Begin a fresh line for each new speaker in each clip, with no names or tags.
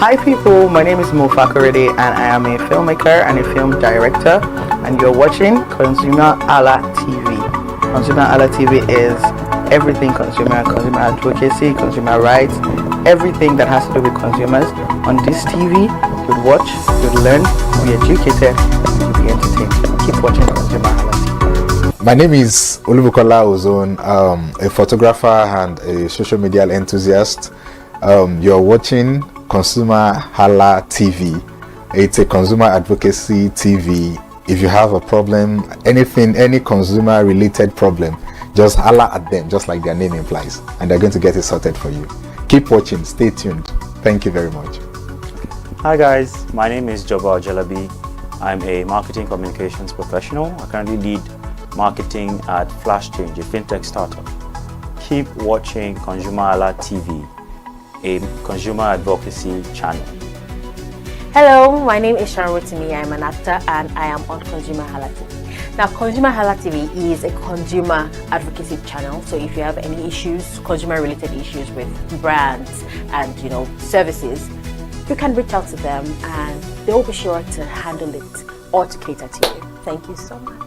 Hi people, my name is Mo Fakorede and I am a filmmaker and a film director, and you're watching ConsumerHalla TV. ConsumerHalla TV is everything consumer advocacy, consumer rights, everything that has to do with consumers. On this TV, you'd watch, you'd learn, you'd be educated, and you'd be entertained. Keep watching ConsumerHalla TV.
My name is Olubukola Ozone, a photographer and a social media enthusiast. You're watching ConsumerHalla TV. It's a consumer advocacy TV. If you have a problem, anything, any consumer related problem, just holla at them, just like their name implies, and they're going to get it sorted for you. Keep watching, stay tuned. Thank you very much.
Hi guys, my name is Joba Jalabi. I'm a marketing communications professional. I currently lead marketing at Flash Change, a fintech startup. Keep watching ConsumerHalla TV, a consumer advocacy channel.
Hello, my name is Sharon Rotimi. I'm an actor and I am on ConsumerHalla TV. Now, ConsumerHalla TV is a consumer advocacy channel. So if you have any issues, consumer-related issues with brands and services, you can reach out to them and they'll be sure to handle it or to cater to you. Thank you so much.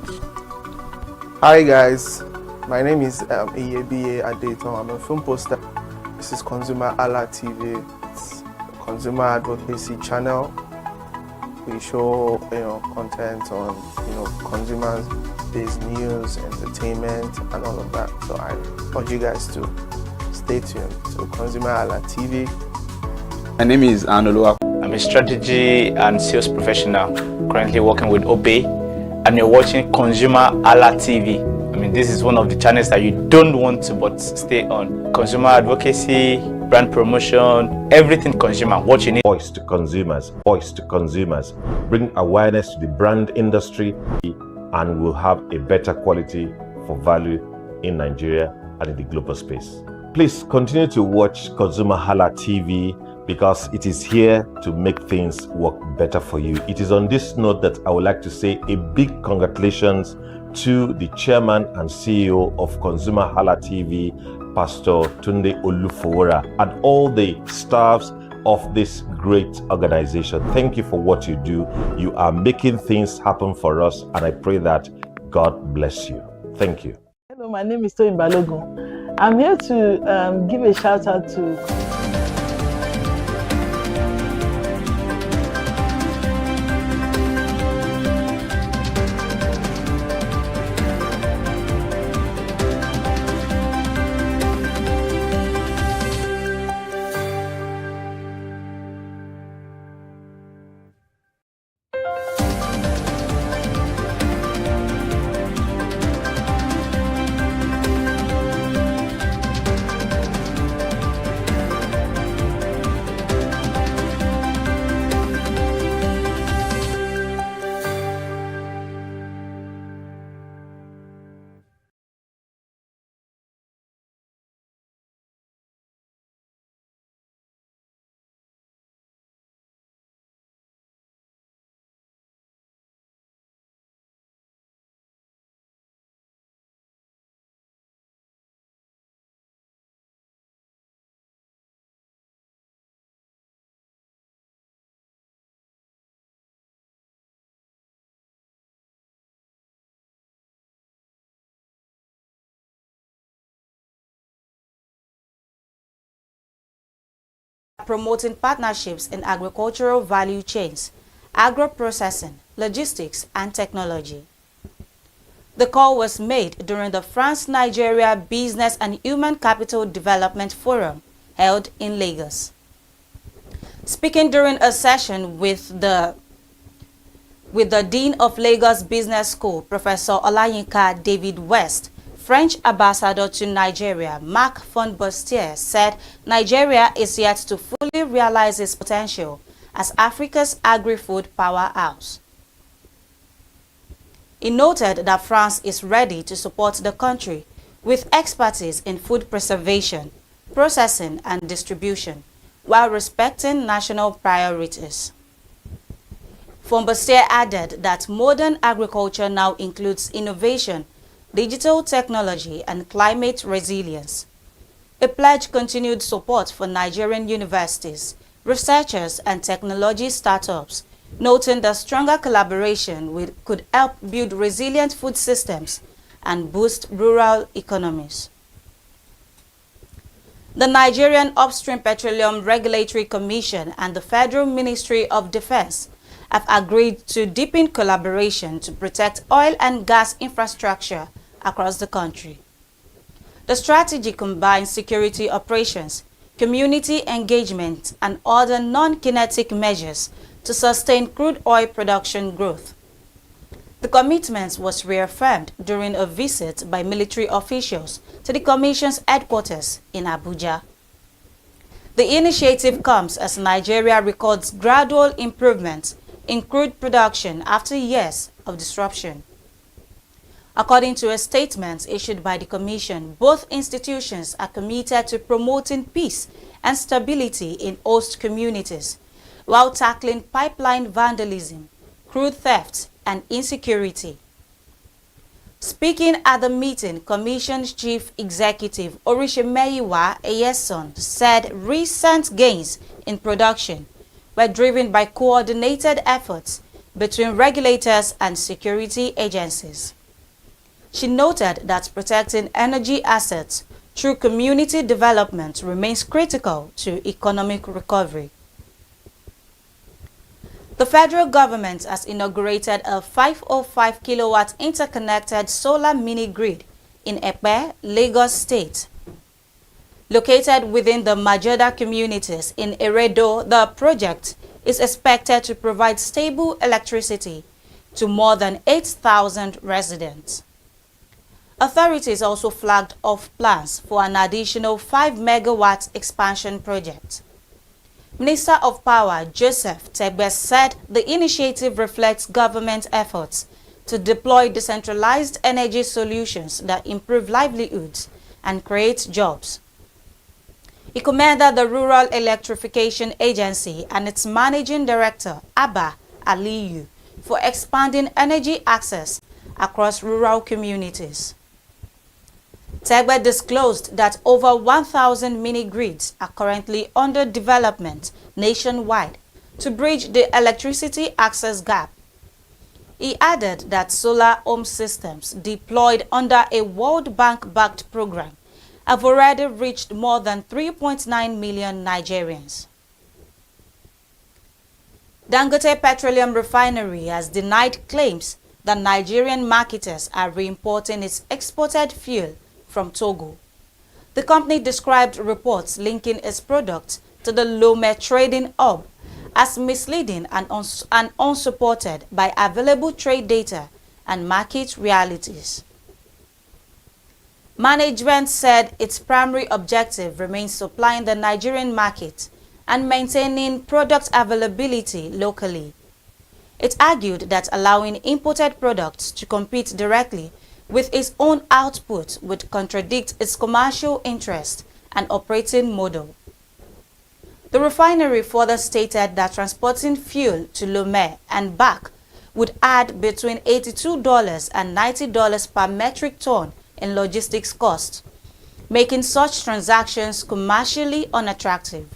Hi guys, my name is Iyebiye Adeton. I'm a film poster. This is ConsumerHalla TV. It's a consumer advocacy channel. We show content on consumers-based news, entertainment, and all of that. So I urge you guys to stay tuned to ConsumerHalla TV.
My name is Anolo.
I'm a strategy and sales professional, currently working with Obey, and you're watching ConsumerHalla TV. I mean, this is one of the channels that you don't want to but stay on. Consumer advocacy, brand promotion, everything consumer, watching it.
Voice to consumers, voice to consumers. Bring awareness to the brand industry, and we'll have a better quality for value in Nigeria and in the global space. Please continue to watch ConsumerHalla TV, because it is here to make things work better for you. It is on this note that I would like to say a big congratulations to the chairman and CEO of ConsumerHalla TV, Pastor Tunde Olufowora, and all the staffs of this great organization. Thank you for what you do. You are making things happen for us, and I pray that God bless you. Thank you.
Hello, my name is Toyin Balogun. I'm here to give a shout out to
promoting partnerships in agricultural value chains, agro-processing, logistics, and technology. The call was made during the France-Nigeria Business and Human Capital Development Forum held in Lagos. Speaking during a session with the Dean of Lagos Business School, Professor Olayinka David West, French ambassador to Nigeria, Marc Fonbustier, said Nigeria is yet to fully realize its potential as Africa's agri-food powerhouse. He noted that France is ready to support the country with expertise in food preservation, processing, and distribution, while respecting national priorities. Fonbustier added that modern agriculture now includes innovation, digital technology, and climate resilience. He pledged continued support for Nigerian universities, researchers, and technology startups, noting that stronger collaboration could help build resilient food systems and boost rural economies. The Nigerian Upstream Petroleum Regulatory Commission and the Federal Ministry of Defense have agreed to deepen collaboration to protect oil and gas infrastructure across the country. The strategy combines security operations, community engagement, and other non-kinetic measures to sustain crude oil production growth. The commitment was reaffirmed during a visit by military officials to the Commission's headquarters in Abuja. The initiative comes as Nigeria records gradual improvements in crude production after years of disruption. According to a statement issued by the Commission, both institutions are committed to promoting peace and stability in host communities, while tackling pipeline vandalism, crude theft, and insecurity. Speaking at the meeting, Commission's Chief Executive Orishemeyiwa Eyeson said recent gains in production were driven by coordinated efforts between regulators and security agencies. She noted that protecting energy assets through community development remains critical to economic recovery. The federal government has inaugurated a 505 kilowatt interconnected solar mini grid in Epe, Lagos State. Located within the Majoda communities in Eredo, the project is expected to provide stable electricity to more than 8,000 residents. Authorities also flagged off plans for an additional 5 megawatt expansion project. Minister of Power Joseph Tegbe said the initiative reflects government efforts to deploy decentralized energy solutions that improve livelihoods and create jobs. He commended the Rural Electrification Agency and its managing director, Abba Aliyu, for expanding energy access across rural communities. Tegbe disclosed that over 1,000 mini-grids are currently under development nationwide to bridge the electricity access gap. He added that solar home systems deployed under a World Bank-backed program have already reached more than 3.9 million Nigerians. Dangote Petroleum Refinery has denied claims that Nigerian marketers are reimporting its exported fuel from Togo. The company described reports linking its product to the Lome trading hub as misleading and unsupported by available trade data and market realities. Management said its primary objective remains supplying the Nigerian market and maintaining product availability locally. It argued that allowing imported products to compete directly with its own output would contradict its commercial interest and operating model. The refinery further stated that transporting fuel to Lome and back would add between $82 and $90 per metric ton in logistics costs, making such transactions commercially unattractive.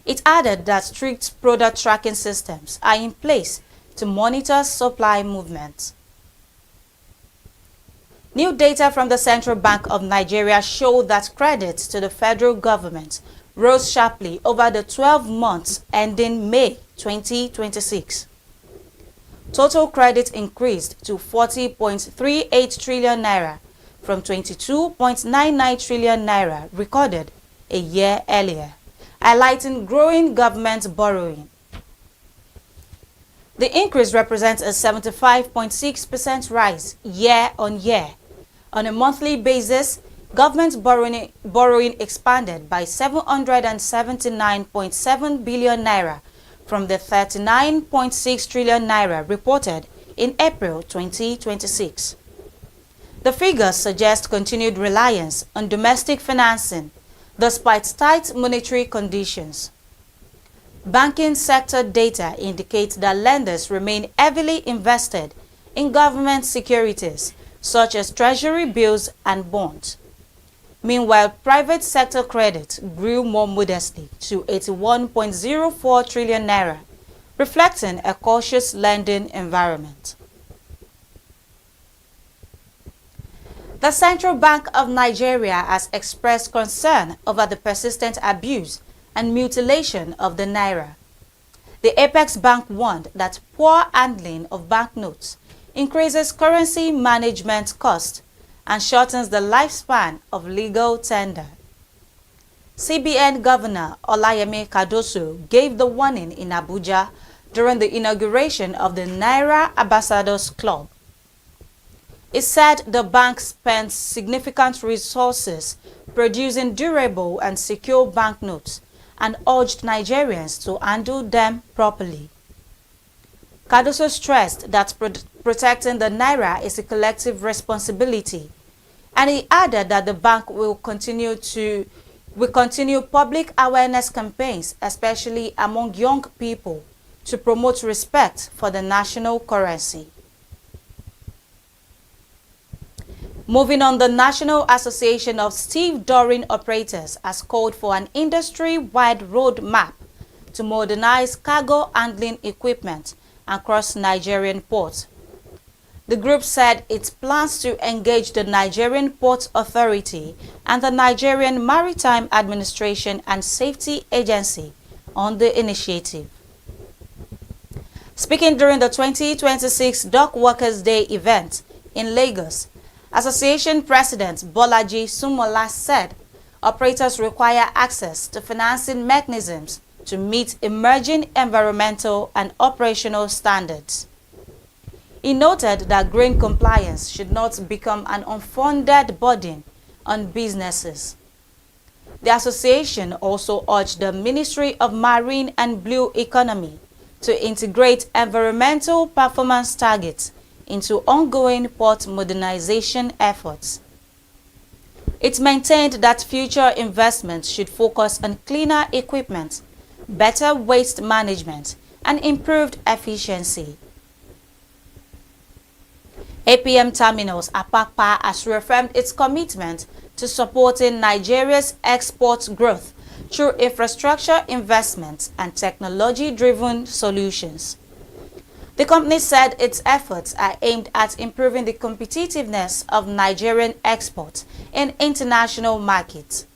It added that strict product tracking systems are in place to monitor supply movements. New data from the Central Bank of Nigeria show that credit to the federal government rose sharply over the 12 months ending May 2026. Total credit increased to 40.38 trillion naira from 22.99 trillion naira recorded a year earlier, highlighting growing government borrowing. The increase represents a 75.6% rise year-on-year. On a monthly basis, government borrowing expanded by 779.7 billion naira from the 39.6 trillion naira reported in April 2026. The figures suggest continued reliance on domestic financing despite tight monetary conditions. Banking sector data indicates that lenders remain heavily invested in government securities such as treasury bills and bonds. Meanwhile, private sector credit grew more modestly to 81.04 trillion naira, reflecting a cautious lending environment. The Central Bank of Nigeria has expressed concern over the persistent abuse and mutilation of the naira. The Apex Bank warned that poor handling of banknotes increases currency management costs and shortens the lifespan of legal tender. CBN Governor Olayemi Cardoso gave the warning in Abuja during the inauguration of the Naira Ambassadors Club. It said the bank spends significant resources producing durable and secure banknotes and urged Nigerians to handle them properly. Cardoso stressed that protecting the Naira is a collective responsibility, and he added that the bank will continue public awareness campaigns, especially among young people, to promote respect for the national currency. Moving on, the National Association of Stevedoring Operators has called for an industry-wide roadmap to modernize cargo handling equipment across Nigerian ports. The group said it plans to engage the Nigerian Port Authority and the Nigerian Maritime Administration and Safety Agency on the initiative. Speaking during the 2026 Dock Workers' Day event in Lagos, Association President Bolaji Sumola said operators require access to financing mechanisms to meet emerging environmental and operational standards. He noted that grain compliance should not become an unfunded burden on businesses. The association also urged the Ministry of Marine and Blue Economy to integrate environmental performance targets into ongoing port modernization efforts. It maintained that future investments should focus on cleaner equipment, better waste management, and improved efficiency. APM Terminals Apapa has reaffirmed its commitment to supporting Nigeria's export growth through infrastructure investments and technology-driven solutions. The company said its efforts are aimed at improving the competitiveness of Nigerian exports in international markets.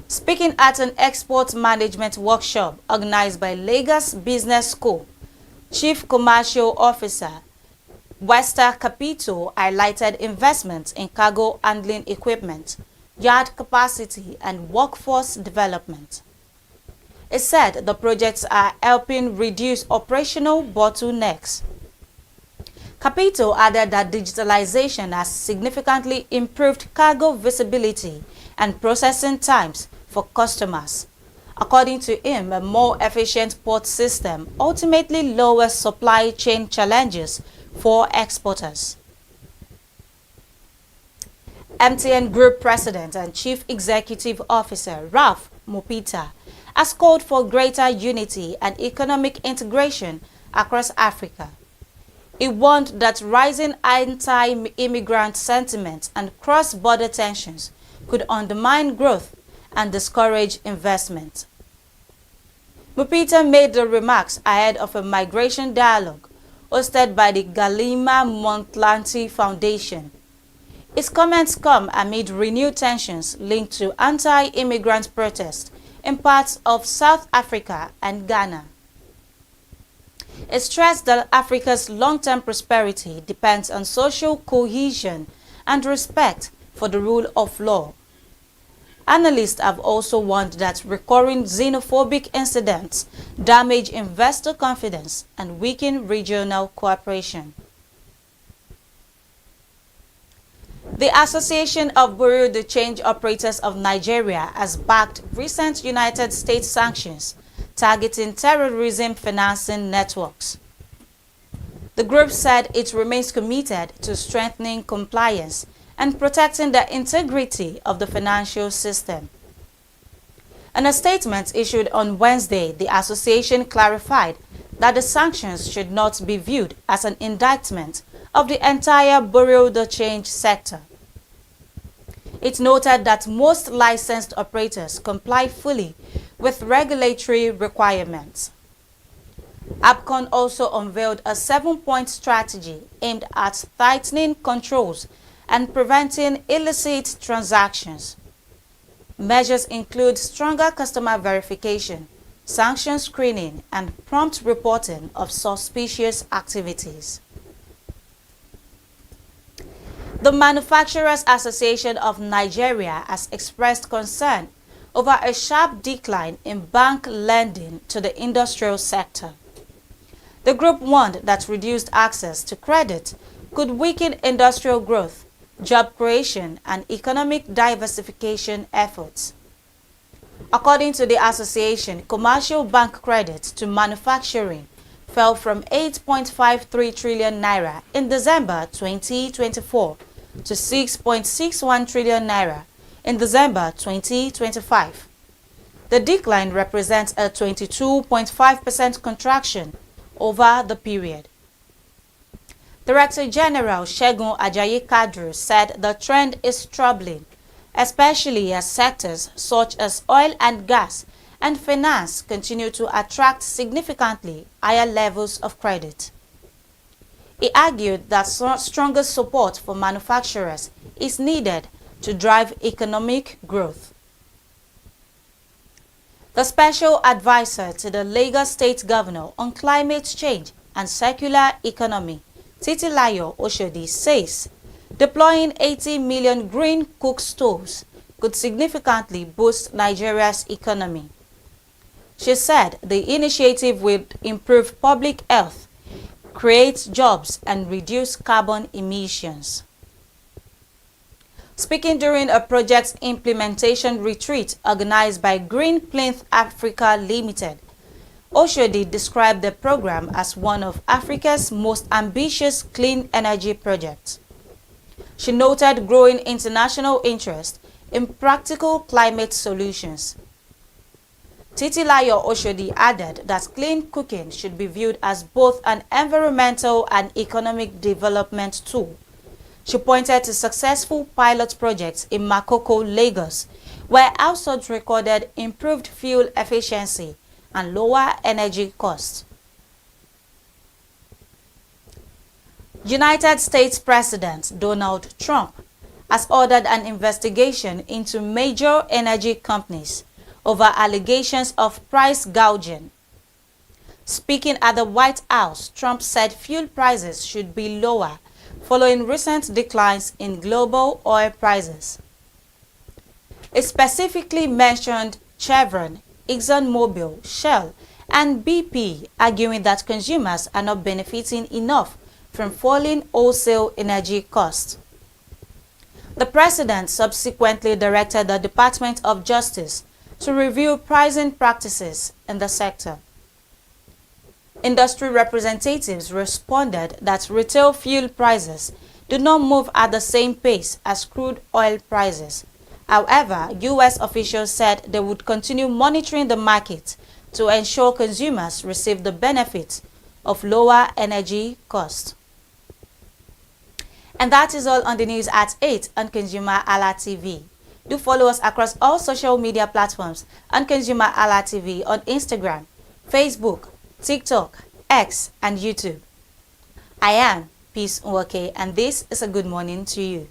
Speaking at an export management workshop organized by Lagos Business School, Chief Commercial Officer Wester Capito highlighted investments in cargo handling equipment, yard capacity, and workforce development. It said the projects are helping reduce operational bottlenecks. Capito added that digitalization has significantly improved cargo visibility and processing times for customers. According to him, a more efficient port system ultimately lowers supply chain challenges for exporters. MTN Group President and Chief Executive Officer Ralph Mupita has called for greater unity and economic integration across Africa. He warned that rising anti-immigrant sentiment and cross-border tensions could undermine growth and discourage investment. Mupita made the remarks ahead of a migration dialogue hosted by the Galima Montlanti Foundation. His comments come amid renewed tensions linked to anti-immigrant protests in parts of South Africa and Ghana. It stressed that Africa's long-term prosperity depends on social cohesion and respect for the rule of law. Analysts have also warned that recurring xenophobic incidents damage investor confidence and weaken regional cooperation. The Association of Bureau de Change Operators of Nigeria has backed recent United States sanctions targeting terrorism financing networks. The group said it remains committed to strengthening compliance and protecting the integrity of the financial system. In a statement issued on Wednesday, the association clarified that the sanctions should not be viewed as an indictment of the entire Bureau de Change sector. It noted that most licensed operators comply fully with regulatory requirements. APCON also unveiled a 7-point strategy aimed at tightening controls and preventing illicit transactions. Measures include stronger customer verification, sanction screening, and prompt reporting of suspicious activities. The Manufacturers Association of Nigeria has expressed concern over a sharp decline in bank lending to the industrial sector. The group warned that reduced access to credit could weaken industrial growth, job creation, and economic diversification efforts. According to the association, commercial bank credit to manufacturing fell from 8.53 trillion naira in December 2024 to 6.61 trillion naira in December 2025. The decline represents a 22.5% contraction over the period. Director General Segun Ajayi Kadru said the trend is troubling, especially as sectors such as oil and gas and finance continue to attract significantly higher levels of credit. He argued that stronger support for manufacturers is needed to drive economic growth. The Special Advisor to the Lagos State Governor on Climate Change and Circular Economy, Titilayo Oshodi, says deploying 80 million green cook stoves could significantly boost Nigeria's economy. She said the initiative would improve public health, create jobs, and reduce carbon emissions. Speaking during a project implementation retreat organized by Green Plinth Africa Limited, Oshodi described the program as one of Africa's most ambitious clean energy projects. She noted growing international interest in practical climate solutions. Titilayo Oshodi added that clean cooking should be viewed as both an environmental and economic development tool. She pointed to successful pilot projects in Makoko, Lagos, where households recorded improved fuel efficiency and lower energy costs. United States President Donald Trump has ordered an investigation into major energy companies over allegations of price gouging. Speaking at the White House, Trump said fuel prices should be lower following recent declines in global oil prices. It specifically mentioned Chevron, ExxonMobil, Shell, and BP, arguing that consumers are not benefiting enough from falling wholesale energy costs. The president subsequently directed the Department of Justice to review pricing practices in the sector. Industry representatives responded that retail fuel prices do not move at the same pace as crude oil prices. However, U.S. officials said they would continue monitoring the market to ensure consumers receive the benefits of lower energy costs. And that is all on the news at 8 on ConsumerHalla TV. Do follow us across all social media platforms on ConsumerHalla TV on Instagram, Facebook, TikTok, X, and YouTube. I am Peace Nwoke, and this is a good morning to you.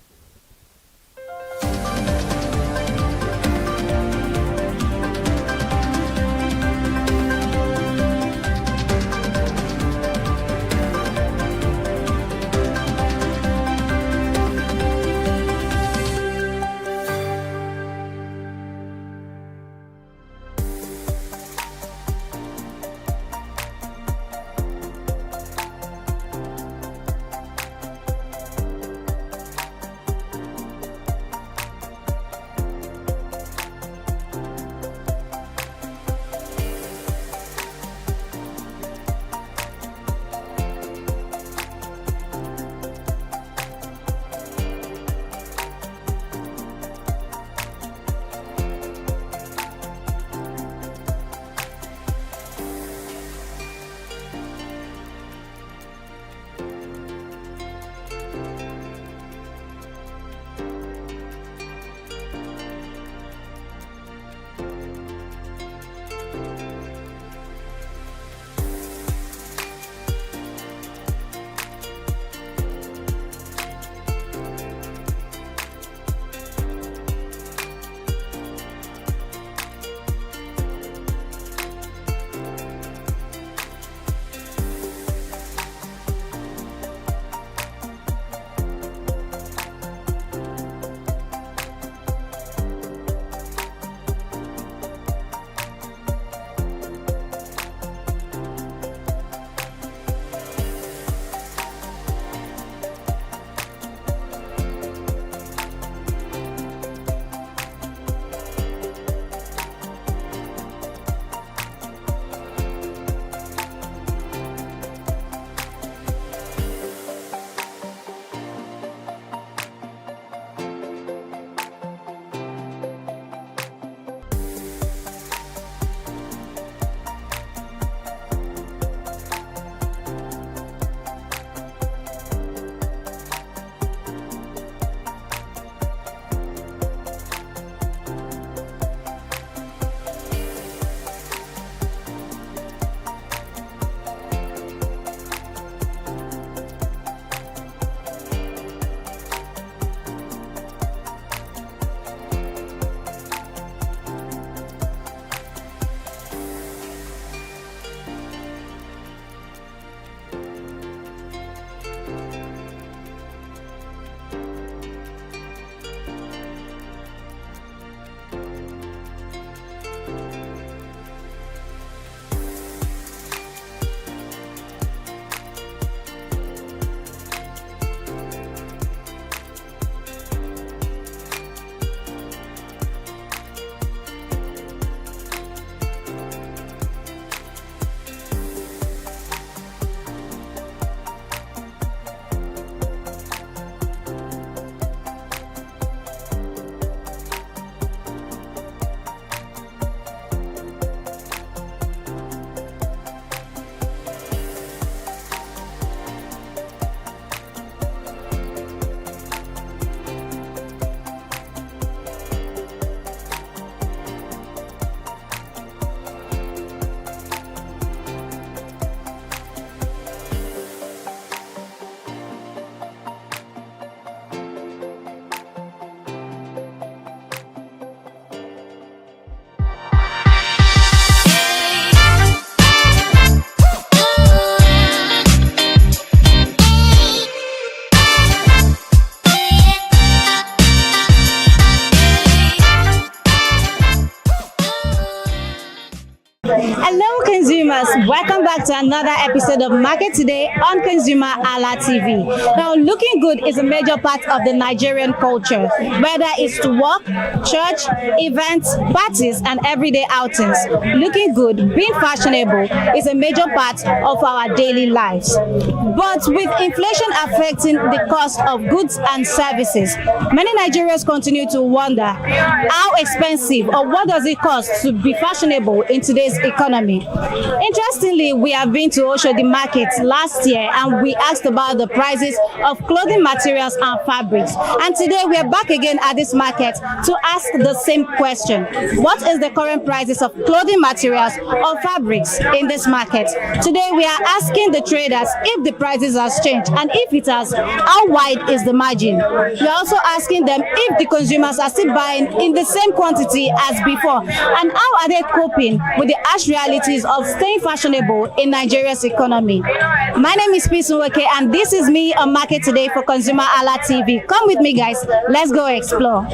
consumers, welcome back to another episode of Market Today on ConsumerHalla TV. Now, looking good is a major part of the Nigerian culture, whether it's to work, church, events, parties, and everyday outings. Looking good, being fashionable is a major part of our daily lives. But with inflation affecting the cost of goods and services, many Nigerians continue to wonder how expensive or what does it cost to be fashionable in today's economy. Interestingly, we have been to Oshodi Market last year and we asked about the prices of clothing materials and fabrics. And today we are back again at this market to ask the same question. What is the current prices of clothing materials or fabrics in this market? Today we are asking the traders if the prices has changed, and if it has, how wide is the margin? We are also asking them if the consumers are still buying in the same quantity as before, and how are they coping with the harsh realities of staying fashionable in Nigeria's economy. My name is Pisunweke and this is me on Market Today for ConsumerHalla TV. Come with me, guys. Let's go explore.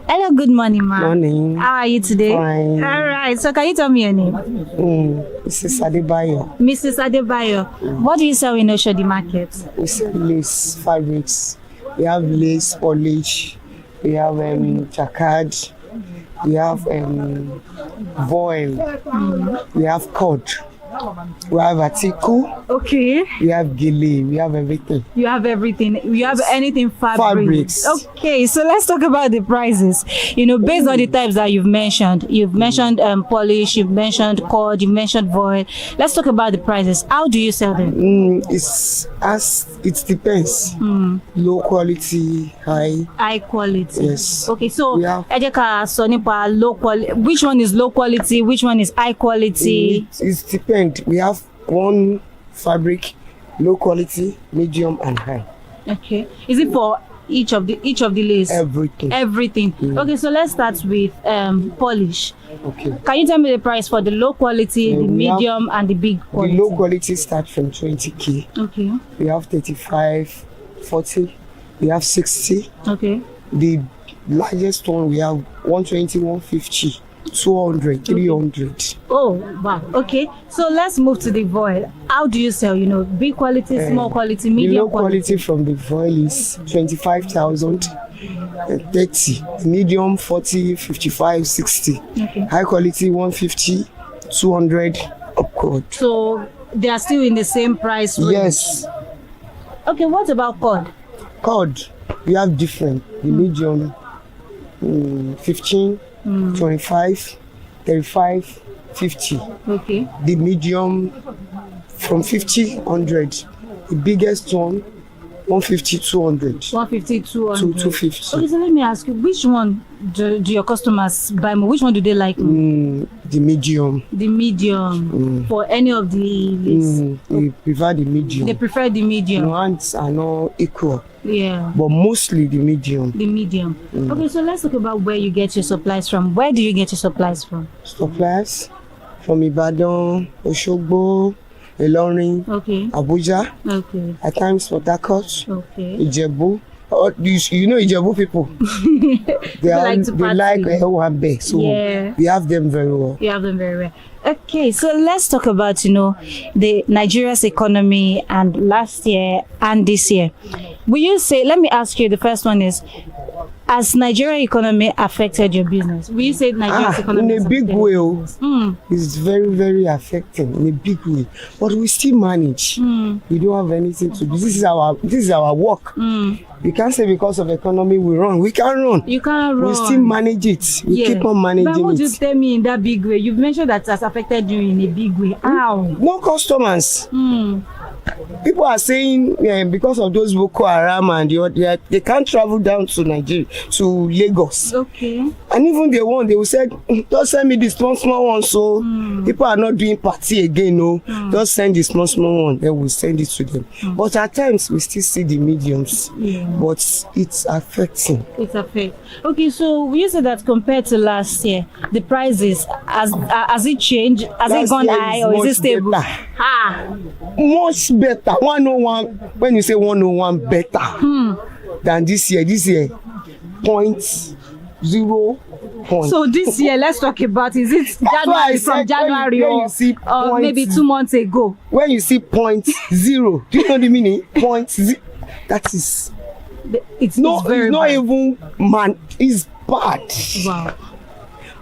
Hello, good morning, ma'am.
Morning.
How are you today?
Fine.
All right. So can you tell me your name?
Mrs. Adebayo.
Mrs. Adebayo. What do you sell in Oshodi Market?
We sell lace, fabrics. We have lace, polish. We have jacquard. We have voile. We have cord. We have atiku.
Okay.
We have gele. We have everything.
You have everything. You have anything
Fabrics.
Okay, so let's talk about the prices. You know, based on the types that you've mentioned polish, you've mentioned cord, you've mentioned voile. Let's talk about the prices. How do you sell them?
It depends. Low quality, high
quality.
Yes.
Okay, so
we have,
low quality. Which one is low quality? Which one is high quality?
It depends. We have one fabric, low quality, medium, and high.
Okay. Is it for each of the lace? Everything. Okay, so let's start with polish.
Okay.
Can you tell me the price for the low quality, the medium, and the big quality?
The low quality starts from 20k.
Okay.
We have 35, 40. We have 60.
Okay.
The largest one we have 120, 150. 200, 300.
Oh, wow. Okay. So let's move to the voile. How do you sell? You know, big quality, small quality, medium
the low quality from the voile is 25,000, 30. Medium 40, 55, 60.
Okay.
High quality 150, 200 upward.
So they are still in the same price range?
Yes.
Okay, what about cord?
Cord, we have different. The medium 15, 25, 35, 50.
Okay.
The medium from 50, 100. The biggest one, 150, 200.
150, 200.
250.
Okay, so let me ask you, which one do your customers buy more? Which one do they like more?
The medium.
The medium. For any of the lace?
They prefer the medium.
They prefer the medium.
Ones are not equal.
Yeah.
But mostly the medium.
The medium. Okay, so let's talk about where you get your supplies from. Where do you get your supplies from?
Supplies from Ibadan, Oshogbo, Ilorin,
okay,
Abuja,
okay,
at times Port Harcourt,
okay,
Ijebu. You know Ijebu people. they like Ewambe, so
yeah,
we have them very well.
You have them very well. Okay, so let's talk about the Nigeria's economy and last year and this year. Will you say? Let me ask you. The first one is: has Nigeria economy affected your business? Will you say Nigeria's economy
in a big way? It's very, very affecting in a big way. But we still manage. We don't have anything to do. This is our work. We can't say because of economy we run. We can't run.
You can't run.
We still manage it. We keep on managing it.
But would you tell me in that big way? You've mentioned that it has affected you in a big way. How?
No customers. People are saying because of those Boko Haram and they can't travel down to Nigeria, to Lagos.
Okay.
And even they will say, just send me the small one. So people are not doing party again. No, just send the small one. Then we'll send it to them. But at times we still see the mediums.
Yeah.
But it's affecting.
It's affecting. Okay, so you said that compared to last year, the prices has it changed? Has it gone high or is it stable?
Much better. 101. When you say 101 better. than this year. This year, 0.0 point.
So this year, let's talk about, is it January, from January or maybe 2 months ago?
When you see 0.0, do you know the meaning? 0.0, that is, it's not even man, it's bad.
Wow.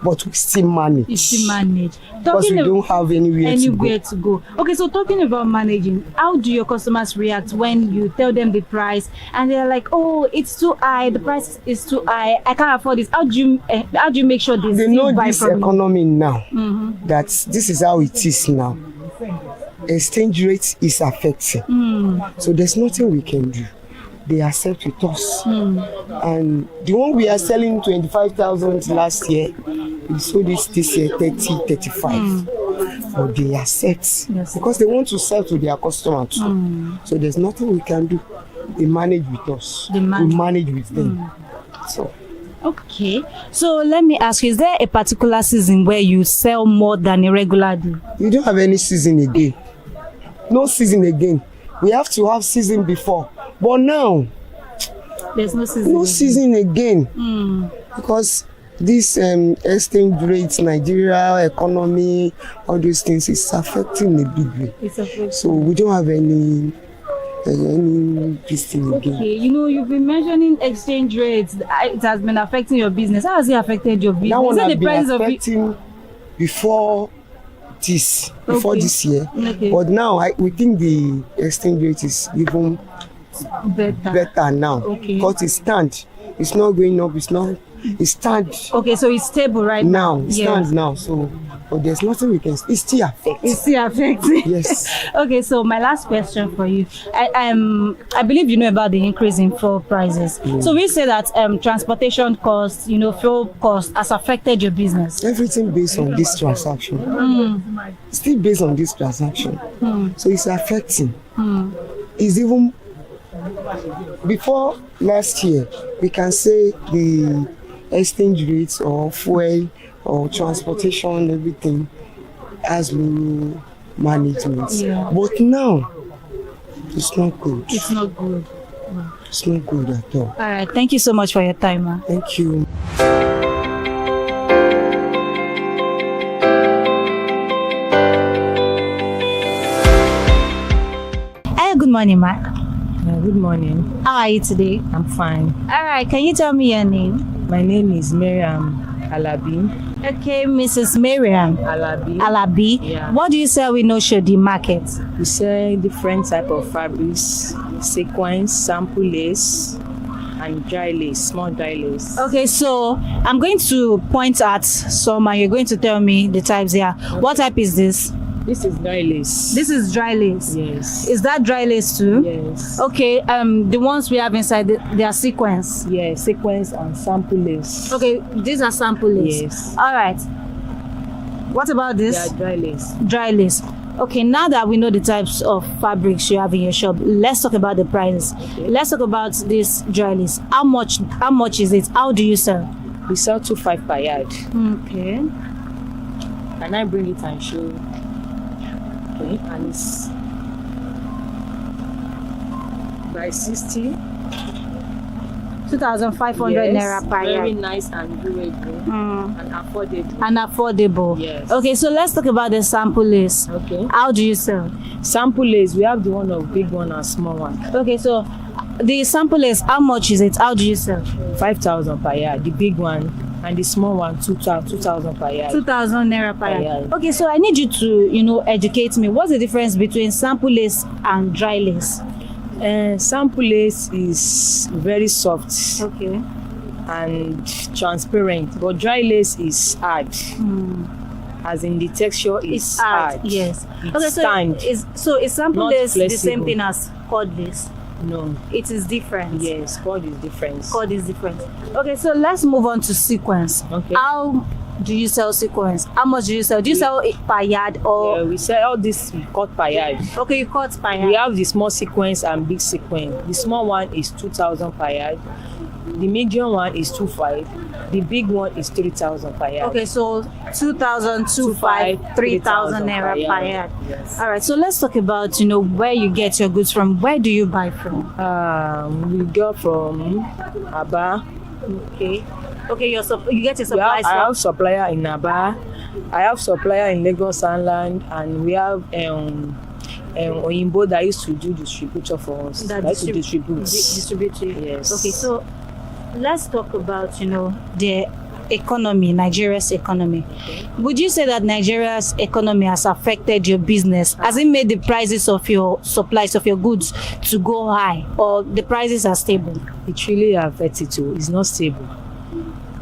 But we still manage.
You still manage.
Because we don't have anywhere
to go. Okay, so talking about managing, how do your customers react when you tell them the price and they're like, oh, it's too high, the price is too high, I can't afford this. How do you make sure they
know this economy now, that this is how it is now. Exchange rate is affecting. So there's nothing we can do. They accept with us. And the one we are selling 25,000 last year, we sold this year 30, 35. But they accept because they want to sell to their customer too. So there's nothing we can do. They manage with us. We manage with them. So.
Okay. So let me ask you, is there a particular season where you sell more than a regular day?
You don't have any season again. No season again. We have to have season before. But now,
there's no season.
No season again. Because this exchange rates, Nigeria economy, all those things is affecting a big way.
It's affecting.
So we don't have any this thing again.
Okay, you know, you've been mentioning exchange rates. It has been affecting your business. How has it affected your business?
That one has been affecting before this year.
Okay.
But now we think the exchange rate is even better now.
Okay.
Because it stands. It's not going up, it stands.
Okay, so it's stable right now.
It stands now. So but there's nothing we can. It's still affecting.
It's still affecting.
Yes.
Okay, so my last question for you. I believe you know about the increase in fuel prices. So we say that transportation costs, fuel costs has affected your business.
Everything based on this transaction. Still based on this transaction. So it's affecting. It's even before last year, we can say the exchange rates or fuel or transportation, everything has low management. But now, it's not good.
It's not good.
It's not good at all.
All right. Thank you so much for your time, ma.
Thank you.
Hey, good morning, ma.
Good morning.
How are you today?
I'm fine.
All right. Can you tell me your name?
My name is Miriam Alabi.
Okay, Mrs. Miriam Alabi.
Yeah.
What do you sell in Oshodi market?
We sell different type of fabrics, sequins, sample lace, and dry lace, small dry lace.
Okay, so I'm going to point at some and you're going to tell me the types here. Okay. What type is this?
This is dry lace.
This is dry lace?
Yes.
Is that dry lace too?
Yes.
Okay, the ones we have inside, they are sequins?
Yeah, sequins and sample lace.
Okay, these are sample lace?
Yes.
All right. What about this?
They are dry lace.
Dry lace. Okay, now that we know the types of fabrics you have in your shop, let's talk about the prices. Okay. Let's talk about this dry lace. How much is it? How do you sell?
We sell 2.5 per yard.
Okay.
Can I bring it and show you? Okay, and it's by 60.
2,500 naira per yard.
Very nice and durable and affordable.
And affordable.
Yes.
Okay, so let's talk about the sample lace.
Okay.
How do you sell?
Sample lace, we have the one of big one and small one.
Okay, so the sample lace, how much is it? How do you sell?
5,000 per yard. The big one. And the small one, 2,000 per yard.
2,000 naira per yard. Okay, so I need you to, educate me. What's the difference between sample lace and dry lace?
Sample lace is very soft.
Okay.
And transparent, but dry lace is hard. As in the texture is hard.
Yes.
It's
okay, so is sample lace
flexible.
The same thing as cord lace?
No.
It is different.
Yes, cord is different.
Cord is different. Okay, so let's move on to sequence.
Okay.
How do you sell sequins? How much do you sell? Do you sell it per yard or?
Yeah, we sell all this we cut per yard.
Okay, you cut per yard.
We have the small sequence and big sequence. The small one is 2,000 per yard. The medium one is 2,500. The big one is 3,000 per yard.
Okay, so 2,000, 2,500, 3,000 naira per yard.
Yes.
All right, so let's talk about where you get your goods from. Where do you buy from?
We go from Aba.
Okay. Okay, you get your supplies
I have supplier in Aba. I have supplier in Lagos Island, and we have Oyinbo that used to do distributor for us. That used to distribute. Yes.
Okay, so let's talk about the economy, Nigeria's economy. Okay. Would you say that Nigeria's economy has affected your business? Has it made the prices of your supplies of your goods to go high, or the prices are stable?
It really affects it too. It's not stable.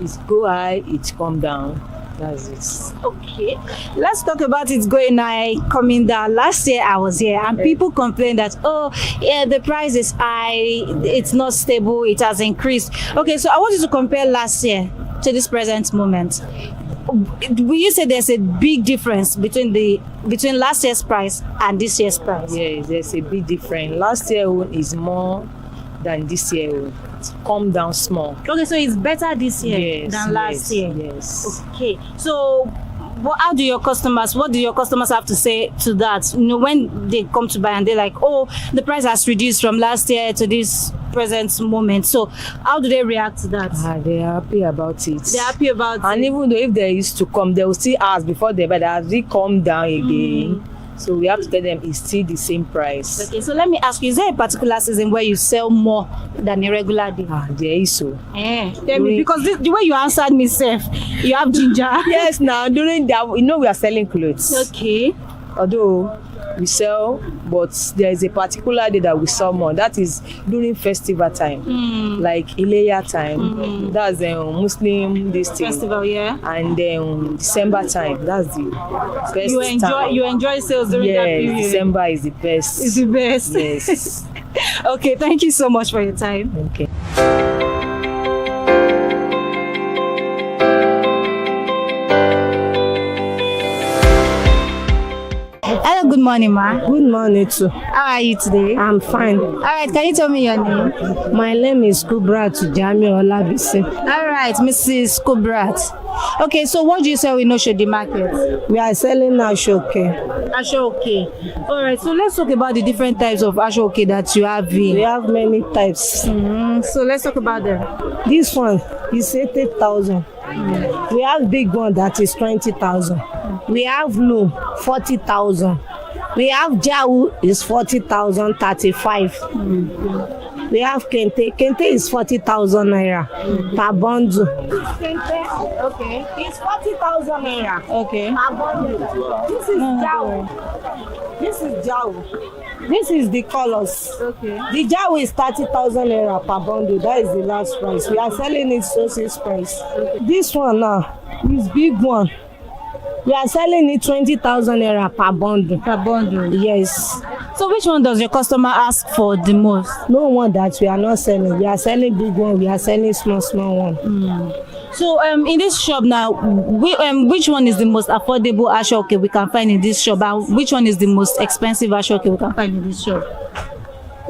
It's go high, it come down. That's it.
Okay, let's talk about it going high, coming down. Last year I was here and people complained that, oh yeah, the price is high, it's not stable, it has increased. Okay, so I want you to compare last year to this present moment. Will you say there's a big difference between last year's price and this year's price?
Yes, there's a big difference. Last year is more than this year. It's come down small.
Okay, so it's better this year than last year.
Yes.
Okay, so what do your customers have to say to that? When they come to buy and they're like, oh, the price has reduced from last year to this present moment. So how do they react to that?
They're happy about it.
They're happy about it.
And even though if they used to come, they will still ask before they buy. As we come down again. So we have to tell them it's still the same price.
Okay, so let me ask you, is there a particular season where you sell more than a regular day?
There is so.
Tell me, because the way you answered me, Seth, you have ginger.
Yes, now during that, we are selling clothes.
Okay.
Although we sell, but there is a particular day that we sell more. That is during festival time, like Ileya time. That's Muslim
festival, yeah.
And then December time. That's the best time.
You enjoy sales during that period.
Yes, December is the best.
It's the best.
Yes.
Okay, thank you so much for your time.
Okay.
Hello, good morning, ma.
Good morning too.
How are you today?
I'm fine.
All right, can you tell me your name?
My name is Kubrat Jami Olabisi.
All right, Mrs. Kubrat. Okay, so what do you sell in Oshodi market?
We are selling Ashoke.
Ashoke. All right, so let's talk about the different types of Ashoke that you have here.
We have many types.
So let's talk about them.
This one is 80,000. We have big one that is 20,000. We have loom 40,000. We have Jawu is 40,000, 35. We have Kente. Kente is 40,000 naira per bundle.
Kente, okay.
It's 40,000 naira.
Okay.
Per bundle. This is Jawu. This is Jawu. This is the colors.
Okay.
The Jawu is 30,000 naira per bundle. That is the last price. We are selling it sources price. Okay. This one now is big one. We are selling it 20,000 naira per bundle.
Per bundle?
Yes.
So which one does your customer ask for the most?
No one that we are not selling. We are selling big one. We are selling small one.
So in this shop now, which one is the most affordable Ashoke we can find in this shop? And which one is the most expensive Ashoke we can find in this shop?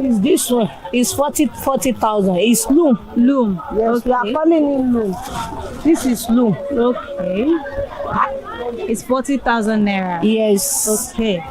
It's this one. It's 40,000. It's loom.
Loom.
Yes, okay. We are calling it loom. This is loom.
Okay. It's 40,000 naira.
Yes.
Okay.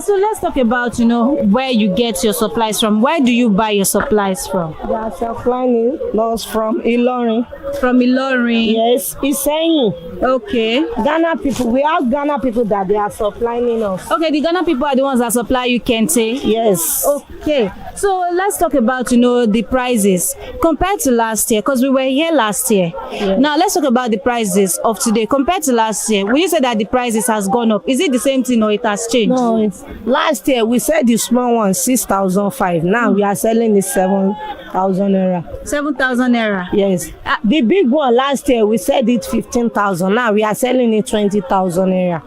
So let's talk about where you get your supplies from. Where do you buy your supplies from?
We are supplying us from Ilorin.
From Ilorin?
Yes, Iseyin.
Okay.
Ghana people. We have Ghana people that they are supplying us.
Okay, the Ghana people are the ones that supply you, Kente?
Yes.
Okay. So let's talk about the prices compared to last year, because we were here last year. Yes. Now let's talk about the prices of today compared to last year. Will you say that the prices has gone up? Is it the same thing or it has changed?
No, last year we said the small one 6,500. Now we are selling it 7,000 naira.
7,000 naira.
Yes. The big one last year we said it 15,000. Now we are selling it 20,000 naira.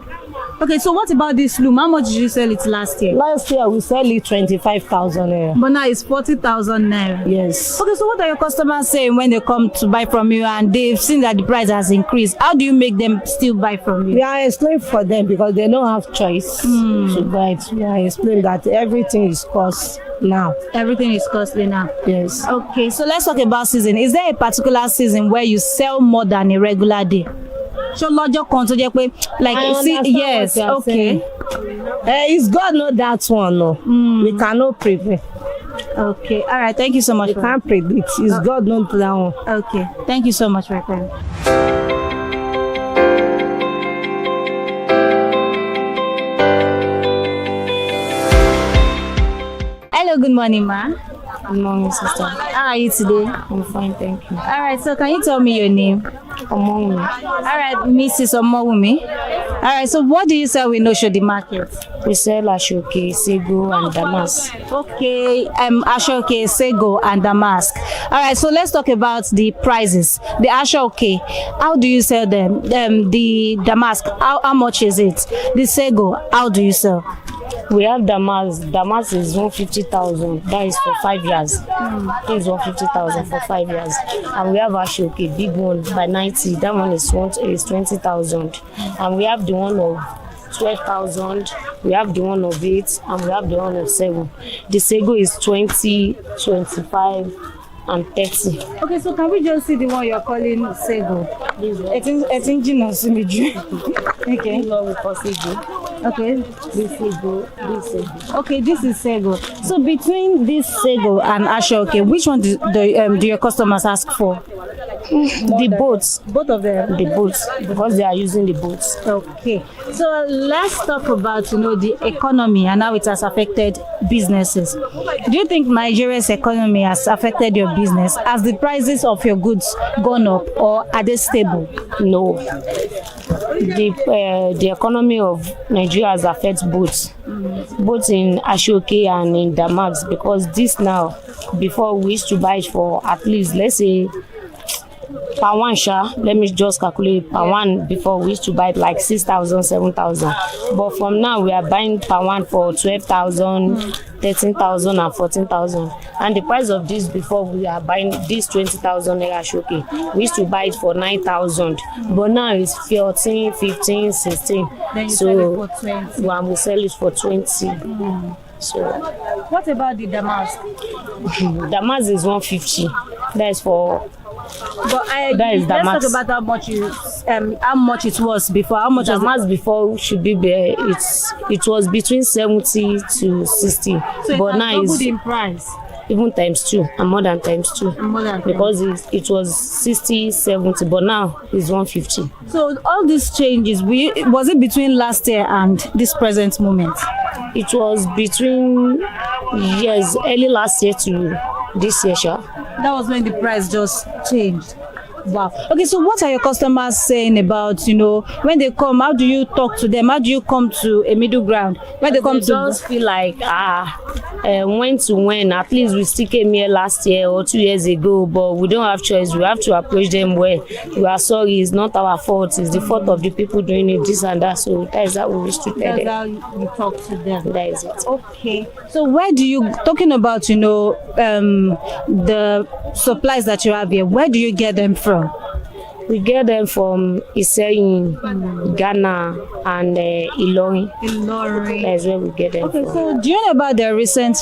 Okay, so what about this loom? How much did you sell it last year?
Last year we sell it 25,000 naira.
But now it's 40,000 naira.
Yes.
Okay, so what are your customers saying when they come to buy from you and they've seen that the price has increased? How do you make them still buy from you?
We are explaining for them because they don't have choice to buy it. We are explaining that everything is cost now.
Everything is costly now.
Yes.
Okay, so let's talk about season. Is there a particular season where you sell more than a regular day? So lọ́jọ́ kan tó jẹ́ pé like yes, okay.
It's God know that one, no. We cannot prepare.
Okay, all right. Thank you so much.
We can't predict. It's God knows that one.
Okay, thank you so much for your time. Hello, good morning, ma.
Good morning, sister.
How are you today?
I'm fine, thank you.
All right, so can you tell me your name?
Omowumi.
All right, Mrs. Omowumi. All right, so what do you sell in Oshodi market?
We sell Ashoke, Sego, and Damask.
Okay, Ashoke, Sego, and Damask. All right, so let's talk about the prices. The Ashoke, how do you sell them? The Damask, how much is it? The Sego, how do you sell?
We have Damask. Damask is 150,000. That is for 5 years. This is 150,000 for 5 years. And we have Ashoke, big one by 90. That one is 20,000. And we have the one of 12,000. We have the one of 8, and we have the one of 7. The Sego is 20, 25, and 30.
Okay, so can we just see the one you're calling Sego? It's okay. Okay.
This Sego.
Okay, this is Sego. So between this Sego and Ashoke, which one do your customers ask for?
The boats.
Both of them?
The boats, because they are using the boats.
Okay. So let's talk about, the economy and how it has affected businesses. Do you think Nigeria's economy has affected your business? Has the prices of your goods gone up, or are they stable?
No. The economy of Nigeria has affected both in Ashoke and in Damask, because this now, before we used to buy it for at least, let's say, per one let me just calculate per one. Before we used to buy it like 6,000, 7,000, but from now we are buying per one for 12,000, 13,000, and 14,000. And the price of this, before we are buying this 20,000 naira Ashoke, we used to buy it for 9,000, but now it's 14, 15, 16.
Then you
so
sell it for 20.
when we sell it for 20. So
what about the Damask?
Damask is 150. That is for.
But
that is
let's
Damask.
talk about how much it was before. How much
Damask before should be there. It was between 70 to 60.
So
but
it
now
has doubled
it's
in price.
even times 2 and more than times 2. Because it was 60, 70, but now it's 150.
So all these changes, was it between last year and this present moment?
It was between early last year to this year, sure.
That was when the price just changed. Wow. Okay, so what are your customers saying about, when they come, how do you talk to them? How do you come to a middle ground? When they come
just feel like, when to when, at least we still came here last year or 2 years ago, but we don't have choice. We have to approach them well. We are sorry, it's not our fault. It's the fault of the people doing it, this and that. So that is how we wish to tell them.
That's how you talk to them.
That is it.
Okay. So where do you, talking about, the supplies that you have here, where do you get them from?
We get them from Iseyin, Ghana, and Ilorin. That's where we get them from.
So do you know about the recent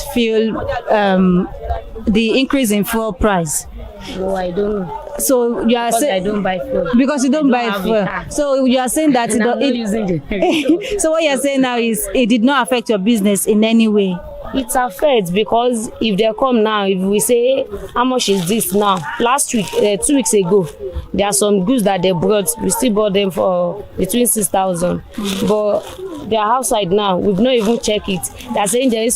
the increase in fuel price?
No, I don't know.
So you are saying
I don't buy fuel.
Because you don't buy fuel. So you are saying that
I'm not using it.
So what you are saying now is it did not affect your business in any way.
It affects, because if they come now, if we say how much is this now, last week, 2 weeks ago, there are some goods that they brought, we still bought them for between 6,000, but they are outside now, we've not even checked it. They are saying they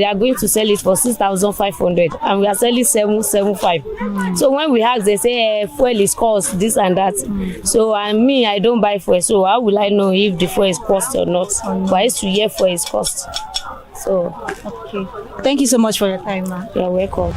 are going to sell it for 6,500, and we are selling 775. So when we ask, they say fuel is cost, this and that. So I don't buy fuel, so how will I know if the fuel is cost or not? But I used to hear fuel is cost. So,
okay. Thank you so much for your time, ma'am.
You're welcome.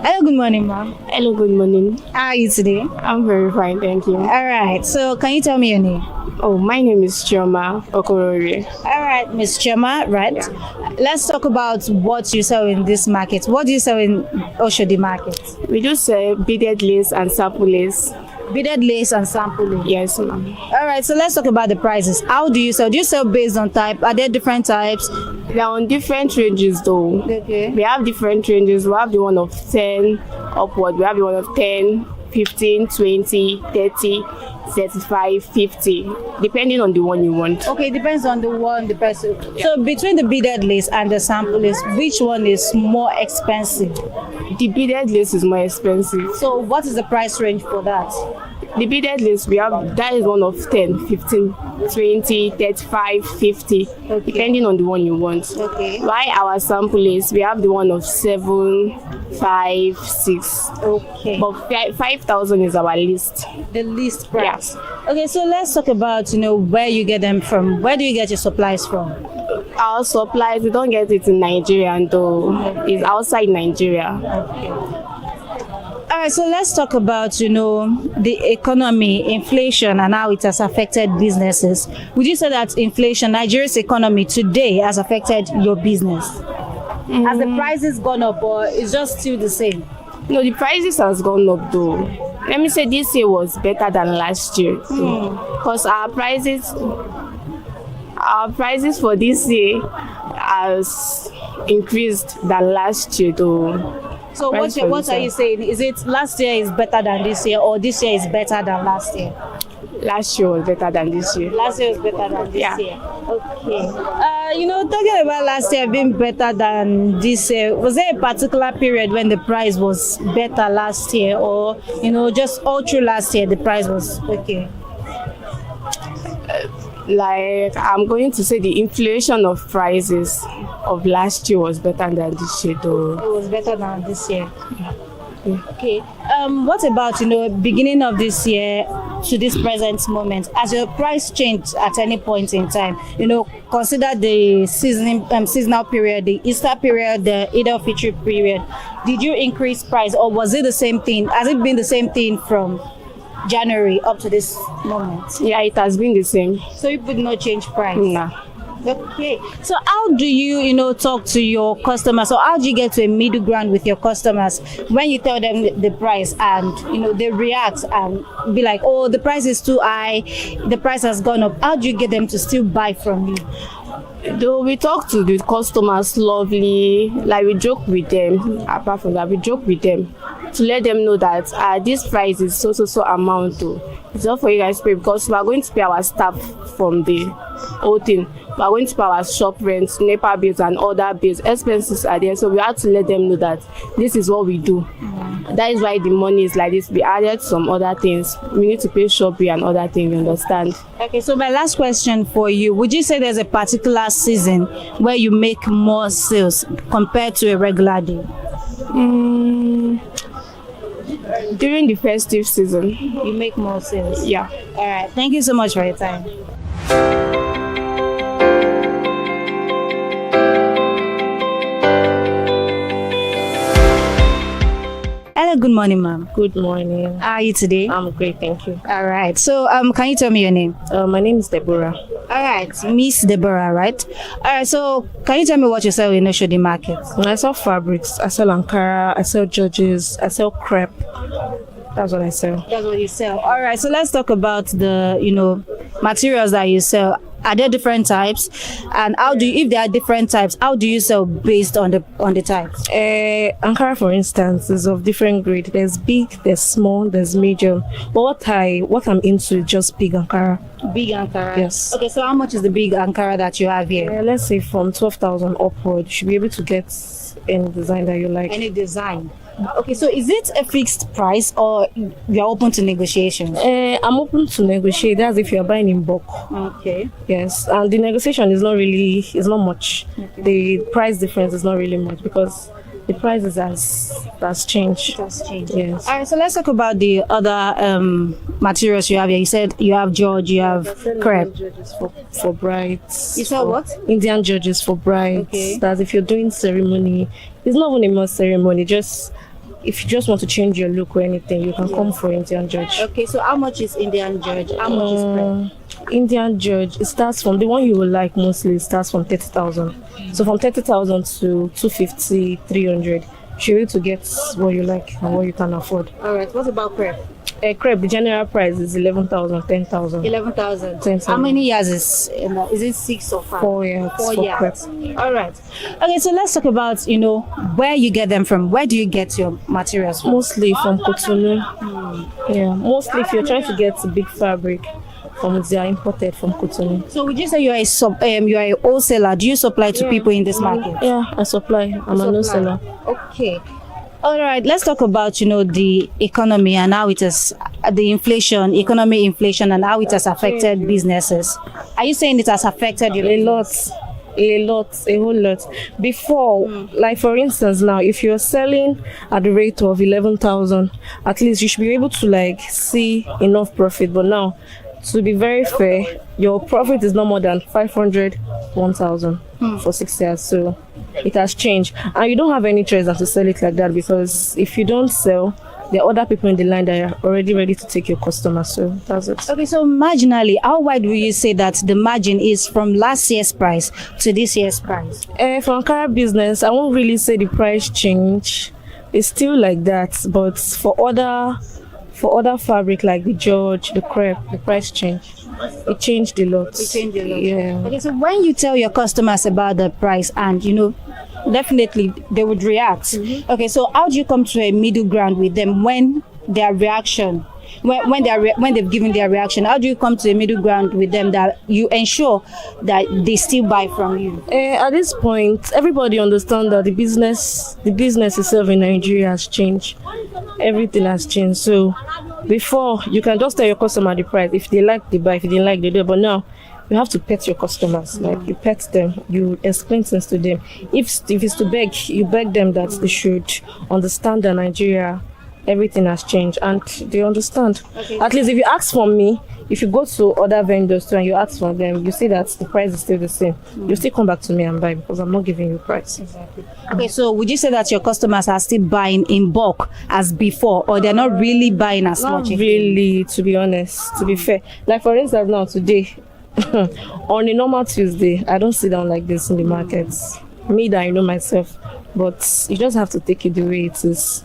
Hello, good morning, morning, ma'am.
Hello, good morning.
How are you today?
I'm very fine, thank you.
All right. So, can you tell me your name?
Oh, my name is Chioma Okorori.
All right, Miss Chema, right?
Yeah.
Let's talk about what you sell in this market. What do you sell in Oshodi market?
We do sell beaded lace and sample lace.
Beaded lace and sample lace.
Yes, ma'am.
All right, so let's talk about the prices. How do you sell? Do you sell based on type? Are there different types?
They are on different ranges though.
Okay.
We have different ranges. We have the one of 10 upward. We have the one of 10, 15, 20, 30, 35, 50, depending on the one you want.
Okay, depends on the one, the person. Yeah. So between the beaded lace and the sample lace, which one is more expensive?
The beaded lace is more expensive.
So what is the price range for that?
The beaded lace, we have, that is one of 10, 15, 20, 35, 50, okay, depending on the one you want.
Okay.
While our sample lace, we have the one of 7, 5, 6.
Okay.
But 5,000 is our list.
The list price.
Yes.
Okay, so let's talk about, where you get them from. Where do you get your supplies from?
Our supplies, we don't get it in Nigeria though. Okay. It's outside Nigeria.
Okay. All right, so let's talk about, the economy, inflation, and how it has affected businesses. Would you say that inflation, Nigeria's economy today, has affected your business? Has the prices gone up, or is just still the same?
No, the prices has gone up though. Let me say this year was better than last year. Because our prices for this year has increased than last year though.
So what are you saying? Is it last year is better than this year, or this year is better than last year?
Last year was better than this year.
Last year was better than this year. Okay. Talking about last year being better than this year, was there a particular period when the price was better last year, or just all through last year the price was okay?
I'm going to say the inflation of prices of last year was better than this year though.
It was better than this year. Okay. What about beginning of this year to this present moment? Has your price changed at any point in time? Consider the seasonal period, the Easter period, the Eid al-Fitr period. Did you increase price, or was it the same thing? Has it been the same thing from January up to this moment?
Yeah, it has been the same.
So you would not change price?
No.
Okay. So how do you, talk to your customers, or how do you get to a middle ground with your customers when you tell them the price and, they react and be like, oh, the price is too high, the price has gone up. How do you get them to still buy from you?
Though we talk to the customers lovely, like we joke with them. Apart from that, we joke with them to let them know that this price is so amount too. It's not for you guys to pay, because we are going to pay our staff from the whole thing. We are going to pay our shop rents, NEPA bills, and other bills. Expenses are there, so we have to let them know that this is what we do. That is why the money is like this. We added some other things. We need to pay shop bill and other things, you understand?
Okay, so my last question for you, would you say there's a particular season where you make more sales compared to a regular day?
During the festive season.
You make more sales?
Yeah.
All right, thank you so much for your time. Hello, good morning, ma'am.
Good morning.
How are you today?
I'm great, thank you.
All right. So, can you tell me your name?
My name is Deborah.
All right, Miss Deborah, right? All right. So, can you tell me what you sell in Oshodi market?
I sell fabrics. I sell Ankara. I sell Georges. I sell crepe. That's what I sell.
That's what you sell. All right. So let's talk about the materials that you sell. Are there different types? And if there are different types, how do you sell based on the types?
Ankara, for instance, is of different grade. There's big, there's small, there's medium. But what I'm into is just big Ankara.
Big Ankara?
Yes.
Okay, so how much is the big Ankara that you have here?
Let's say from 12,000 upward. You should be able to get any design that you like.
Any design? Okay, so is it a fixed price, or you're open to negotiation?
I'm open to negotiate. That's if you're buying in bulk.
Okay.
Yes, and the negotiation is not much. Okay. The price difference is not really much, because the prices has changed.
It has changed.
Yes.
All right, so let's talk about the other materials you have here. You said you have George, you have crepe.
Georges for brides.
You sell what?
Indian Georges for brides.
Okay.
That's if you're doing ceremony. It's not even a more ceremony, just if you just want to change your look or anything, you can come for Indian George.
Okay, so how much is Indian George? How much is crepe?
Indian George, it starts from, the one you will like mostly, it starts from 30,000. So from 30,000 to 250, 300. You're able to get what you like and what you can afford.
Alright, what about crepe?
Crepe, the general price is 11,000, 10,000.
11,000.
10,000.
How many years is it 6 or 5?
4 years.
4
for
years.
crepe.
All right. Okay, so let's talk about, where you get them from. Where do you get your materials from?
Mostly from Cotonou. Yeah, mostly if you're trying to get a big fabric, they are imported from Cotonou.
So would you say you are a wholesaler? Do you supply to people in this market?
Yeah, I supply. I'm a wholesaler.
Okay. All right, let's talk about, the economy and how it has, the economic inflation and how it has affected businesses. Are you saying it has affected you?
A whole lot. Before, like for instance now, if you're selling at the rate of 11,000, at least you should be able to see enough profit. But now, to be very fair, your profit is no more than 500, 1,000 for 6 years. So it has changed, and you don't have any choice than to sell it like that, because if you don't sell, there are other people in the line that are already ready to take your customers. So that's it.
Okay, so marginally, how wide will you say that the margin is from last year's price to this year's price?
For Ankara business, I won't really say the price change. It's still like that, but for other fabric like the George, the crepe, the price changed. It changed a lot. Yeah.
Okay, so when you tell your customers about the price, and definitely they would react. Okay, so how do you come to a middle ground with them when their reaction, when they've given their reaction? How do you come to a middle ground with them that you ensure that they still buy from you?
At this point, everybody understands that the business itself in Nigeria has changed. Everything has changed. So before, you can just tell your customer the price. If they like, they buy. If they didn't like, they do. But now, you have to pet your customers. Like, you pet them, you explain things to them. If it's to beg, you beg them that they should understand that Nigeria, everything has changed, and they understand.
Okay.
At least if you ask from me, if you go to other vendors too and you ask from them, you see that the price is still the same. You still come back to me and buy, because I'm not giving you price.
Exactly. Okay, so would you say that your customers are still buying in bulk as before, or they're not really buying as much?
Not really, to be honest, to be fair. Like for instance now, today, on a normal Tuesday, I don't sit down like this in the markets. Me, that I know myself. But you just have to take it the way it is.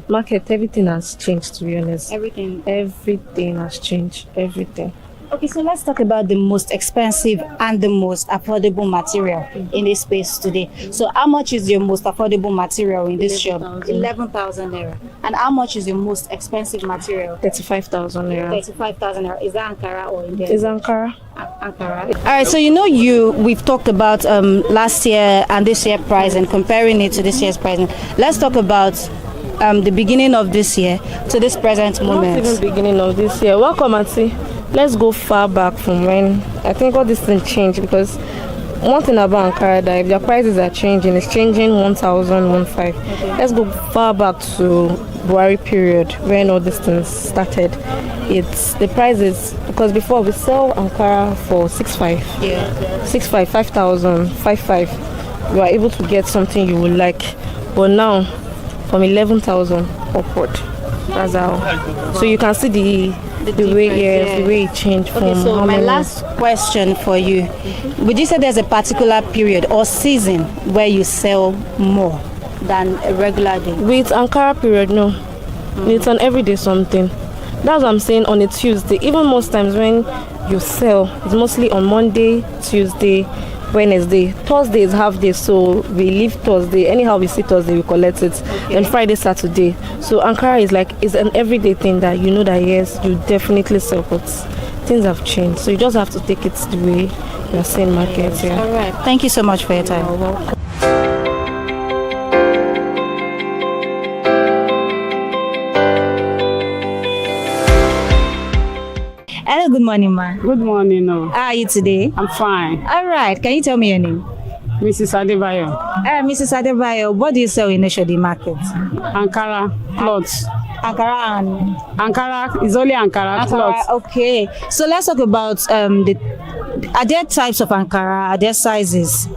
Market, everything has changed, to be honest.
Everything
has changed. Everything.
Okay, so let's talk about the most expensive and the most affordable material in this space today. So how much is your most affordable material in this shop? 11,000 naira. And how much is your most expensive material?
35,000 naira.
35,000 naira. Is that Ankara or India?
It's Ankara.
Ankara. All right, so we've talked about last year and this year price and comparing it to this year's price. Let's talk about the beginning of this year to this present moment.
Not even beginning of this year. Welcome, Auntie. Let's go far back from when I think all these things changed, because one thing about Ankara, that if their prices are changing, it's changing 1,000, 15. Okay. Let's go far back to Buhari period when all these things started. It's the prices, because before we sell Ankara for 6,500.
Yeah.
6,500, 5,000, 5,500. You are able to get something you would like, but now from 11,000 upward. That's how. So you can see the way it changed from.
Okay, so my last question for you: would you say there's a particular period or season where you sell more than a regular day?
With Ankara period, no. It's an everyday something. That's what I'm saying. On a Tuesday, even most times when you sell, it's mostly on Monday, Tuesday, Wednesday. Thursday is half day, so we leave Thursday. Anyhow, we see Thursday, we collect it. Okay. Then Friday, Saturday. So Ankara is an everyday thing that you know that yes, you definitely sell, but things have changed. So you just have to take it the way you're seeing markets. Yeah.
All right. Thank you so much for your time.
You're welcome.
Hello, good morning, ma.
Good morning.
How are you today?
I'm fine.
All right. Can you tell me your name?
Mrs. Adebayo.
Mrs. Adebayo, what do you sell in Oshodi market?
Ankara clothes.
Ankara
is only Ankara clothes.
Okay. So let's talk about are there types of Ankara? Are there sizes?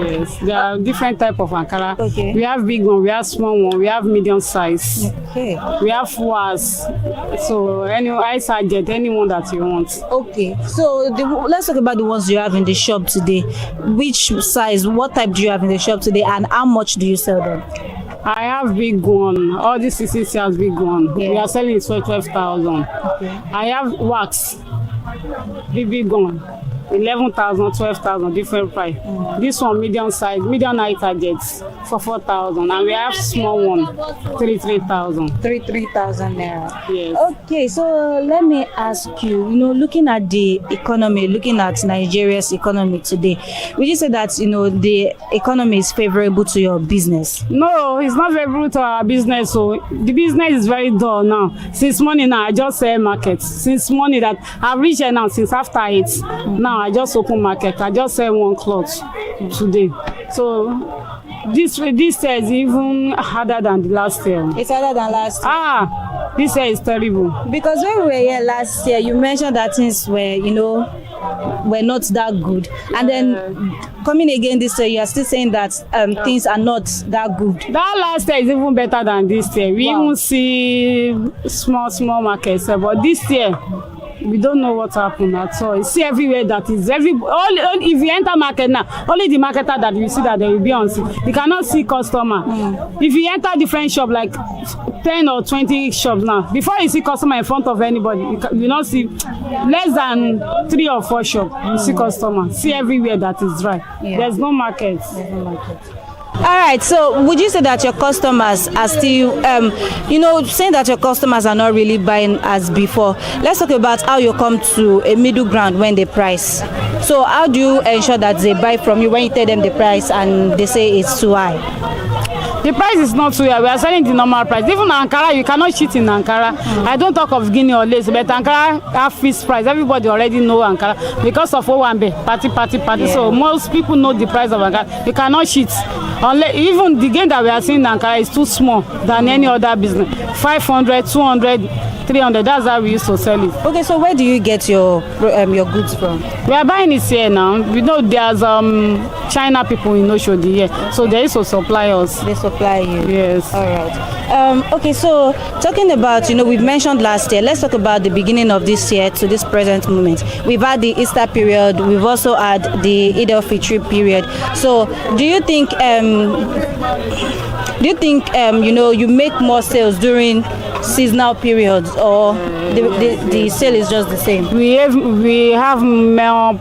Yes, there are different type of Ankara.
Okay.
We have big one, we have small one, we have medium size.
Okay.
We have was. So any I suggest any one that you want.
Okay. So let's talk about the ones you have in the shop today. Which size, what type do you have in the shop today, and how much do you sell them?
I have big one. All these 66 has big one.
Yeah.
We are selling it for 12,000.
Okay.
I have wax. Big one. 11,000, 12,000, different price. This one medium size, medium height targets for 4,000, and we have small one, 33,000.
33,000 naira.
Yes.
Okay, so let me ask you. Looking at the economy, looking at Nigeria's economy today, would you say that the economy is favorable to your business?
No, it's not favorable to our business. So the business is very dull now. Since morning now, I just sell market. Since morning that I've reached here now, since after 8. Now I just open market. I just sell one cloth today. So this year is even harder than the last year.
It's harder than last year.
This year is terrible.
Because when we were here last year, you mentioned that things were, were not that good. And then coming again this year, you are still saying that things are not that good.
That last year is even better than this year. We even see small markets, but this year we don't know what happened at all. You see everywhere that is if you enter market now, only the marketer that you see that they will be on. You cannot see customer. If you enter different shop like 10 or 20 shops now, before you see customer in front of anybody, you not see less than 3 or 4 shops. You see customer. See everywhere that is dry.
Yeah.
There's no market.
All right, so would you say that your customers are still, saying that your customers are not really buying as before? Let's talk about how you come to a middle ground when they price. So how do you ensure that they buy from you when you tell them the price and they say it's too high?
The price is not too high. We are selling the normal price. Even Ankara, you cannot cheat in Ankara. I don't talk of Guinea or lace, but Ankara have fixed price. Everybody already know Ankara because of Owambe, party. Yeah. So most people know the price of Ankara. You cannot cheat. Even the gain that we are seeing in Ankara is too small than any other business. 500, 200, 300. That's how we used to sell it.
Okay, so where do you get your goods from?
We are buying it here now. We know there's China people in Oshodi here, so they used to supply us.
They supply you.
Yes.
All right. Okay, so talking about we've mentioned last year. Let's talk about the beginning of this year to this present moment. We've had the Easter period. We've also had the Eid al-Fitr period. So do you think you make more sales during seasonal periods, or the sale is just the same?
We have more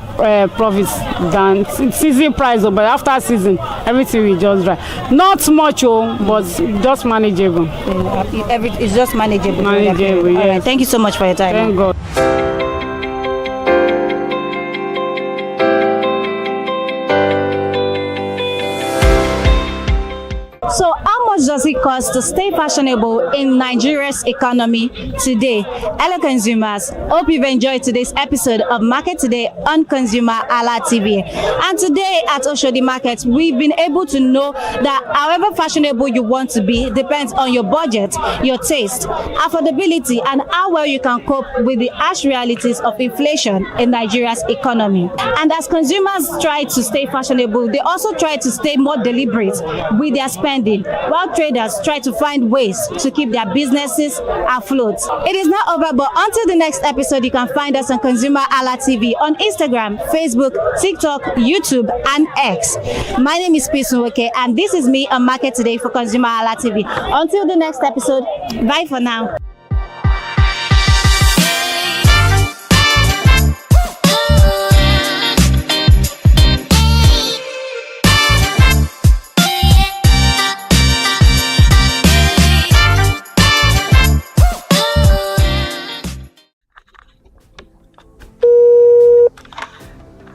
profits than season price, but after season everything will just dry. Not much, but just manageable.
It's just manageable.
Manageable, yes.
All right, thank you so much for your time.
Thank God.
So how much does it cost to stay fashionable in Nigeria's economy today? Hello consumers, hope you've enjoyed today's episode of Market Today on ConsumerHalla TV. And today at Oshodi Market, we've been able to know that however fashionable you want to be depends on your budget, your taste, affordability, and how well you can cope with the harsh realities of inflation in Nigeria's economy. And as consumers try to stay fashionable, they also try to stay more deliberate with their spending, while traders try to find ways to keep their businesses afloat. It is not over, but until the next episode, you can find us on ConsumerHalla TV on Instagram, Facebook, TikTok, YouTube, and X. My name is Pisunwoke, and this is me on Market Today for ConsumerHalla TV. Until the next episode, bye for now.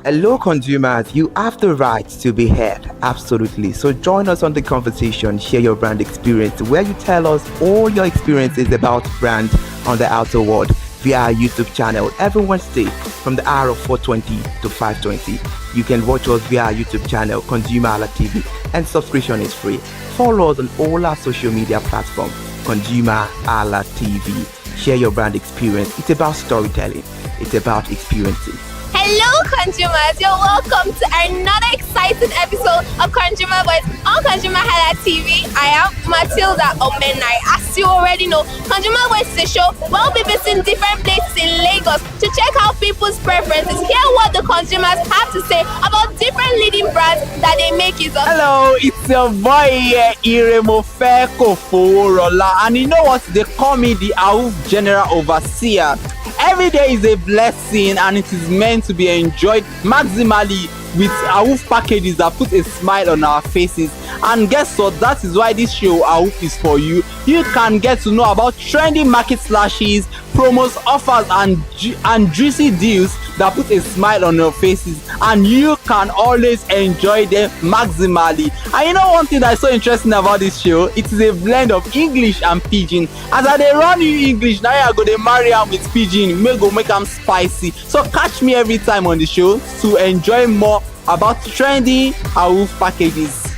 Hello consumers, you have the right to be heard, absolutely. So join us on the conversation, share your brand experience, where you tell us all your experiences about brand on the outer world via our YouTube channel every Wednesday from the hour of 4:20 to 5:20. You can watch us via our YouTube channel, ConsumerHalla TV, and subscription is free. Follow us on all our social media platforms, ConsumerHalla TV. Share your brand experience. It's about storytelling. It's about experiences.
Hello consumers, you're welcome to another exciting exciting episode of Consumer Voice on ConsumerHallaTV. I am Matilda Omenai. As you already know, Consumer Voice is a show where we'll be visiting different places in Lagos to check out people's preferences, hear what the consumers have to say about different leading brands that they make use of.
Hello, it's your boy here, Iremofeko Forola, and you know what? They call me the AWUF General Overseer. Every day is a blessing and it is meant to be enjoyed maximally with AWUF packages that put a smile on our faces. And guess what? That is why this show AWUF is for you. You can get to know about trendy market slashes, promos, offers and juicy deals that put a smile on your faces, and you can always enjoy them maximally. And you know one thing that is so interesting about this show? It is a blend of English and Pidgin. As I dey run you English, now I go to marry am with Pidgin, make them spicy. So catch me every time on the show to enjoy more about trendy AWUF packages.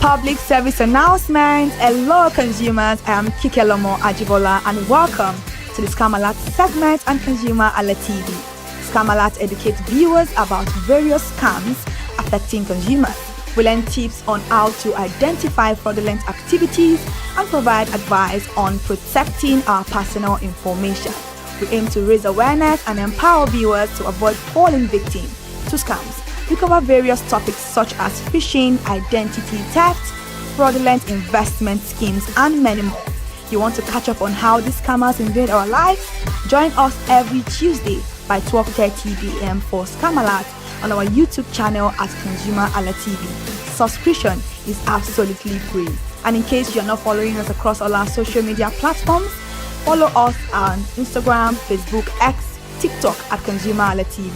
Public service announcement. Hello consumers, I am Kikelomo Ajibola and welcome to the Scam Alert segment on ConsumerHalla TV. Scam Alert educates viewers about various scams affecting consumers. We learn tips on how to identify fraudulent activities and provide advice on protecting our personal information. We aim to raise awareness and empower viewers to avoid falling victim to scams. We cover various topics such as phishing, identity theft, fraudulent investment schemes, and many more. You want to catch up on how these scammers invade our lives? Join us every Tuesday by 12:30 p.m. for Scam Alert on our YouTube channel at ConsumerHalla TV. Subscription is absolutely free. And in case you're not following us across all our social media platforms, follow us on Instagram, Facebook, X, TikTok at ConsumerHalla TV.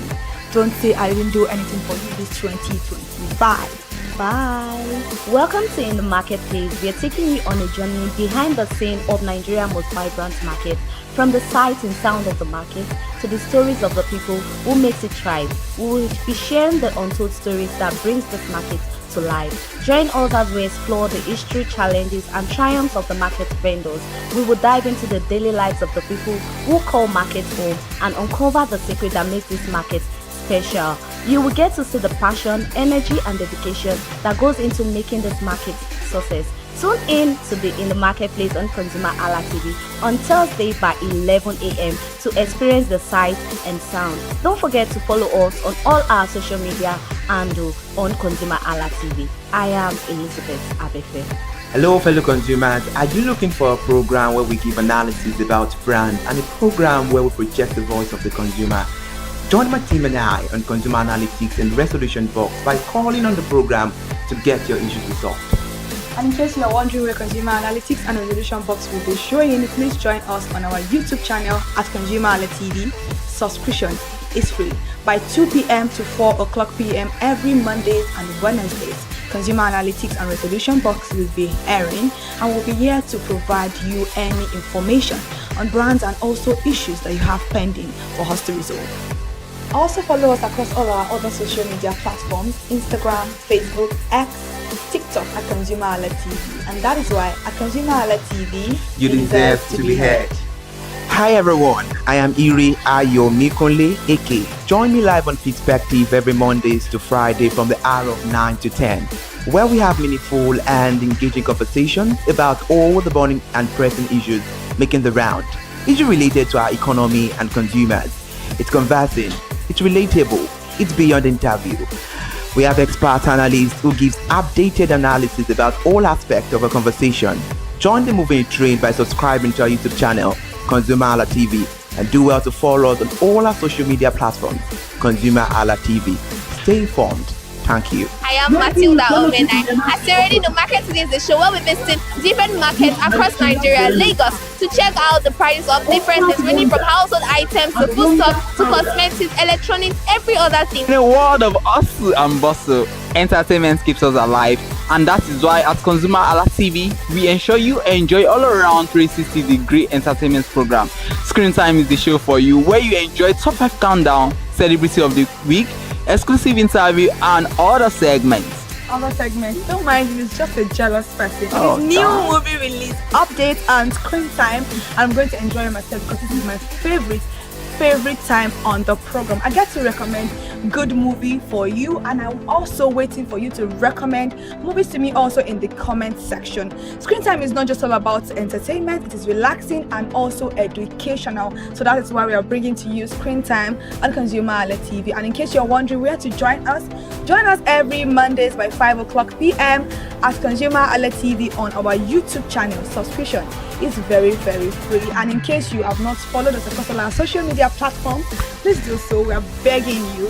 Don't say I didn't do anything for you this 2025. Bye.
Welcome to In the Marketplace. We are taking you on a journey behind the scene of Nigeria's most vibrant market. From the sight and sound of the market to the stories of the people who makes it thrive. We will be sharing the untold stories that brings this market to life. Join us as we explore the history, challenges, and triumphs of the market vendors. We will dive into the daily lives of the people who call markets home and uncover the secret that makes this market special. You will get to see the passion, energy, and dedication that goes into making this market success. Tune in to the In the Marketplace on ConsumerHalla TV on Thursday by 11 a.m. to experience the sight and sound. Don't forget to follow us on all our social media and on ConsumerHalla TV. I am Elizabeth Abefe.
Hello fellow consumers, are you looking for a program where we give analysis about brands and a program where we project the voice of the consumer? Join my team and I on Consumer Analytics and Resolution Box by calling on the program to get your issues resolved.
And in case you are wondering where Consumer Analytics and Resolution Box will be showing, please join us on our YouTube channel at ConsumerHalla TV. Subscription is free by 2 p.m. to 4 o'clock p.m. every Mondays and Wednesdays. Consumer Analytics and Resolution Box will be airing and will be here to provide you any information on brands and also issues that you have pending for us to resolve. Also follow us across all our other social media platforms, Instagram, Facebook, X, TikTok at ConsumerHalla TV. And that is why at ConsumerHalla TV,
you deserve to be heard. Hi everyone, I am Iri Ayomikunle Eke. Join me live on Perspective every Mondays to Friday from the hour of 9 to 10, where we have meaningful and engaging conversations about all the burning and pressing issues making the round. Issues related to our economy and consumers. It's conversing, it's relatable, it's beyond interview. We have expert analysts who gives updated analysis about all aspects of a conversation. Join the moving train by subscribing to our YouTube channel, ConsumerHalla TV, and do well to follow us on all our social media platforms, ConsumerHalla TV. Stay informed. Thank you.
I am Matilda Omenai. As you already know, Market Today is the show where we visit different markets across Nigeria, Lagos, to check out the prices of different things, ranging from household items to foodstuffs to cosmetics, electronics, every other thing.
In a world of hustle and bustle, entertainment keeps us alive, and that is why at ConsumerHalla TV, we ensure you enjoy all around 360-degree entertainment program. Screen Time is the show for you, where you enjoy top 5 countdown, celebrity of the week, exclusive interview, and other segments.
Don't mind me, it's just a jealous person.
Oh,
It's new movie release, updates, and screen time. I'm going to enjoy myself because this is my favorite time on the program. I get to recommend good movie for you, and I'm also waiting for you to recommend movies to me also in the comment section. Screen time is not just all about entertainment, it is relaxing and also educational. So that is why we are bringing to you Screen Time on ConsumerHallaTV. And in case you're wondering where to join us every Mondays by 5 o'clock p.m. at ConsumerHallaTV on our YouTube channel. Subscription is very free, and in case you have not followed us across all our social media platforms, please do so. We are begging you,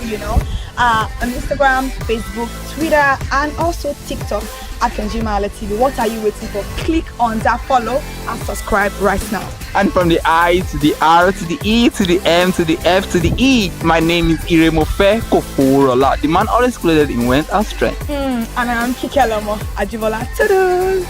on Instagram, Facebook, Twitter, and also TikTok at ConsumerHallaTV. What are you waiting for? Click on that follow and subscribe right now.
And from the I to the R to the E to the M to the F to the E, my name is Iremofe Koforola, the man always clothed in wealth and strength.
And I am Kikelomo Ajibola. Ta-da!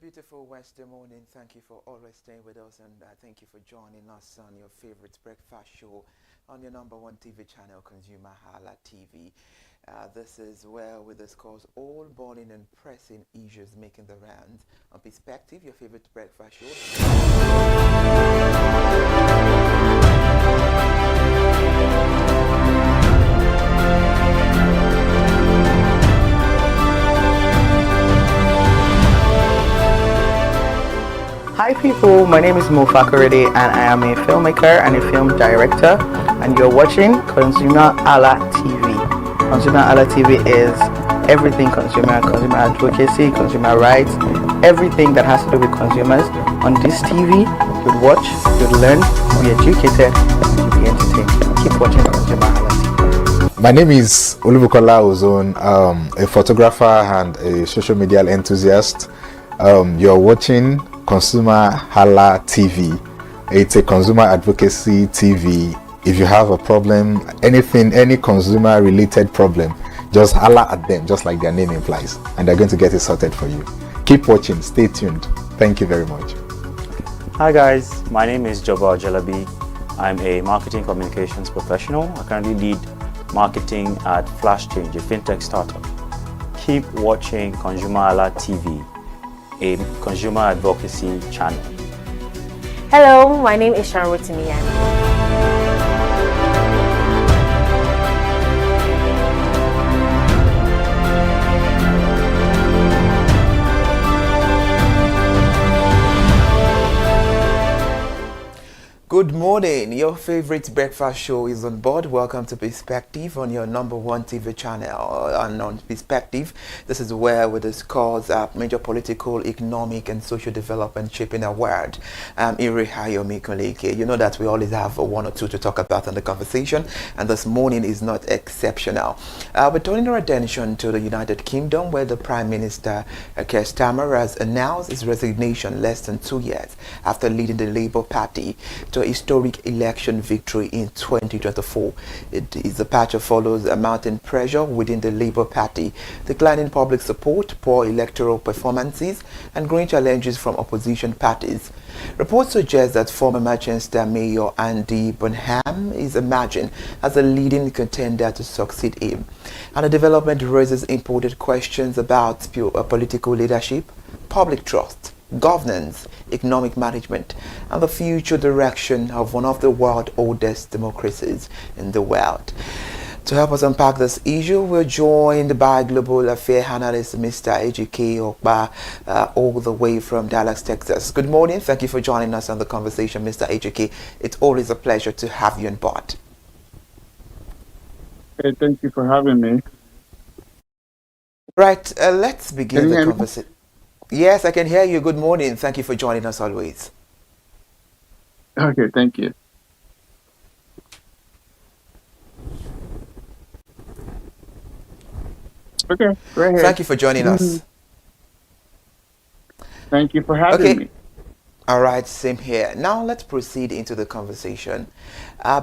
Beautiful Wednesday morning. Thank you for always staying with us, and thank you for joining us on your favorite breakfast show on your number one TV channel, ConsumerHallaTV. This is where we discuss all burning and pressing issues making the rounds on Perspective, your favorite breakfast show.
Hi people, my name is Fakorede and I am a filmmaker and a film director, and you're watching ConsumerHallaTV. ConsumerHallaTV is everything consumer advocacy, consumer rights, everything that has to do with consumers. On this TV, you'll watch, you'll learn, you'll be educated, and you'll be entertained. Keep watching ConsumerHalla.
My name is Olubukola Ozone, a photographer and a social media enthusiast. You're watching ConsumerHallaTV. It's a consumer advocacy TV. If you have a problem, any consumer related problem, just holla at them, just like their name implies, and they're going to get it sorted for you. Keep watching, stay tuned. Thank you very much.
Hi guys, my name is Joba Jalabi. I'm a marketing communications professional. I currently lead marketing at FlashChange, a fintech startup. Keep watching ConsumerHallaTV, a consumer advocacy channel.
Hello, my name is Rotimi.
Good morning. Your favorite breakfast show is on board. Welcome to Perspective on your number one TV channel. And on Perspective, this is where we discuss major political, economic, and social development shaping our world. I'm Irihayomi Koleke. You know that we always have one or two to talk about in the conversation, and this morning is not exceptional. We're turning our attention to the United Kingdom, where the Prime Minister, Keir Starmer, has announced his resignation less than 2 years after leading the Labour Party to a historic election victory in 2024. His departure follows a mounting pressure within the Labour Party, declining public support, poor electoral performances, and growing challenges from opposition parties. Reports suggest that former Manchester Mayor Andy Burnham is emerging as a leading contender to succeed him. And the development raises important questions about political leadership, public trust, governance, economic management, and the future direction of one of the world's oldest democracies in the world. To help us unpack this issue, we're joined by global affairs analyst Mr. Ejike Okpa, all the way from Dallas, Texas. Good morning. Thank you for joining us on the conversation, Mr. Ejike. It's always a pleasure to have you on board.
Hey, thank you for having me.
Right, let's begin the conversation. Yes, I can hear you. Good morning. Thank you for joining us always.
Okay, thank you. Okay, go ahead.
Thank you for joining us.
Thank you for having me.
All right, same here. Now let's proceed into the conversation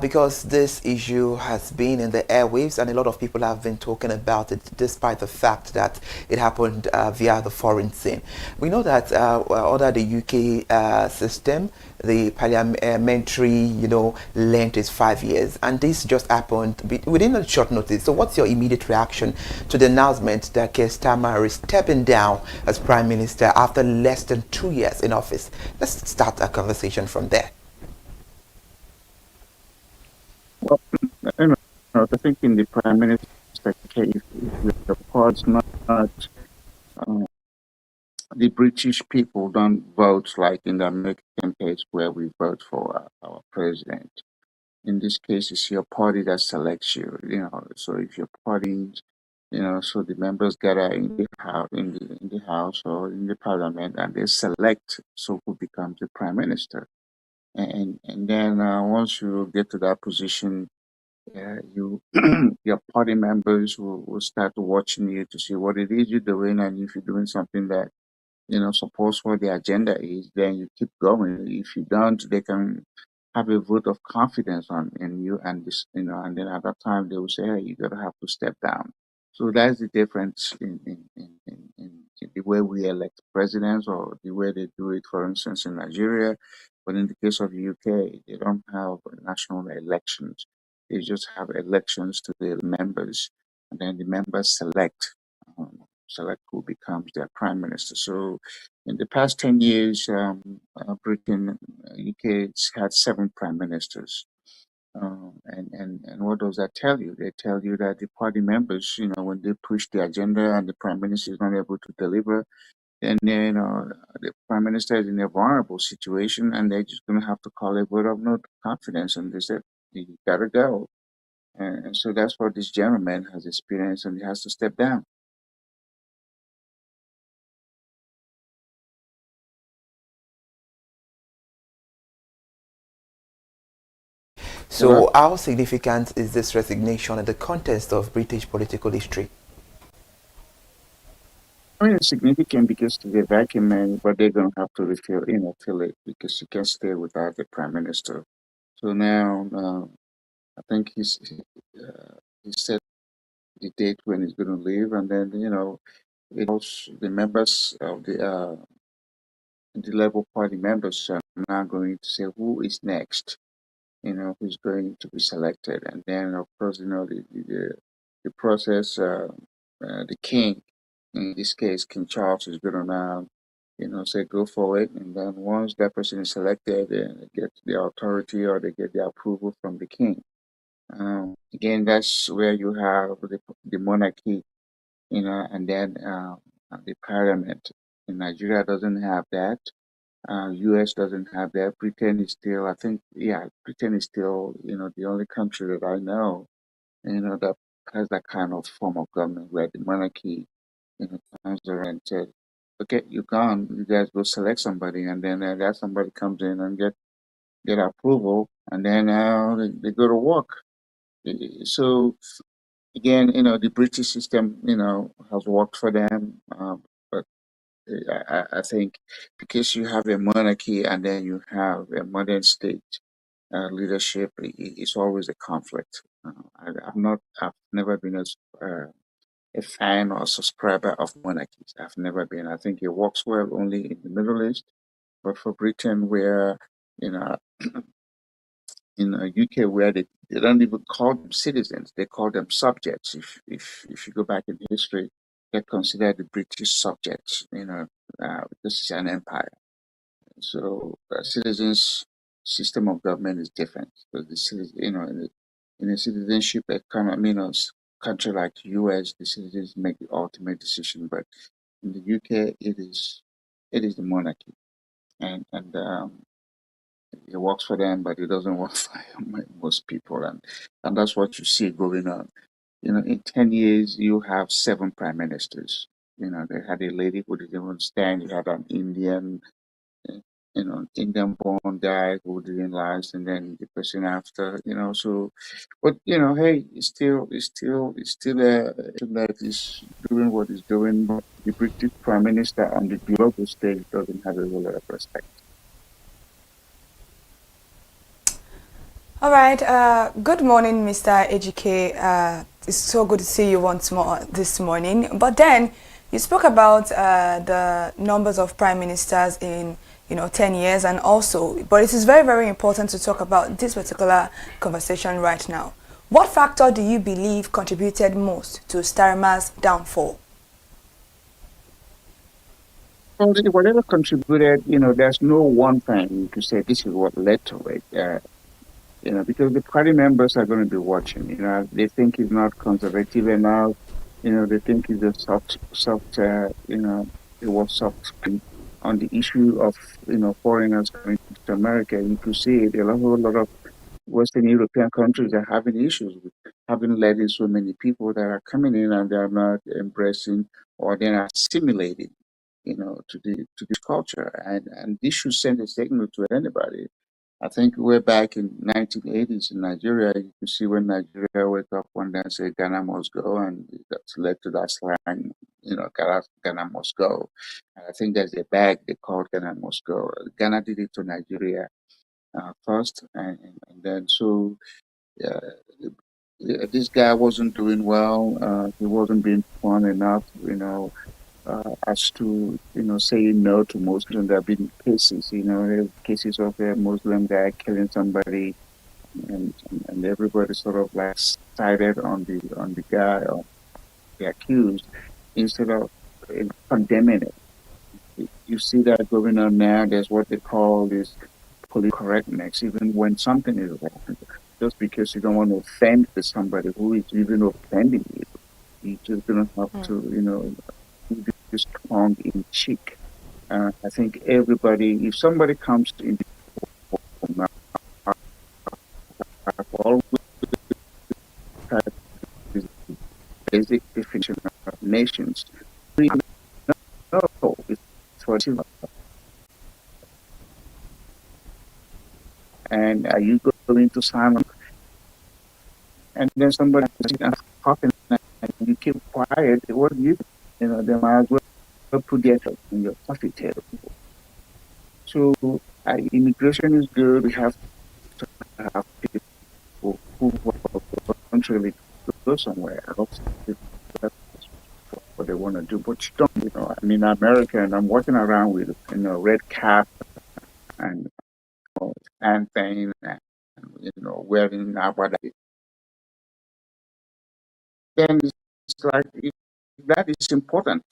because this issue has been in the airwaves and a lot of people have been talking about it despite the fact that it happened via the foreign scene. We know that under the UK system, the parliamentary, length is 5 years, and this just happened within a short notice. So what's your immediate reaction to the announcement that Keir Starmer is stepping down as Prime Minister after less than 2 years in office? Let's start a conversation from there.
Well, I think in the Prime Minister's case, the parts not the British people don't vote like in the American case where we vote for our president. In this case, it's your party that selects you. So if your party, so the members gather in the house, in the house or in the parliament, and they select so who becomes the prime minister. And then once you get to that position, you your party members will start watching you to see what it is you're doing, and if you're doing something that supports what the agenda is, then you keep going. If you don't, they can have a vote of confidence in you, and and then at that time they will say, "Hey, you're gonna have to step down." So that's the difference in the way we elect presidents or the way they do it, for instance, in Nigeria. But in the case of the UK, they don't have national elections. They just have elections to the members, and then the members select who becomes their prime minister. So, in the past 10 years, Britain, UK has had 7 prime ministers. And what does that tell you? They tell you that the party members, when they push the agenda and the prime minister is not able to deliver, then the prime minister is in a vulnerable situation, and they're just going to have to call a vote of no confidence, and they said, "You gotta go." And so that's what this gentleman has experienced, and he has to step down.
So how significant is this resignation in the context of British political history?
I mean, it's significant because they're vacuuming, but they're going to have to fill it because you can't stay without the prime minister. So now, I think he set the date when he's going to leave, and then the members of the Labour Party members are now going to say who is next. Who's going to be selected, and then of course, the process. The king, in this case, King Charles, is going to now, say go for it, and then once that person is selected, they get the authority or they get the approval from the king. Again, that's where you have the monarchy, and then the parliament. In Nigeria doesn't have that. US doesn't have that. Britain is still, I think, Britain is still, the only country that I know, that has that kind of form of government where the monarchy, comes around and said, "Okay, you're gone. You guys go select somebody," and then that somebody comes in and get approval, and then they go to work. So again, the British system, has worked for them, but I think because you have a monarchy and then you have a modern state leadership, it's always a conflict. I've never been a fan or subscriber of monarchies. I've never been. I think it works well only in the Middle East, but for Britain, where you know, in UK, where they don't even call them citizens, they call them subjects. If you go back in history, they consider the British subjects. This is an empire. So citizens' system of government is different. So the in a citizenship economy, country like the US, the citizens make the ultimate decision. But in the UK, it is the monarchy, and it works for them, but it doesn't work for most people, and that's what you see going on. In 10 years, you have 7 prime ministers. They had a lady who didn't even stand. You had an Indian-born guy who didn't last, and then the person after, so, but hey, it's still that is doing what it's doing, but the British Prime Minister on the global stage doesn't have a whole lot of respect.
All right. Good morning, Mr. Ejike. It's so good to see you once more this morning. But then you spoke about the numbers of prime ministers in 10 years, and also, but it is very, very important to talk about this particular conversation right now. What factor do you believe contributed most to Starmer's downfall?
Well, whatever contributed, there's no one thing you could say this is what led to it. Because the party members are going to be watching. They think he's not conservative enough. They think he's a it was soft on the issue of foreigners coming to America. You could see it. A whole lot of Western European countries are having issues with having let in so many people that are coming in and they are not embracing or they're not assimilating, to this culture. And this should send a signal to anybody. I think we're back in 1980s in Nigeria. You can see when Nigeria wake up one day and say Ghana must go, and that's led to that slang, Ghana must go. And I think there's a bag they called Ghana must go. Ghana did it to Nigeria first, and then so uh, this guy wasn't doing well. He wasn't being fun enough, as to saying no to Muslims. There have been cases, there have cases of a Muslim guy killing somebody, and everybody sort of like sided on the guy or the accused instead of condemning it. You see that going on now. There's what they call this political correctness, even when something is wrong. Just because you don't want to offend somebody who is even offending you, you just don't have to, this tongue in cheek. I think everybody, if somebody comes in the always this basic definition of nations. We know it's for and are you going to sign up? And then somebody is talking and you keep quiet. What do you do? They might as well put their head on your coffee table. So immigration is good. We have to have people who voluntarily go somewhere else. That's what they want to do. But you don't, I'm in America and I'm walking around with, red cap and thing and, wearing what then it's like, that is important.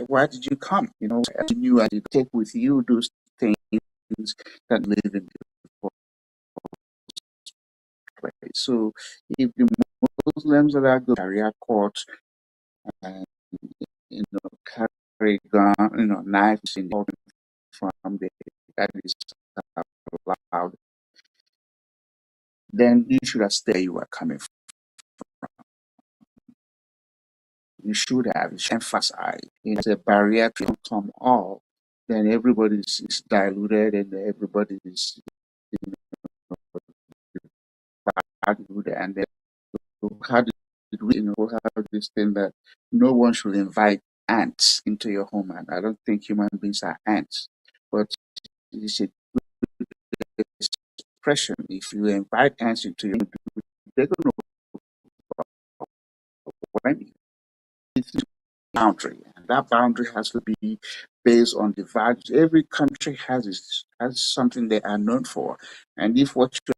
Why did you come? As you knew, I did take with you those things that live in the place. So if the Muslims that are going to Sharia court and carry gun, knives in the from the that is allowed, then you should have stayed you are coming from. You should have emphasized it's a barrier to come all. Then everybody is diluted and everybody is valued, and then how did we have this thing that no one should invite ants into your home? And I don't think human beings are ants, but it's a good expression. If you invite ants into your home, they're going to find you. It's a boundary, and that boundary has to be based on the values. Every country has something they are known for, and if what you're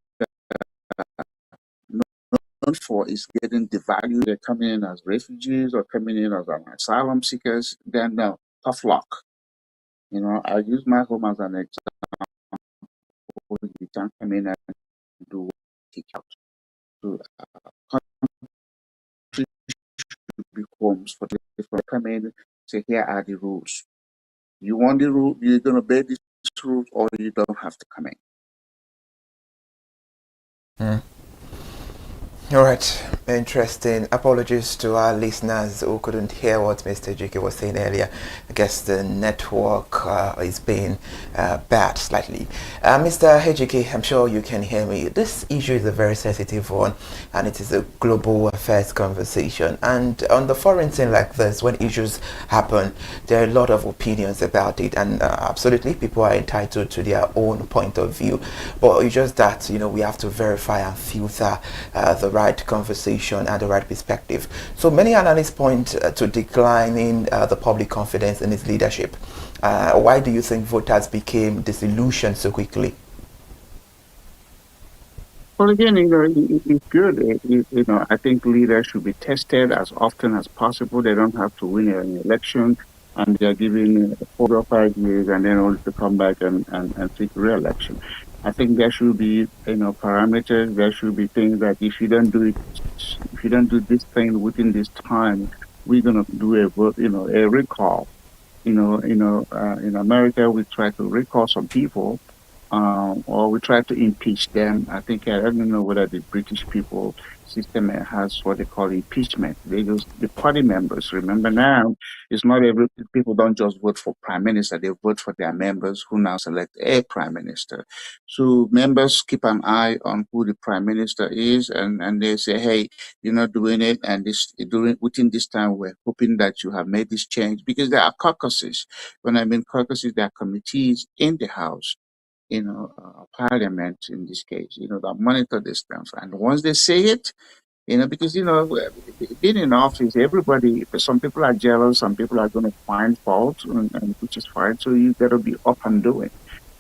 known for is getting devalued, they're coming in as refugees or coming in as asylum seekers, then no, tough luck. I use my home as an example. You can't come in and do kick out. So countries should be homes for come in, say here are the rules. You want the rule, you're gonna obey these rules, or you don't have to come in.
All right. Interesting. Apologies to our listeners who couldn't hear what Mr. Ejike was saying earlier. I guess the network is being bad slightly. Mr. Ejike, I'm sure you can hear me. This issue is a very sensitive one, and it is a global affairs conversation. And on the foreign scene like this, when issues happen, there are a lot of opinions about it, and absolutely, people are entitled to their own point of view. But it's just that, you know, we have to verify and filter the right conversation and the right perspective. So many analysts point to declining the public confidence in his leadership. Why do you think voters became disillusioned so quickly?
Well, again, it's good. I think leaders should be tested as often as possible. They don't have to win an election, and they're given 4 or 5 years, and then only to come back and seek re-election. I think there should be, parameters. There should be things that if you don't do this thing within this time, we're gonna do a recall. In America, we try to recall some people, or we try to impeach them. I don't know whether the British people system has what they call impeachment. They just the party members. Remember now, it's not every people don't just vote for prime minister. They vote for their members who now select a prime minister. So members keep an eye on who the prime minister is, and they say, hey, you're not doing it, and within this time we're hoping that you have made this change, because there are caucuses. When I mean caucuses, there are committees in the House, parliament in this case, that monitor this stuff. And once they say it, because, being in office, some people are jealous, some people are going to find fault, and which is fine. So you got to be up and doing.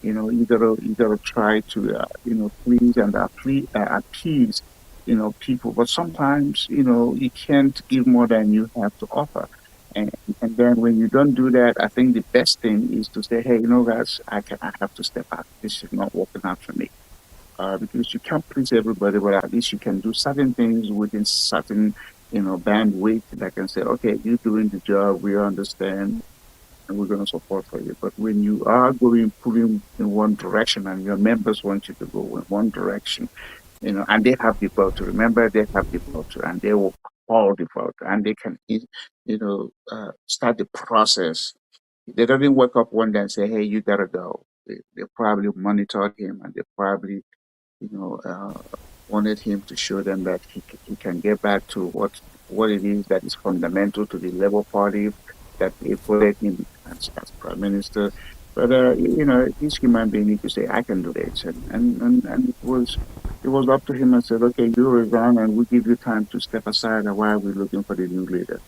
You gotta try to, please and appease, people. But sometimes, you can't give more than you have to offer. And then when you don't do that, I think the best thing is to say, hey, guys, I have to step out. This is not working out for me. Because you can't please everybody, but at least you can do certain things within certain, bandwidth that can say, okay, you're doing the job, we understand, and we're going to support for you. But when you are pulling in one direction and your members want you to go in one direction, and they have the vote, remember they have the vote, and they will call the vote, and they can, start the process. They don't wake up one day and say, hey, you got to go. They probably monitored him, and they probably, wanted him to show them that he can get back to what it is that is fundamental to the Labour Party, that they voted him as prime minister. But each human being need to say, I can do this, and it was up to him and said, okay, you resign, and we'll give you time to step aside, and while we're looking for the new leader.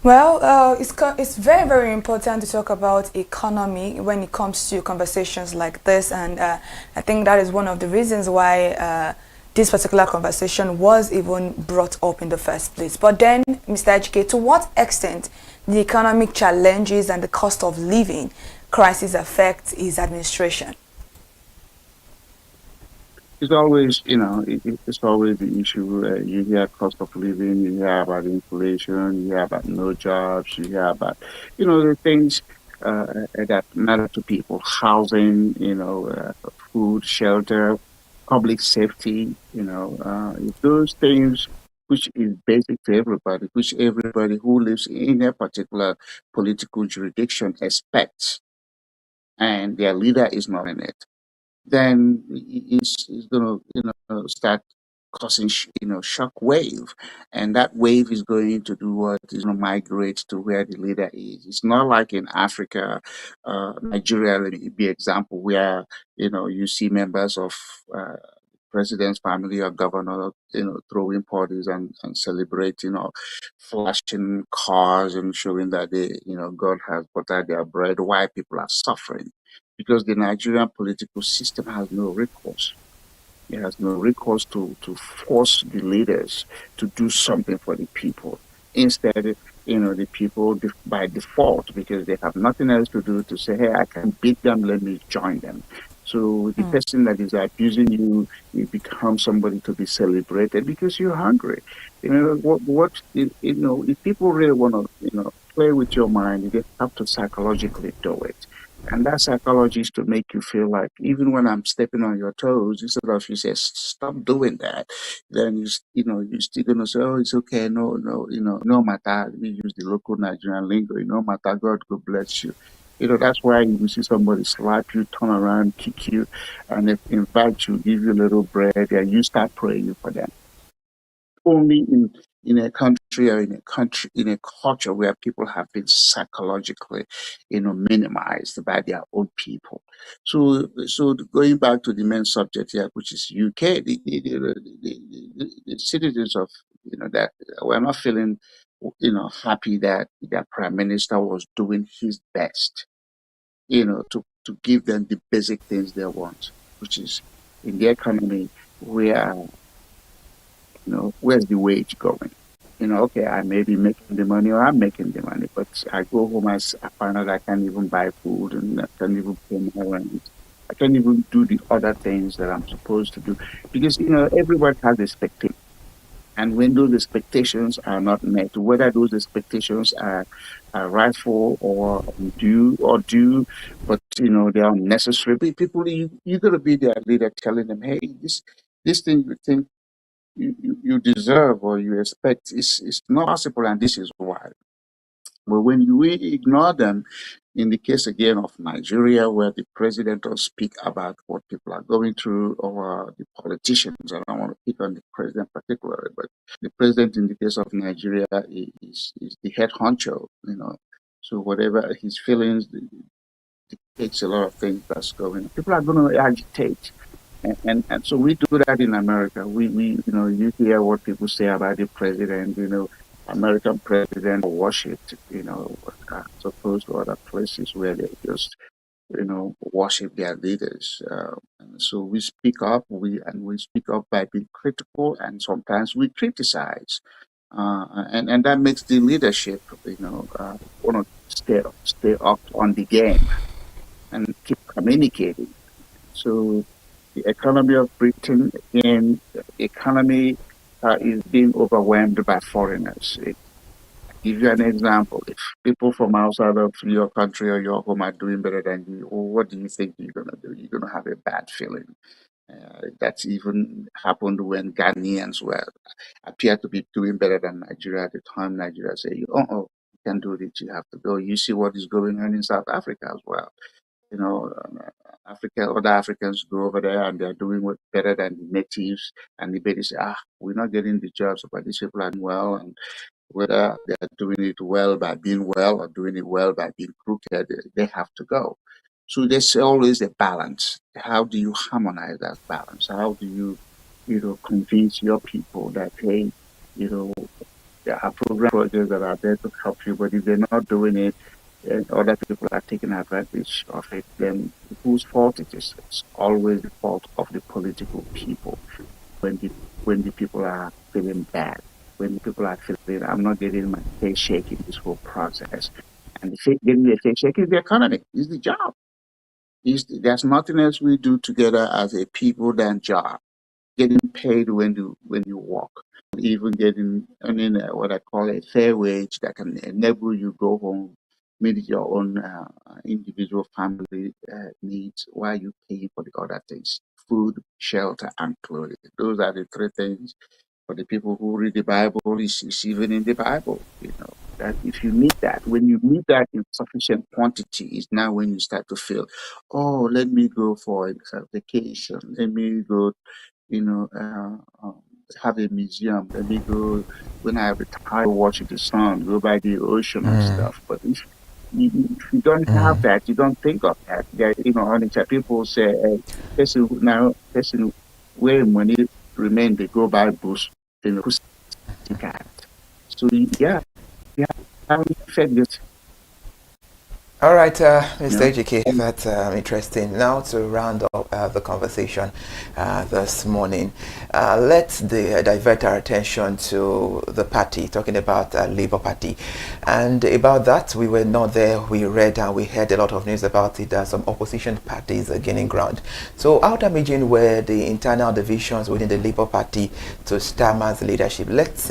Well, it's very, very important to talk about economy when it comes to conversations like this, and I think that is one of the reasons why this particular conversation was even brought up in the first place. But then, Mr. Ejike, to what extent the economic challenges and the cost of living crisis affect his administration?
It's always, it's always the issue. You hear cost of living, you hear about inflation, you hear about no jobs, you hear about, the things that matter to people: housing, food, shelter, public safety. Those things which is basic to everybody, which everybody who lives in a particular political jurisdiction expects, and their leader is not in it, then it's going to start causing shock wave, and that wave is going to do what is going to migrate to where the leader is. It's not like in Africa, Nigeria, let me be example, where you see members of president's family or governor, throwing parties and celebrating, or flashing cars and showing that God has buttered their bread, while people are suffering, because the Nigerian political system has no recourse. It has no recourse to force the leaders to do something for the people. Instead, the people by default, because they have nothing else to do, to say, hey, I can beat them, let me join them. So the person that is abusing you, you become somebody to be celebrated because you're hungry. If people really want to, play with your mind, they have to psychologically do it. And that psychology is to make you feel like even when I'm stepping on your toes, instead of you say stop doing that, then you're still gonna say, oh, it's okay, no matter. We use the local Nigerian lingo, no matter. God go bless you. That's why you see somebody slap you, turn around, kick you, and if invite you, give you a little bread, and you start praying for them. Only in a country or in a culture where people have been psychologically, minimized by their own people. So going back to the main subject here, which is UK, the citizens of that were not feeling happy that their prime minister was doing his best, to give them the basic things they want, which is in the economy where where's the wage going? Okay, I may be making the money or I'm making the money, but I go home and I find out I can't even buy food and I can't even pay my rent. I can't even do the other things that I'm supposed to do because, everybody has expectations. And when those expectations are not met, whether those expectations are rightful or due, but they are unnecessary. People, you got to be their leader, telling them, hey, this thing you think you deserve or you expect is not possible, and this is why. But when we ignore them, in the case again of Nigeria, where the president will speak about what people are going through, or the politicians, I don't want to pick on the president particularly, but the president in the case of Nigeria is the head honcho, So whatever his feelings dictates a lot of things that's going on. People are going to agitate. And so we do that in America. We you hear what people say about the president, American president worshipped, as opposed to other places where they just, worship their leaders. And so we speak up, we speak up by being critical, and sometimes we criticize. And that makes the leadership, want to stay up on the game and keep communicating. So the economy of Britain, again, the economy is being overwhelmed by foreigners. I'll give you an example. If people from outside of your country or your home are doing better than you, well, what do you think you're going to do? You're going to have a bad feeling. That's even happened when Ghanaians appear to be doing better than Nigeria at the time. Nigeria say, oh, you can't do it, you have to go. You see what is going on in South Africa as well. Other Africans go over there and they're doing better than the natives, and the baby say, we're not getting the jobs, but these people are doing well, and whether they're doing it well by being well or doing it well by being crooked, they have to go. So there's always a balance. How do you harmonize that balance? How do you, convince your people that, hey, there are program projects that are there to help you, but if they're not doing it, and other people are taking advantage of it, then whose fault it is? It's always the fault of the political people. When the people are feeling bad, when the people are feeling, I'm not getting my face shake in this whole process. And getting the face shake is the economy, is the job. There's nothing else we do together as a people than job. Getting paid when you work, even earning what I call a fair wage that can enable you go home, meet your own individual family needs while you pay for the other things: food, shelter, and clothing. Those are the three things. For the people who read the Bible, it's even in the Bible. That if you meet that, when you meet that in sufficient quantity, is now when you start to feel, oh, let me go for a vacation. Let me go have a museum. Let me go, when I retire, watch the sun, go by the ocean and stuff. But if you don't have that, you don't think of that. People say, person where money remain, they go buy books, cat. So yeah,
All right, Mr. Ejike, that's interesting. Now to round up the conversation this morning, let's divert our attention to the party, talking about Labour Party. And about that, we were not there. We read and we heard a lot of news about it. Some opposition parties are gaining ground. So how damaging were the internal divisions within the Labour Party to Starmer's leadership? Let's,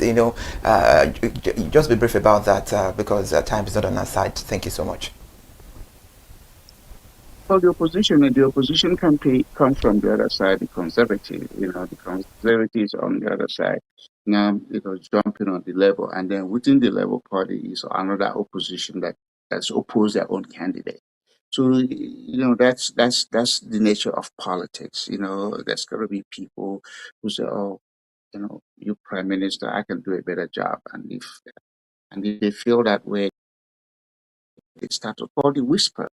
just be brief about that because time is not on our side. Thank you so much.
Well, the opposition come from the other side, the conservative, the conservatives on the other side. Now, jumping on the Labour, and then within the Labour Party is another opposition that's opposed their own candidate. So, that's the nature of politics. There's got to be people who say, oh, you Prime Minister, I can do a better job. And if they feel that way, they start to call the whisper.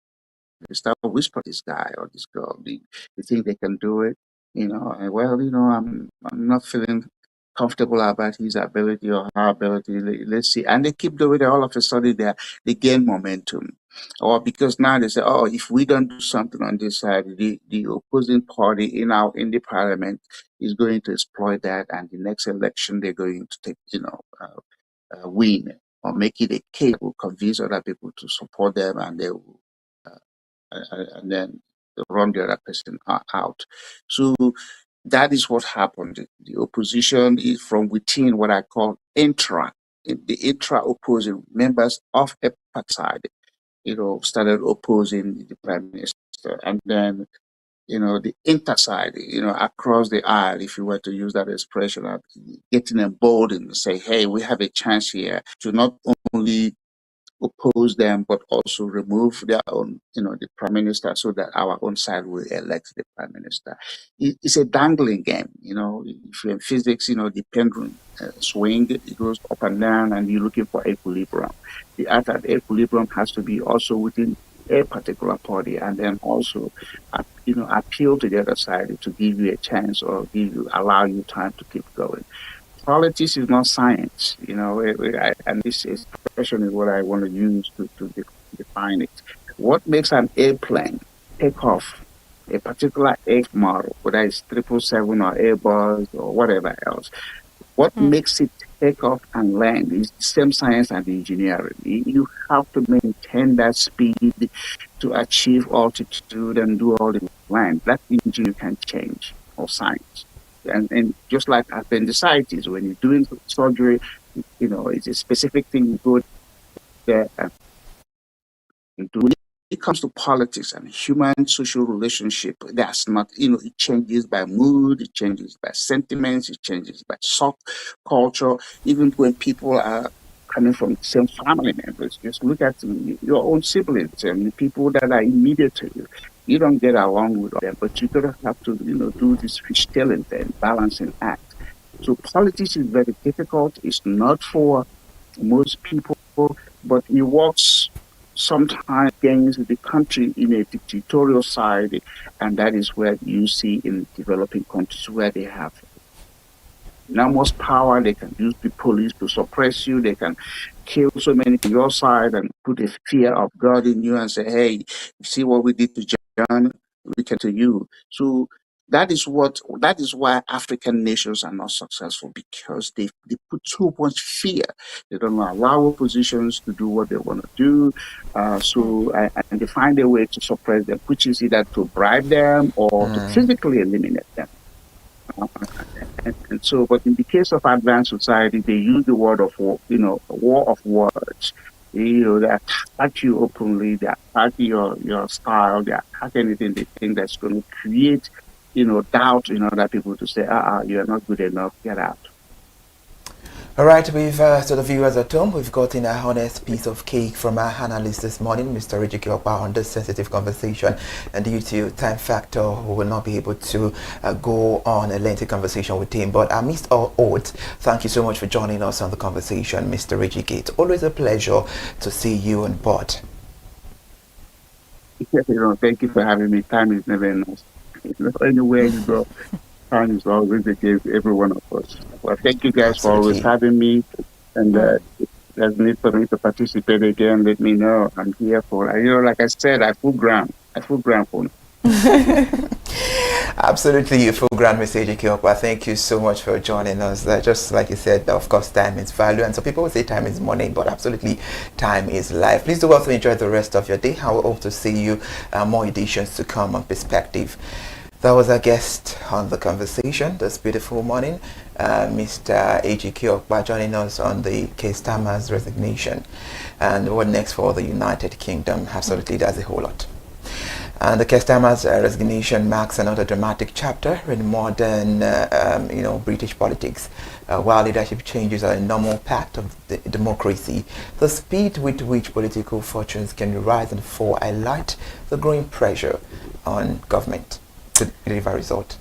They start to whisper this guy or this girl. They think they can do it, and well, I'm not feeling comfortable about his ability or her ability. Let's see. And they keep doing it. All of a sudden they gain momentum. Or because now they say, oh, if we don't do something on this side, the opposing party in the parliament is going to exploit that, and the next election they're going to take, win or make it a case that will convince other people to support them, and they will and then run the other person out. So that is what happened. The opposition is from within what I call the intra-opposing members of a party side, started opposing the prime minister. And then, the interside, across the aisle, if you were to use that expression, getting emboldened and say, hey, we have a chance here to not only oppose them, but also remove their own, the prime minister, so that our own side will elect the prime minister. It's a dangling game, If you're in physics, the pendulum swing, it goes up and down, and you're looking for equilibrium. The other equilibrium has to be also within a particular party, and then also, appeal to the other side to give you a chance or allow you time to keep going. Politics is not science, and this expression is what I want to use to define it. What makes an airplane take off, a particular air model, whether it's 777 or Airbus or whatever else, what makes it take off and land is the same science and engineering. You have to maintain that speed to achieve altitude and do all the land. That engine you can change, or science. And just like appendicitis, when you're doing surgery, it's a specific thing you go there and do. When it comes to politics and human social relationship, that's not, it changes by mood, it changes by sentiments, it changes by culture. Even when people are coming from the same family members, just look at your own siblings and the people that are immediate to you. You don't get along with them, but you're going to have to, do this fish-tailing thing, balancing act. So politics is very difficult. It's not for most people, but it works sometimes against the country in a dictatorial side, and that is where you see in developing countries where they have enormous power. They can use the police to suppress you. They can kill so many on your side and put a fear of God in you and say, hey, you see what we did to John, we can to you. So that is why African nations are not successful, because they put too much fear. They don't allow oppositions to do what they want to do. And they find a way to suppress them, which is either to bribe them or to physically eliminate them. And so, but in the case of advanced society, they use the word of war, war of words. They attack you openly, they attack your style, they attack anything they think that's going to create, doubt in other people to say, you're not good enough, get out.
All right, we've to the viewers at home, we've gotten a honest piece of cake from our analyst this morning, Mr. Richard Kilpa, on this sensitive conversation. And due to time factor, we will not be able to go on a lengthy conversation with him. But amidst all odds, thank you so much for joining us on the conversation, Mr. Richard Gate. Always a pleasure to see you on board.
Thank you for having me. Time is never enough. Anywhere you go, time is always against every one of us. Well, thank you guys for always having me. And there's need for me to participate again. Let me know. I'm here for. Like I said, I full ground for.
Absolutely, you full ground, Mr. Ejikeokpa. Thank you so much for joining us. Just like you said, of course, time is value, and so people will say time is money, but absolutely, time is life. Please do also enjoy the rest of your day. I will hope to see you more editions to come on Perspective. That was our guest on the conversation this beautiful morning, Mr. Ejikeokpa, joining us on the Keistama's resignation. And what next for the United Kingdom? Absolutely, that's a whole lot. And the customer's resignation marks another dramatic chapter in modern, British politics. While leadership changes are a normal part of the democracy, the speed with which political fortunes can rise and fall highlight the growing pressure on government to deliver results.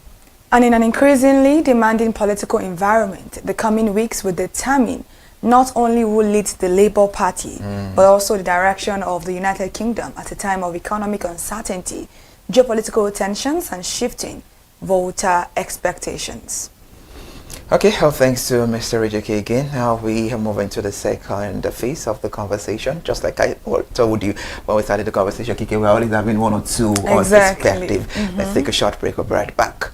And in an increasingly demanding political environment, the coming weeks will determine not only who leads the Labour Party, but also the direction of the United Kingdom at a time of economic uncertainty, geopolitical tensions, and shifting voter expectations.
Okay, well, thanks to Mr. Rijeke again. Now we are moving to the second phase of the conversation. Just like I told you when we started the conversation, Kike, we're always having one or two on perspective. Let's take a short break. We'll be right back.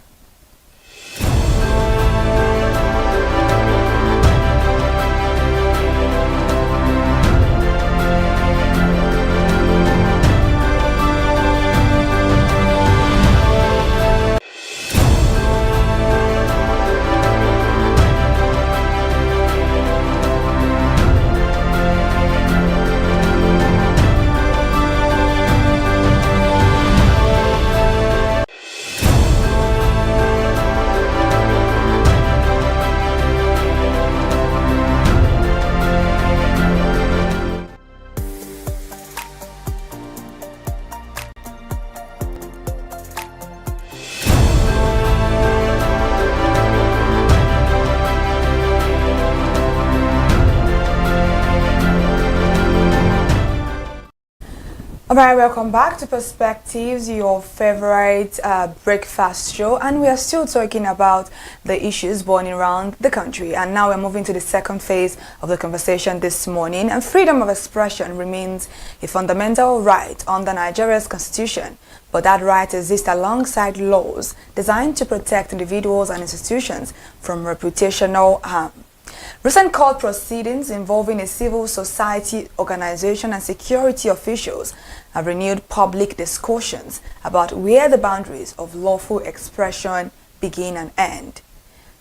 Alright, welcome back to Perspectives, your favorite breakfast show, and we are still talking about the issues burning around the country. And now we're moving to the second phase of the conversation this morning. And freedom of expression remains a fundamental right under Nigeria's constitution, but that right exists alongside laws designed to protect individuals and institutions from reputational harm. Recent court proceedings involving a civil society organization and security officials have renewed public discussions about where the boundaries of lawful expression begin and end.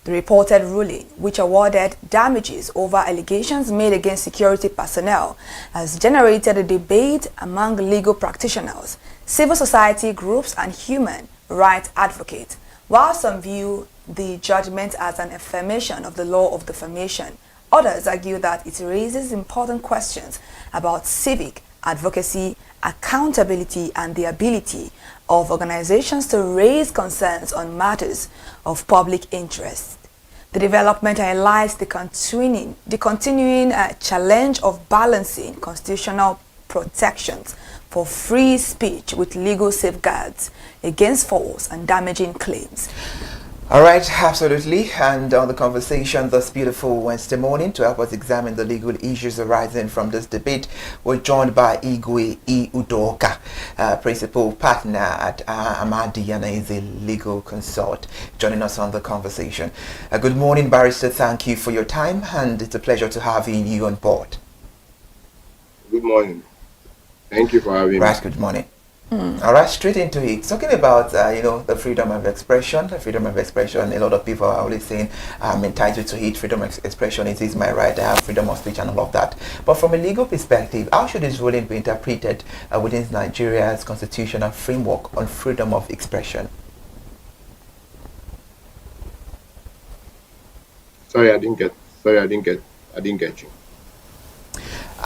The reported ruling, which awarded damages over allegations made against security personnel, has generated a debate among legal practitioners, civil society groups, and human rights advocates. While some view the judgment as an affirmation of the law of defamation, others argue that it raises important questions about civic advocacy, accountability, and the ability of organizations to raise concerns on matters of public interest. The development highlights the continuing challenge of balancing constitutional protections for free speech with legal safeguards against false and damaging claims.
All right, absolutely. And on the conversation this beautiful Wednesday morning to help us examine the legal issues arising from this debate, we're joined by Igwe E. Udoka, principal partner at Amadi, and is a legal consult, joining us on the conversation. Good morning, Barrister. Thank you for your time, and it's a pleasure to have you on board.
Good morning. Thank you for having me.
Right, good morning. All right, straight into it. Talking about, the freedom of expression. The freedom of expression, a lot of people are always saying, I'm entitled to it. Freedom of expression, it is my right. I have freedom of speech and all of that. But from a legal perspective, how should this ruling be interpreted within Nigeria's constitutional framework on freedom of expression?
Sorry, I didn't get you.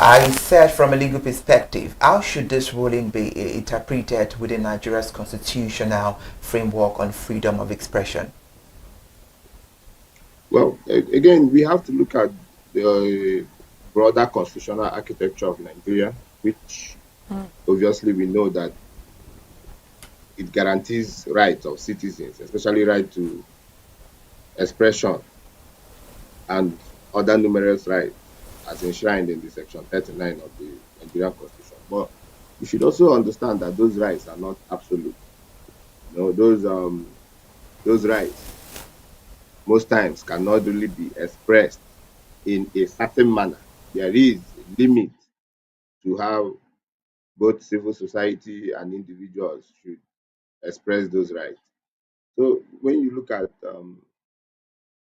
I said from a legal perspective, how should this ruling be interpreted within Nigeria's constitutional framework on freedom of expression?
Well, again, we have to look at the broader constitutional architecture of Nigeria, which obviously we know that it guarantees rights of citizens, especially right to expression and other numerous rights as enshrined in the section 39 of the Nigerian Constitution. But you should also understand that those rights are not absolute. Those rights most times cannot really be expressed in a certain manner. There is a limit to how both civil society and individuals should express those rights. So when you look at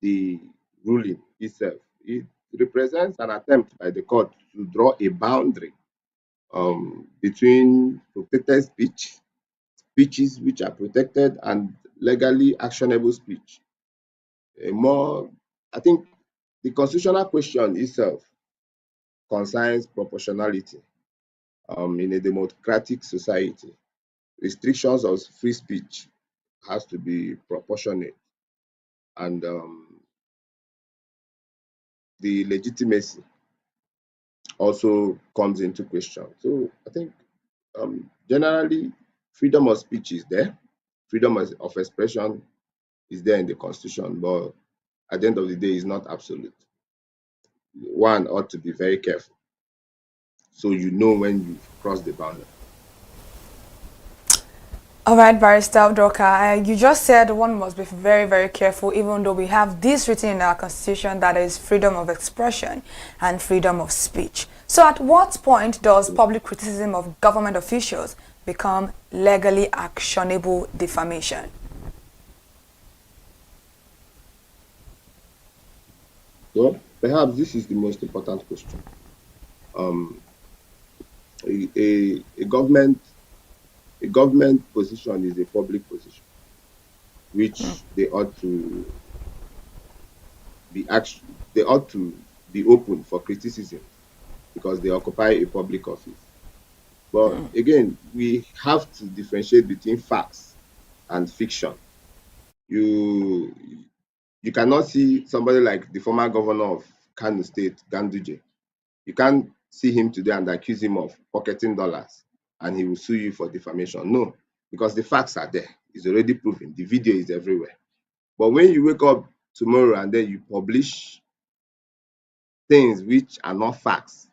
the ruling itself, it represents an attempt by the court to draw a boundary between protected speech speeches which are protected, and legally actionable speech. I think the constitutional question itself concerns proportionality in a democratic society. Restrictions of free speech has to be proportionate, and the legitimacy also comes into question. So I think generally freedom of speech is there, freedom of expression is there in the constitution, but at the end of the day, it's not absolute. One ought to be very careful so you know when you've crossed the boundary.
All right, Barrister Doka, you just said one must be very, very careful, even though we have this written in our constitution that is freedom of expression and freedom of speech. So at what point does public criticism of government officials become legally actionable defamation?
Well, perhaps this is the most important question. A government position is a public position, which they ought to be open for criticism because they occupy a public office. But again, we have to differentiate between facts and fiction. You you cannot see somebody like the former governor of Kano State, Ganduje. You can't see him today and accuse him of pocketing dollars and he will sue you for defamation. No, because the facts are there. It's already proven. The video is everywhere. But when you wake up tomorrow and then you publish things which are not facts,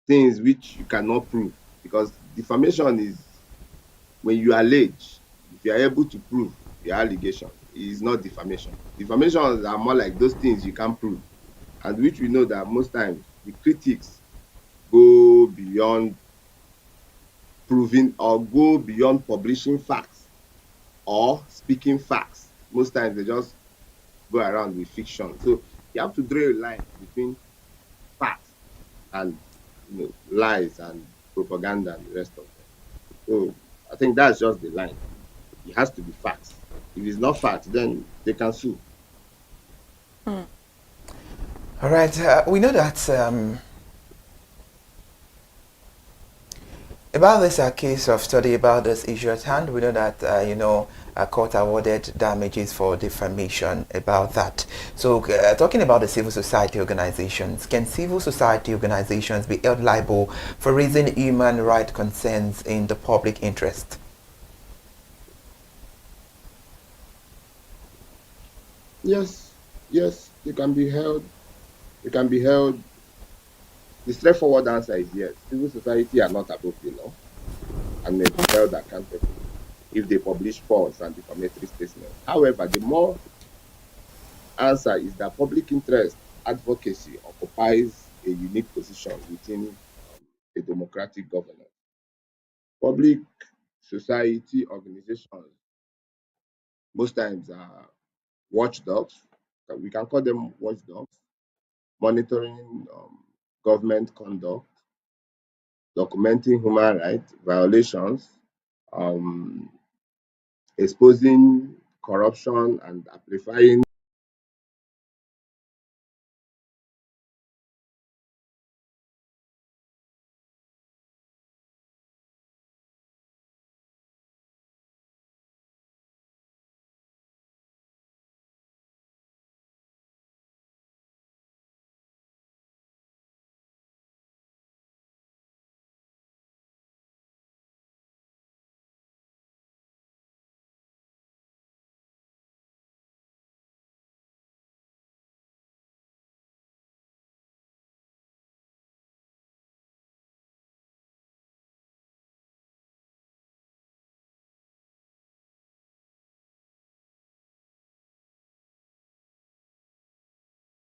things which you cannot prove, because defamation is when you allege, if you are able to prove your allegation, it is not defamation. Defamations are more like those things you can't prove, and which we know that most times the critics go beyond proving or go beyond publishing facts or speaking facts. Most times they just go around with fiction. So you have to draw a line between facts and lies and propaganda and the rest of them. So I think that's just the line. It has to be facts. If it's not facts, then they can sue.
All right. We know that about this case of study about this issue at hand, we know that a court awarded damages for defamation about that. So talking about the civil society organizations, can civil society organizations be held liable for raising human rights concerns in the public interest?
Yes, they can be held. They can be held. The straightforward answer is yes. Civil society are not above the law and may be held accountable if they publish false and defamatory statements. However, the more answer is that public interest advocacy occupies a unique position within a democratic governance. Public society organizations most times are watchdogs. We can call them watchdogs, monitoring government conduct, documenting human rights violations, exposing corruption and amplifying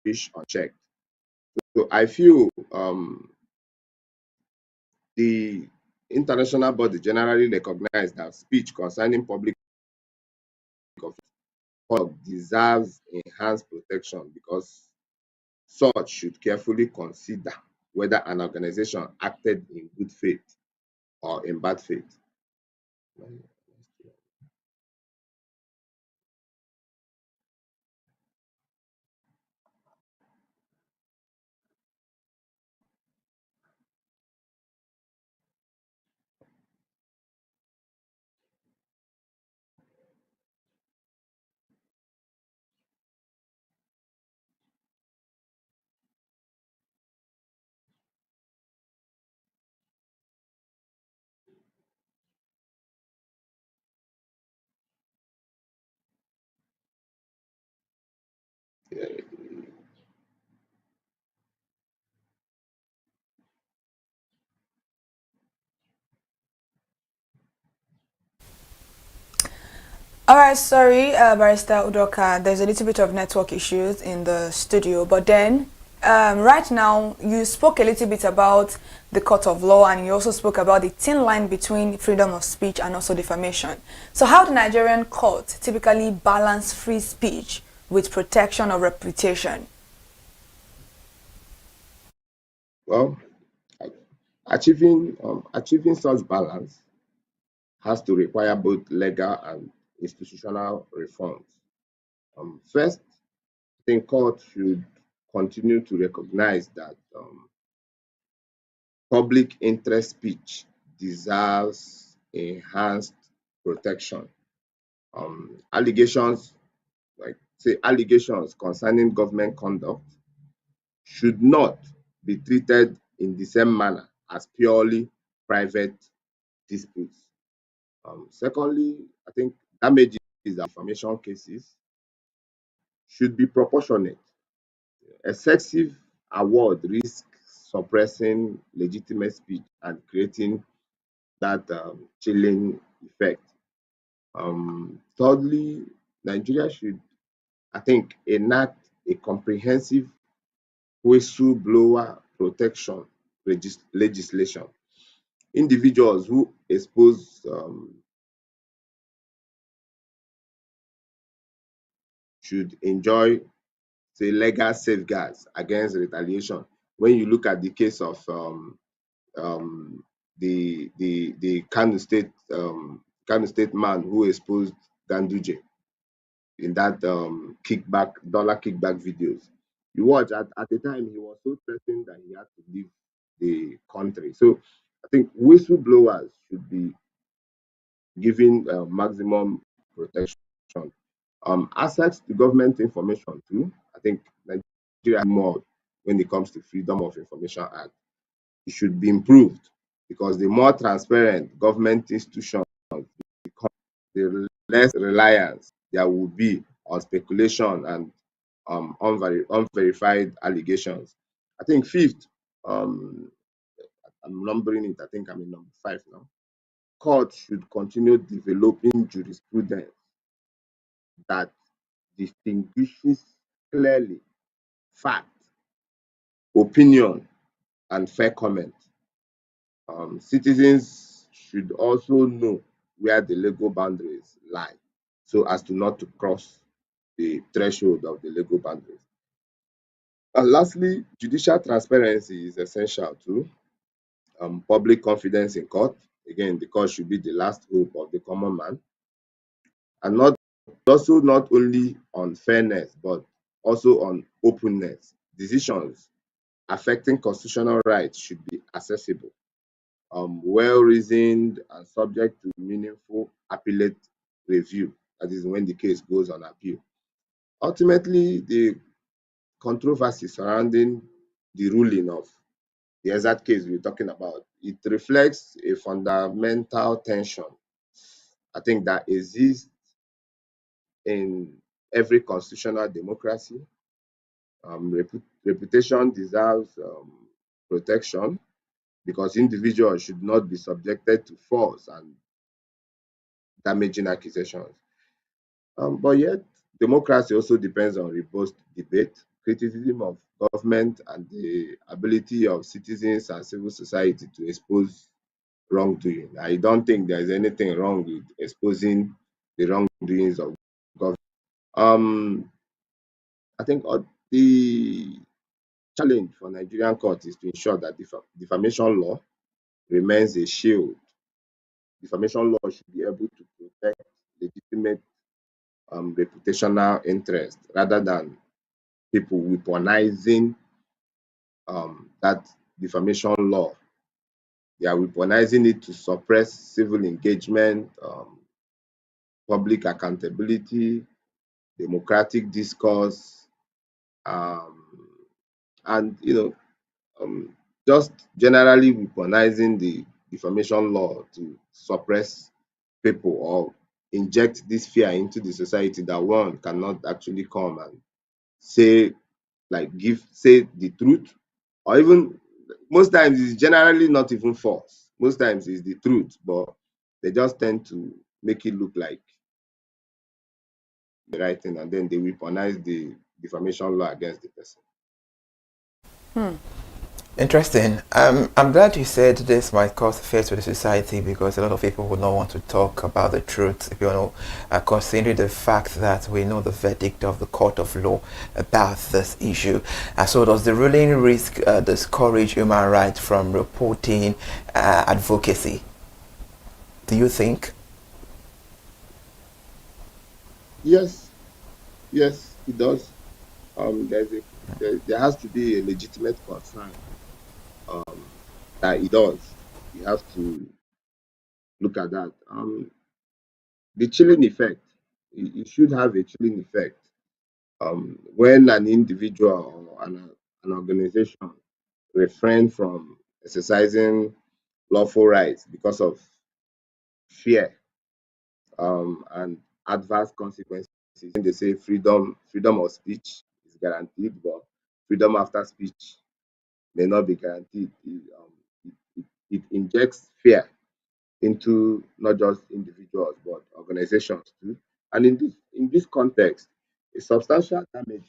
fish unchecked. So I feel the international body generally recognize that speech concerning public office deserves enhanced protection because such should carefully consider whether an organization acted in good faith or in bad faith.
All right, sorry, Barrister Udoka. There's a little bit of network issues in the studio, but then right now you spoke a little bit about the court of law, and you also spoke about the thin line between freedom of speech and also defamation. So how do Nigerian courts typically balance free speech with protection of reputation?
Well, achieving such balance has to require both legal and institutional reforms. First, I think courts should continue to recognize that public interest speech deserves enhanced protection. Allegations, like say allegations concerning government conduct, should not be treated in the same manner as purely private disputes. Secondly, I think damages and defamation cases should be proportionate. Excessive award risks suppressing legitimate speech and creating that chilling effect. Thirdly, Nigeria should, I think, enact a comprehensive whistleblower protection legislation. Individuals who expose should enjoy, say, legal safeguards against retaliation. When you look at the case of the Kano State man who exposed Ganduje in that dollar kickback videos, you watch at the time he was so threatened that he had to leave the country. So I think whistleblowers should be given maximum protection. Access to government information too. I think Nigeria more when it comes to Freedom of Information Act. It should be improved because the more transparent government institutions become, the less reliance there will be on speculation and unverified allegations. I think fifth, I'm numbering it. I think I'm in number 5 now. Courts should continue developing jurisprudence that distinguishes clearly fact, opinion, and fair comment. Citizens should also know where the legal boundaries lie so as to not to cross the threshold of the legal boundaries. And lastly, judicial transparency is essential too. Public confidence in court. Again, the court should be the last hope of the common man. And not only on fairness, but also on openness. Decisions affecting constitutional rights should be accessible, well-reasoned, and subject to meaningful appellate review. That is when the case goes on appeal. Ultimately, the controversy surrounding the ruling of the exact case we're talking about, it reflects a fundamental tension, I think, that exists in every constitutional democracy. Reputation deserves protection because individuals should not be subjected to false and damaging accusations. But yet, democracy also depends on robust debate, criticism of government, and the ability of citizens and civil society to expose wrongdoing. I don't think there is anything wrong with exposing the wrongdoings of government. I think the challenge for Nigerian courts is to ensure that defamation law remains a shield. Defamation law should be able to protect legitimate reputational interest rather than people weaponizing that defamation law. They are weaponizing it to suppress civil engagement, public accountability, democratic discourse, and just generally weaponizing the defamation law to suppress people or inject this fear into the society that one cannot actually come and say say the truth, or even most times it's generally not even false. Most times it's the truth, but they just tend to make it look like the right thing, and then they weaponize the defamation law against the person.
Interesting. I'm glad you said this might cause affairs with the society, because a lot of people would not want to talk about the truth, if you know, considering the fact that we know the verdict of the court of law about this issue. So does the ruling risk discourage human rights from reporting advocacy? Do you think?
Yes, yes, it does. There has to be a legitimate concern that it does. You have to look at that. The chilling effect. It should have a chilling effect. When an individual or an organization refrain from exercising lawful rights because of fear and adverse consequences. When they say freedom of speech is guaranteed, but freedom after speech may not be guaranteed. It injects fear into not just individuals but organizations too. And in this context, a substantial damage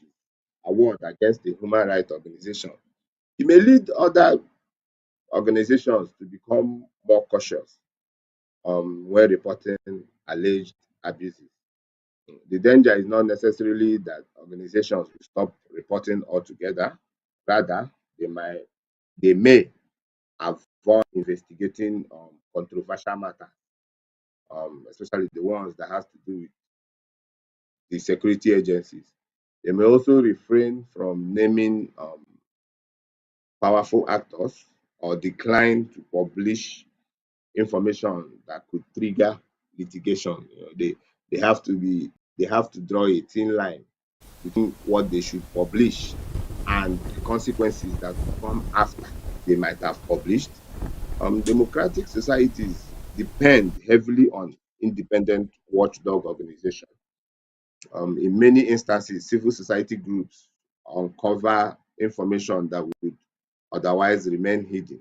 award against a human rights organization, it may lead other organizations to become more cautious when reporting alleged abuses. The danger is not necessarily that organizations will stop reporting altogether. Rather, they may avoid investigating controversial matters, especially the ones that has to do with the security agencies. They may also refrain from naming powerful actors or decline to publish information that could trigger litigation. They have to draw a thin line between what they should publish and the consequences that will come after they might have published. Democratic societies depend heavily on independent watchdog organizations. In many instances, civil society groups uncover information that would otherwise remain hidden.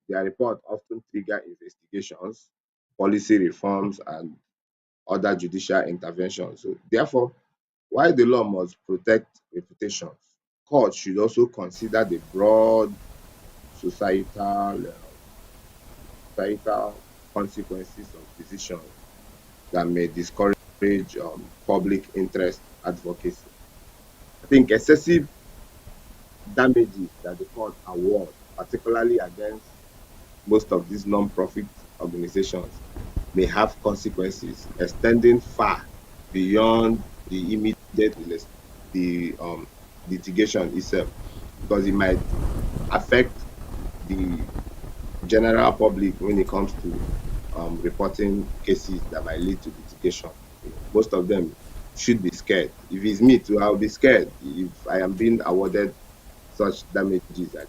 Their reports often trigger investigations, policy reforms, and other judicial interventions. So, therefore, while the law must protect reputations, courts should also consider the broad societal consequences of decisions that may discourage public interest advocacy. I think excessive damages that the court award, particularly against most of these non-profit organizations, may have consequences extending far beyond the immediate the litigation itself, because it might affect the general public when it comes to reporting cases that might lead to litigation. Most of them should be scared. If it's me too, I'll be scared if I am being awarded such damages again.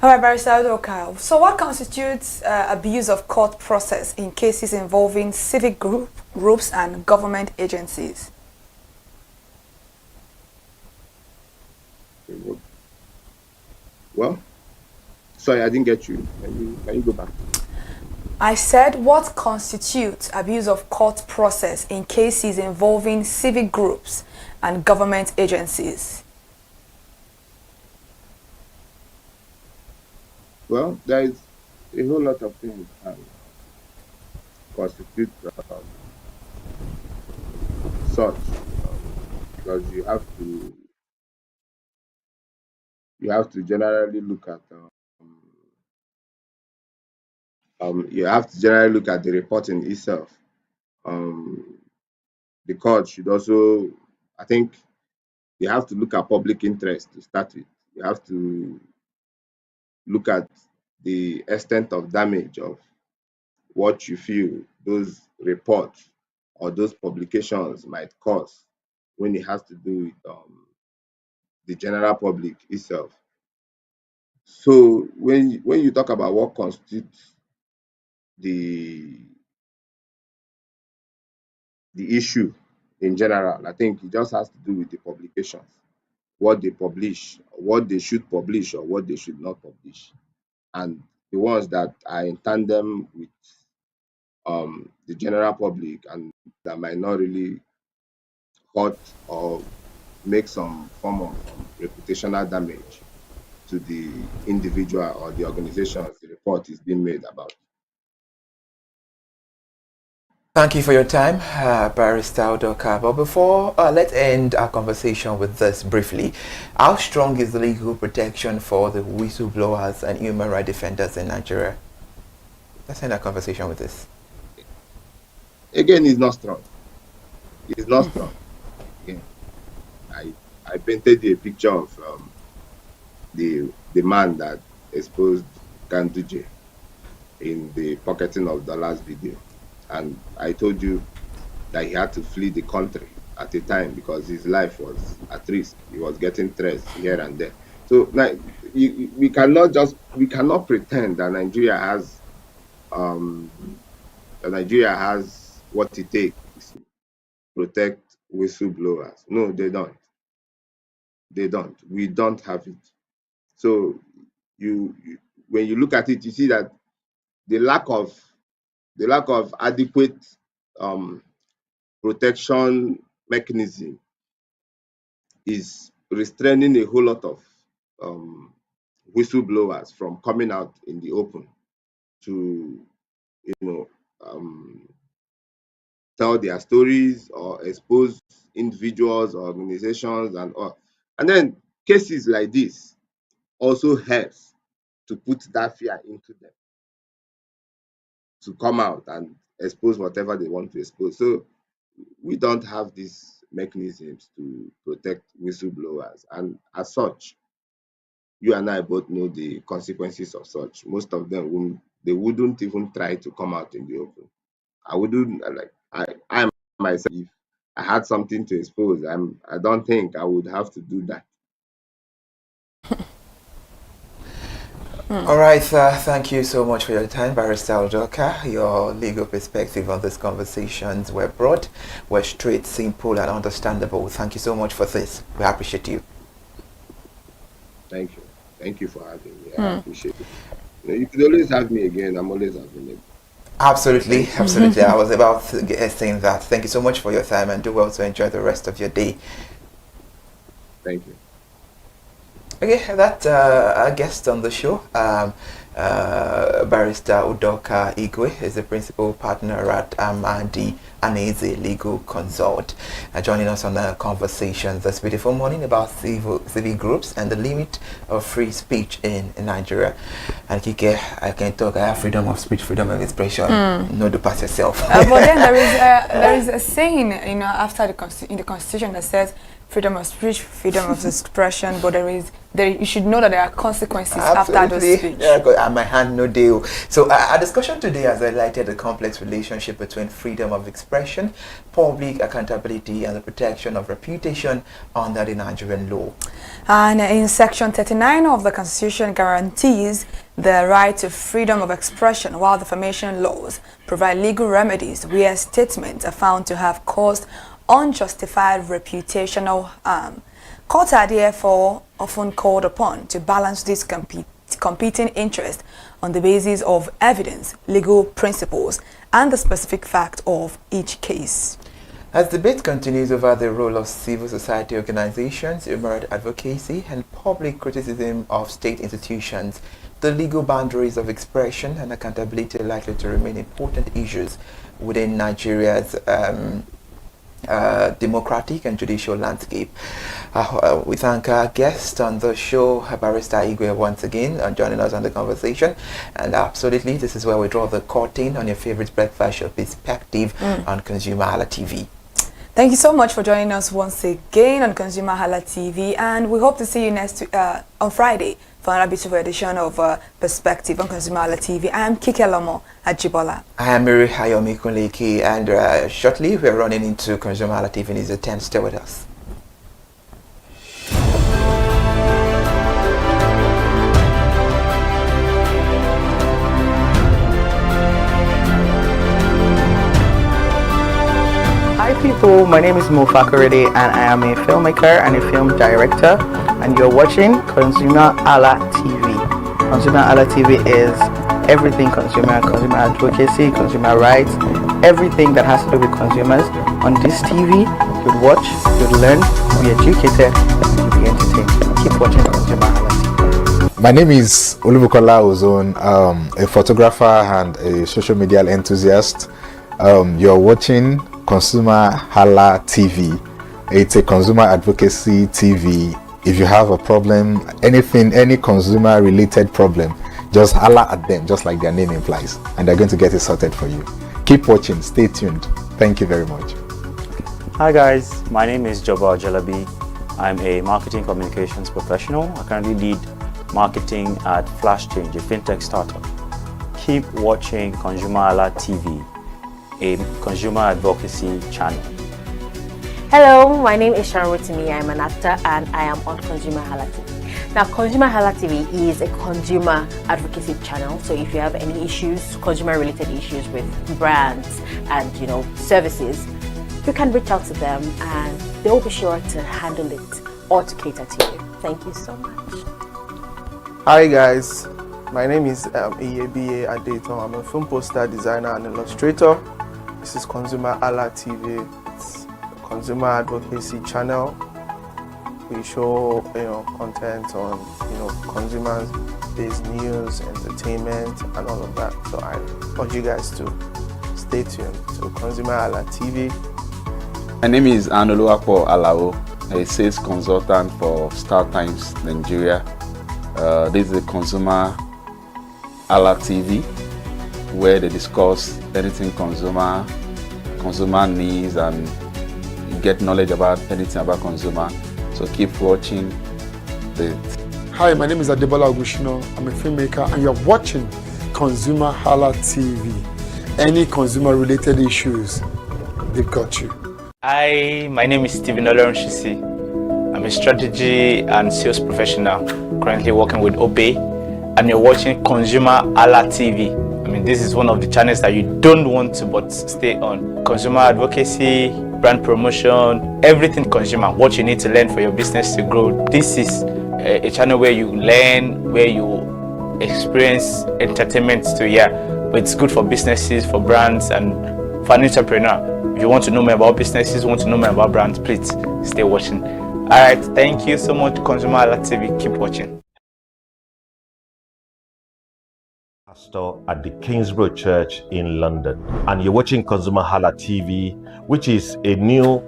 All right, Barrister Udoka. So what constitutes abuse of court process in cases involving civic groups and government agencies?
Well, sorry, I didn't get you. Can you go back?
I said, what constitutes abuse of court process in cases involving civic groups and government agencies?
Well, there is a whole lot of things that constitute such, because you have to generally look at the reporting itself. Um, the court should also, I think, you have to look at public interest to start with. You have to look at the extent of damage of what you feel those reports or those publications might cause when it has to do with the general public itself. So when you talk about what constitutes the the issue in general. I think it just has to do with the publications, what they publish, what they should publish, or what they should not publish. And the ones that are in tandem with the general public and that might not really hurt or make some form of reputational damage to the individual or the organizations the report is being made about.
Thank you for your time, Barrister Udoka. But before, let's end our conversation with this briefly. How strong is the legal protection for the whistleblowers and human rights defenders in Nigeria? Let's end our conversation with this.
Again, it's not strong. It's not strong. Again, I painted a picture of the man that exposed Ganduje in the pocketing of dollars video. And I told you that he had to flee the country at a time because his life was at risk. He was getting threats here and there. So now we cannot pretend that Nigeria has what it takes to protect whistleblowers. No, they don't. They don't. We don't have it. So when you look at it, you see that the lack of adequate protection mechanism is restraining a whole lot of whistleblowers from coming out in the open to, tell their stories or expose individuals or organizations and all. And then cases like this also helps to put that fear into them to come out and expose whatever they want to expose. So we don't have these mechanisms to protect whistleblowers. And as such, you and I both know the consequences of such. Most of them wouldn't even try to come out in the open. I wouldn't, like, I myself, if I had something to expose, I don't think I would have to do that.
All right, thank you so much for your time, Barrister Udoka. Your legal perspective on these conversations were broad, were straight, simple, and understandable. Thank you so much for this. We appreciate you.
Thank you. Thank you for having me. I appreciate it. You could always have me again. I'm always available.
Absolutely, absolutely. I was about to saying that. Thank you so much for your time, and do well to enjoy the rest of your day.
Thank you.
Okay, that our guest on the show, Barrister Udoka Igwe, is the principal partner at Amadi Aneze Legal Consult, joining us on a conversation this beautiful morning about civic groups and the limit of free speech in Nigeria. And Kike, I can talk. I have freedom of speech, freedom of expression. No, do pass yourself.
But then there is a saying, after in the Constitution that says freedom of speech, freedom of expression, but you should know that there are consequences after those speech.
Yeah, my hand no deal. So our discussion today has highlighted the complex relationship between freedom of expression, public accountability, and the protection of reputation under the Nigerian law.
And in Section 39 of the Constitution guarantees the right to freedom of expression, while defamation laws provide legal remedies where statements are found to have caused unjustified reputational harm. Courts are therefore often called upon to balance these competing interests on the basis of evidence, legal principles, and the specific fact of each case.
As debate continues over the role of civil society organizations, human rights advocacy, and public criticism of state institutions, the legal boundaries of expression and accountability are likely to remain important issues within Nigeria's democratic and judicial landscape. We thank our guest on the show, Barrister Igwe, once again, joining us on the conversation. And absolutely, this is where we draw the curtain on your favorite breakfast show, Perspective, on ConsumerHalla TV.
Thank you so much for joining us once again on ConsumerHalla TV, and we hope to see you on Friday for another beautiful edition of Perspective on ConsumerHalla TV. I am Kike Lomo Ajibola.
I am Mary Hayomi Kunleki, and shortly we are running into ConsumerHalla TV in his 10. Stay with us.
Hi
So my name is Fakarede and I am a filmmaker and a film director, and you're watching ConsumerHalla TV. ConsumerHalla TV is everything consumer advocacy, consumer rights, everything that has to do with consumers. On this TV, you'd watch, you'd learn, you'd be educated, and you'd be entertained. Keep watching ConsumerHalla TV.
My name is Olubukola Ozone, a photographer and a social media enthusiast. You're watching ConsumerHalla TV. It's a consumer advocacy TV. If you have a problem, anything, any consumer related problem, just holla at them, just like their name implies, and they're going to get it sorted for you. Keep watching, stay tuned. Thank you very much.
Hi guys, my name is Joba Jalabi. I'm a marketing communications professional. I currently lead marketing at Flash Change, a fintech startup. Keep watching ConsumerHalla TV, a consumer advocacy channel.
Hello, my name is Rotimi. I'm an actor and I am on ConsumerHalla TV. Now, ConsumerHalla TV is a consumer advocacy channel. So if you have any issues, consumer-related issues with brands and services, you can reach out to them and they'll be sure to handle it or to cater to you. Thank you so much.
Hi guys, my name is Iyebiye Adeton. I'm a film poster designer and illustrator. This is ConsumerHalla TV. It's a consumer advocacy channel. We show content on consumers-based news, entertainment, and all of that. So I urge you guys to stay tuned to ConsumerHalla TV.
My name is Anoluwapo Alao, a sales consultant for Star Times Nigeria. This is a ConsumerHalla TV, where they discuss anything consumer needs and get knowledge about anything about consumer. So keep watching it.
Hi, my name is Adebola Ogushino. I'm a filmmaker and you're watching ConsumerHalla TV. Any consumer related issues, they've got you.
Hi, my name is Stephen Olorunshisi. I'm a strategy and sales professional, currently working with Obey, and you're watching ConsumerHalla TV. I mean, this is one of the channels that you don't want to but stay on. Consumer advocacy, brand promotion, everything consumer, what you need to learn for your business to grow. This is a channel where you learn, where you experience entertainment too, but it's good for businesses, for brands, and for an entrepreneur. If you want to know more about businesses, want to know more about brands, please stay watching. All right, thank you so much, ConsumerHalla TV. Keep watching.
Pastor at the Kingsborough Church in London, and you're watching ConsumerHalla TV, which is a new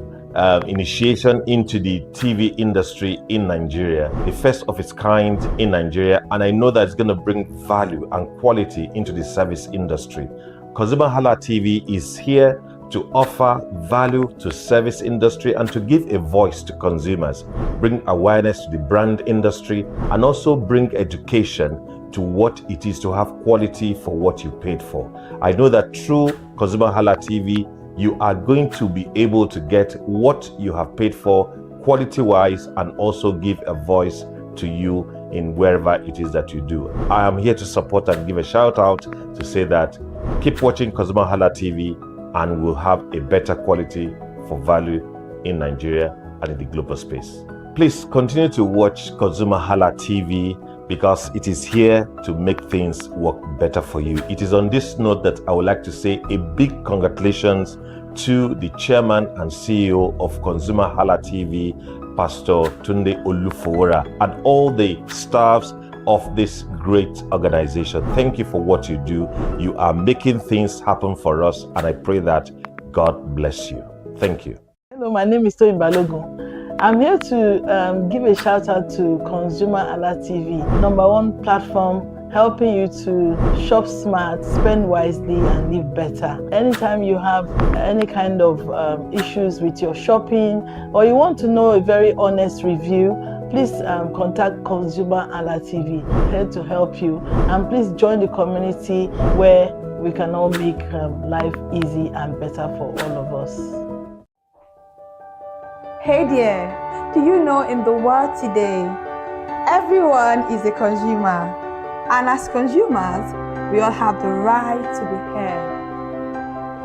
initiation into the TV industry in Nigeria, the first of its kind in Nigeria, and I know that it's going to bring value and quality into the service industry. ConsumerHalla TV is here to offer value to service industry and to give a voice to consumers, bring awareness to the brand industry, and also bring education to what it is to have quality for what you paid for. I know that through ConsumerHalla TV, you are going to be able to get what you have paid for quality-wise and also give a voice to you in wherever it is that you do. I am here to support and give a shout out to say that keep watching ConsumerHalla TV and we'll have a better quality for value in Nigeria and in the global space. Please continue to watch ConsumerHalla TV because it is here to make things work better for you. It is on this note that I would like to say a big congratulations to the chairman and CEO of ConsumerHalla TV, Pastor Tunde Olufowora, and all the staffs of this great organization. Thank you for what you do. You are making things happen for us, and I pray that God bless you. Thank you.
Hello, my name is Toyin Balogun. I'm here to give a shout out to ConsumerHalla TV, #1 platform helping you to shop smart, spend wisely, and live better. Anytime you have any kind of issues with your shopping, or you want to know a very honest review, please contact ConsumerHalla TV, here to help you. And please join the community where we can all make life easy and better for all of us.
Hey there, do you know in the world today, everyone is a consumer. And as consumers, we all have the right to be heard.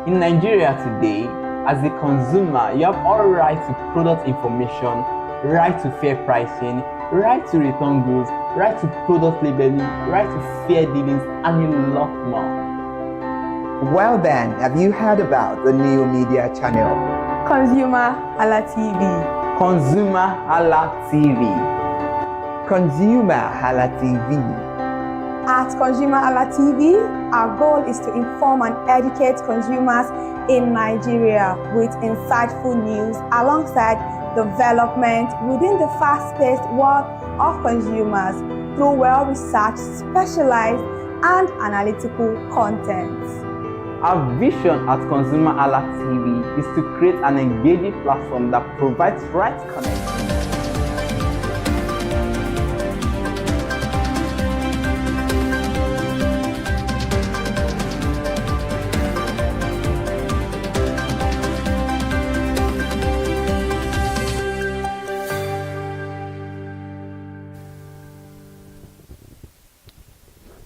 In Nigeria today,
as a consumer, you have all right to product information, right to fair pricing, right to return goods, right to product labeling, right to fair dealings, and a lot more.
Well then, have you heard about the new media channel?
ConsumerHalla TV.
ConsumerHalla TV.
ConsumerHalla TV.
At ConsumerHalla TV, our goal is to inform and educate consumers in Nigeria with insightful news alongside development within the fast-paced world of consumers through well-researched, specialized, and analytical content.
Our vision at ConsumerHalla TV is to create an engaging platform that provides right connection.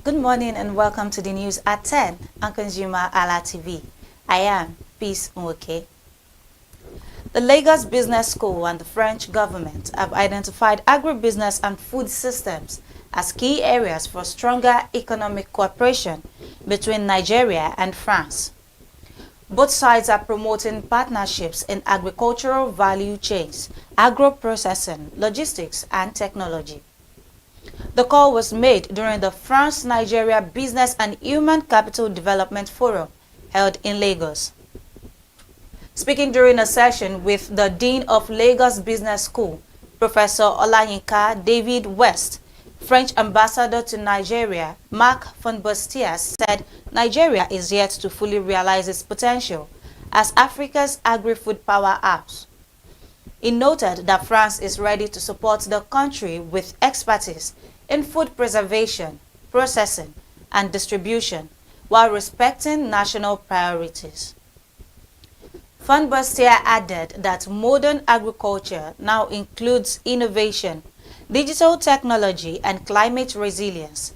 Good morning and welcome to the news at 10 on ConsumerHalla TV. I am Peace Nwoke. The Lagos Business School and the French government have identified agribusiness and food systems as key areas for stronger economic cooperation between Nigeria and France. Both sides are promoting partnerships in agricultural value chains, agro-processing, logistics, and technology. The call was made during the France-Nigeria Business and Human Capital Development Forum held in Lagos. Speaking during a session with the Dean of Lagos Business School, Professor Olayinka David West, French ambassador to Nigeria, Marc von Bastia, said Nigeria is yet to fully realize its potential as Africa's agri-food powerhouse. He noted that France is ready to support the country with expertise in food preservation, processing, and distribution while respecting national priorities. Van Bastia added that modern agriculture now includes innovation, digital technology, and climate resilience.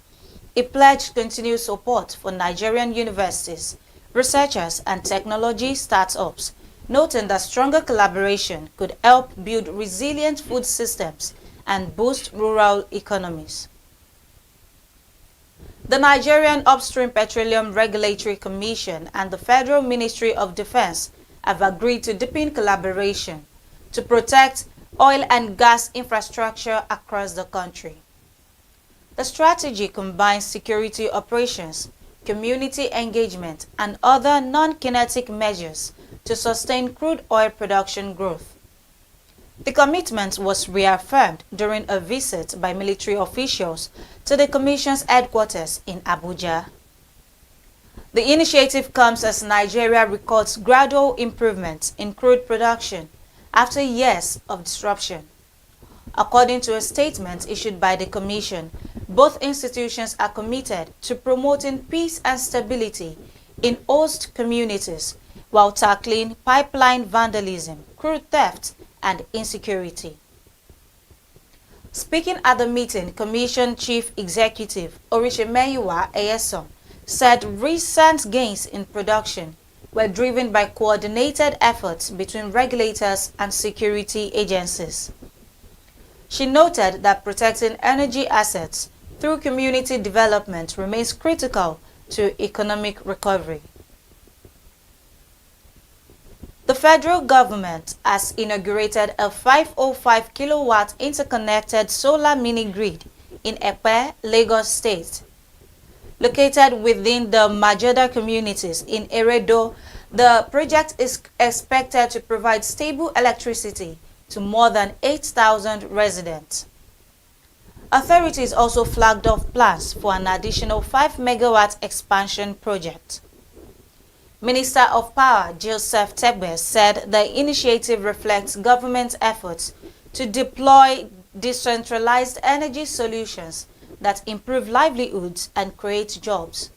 He pledged continued support for Nigerian universities, researchers, and technology startups, noting that stronger collaboration could help build resilient food systems and boost rural economies. The Nigerian Upstream Petroleum Regulatory Commission and the Federal Ministry of Defense have agreed to deepen collaboration to protect oil and gas infrastructure across the country. The strategy combines security operations, community engagement, and other non-kinetic measures to sustain crude oil production growth. The commitment was reaffirmed during a visit by military officials to the Commission's headquarters in Abuja. The initiative comes as Nigeria records gradual improvements in crude production after years of disruption. According to a statement issued by the Commission, both institutions are committed to promoting peace and stability in host communities while tackling pipeline vandalism, crude theft, and insecurity. Speaking at the meeting, Commission Chief Executive Orishemeyiwa Eyeson said recent gains in production were driven by coordinated efforts between regulators and security agencies. She noted that protecting energy assets through community development remains critical to economic recovery. The federal government has inaugurated a 505 kilowatt interconnected solar mini-grid in Epe, Lagos State. Located within the Majoda communities in Eredo, the project is expected to provide stable electricity to more than 8,000 residents. Authorities also flagged off plans for an additional 5 megawatt expansion project. Minister of Power Joseph Tegbe said the initiative reflects government's efforts to deploy decentralized energy solutions that improve livelihoods and create jobs.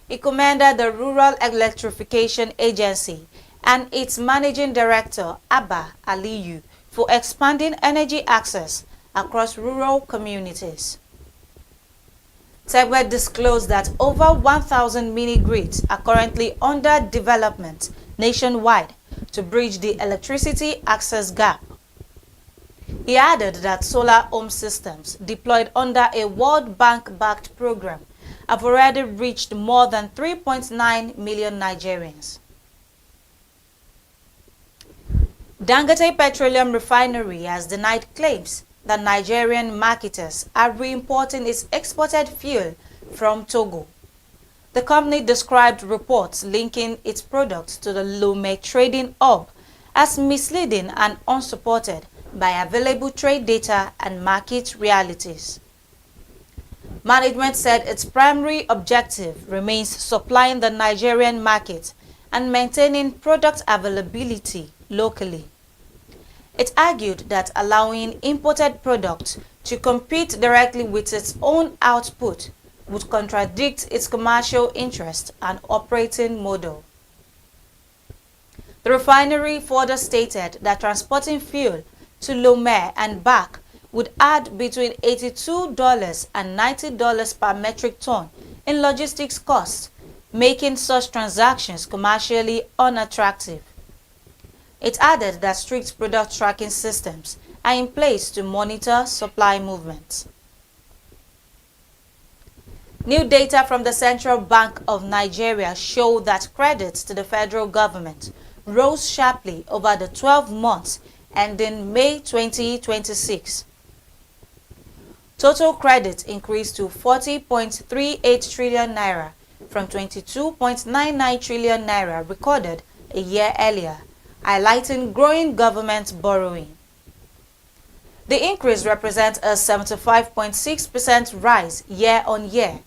He commended the Rural Electrification Agency and its Managing Director, Abba Aliyu, for expanding energy access across rural communities. Tegbe disclosed that over 1,000 mini-grids are currently under development nationwide to bridge the electricity access gap. He added that solar home systems deployed under a World Bank-backed program have already reached more than 3.9 million Nigerians. Dangote Petroleum Refinery has denied claims that Nigerian marketers are re-importing its exported fuel from Togo. The company described reports linking its products to the Lomé trading hub as misleading and unsupported by available trade data and market realities. Management said its primary objective remains supplying the Nigerian market and maintaining product availability locally. It argued that allowing imported products to compete directly with its own output would contradict its commercial interest and operating model. The refinery further stated that transporting fuel to Lomé and back would add between $82 and $90 per metric ton in logistics costs, making such transactions commercially unattractive. It added that strict product tracking systems are in place to monitor supply movements. New data from the Central Bank of Nigeria show that credits to the federal government rose sharply over the 12 months ending May 2026. Total credit increased to 40.38 trillion naira from 22.99 trillion naira recorded a year earlier, highlighting growing government borrowing. The increase represents a 75.6% rise year-on-year.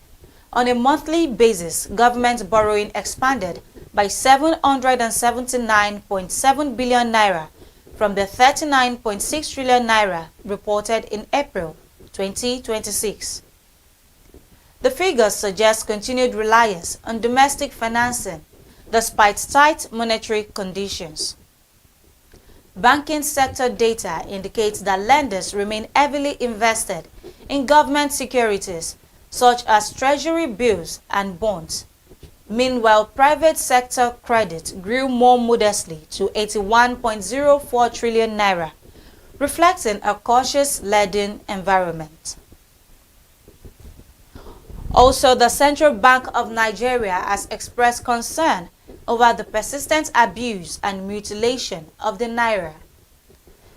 On a monthly basis, government borrowing expanded by 779.7 billion naira from the 39.6 trillion naira reported in April 2026. The figures suggest continued reliance on domestic financing despite tight monetary conditions. Banking sector data indicates that lenders remain heavily invested in government securities such as treasury bills and bonds. Meanwhile, private sector credit grew more modestly to 81.04 trillion naira, reflecting a cautious lending environment. Also, the Central Bank of Nigeria has expressed concern over the persistent abuse and mutilation of the naira.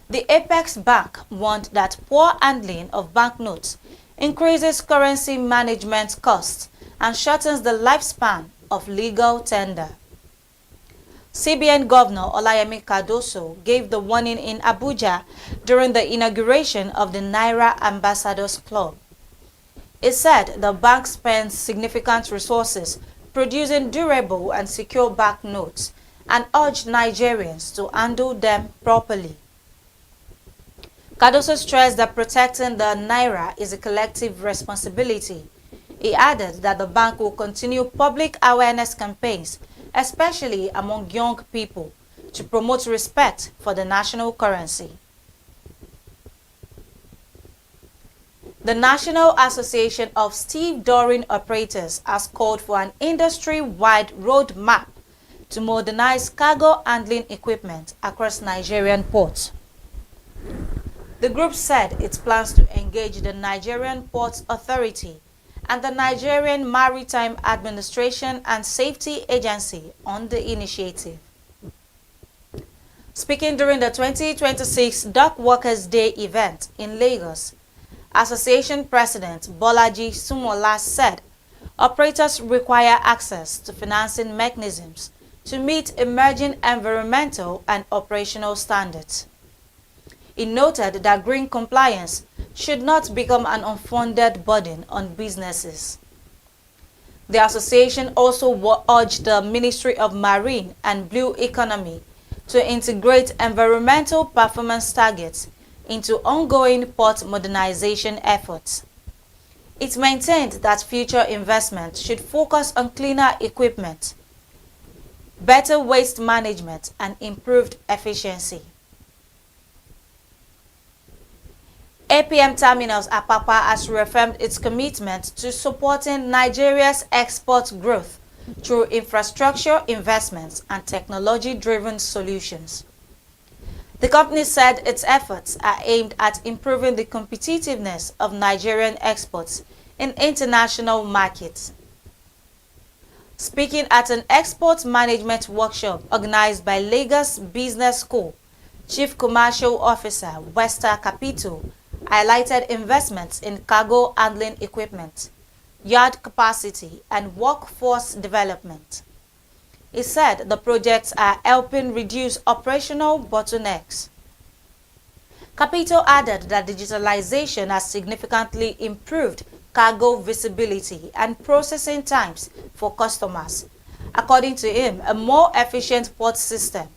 The Apex Bank warned that poor handling of banknotes increases currency management costs and shortens the lifespan of legal tender. CBN Governor Olayemi Cardoso gave the warning in Abuja during the inauguration of the Naira Ambassadors Club. He said the bank spends significant resources producing durable and secure banknotes and urged Nigerians to handle them properly. Cardoso stressed that protecting the Naira is a collective responsibility. He added that the bank will continue public awareness campaigns, especially among young people, to promote respect for the national currency. The National Association of Stevedoring Operators has called for an industry-wide roadmap to modernize cargo handling equipment across Nigerian ports. The group said it plans to engage the Nigerian Ports Authority and the Nigerian Maritime Administration and Safety Agency on the initiative. Speaking during the 2026 Dock Workers' Day event in Lagos, Association President Bolaji Sumola said operators require access to financing mechanisms to meet emerging environmental and operational standards. He noted that green compliance should not become an unfunded burden on businesses. The association also urged the Ministry of Marine and Blue Economy to integrate environmental performance targets into ongoing port modernization efforts. It maintained that future investment should focus on cleaner equipment, better waste management, and improved efficiency. APM Terminals Apapa has reaffirmed its commitment to supporting Nigeria's export growth through infrastructure investments and technology-driven solutions. The company said its efforts are aimed at improving the competitiveness of Nigerian exports in international markets. Speaking at an export management workshop organized by Lagos Business School, Chief Commercial Officer Wester Capito highlighted investments in cargo handling equipment, yard capacity, and workforce development. He said the projects are helping reduce operational bottlenecks. Capito added that digitalization has significantly improved cargo visibility and processing times for customers. According to him, a more efficient port system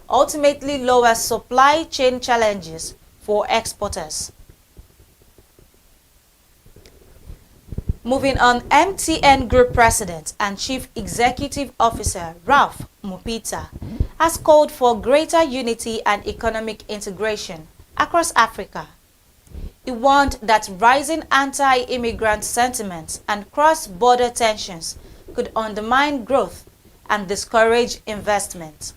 ultimately lowers supply chain challenges for exporters. Moving on, MTN Group President and Chief Executive Officer Ralph Mupita has called for greater unity and economic integration across Africa. He warned that rising anti-immigrant sentiments and cross-border tensions could undermine growth and discourage investment.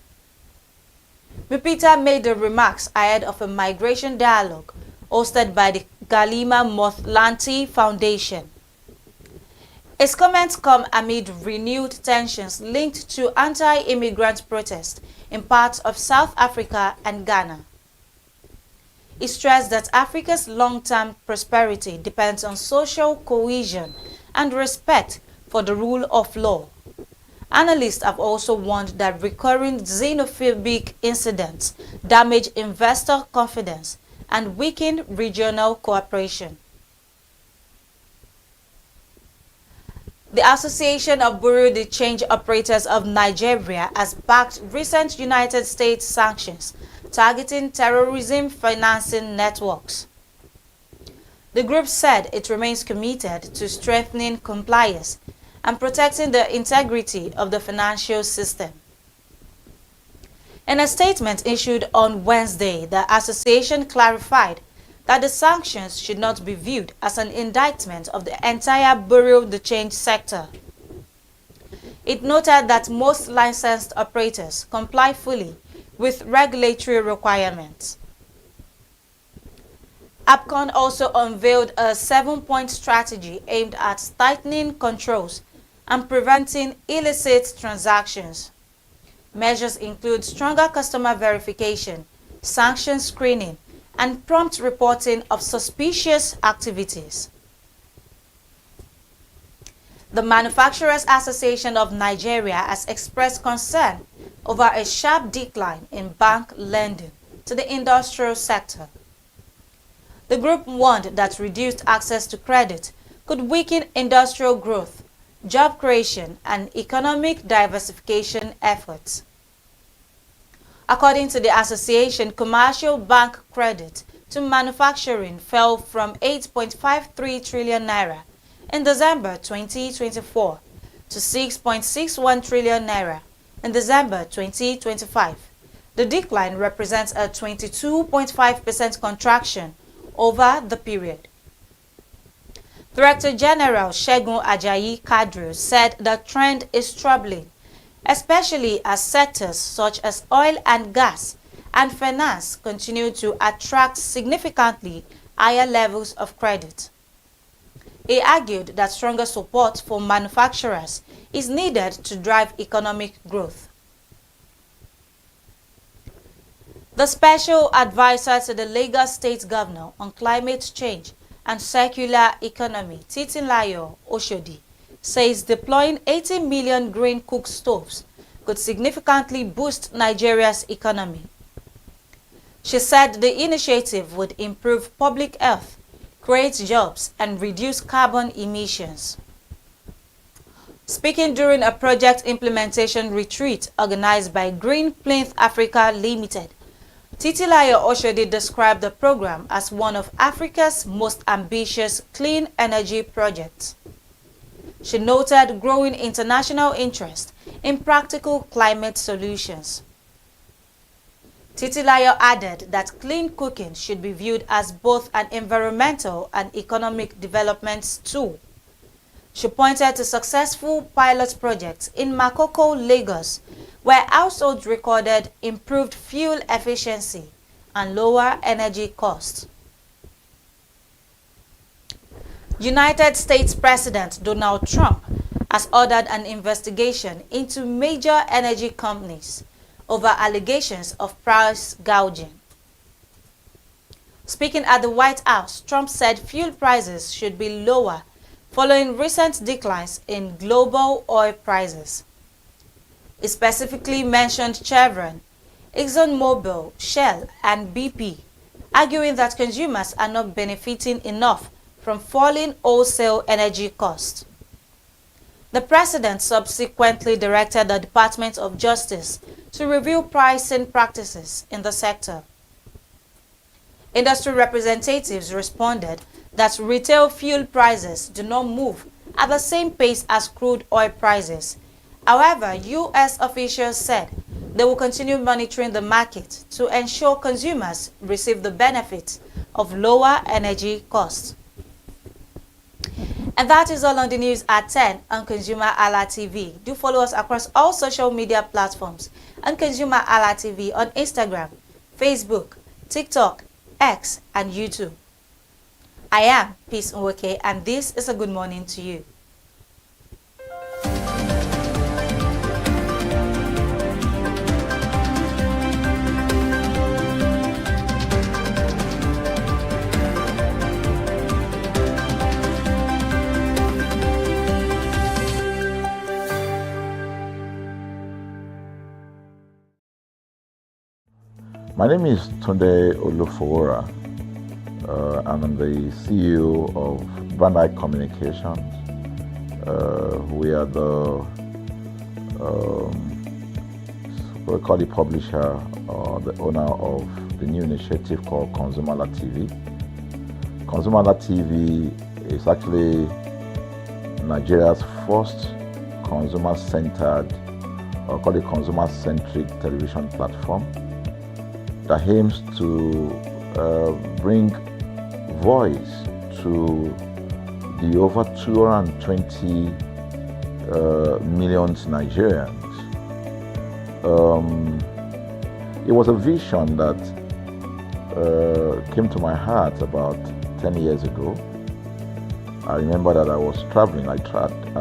Mupita made the remarks ahead of a migration dialogue hosted by the Galima Motlanthe Foundation. His comments come amid renewed tensions linked to anti-immigrant protests in parts of South Africa and Ghana. He stressed that Africa's long-term prosperity depends on social cohesion and respect for the rule of law. Analysts have also warned that recurring xenophobic incidents damage investor confidence and weaken regional cooperation. The Association of Bureau de Change Operators of Nigeria has backed recent United States sanctions targeting terrorism financing networks. The group said it remains committed to strengthening compliance and protecting the integrity of the financial system. In a statement issued on Wednesday, the association clarified that the sanctions should not be viewed as an indictment of the entire Bureau de Change sector. It noted that most licensed operators comply fully with regulatory requirements. APCON also unveiled a 7-point strategy aimed at tightening controls and preventing illicit transactions. Measures include stronger customer verification, sanction screening, and prompt reporting of suspicious activities. The Manufacturers Association of Nigeria has expressed concern over a sharp decline in bank lending to the industrial sector. The group warned that reduced access to credit could weaken industrial growth, job creation, and economic diversification efforts. According to the association, commercial bank credit to manufacturing fell from 8.53 trillion naira in December 2024 to 6.61 trillion naira in December 2025. The decline represents a 22.5% contraction over the period. Director General Segun Ajayi Kadru said the trend is troubling, especially as sectors such as oil and gas and finance continue to attract significantly higher levels of credit. He argued that stronger support for manufacturers is needed to drive economic growth. The Special Advisor to the Lagos State Governor on Climate Change and Circular Economy, Titilayo Oshodi, says deploying 80 million green cook stoves could significantly boost Nigeria's economy. She said the initiative would improve public health, create jobs, and reduce carbon emissions. Speaking during a project implementation retreat organized by Green Plinth Africa Limited, Titilayo Oshodi described the program as one of Africa's most ambitious clean energy projects. She noted growing international interest in practical climate solutions. Titilayo added that clean cooking should be viewed as both an environmental and economic development tool. She pointed to successful pilot projects in Makoko, Lagos, where households recorded improved fuel efficiency and lower energy costs. United States President Donald Trump has ordered an investigation into major energy companies over allegations of price gouging. Speaking at the White House, Trump said fuel prices should be lower following recent declines in global oil prices. He specifically mentioned Chevron, ExxonMobil, Shell, and BP, arguing that consumers are not benefiting enough from falling wholesale energy costs. The president subsequently directed the Department of Justice to review pricing practices in the sector. Industry representatives responded that retail fuel prices do not move at the same pace as crude oil prices. However, U.S. officials said they will continue monitoring the market to ensure consumers receive the benefits of lower energy costs. And that is all on the news at 10 on ConsumerHallaTV. Do follow us across all social media platforms on ConsumerHallaTV on Instagram, Facebook, TikTok, X, and YouTube. I am Peace Nwoke, and this is a good morning to you.
My name is Tunde Olufowora. I'm the CEO of Bandai Communications. We are we call the publisher or the owner of the new initiative called ConsumerHallaTV. ConsumerHallaTV is actually Nigeria's first consumer-centered, or call it consumer-centric television platform that aims to bring voice to the over 220 million Nigerians. It was a vision that came to my heart about 10 years ago. I remember that I was traveling. I traveled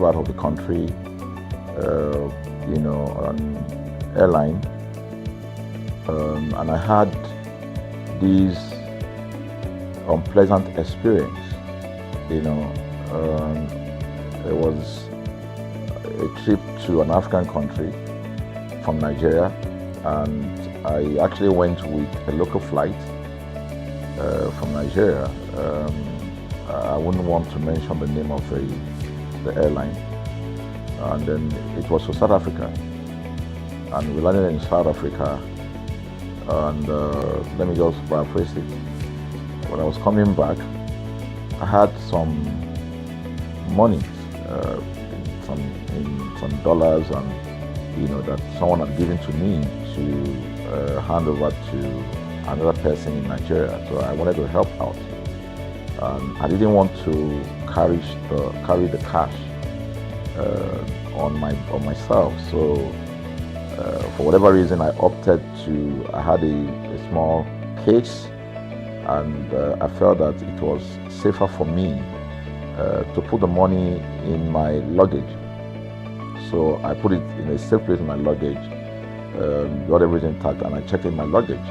out of the country, on airline. And I had this unpleasant experience. It was a trip to an African country from Nigeria, and I actually went with a local flight from Nigeria. I wouldn't want to mention the name of the airline. And then it was to South Africa, and we landed in South Africa. And let me just paraphrase it. When I was coming back, I had some money, some dollars, and that someone had given to me to hand over to another person in Nigeria. So I wanted to help out. I didn't want to carry the cash on myself. So. For whatever reason, I had a small case, and I felt that it was safer for me to put the money in my luggage. So I put it in a safe place in my luggage, got everything intact, and I checked in my luggage.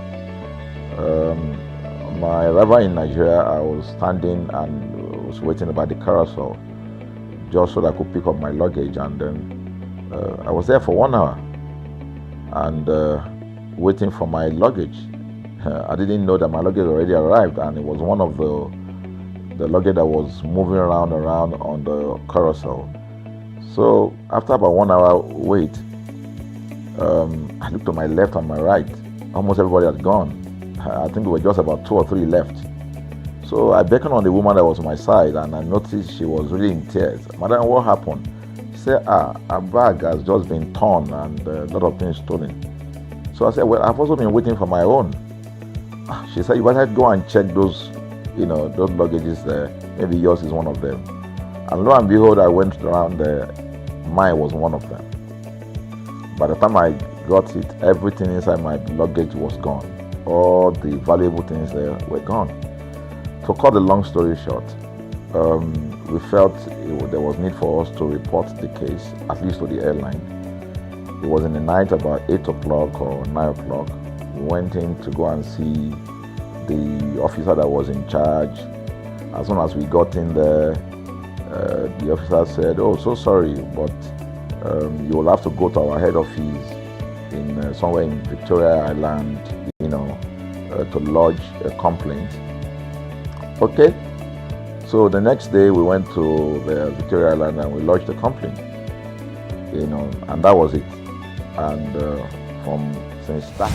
My arrival in Nigeria, I was standing and was waiting about the carousel just so that I could pick up my luggage, and then I was there for 1 hour. And waiting for my luggage. I didn't know that my luggage already arrived, and it was one of the luggage that was moving around on the carousel. So after about 1 hour wait, I looked to my left and my right. Almost everybody had gone. I think there were just about 2 or 3 left. So I beckoned on the woman that was on my side, and I noticed she was really in tears. Madam, what happened? She said, our bag has just been torn and a lot of things stolen. So I said, well, I've also been waiting for my own. She said, you better go and check those those luggages there. Maybe yours is one of them. And lo and behold, I went around there. Mine was one of them. By the time I got it, everything inside my luggage was gone. All the valuable things there were gone. To cut the long story short, we felt there was need for us to report the case, at least to the airline. It was in the night, about 8 o'clock or 9 o'clock. We went in to go and see the officer that was in charge. As soon as we got in there, the officer said, "Oh, so sorry, but you will have to go to our head office in somewhere in Victoria Island, to lodge a complaint." Okay. So the next day we went to the Victoria Island and we lodged a complaint, and that was it. And since that.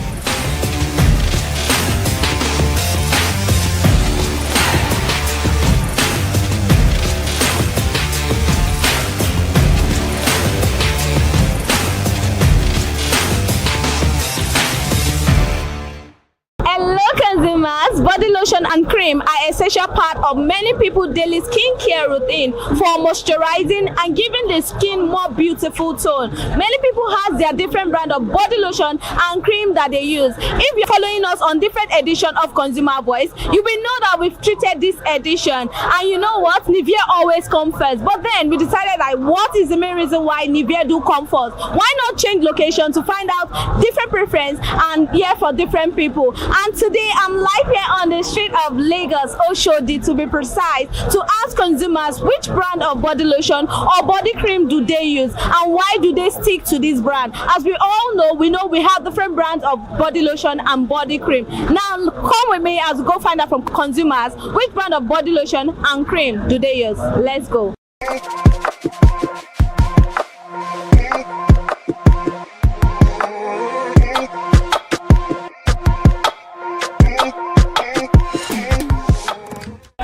Consumers, body lotion and cream are essential part of many people's daily skincare routine for moisturizing and giving the skin more beautiful tone. Many people have their different brand of body lotion and cream that they use. If you're following us on different edition of Consumer Voice, you will know that we've treated this edition. And you know what? Nivea always comes first. But then we decided that what is the main reason why Nivea do come first? Why not change location to find out different preference and for different people? And today I'm live here on the street of Lagos, Oshodi to be precise, to ask consumers which brand of body lotion or body cream do they use and why do they stick to this brand. As we all know, we have different brands of body lotion and body cream. Now come with me as we go find out from consumers which brand of body lotion and cream do they use. Let's go.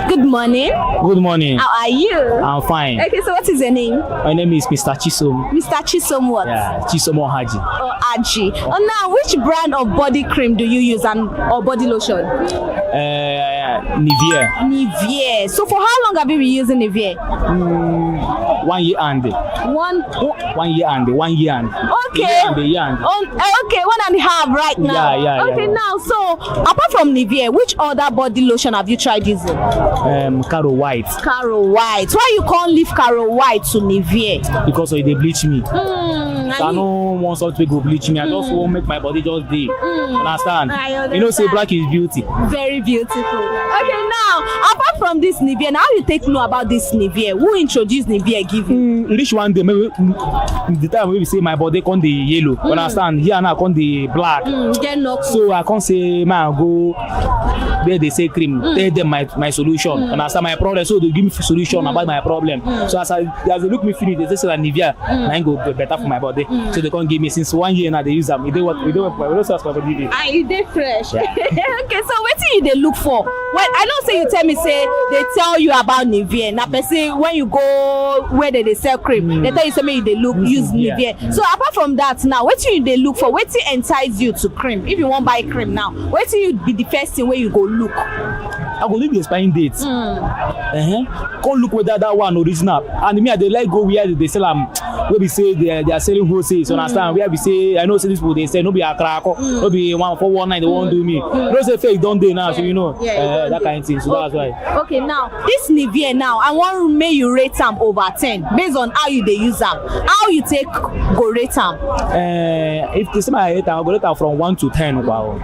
Good morning.
Good morning.
How are you?
I'm fine.
Okay, so what is your name?
My name is Mr. Chisom.
Mr. Chisom what?
Yeah, Chisom Haji.
Oh, Haji. Oh, now, which brand of body cream do you use or body lotion?
Nivea.
Nivea. So for how long have you been using Nivea?
1 year and 1 year and 1 year and.
Okay.
Okay,
1.5 right now.
Yeah.
Okay, now, so apart from Nivea, which other body lotion have you tried using?
Caro White.
Caro White. Why you can't leave Caro White to Nivea?
Because they bleach me. So I don't want something to go bleach me. I just want to make my body just day. Understand? You know, say black is beauty.
Very beautiful. Okay, now apart from this Nivea, now you take know about this Nivea. Who introduced Nivea? Give you.
Reach one day, maybe the time we say my body come the yellow. Understand? Here now come the black.
Get knocked.
So I can't say man go where they say cream. Tell them my solution. Understand my problem? So they give me solution about my problem. So as they look me finish, they say that Nivea I go better for my body. So they can't give me since 1 year now they use them. We don't ask my body.
You dey fresh. Yeah. Okay, so what do you look for? Well, I don't say you tell me say they tell you about Nivea. Now per se when you go where they sell cream, they tell you say me they use Nivea. So apart from that, now what do you look for? What do entice you to cream? If you want buy cream now, what do you be the first thing where you go look?
I go look the expiring date. Come look whether that one original. And me, I dey like go where they sell them. Where we say they are selling wholesale. So understand? Where we say I know say this people they say no be a crack, no be 1419 they won't do me. No say fake don't do now, so you know that kind of thing. So that's why.
Okay, now this Nivea now I want to make you rate them over 10 based on how you they use them. How you take go rate them?
If they say my rate, I go rate them from 1 to 10. Wow.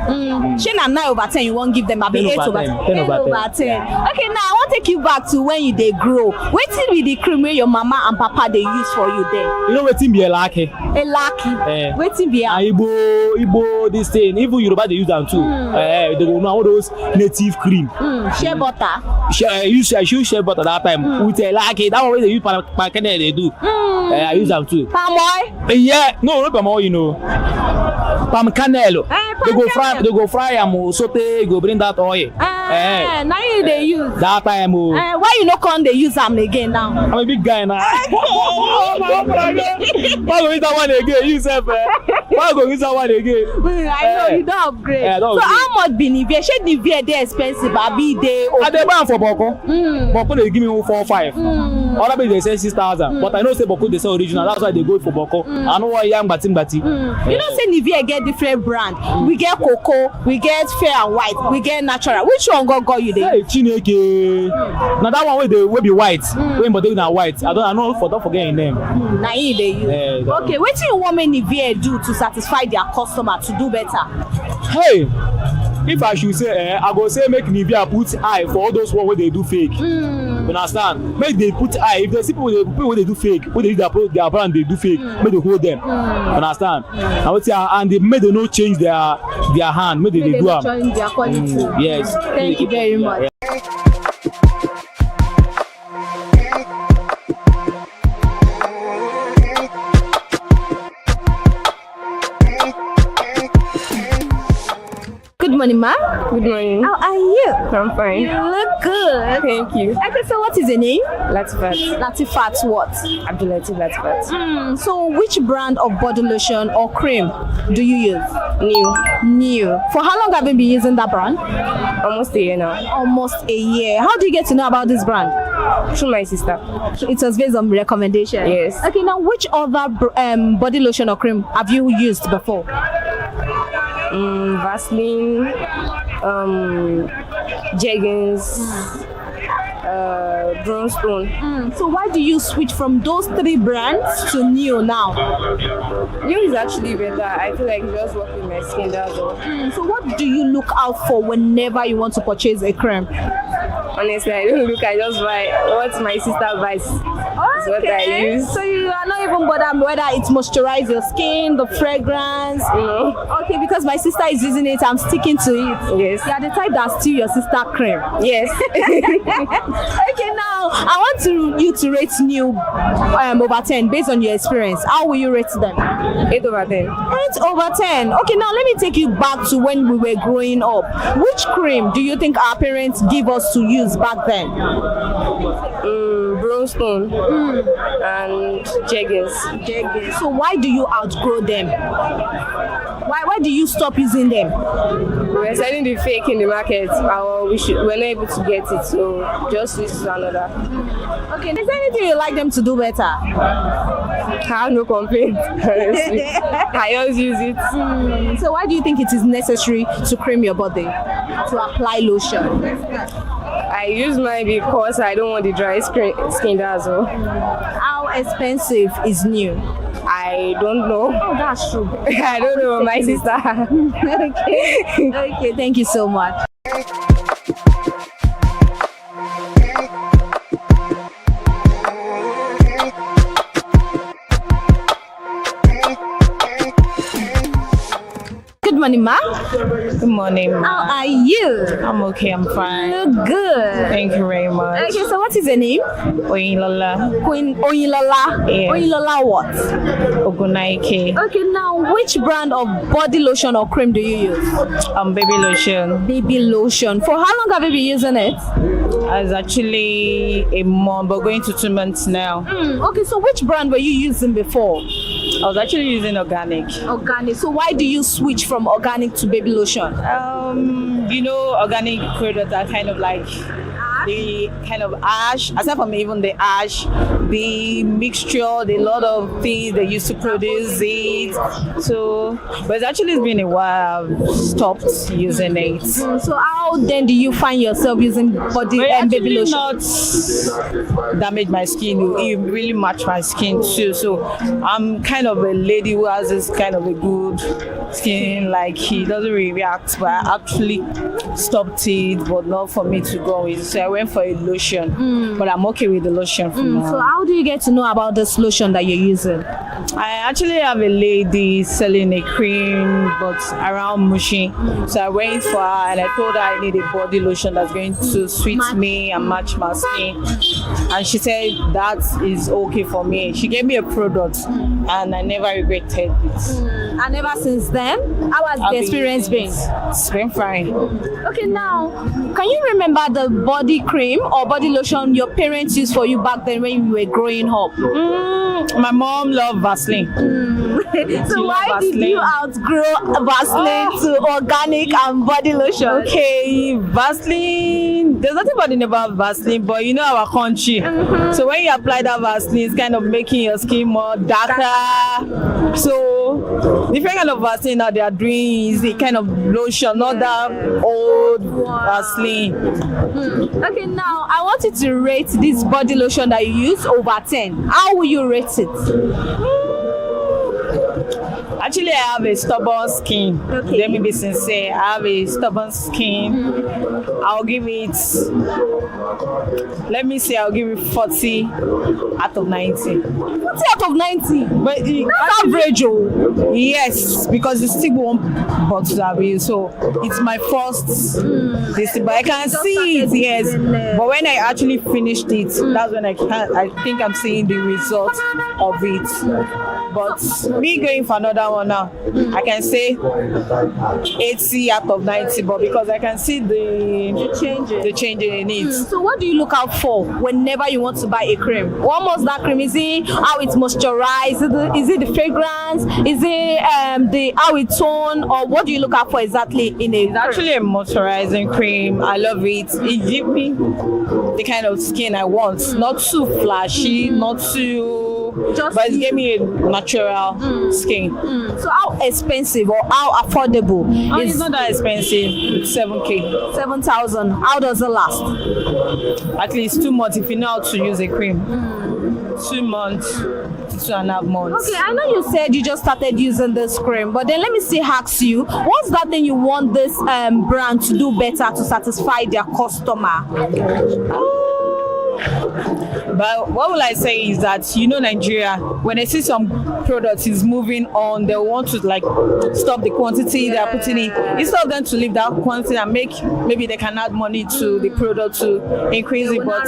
She na 9 over 10. You won't give them a 8 over 10. 10 over 10. Yeah. Okay, now I want to take you back to when you they grow. Waiting with the cream where your mama and papa they use for you then.
You know waiting be a lucky.
A lucky. Waiting be a.
Igbo this thing. Even Yoruba they use them too. They go know all those native cream.
Shea butter.
I use shea butter that time with a lucky. That one they use palm they do. I use them too.
Palm oil?
Yeah, no, not palm oil. You know. Palm kernel. They go fry. They go fry. Saute. Go bring that oil.
Now you they use.
That time,
why you not come they use them again now?
I'm a big guy now. Why go use that one again? You say, why go use that one again?
I know you don't upgrade. So how much be Nivea? Should Nivea they expensive? I be they.
I dey buy for Boko. Boko they give me 4-5. Other people they say 6,000. But I know say Boko they say original. That's why they go for Boko. I know why young batim.
You know say Nivea get different brand. We get Cocoa, we get Fair and White, we get Natural. Which one go you dey?
Hey, Chineke. Now that one will be white. But they na white. I don't forget your name.
Now you dey use. Okay, what do you want me Nivea do to satisfy their customer to do better?
Hey, if I should say, I go say make Nivea put eye for all those one where they do fake. You understand? Make they put eye. If there's people where they do fake, where they use their brand they do fake, make they hold them. You understand? I would say, and they make they not change their hand. Make they do them.
Change their quality.
Yes.
Thank you very much. Good morning, ma.
Good morning.
How are you?
I'm fine.
You look good.
Thank you.
Okay, so what is your name?
Latifat.
Latifat what?
Abdulatif Latifat.
So which brand of body lotion or cream do you use?
New.
For how long have you been using that brand?
Almost a year now.
Almost a year. How do you get to know about this brand?
Through my sister.
It was based on recommendation?
Yes.
Okay, now which other body lotion or cream have you used before?
Vaseline, Jeggings, Brownstone.
So why do you switch from those 3 brands to New now?
New is actually better. I feel like it just works with my skin, that's all.
So what do you look out for whenever you want to purchase a cream?
Honestly, I don't look, I just buy what my sister buys. That's what I use.
So you are not even bothered whether it moisturizes your skin, the fragrance?
No.
Okay, because my sister is using it, I'm sticking to it.
Yes.
You are the type that steal your sister cream.
Yes.
Okay, now I want you to rate New over 10 based on your experience. How will you rate them?
8 over 10.
8 over 10. Okay, now let me take you back to when we were growing up. Which cream do you think our parents give us to use back then?
Brownstone and Jeggings.
So why do you outgrow them? Why do you stop using them?
We're selling the fake in the market. We're not able to get it, so just switch to another.
Okay, is there anything you like them to do better?
I have no complaints, honestly. I always use it.
So why do you think it is necessary to cream your body, to apply lotion?
I use mine because I don't want the dry skin, that's all.
How expensive is New?
I don't know.
Oh, that's true.
I don't know, my sister.
Okay, thank you so much. Good morning, ma.
Good morning, ma.
How are you?
I'm okay, I'm fine.
You look good.
Thank you very much.
Okay, so what is your name?
Oyinlola.
Queen Oyinlola.
Yes.
Oyinlola what?
Ogunaike.
Okay, now which brand of body lotion or cream do you use?
Baby lotion.
Baby lotion. For how long have you been using it?
It's actually a month, but going to 2 months now.
Okay, so which brand were you using before?
I was actually using organic.
Organic. So why do you switch from organic to baby lotion?
You know, organic products are kind of like the kind of ash, aside from even the ash, the mixture, the lot of things they used to produce it. So, but it's been a while I've stopped using it.
So how then do you find yourself using body and baby lotion?
Not damage my skin. It really match my skin too. So I'm kind of a lady who has this kind of a good skin, like he doesn't really react, but I actually stopped it, but not for me to go with. So I went for a lotion, but I'm okay with the lotion for now.
So how do you get to know about this lotion that you're using?
I actually have a lady selling a cream, but around Mushin. So I went for her and I told her I need a body lotion that's going to suit me and match my skin. And she said that is okay for me. She gave me a product and I never regretted it.
And ever since then, how has the experience been?
It's been fine.
Okay, now, can you remember the body cream or body lotion your parents used for you back then when you were growing up?
My mom loved Vaseline.
So why did you outgrow Vaseline to organic and body lotion?
Okay, Vaseline. There's nothing bad about Vaseline, but you know our country. So when you apply that Vaseline, it's kind of making your skin more darker. So different kind of Vaseline that they are doing is the kind of lotion, not that old Vaseline.
Okay, now I want you to rate this body lotion that you use over 10. How will you rate it?
Actually, I have a stubborn skin. Okay. Let me be sincere. I have a stubborn skin. I'll give it, let me say, I'll give it 40 out of 90.
40 out of 90?
But
that's average, oh.
Yes, because it's still one bottle of it. So it's my first this, but I can see it, yes. But when I actually finished it, that's when I think I'm seeing the result of it. But me going for another one now, I can say 80 out of 90, but because I can see the change in it.
So what do you look out for whenever you want to buy a cream? What must that cream? Is it how it's moisturized? Is it the fragrance? Is it the how it tone? Or what do you look out for exactly in a
It's actually a moisturizing cream. I love it. It gives me the kind of skin I want. Not too flashy, not too... but it gave me a natural skin.
So how expensive or how affordable?
It's not that expensive. It's 7K.
7,000. How does it last?
At least 2 months if you know how to use a cream. 2 months to 2.5 months.
Okay, I know you said you just started using this cream, but then let me still ask you, what's that thing you want this brand to do better to satisfy their customer?
But what will I say is that, you know, Nigeria, when they see some products is moving on, they want to like stop the quantity they are putting in. Instead of them to leave that quantity and maybe they can add money to the product to increase it, but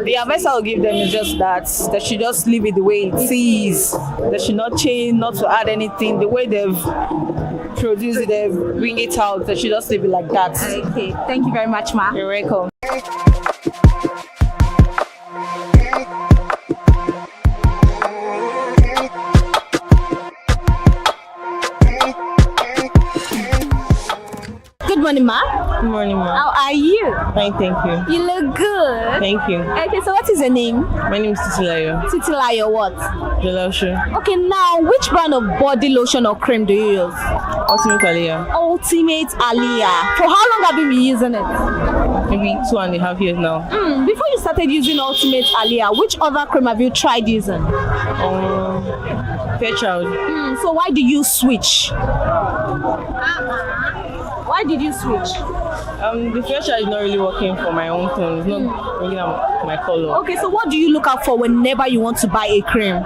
the advice I'll give them is just that they should just leave it the way it is. They should not change, not to add anything. The way they've produced it, they bring it out. They should just leave it like that.
Okay, thank you very much, ma.
You're welcome.
Good morning, ma.
Good morning, ma.
How are you?
Fine, thank you.
You look good.
Thank you.
Okay, so what is your name?
My name is Titilayo.
Titilayo what?
Jolasho.
Okay, now which brand of body lotion or cream do you use?
Ultimate Aliyah.
Ultimate Aliyah. For how long have you been using it?
Maybe 2.5 years now.
Before you started using Ultimate Aliyah, which other cream have you tried using?
Fairchild.
So why did you switch? Why did you switch?
The Fairchild is not really working for my own tone. It's not really my color.
Okay, so what do you look out for whenever you want to buy a cream?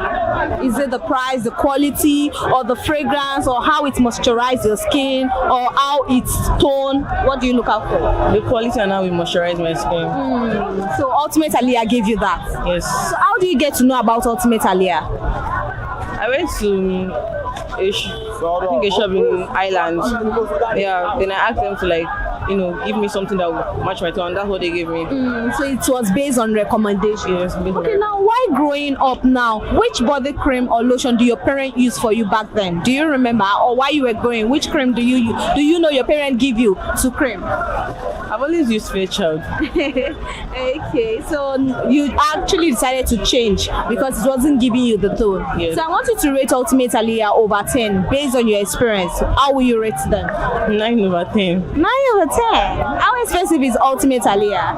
Is it the price, the quality, or the fragrance, or how it moisturizes your skin, or how it's tone? What do you look out for?
The quality and how it moisturizes my skin.
So Ultimate Aliyah gave you that?
Yes.
So how do you get to know about Ultimate Aliyah?
I went to a shop in Ireland. Yeah, then I asked them to give me something that would match my tone. That's what they gave me.
So it was based on recommendation.
Yes.
Okay, now why growing up now, which body cream or lotion do your parents use for you back then? Do you remember? Or while you were growing, which cream do you know your parents give you to cream?
I've always used Fairchild.
Okay, so you actually decided to change because it wasn't giving you the tone.
Yes.
So I want you to rate Ultimate Aliyah over 10 based on your experience. How will you rate them?
9 over 10.
9 over 10? How expensive is Ultimate Aliyah?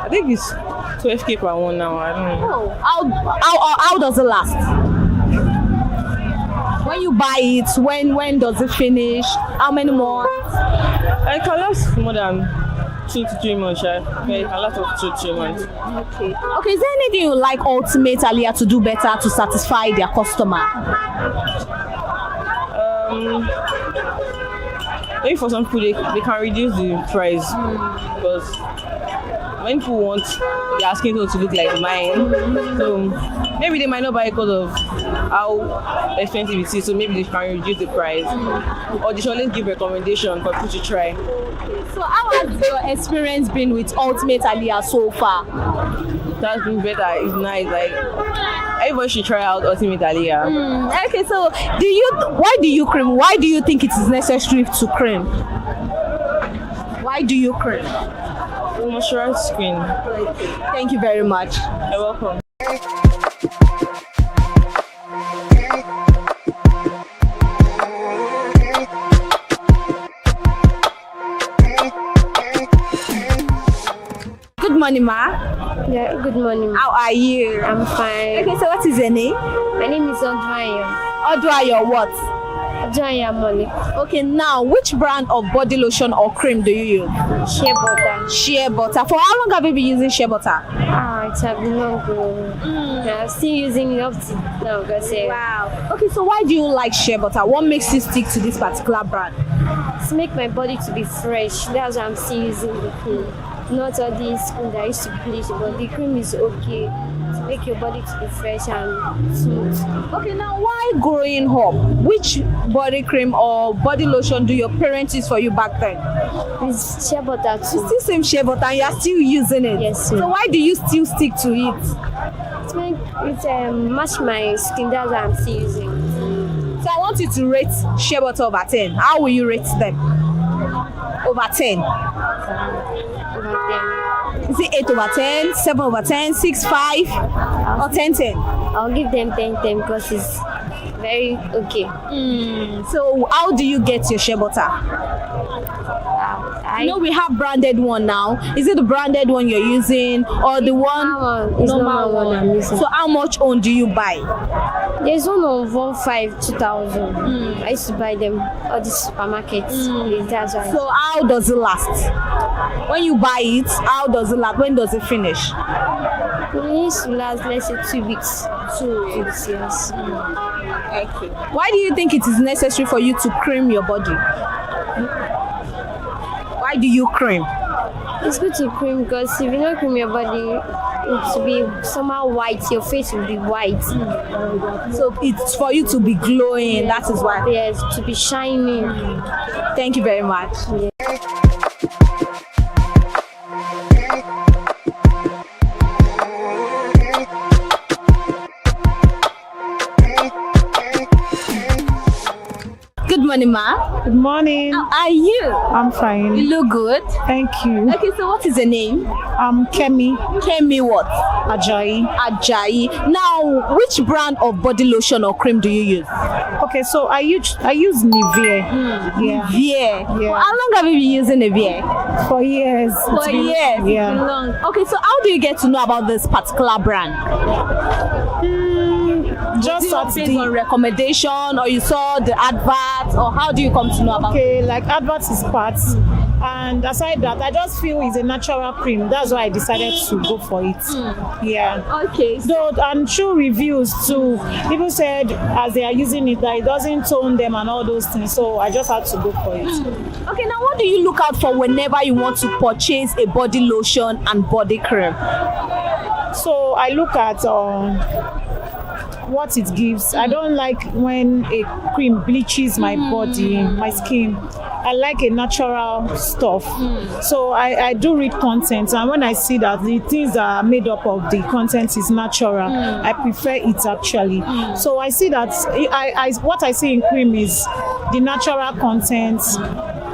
I think it's 12K per one now. I don't know.
How does it last? When you buy it, when does it finish? How many months?
It can last more than 2 to 3 months. Yeah, it can last up to 2 to 3 months.
Okay, is there anything you like Ultimate Aliyah to do better to satisfy their customer?
Maybe for some people they can reduce the price because when people want their skin tone to look like mine, so maybe they might not buy it because of how expensive it is, so maybe they can reduce the price. Or they should always give recommendation for people to try.
So how has your experience been with Ultimate Aliyah so far?
That's been better. It's nice. Like everybody should try out Ultimate Aliyah.
Okay, so why do you cream? Why do you think it is necessary to cream? Why do you cream?
Moisturize skin.
Thank you very much.
You're welcome.
Good morning, ma.
Yeah, good morning.
How are you?
I'm fine.
Okay, so what is your name?
My name is Odwayo.
Odwayo what?
Odwayo Molly.
Okay, now which brand of body lotion or cream do you use?
Shea butter.
Shea butter. For how long have you been using shea butter?
It has been long. I'm still using it up to now.
Wow. Okay, so why do you like shea butter? What makes you stick to this particular brand?
To make my body to be fresh. That's why I'm still using the cream. Not all this cream that I used to bleach, but the cream is okay to make your body to be fresh and smooth.
Okay, now why growing up, which body cream or body lotion do your parents use for you back then?
It's shea butter too.
It's still same shea butter and you're still using it?
Yes, sir.
So why do you still stick to it?
It match my skin, that's why I'm still using it.
So I want you to rate shea butter over 10. How will you rate them? Over 10. Is it 8 over 10, 7 over 10, 6, 5, or 10, 10?
I'll give them 10, 10 because it's very okay.
So how do you get your shea butter? You know we have branded one now. Is it the branded one you're using or the normal one
I'm using?
So how much on do you buy?
There's one on 1,500, 2,000. I used to buy them at the supermarkets. That's why.
So how does it last? When you buy it, how does it last? When does it finish?
It needs to last, let's say 2 weeks. 2 weeks, yes.
Okay. Why do you think it is necessary for you to cream your body? Why do you cream?
It's good to cream because if you don't cream your body, it will be somehow white. Your face will be white.
So it's for you to be glowing.
Yes.
That is why.
Yes, to be shining.
Thank you very much.
Yeah.
Good morning, ma.
Good morning.
How are you?
I'm fine.
You look good.
Thank you.
Okay, so what is your name?
Kemi.
Kemi what?
Ajayi.
Ajayi. Now, which brand of body lotion or cream do you use?
Okay, so I use Nivea. Yeah.
Nivea.
Yeah.
Well, how long have you been using Nivea?
For years.
For years.
Yeah.
It's been long. Okay, so how do you get to know about this particular brand?
Just
based on recommendation, or you saw the advert, or how do you come to know about it?
Okay, like adverts is parts. And aside that, I just feel it's a natural cream. That's why I decided to go for it. Yeah.
Okay.
So, and true reviews too. People said as they are using it that it doesn't tone them and all those things. So I just had to go for it.
Okay, now what do you look out for whenever you want to purchase a body lotion and body cream?
So I look at what it gives. I don't like when a cream bleaches my body, my skin. I like a natural stuff. So I do read content, and when I see that the things that are made up of the content is natural, I prefer it actually. So I see that what I see in cream is the natural content,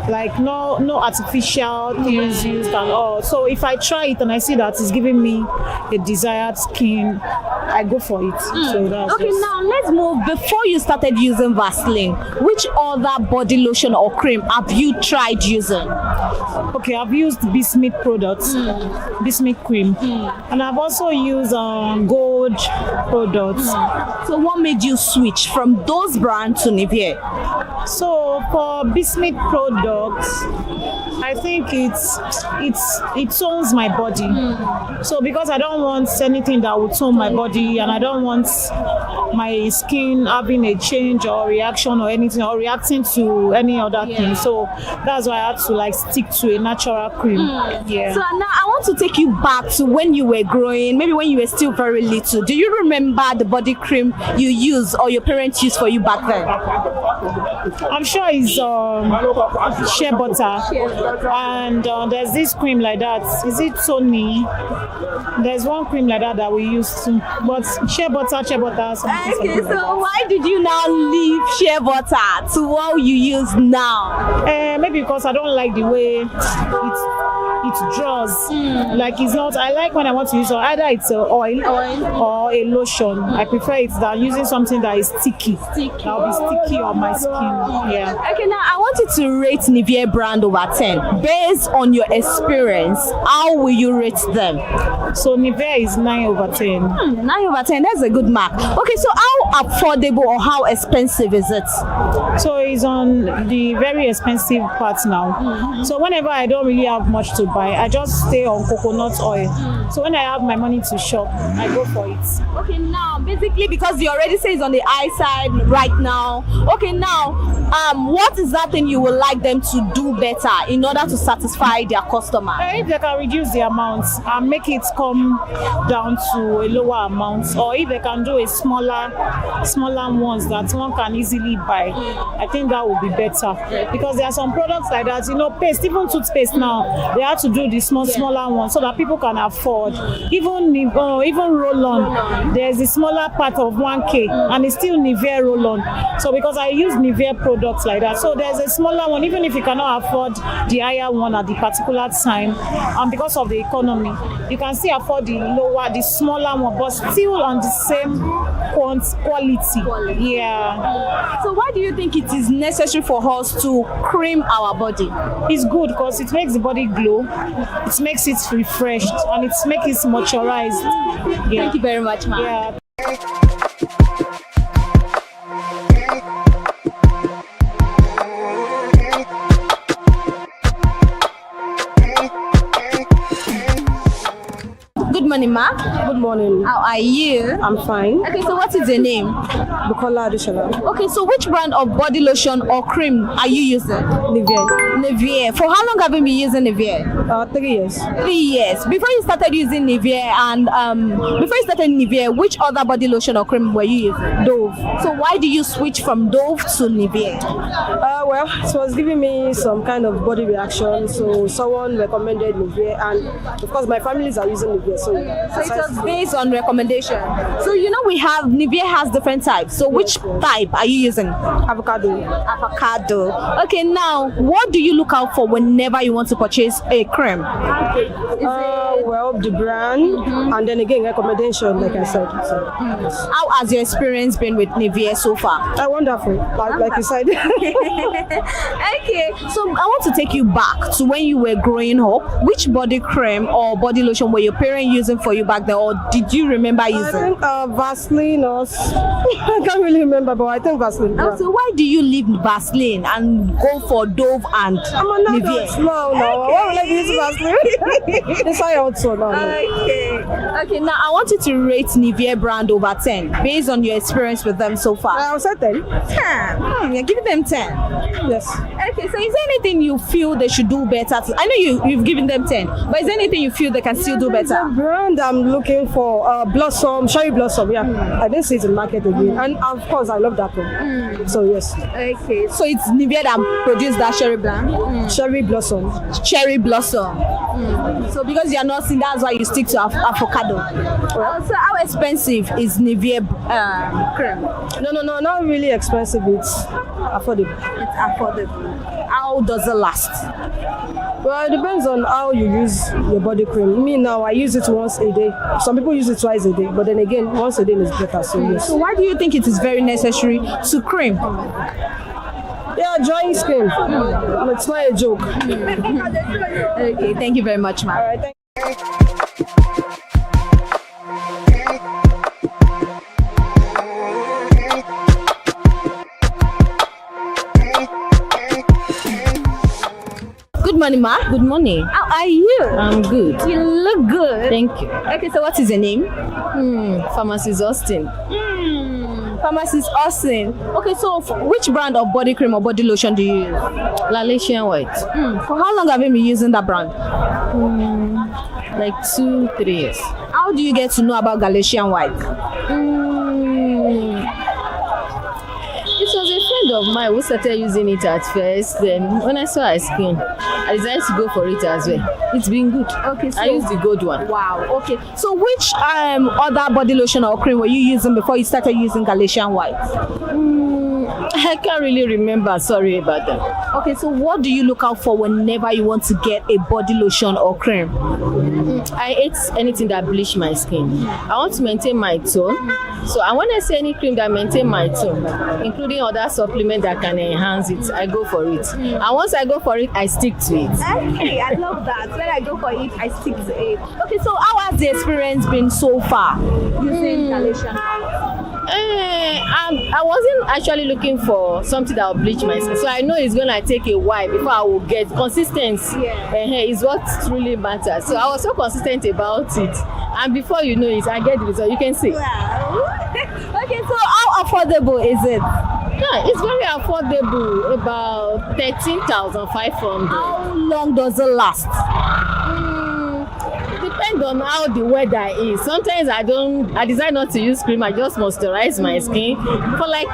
like no artificial things used and all. So if I try it and I see that it's giving me a desired skin, I go for it. So that's
okay, now let's move. Before you started using Vaseline, which other body lotion or cream have you tried using?
Okay, I've used Bismuth products, Bismuth cream, and I've also used Gold products.
So what made you switch from those brands to Nivea?
So for Bismuth products, I think it tones my body. So because I don't want anything that will tone my body, and I don't want my skin having a change or reaction or anything, or reacting to any other thing. So that's why I had to like stick to a natural cream. Yeah.
So now I want to take you back to when you were growing, maybe when you were still very little. Do you remember the body cream you used or your parents used for you back then?
I'm sure it's shea butter, and there's this cream like that. Is it Tony? There's one cream like that we used to, but shea butter.
Okay, so why did you now leave shea butter to what you use now?
Maybe because I don't like the way it draws. Like it's not. I like when I want to use either it's an oil or a lotion. I prefer it than using something that is sticky. That'll be sticky on my skin. Yeah.
Okay, now I want you to rate Nivea brand over 10. Based on your experience, how will you rate them?
So Nivea is 9 over 10.
9 over 10, that's a good mark. Okay, so how affordable or how expensive is it?
So it's on the very expensive part now. So whenever I don't really have much to buy, I just stay on coconut oil. So when I have my money to shop, I go for it.
Okay, now basically because you already say it's on the high side right now. Okay, now what is that thing you would like them to do better in order to satisfy their customer?
If they can reduce the amount and make it come down to a lower amount, or if they can do a smaller ones that one can easily buy, I think that would be better. Because there are some products like that, paste, even toothpaste now, they have to do the smaller ones so that people can afford. Even roll-on, there's a smaller part of 1K and it's still Nivea roll-on. So because I use Nivea products like that, so there's a smaller one, even if you cannot afford the higher one at the particular time, and because of the economy, you can still afford the smaller one, but still on the same quality. Yeah.
So why do you think it is necessary for us to cream our body?
It's good because it makes the body glow, it makes it refreshed, and it makes it moisturized. Yeah.
Thank you very much, ma'am.
Yeah.
Good morning, ma.
Good morning.
How are you?
I'm fine.
Okay, so what is your name?
Bukola Adeshola.
Okay, so which brand of body lotion or cream are you using? Nivea. For how long have you been using Nivea?
3 years.
3 years. Before you started using Nivea which other body lotion or cream were you using?
Dove.
So why do you switch from Dove to Nivea?
Well, it was giving me some kind of body reaction, so someone recommended Nivea, and of course my families are using Nivea. So it
was based on recommendation. So Nivea has different types. So which type are you using?
Avocado.
Okay, now what do you look out for whenever you want to purchase a cream?
Well, the brand, and then again recommendation, like I said. So.
How has your experience been with Nivea so far?
Wonderful, like you said.
Okay, so I want to take you back to when you were growing up. Which body cream or body lotion were your parents using for you back then, or did you remember using?
I think Vaseline or I can't really remember, but I think Vaseline.
Yeah. So why do you leave Vaseline and go for Dove and Nivea?
No. Why would I use Vaseline? That's why I also know.
Okay, now I want you to rate Nivea brand over 10 based on your experience with them so far.
I'll say 10.
10. You're giving them 10.
Yes.
Okay, so is there anything you feel they should do better? I know you've given them 10, but is there anything you feel they can still do better?
The brand I'm looking for, Cherry Blossom. Yeah, I didn't see it in the market again, and of course I love that one. So yes.
Okay, so it's Nivea that produced that Cherry brand.
Cherry Blossom.
Cherry Blossom. So because you're not seeing, that's why you stick to avocado. So how expensive is Nivea cream?
No, not really expensive. It's affordable.
It's affordable. How does it last?
Well, it depends on how you use your body cream. Me now, I use it once a day. Some people use it twice a day, but then again, once a day is better. So yes.
So why do you think it is very necessary to cream?
Yeah, drying skin. It's not a joke.
Okay, thank you very much, ma'am.
All right, thank you.
Good morning, ma.
Good morning.
How are you?
I'm good.
You look good.
Thank you.
Okay, so what is your name?
Pharmacist Austin.
Pharmacist Austin. Okay, so which brand of body cream or body lotion do you use?
Galatian White.
For how long have you been using that brand?
Like 2-3 years.
How do you get to know about Galatian White?
It was a friend of mine who started using it at first. Then when I saw her skin, I decided to go for it as well. It's been good.
Okay, so
I used the gold one.
Wow. Okay. So which other body lotion or cream were you using before you started using Galatian White?
I can't really remember. Sorry about that.
Okay, so what do you look out for whenever you want to get a body lotion or cream?
I hate anything that bleach my skin. I want to maintain my tone. So I want to see any cream that maintain my tone, including other supplements that can enhance it. I go for it. And once I go for it, I stick to it.
Okay, I love that. When I go for it, I stick to it. Okay, so how has the experience been so far using Galatian White?
I wasn't actually looking for something that will bleach my skin, so I know it's gonna take a while before I will get consistency. Is what really matters. So I was so consistent about it, and before you know it, I get the result. You can see.
Wow. Okay, so how affordable is it?
Yeah, it's very affordable. About 13,500.
How long does it last?
Depends on how the weather is. Sometimes I decide not to use cream. I just moisturize my skin for like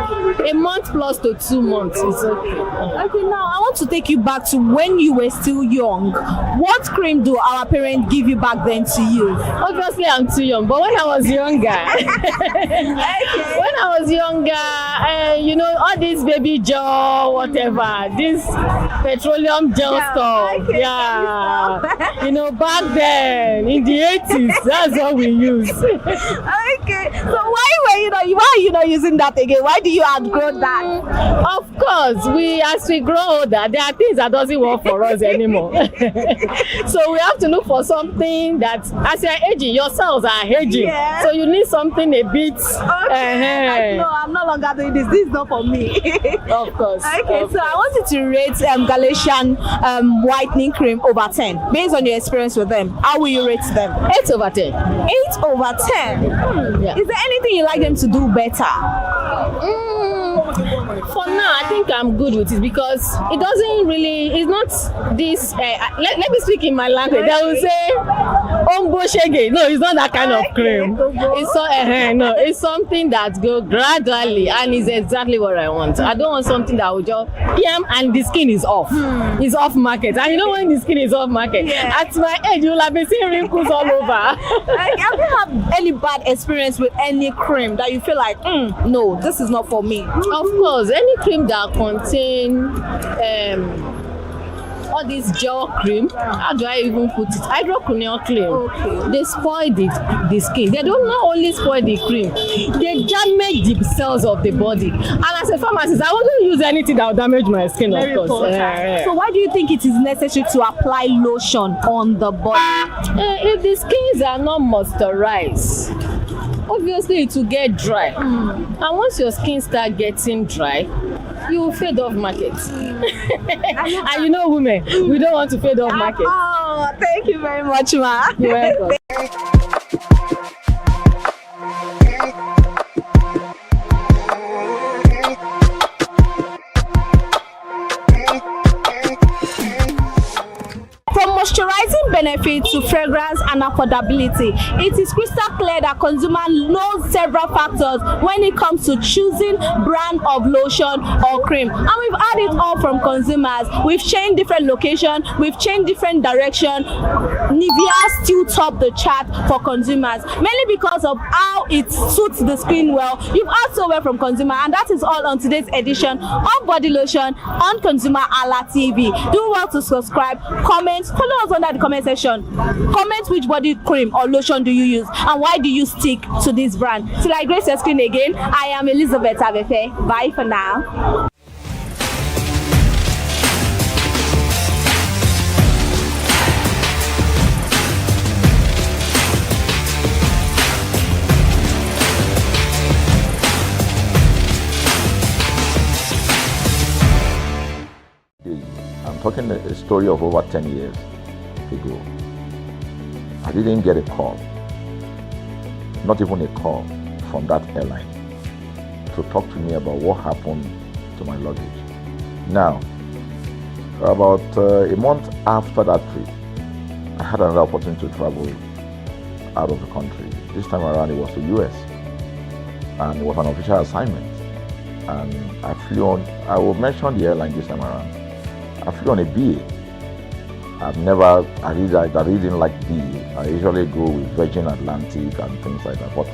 a month plus to 2 months. It's okay.
Okay, now I want to take you back to when you were still young. What cream do our parents give you back then to use?
Obviously, I'm too young, but when I was younger, you know, all this baby gel, whatever, this petroleum gel stuff. Yeah, you know, back then in the 80s, that's what we use.
Okay, so why are you not using that again? Why do you outgrow that?
Of course, as we grow older, there are things that doesn't work for us anymore. So we have to look for something that, as you're aging, your cells are aging.
Yeah.
So you need something a bit.
Okay. No, I'm no longer doing this. This is not for me.
Of course.
Okay, so I want you to rate Galatian whitening cream over 10 based on your experience with them. How will you rate them?
8 over 10.
8 over 10.
Yeah.
Is there anything you like them to do better?
For now, I think I'm good with it because it doesn't really. It's not this. Let me speak in my language. They will say, "Ombo shege." No, it's not that kind of cream. It's so no. It's something that goes gradually and is exactly what I want. I don't want something that will just PM and the skin is off. It's off market. And you know when the skin is off market, at my age you'll have been seeing wrinkles all over.
Have you had any bad experience with any cream that you feel like, no, this is not for me?
Of course, any cream that contain all this gel cream, how do I even put it? Hydroquinone cream. Okay. They spoil the skin. They don't not only spoil the cream, they damage the cells of the body. And as a pharmacist, I wouldn't use anything that will damage my skin,
Very
of course.
So why do you think it is necessary to apply lotion on the body?
If the skins are not moisturized, obviously it will get dry. And once your skin start getting dry, you will fade off market. And you know women, we don't want to fade off market.
Oh, thank you very much, ma.
You're welcome.
From moisturizing benefits to fragrance and affordability, it is crystal clear that consumer knows several factors when it comes to choosing brand of lotion or cream. And we've had it all from consumers. We've changed different locations, we've changed different direction. Nivea still top the chart for consumers, mainly because of how it suits the skin well. You've heard so well from consumer, and that is all on today's edition of Body Lotion on ConsumerHalla TV. Do well to subscribe, comment, follow us under the comment section. Comment which body cream or lotion do you use and why do you stick to this brand. Till I grace your screen again, I am Elizabeth Avefe. Bye for now.
I'm talking a story of over 10 years ago. I didn't get a call, not even a call from that airline. to talk to me about what happened to my luggage. Now, about a month after that trip, I had another opportunity to travel out of the country. This time around it was to US, and it was an official assignment. And I flew on, I will mention the airline this time around. I flew on a BA. I really didn't like BA. I usually go with Virgin Atlantic and things like that. But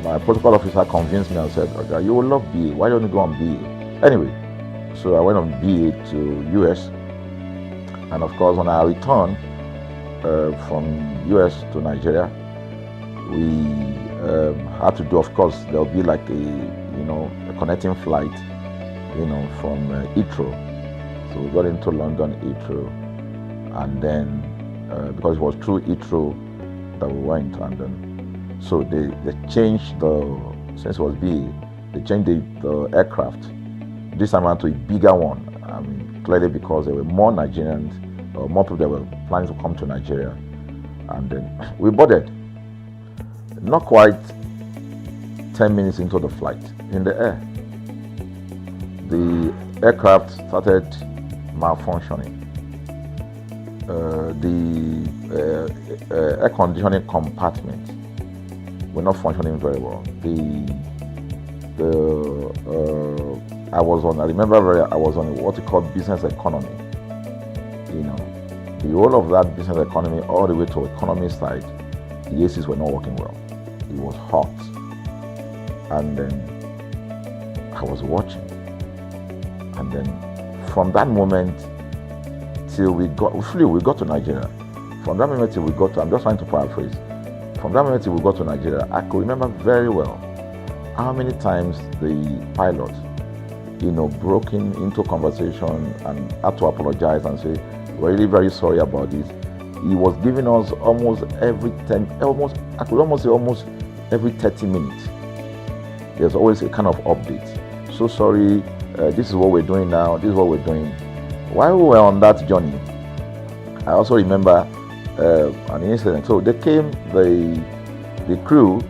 my protocol officer convinced me and said, okay, you will love BA. Why don't you go on BA? Anyway, so I went on BA to US. And of course, when I returned from US to Nigeria, we had to do, of course, there'll be like a connecting flight, from Heathrow. So we got into London Heathrow, and then because it was through Heathrow that we went, and then so they changed since it was BA, they changed the aircraft. This time around to a bigger one. I mean, clearly because there were more Nigerians, or more people that were planning to come to Nigeria, and then we boarded. Not quite 10 minutes into the flight, in the air, the aircraft started malfunctioning. The air conditioning compartment were not functioning very well. I remember I was on what you call business economy. The whole of that business economy all the way to economy side, the ACs were not working well. It was hot. And then I was watching. And then from that moment till we got to Nigeria. From that moment till we got to, I'm just trying to paraphrase. From that moment till we got to Nigeria, I could remember very well how many times the pilot, broke into conversation and had to apologize and say, we're really very sorry about this. He was giving us almost every 30 minutes. There's always a kind of update. So sorry, this is what we're doing now, this is what we're doing. While we were on that journey, I also remember an incident. So they came, the crew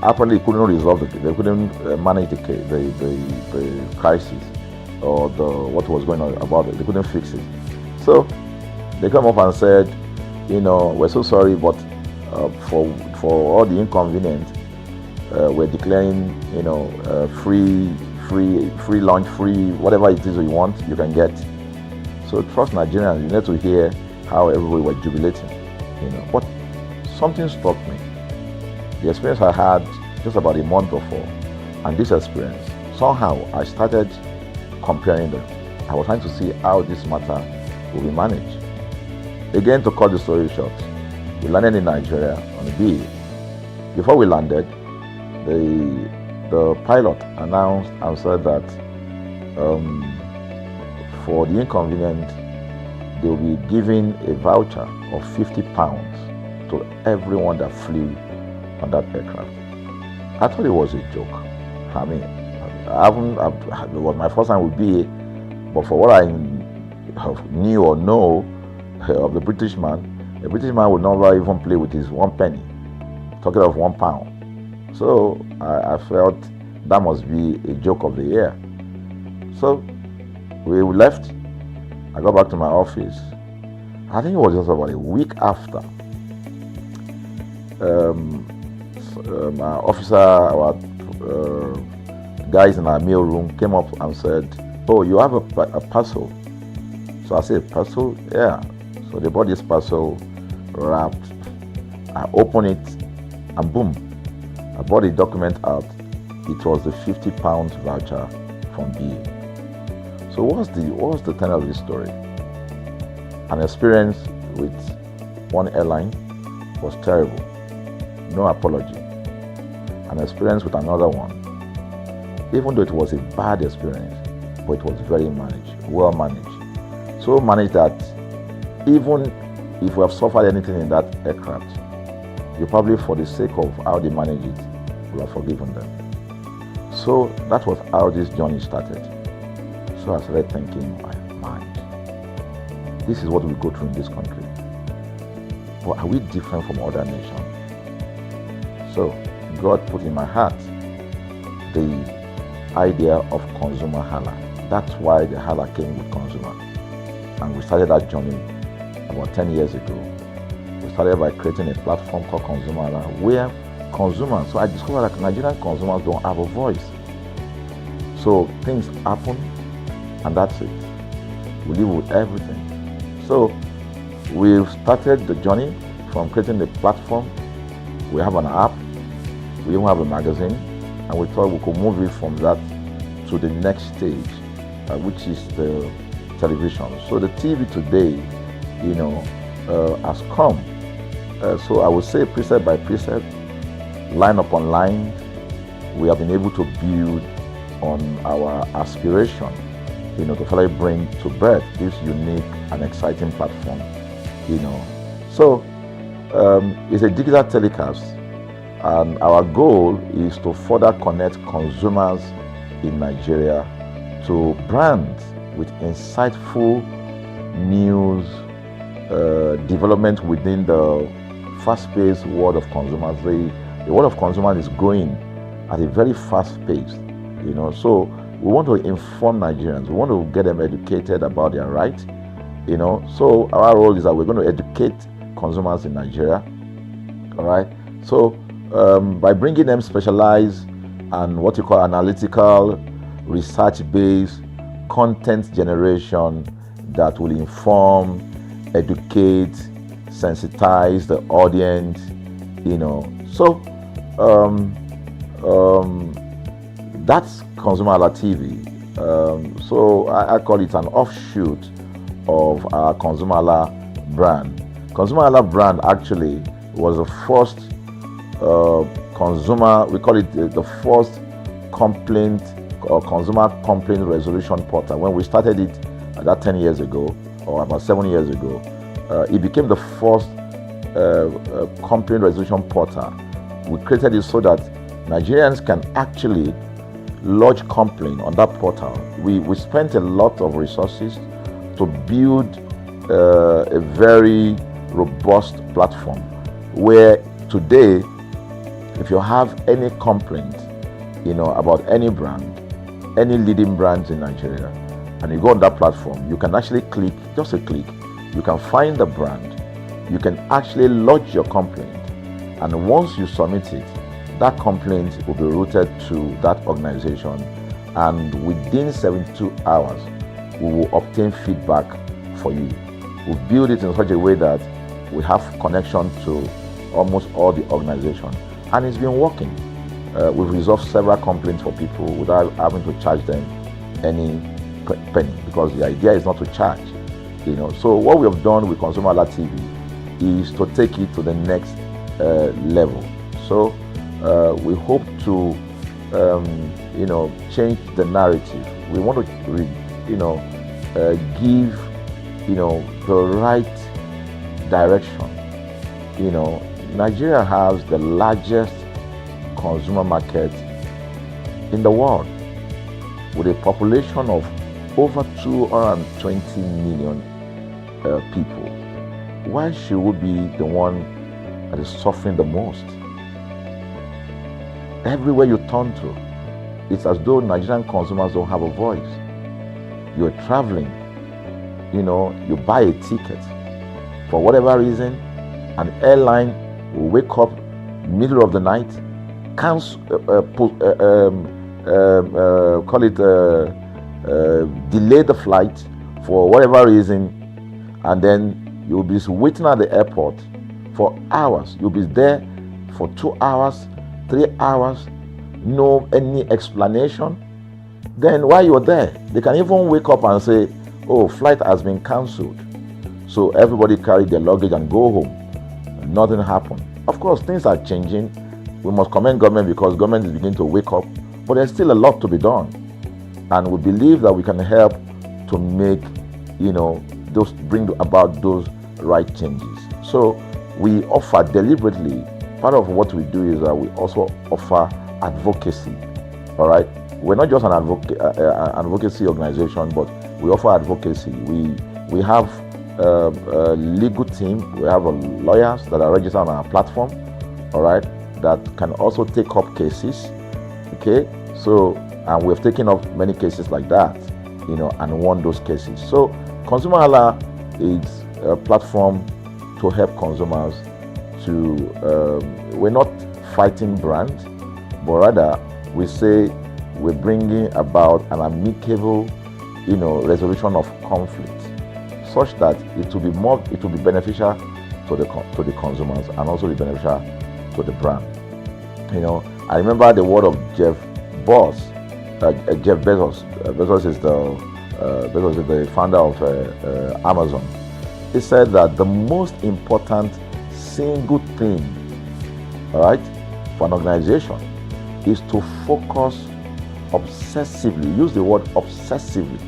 apparently couldn't resolve they couldn't manage the crisis or what was going on about it. They couldn't fix it. So they come up and said, we're so sorry, but for all the inconvenience, we're declaring, free lunch, free whatever it is you want, you can get. So trust Nigerians, you need to hear how everybody were jubilating, But something struck me. The experience I had just about a month before, and this experience, somehow I started comparing them. I was trying to see how this matter will be managed. Again, to cut the story short, we landed in Nigeria on a BA. Before we landed, the pilot announced and said that for the inconvenience, they will be giving a voucher of £50 to everyone that flew on that aircraft. I thought it was a joke. I mean, it was my first time with BA, but for what I knew or know of the British man would never even play with his 1 penny, talking of £1. So I felt that must be a joke of the year. So we left. I got back to my office. I think it was just about a week after. My officer, our guys in our mail room came up and said, "Oh, you have a parcel." So I said, "Parcel? Yeah." So they bought this parcel wrapped. I opened it, and boom, I brought the document out. It was the £50 voucher from BA. So what's the tenor of this story? An experience with one airline was terrible. No apology. An experience with another one, even though it was a bad experience, but it was very well managed. So managed that even if we have suffered anything in that aircraft, you probably, for the sake of how they manage it, will have forgiven them. So that was how this journey started. So I started thinking, my mind, this is what we go through in this country. But are we different from other nations? So God put in my heart the idea of ConsumerHalla. That's why the Hala came with consumer. And we started that journey about 10 years ago. We started by creating a platform called ConsumerHalla, where consumers, so I discovered that Nigerian consumers don't have a voice. So things happen, and that's it. We live with everything. So we've started the journey from creating the platform. We have an app, we even have a magazine, and we thought we could move it from that to the next stage, which is the television. So the TV today, has come. So I would say precept by precept, line upon line, we have been able to build on our aspiration, to finally bring to birth this unique and exciting platform, So it's a digital telecast, and our goal is to further connect consumers in Nigeria to brands with insightful news, development within the fast-paced world of consumers. The world of consumers is growing at a very fast pace, So we want to inform Nigerians. We want to get them educated about their rights, So our role is that we're going to educate consumers in Nigeria, all right? So by bringing them specialized and what you call analytical, research-based content generation that will inform, educate, sensitize the audience, So that's ConsumerHalla TV. So I call it an offshoot of our ConsumerHalla brand. ConsumerHalla brand actually was the first we call it the first complaint or consumer complaint resolution portal. When we started it about 10 years ago, or about 7 years ago, it became the first complaint resolution portal. We created it so that Nigerians can actually lodge complaint on that portal. We spent a lot of resources to build a very robust platform where today, if you have any complaint, about any brand, any leading brands in Nigeria, and you go on that platform, you can actually click, just a click, you can find the brand, you can actually lodge your complaint, and once you submit it, that complaint will be routed to that organization, and within 72 hours, we will obtain feedback for you. We build it in such a way that we have connection to almost all the organizations, and it's been working. We've resolved several complaints for people without having to charge them any penny, because the idea is not to charge. So what we have done with ConsumerHalla TV is to take it to the next level. So we hope to change the narrative. We want to give the right direction. Nigeria has the largest consumer market in the world, with a population of over 220 million people. Why should we be the one that is suffering the most? Everywhere you turn to, it's as though Nigerian consumers don't have a voice. You're traveling, you buy a ticket. For whatever reason, an airline will wake up middle of the night, delay the flight for whatever reason, and then you'll be waiting at the airport for hours. You'll be there for 2 hours, 3 hours, no any explanation. Then while you're there, they can even wake up and say, oh, flight has been cancelled. So everybody carry their luggage and go home. Nothing happened. Of course, things are changing. We must commend government, because government is beginning to wake up, but there's still a lot to be done. And we believe that we can help to make, bring about those right changes. So we offer deliberately, part of what we do is that we also offer advocacy. All right, we're not just an advocacy organization, but we offer advocacy. We have a legal team. We have lawyers that are registered on our platform. All right, that can also take up cases. Okay, So, and we've taken up many cases like that, and won those cases. So, ConsumerHalla is a platform to help consumers to, we're not fighting brands, but rather we say we're bringing about an amicable, resolution of conflict, such that it will be beneficial to the consumers and also be beneficial to the brand. I remember the word of Jeff Bezos. Bezos is the founder of Amazon. He said that the most important single thing, all right, for an organization is to focus obsessively, use the word obsessively,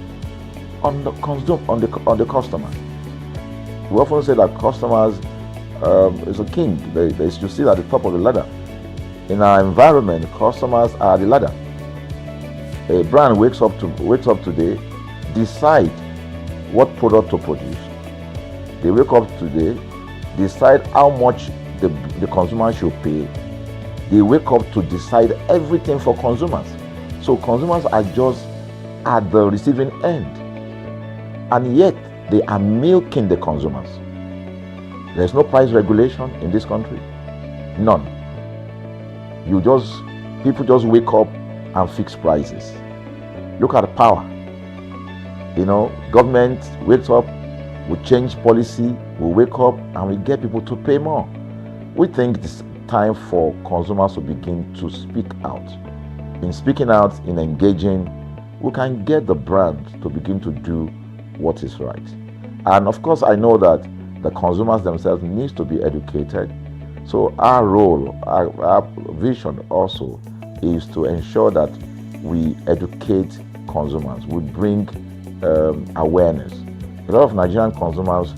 on the customer. We often say that customers is a king. They should sit at the top of the ladder. In our environment, customers are the ladder. A brand wakes up today, decide what product to produce. They wake up today, decide how much the consumer should pay. They wake up to decide everything for consumers. So consumers are just at the receiving end. And yet, they are milking the consumers. There's no price regulation in this country. None. People just wake up and fix prices. Look at the power. Government wakes up, we change policy, we wake up and we get people to pay more. We think it's time for consumers to begin to speak out. In speaking out, in engaging, we can get the brand to begin to do what is right. And of course, I know that the consumers themselves need to be educated. So our role, our vision also is to ensure that we educate consumers, we bring awareness. A lot of Nigerian consumers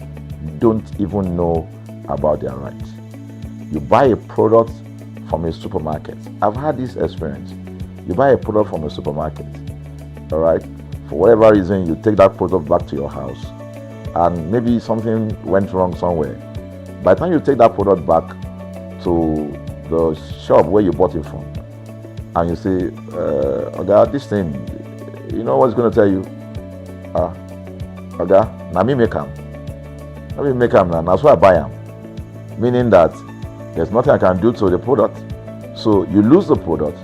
don't even know about their rights. You buy a product from a supermarket. I've had this experience. You buy a product from a supermarket, all right? For whatever reason, you take that product back to your house, and maybe something went wrong somewhere. By the time you take that product back to the shop where you bought it from, and you say, "Oga, this thing," you know what's going to tell you? "Oga, na me make am. Na me make am now. That's why I buy am." Meaning that there's nothing I can do to the product. So you lose the product,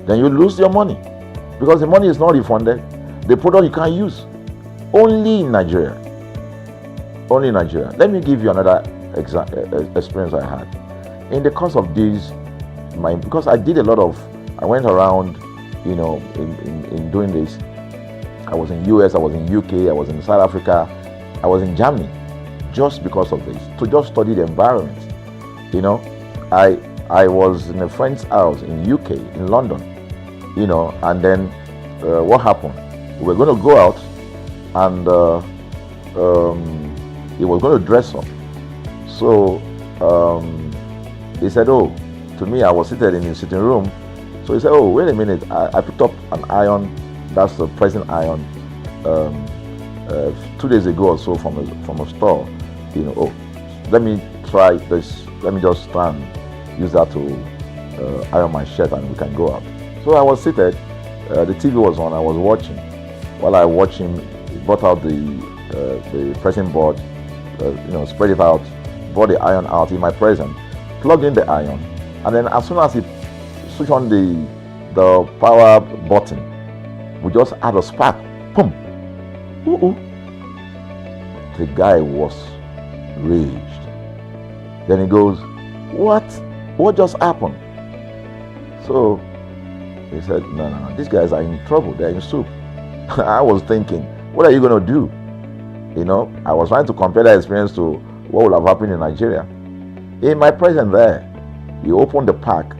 then you lose your money, because the money is not refunded. The product you can't use. Only in Nigeria. Only in Nigeria. Let me give you another experience I had. In the course of this, because I went around, in doing this. I was in US, I was in UK, I was in South Africa, I was in Germany, just because of this, to just study the environment. I was in a friend's house in UK, in London, and then what happened? We were going to go out, and he was going to dress up. So he said, "Oh," to me, I was seated in his sitting room. So he said, "Oh, wait a minute, I picked up an iron, that's the pressing iron, 2 days ago or so from a store. Oh, let me try this. Let me just try and use that to iron my shirt, and we can go out." So I was seated. The TV was on. I was watching. While I watched him, he brought out the pressing board, spread it out, brought the iron out in my presence, plugged in the iron, and then as soon as he switched on the power button, we just had a spark. Boom! Ooh. The guy was raged. Then he goes, "What? What just happened?" So he said, No, these guys are in trouble. They're in soup. I was thinking, what are you going to do? I was trying to compare that experience to what would have happened in Nigeria. In my presence there, he opened the pack.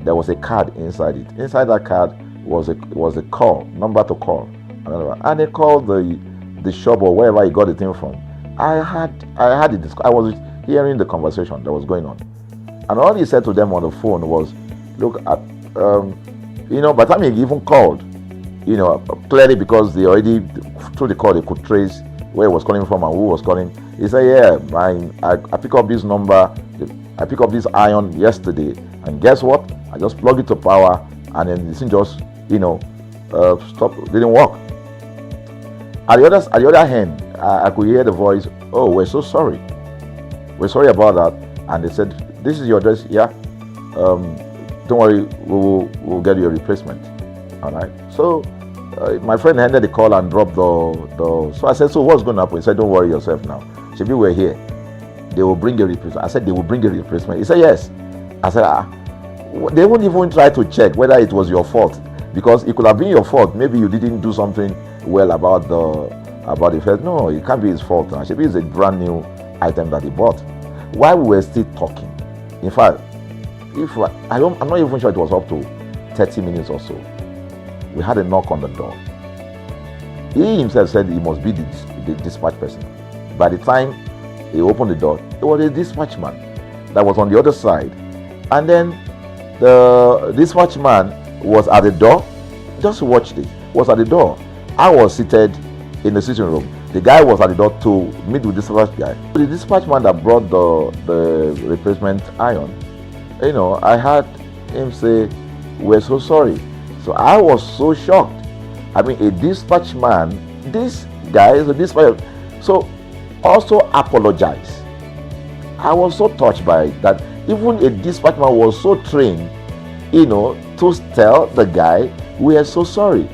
There was a card inside it. Inside that card was a call, number to call. And he called the shop or wherever he got the thing from. I was hearing the conversation that was going on. And all he said to them on the phone was, "Look, by the time he even called, clearly because they already, through the call, they could trace where he was calling from and who was calling. He said, "Yeah, I picked up this number, I picked up this iron yesterday, and guess what? I just plugged it to power, and then this thing just didn't work. At the other hand, I could hear the voice, "Oh, we're so sorry. We're sorry about that." And they said, "This is your address, yeah. Don't worry, we'll get you a replacement." All right. So my friend handed the call and dropped the. So I said, "So what's going to happen?" He said, "Don't worry yourself now. Should we're here. They will bring a replacement." I said, "They will bring a replacement." He said, "Yes." I said, They won't even try to check whether it was your fault, because it could have been your fault. Maybe you didn't do something well about the first." "No, it can't be his fault. Should be it's a brand new item that he bought." While we were still talking, in fact, I'm not even sure it was up to 30 minutes or so, we had a knock on the door. He himself said he must be the dispatch person. By the time he opened the door, it was a dispatch man that was on the other side. And then the dispatch man was at the door. Just watch this. Was at the door. I was seated in the sitting room. The guy was at the door to meet with the dispatch guy. The dispatch man that brought the replacement iron, I heard him say, "We're so sorry." So I was so shocked. I mean, a dispatch man, this guy is a dispatch, so also apologize. I was so touched by that. Even a dispatch man was so trained, to tell the guy, "We are so sorry."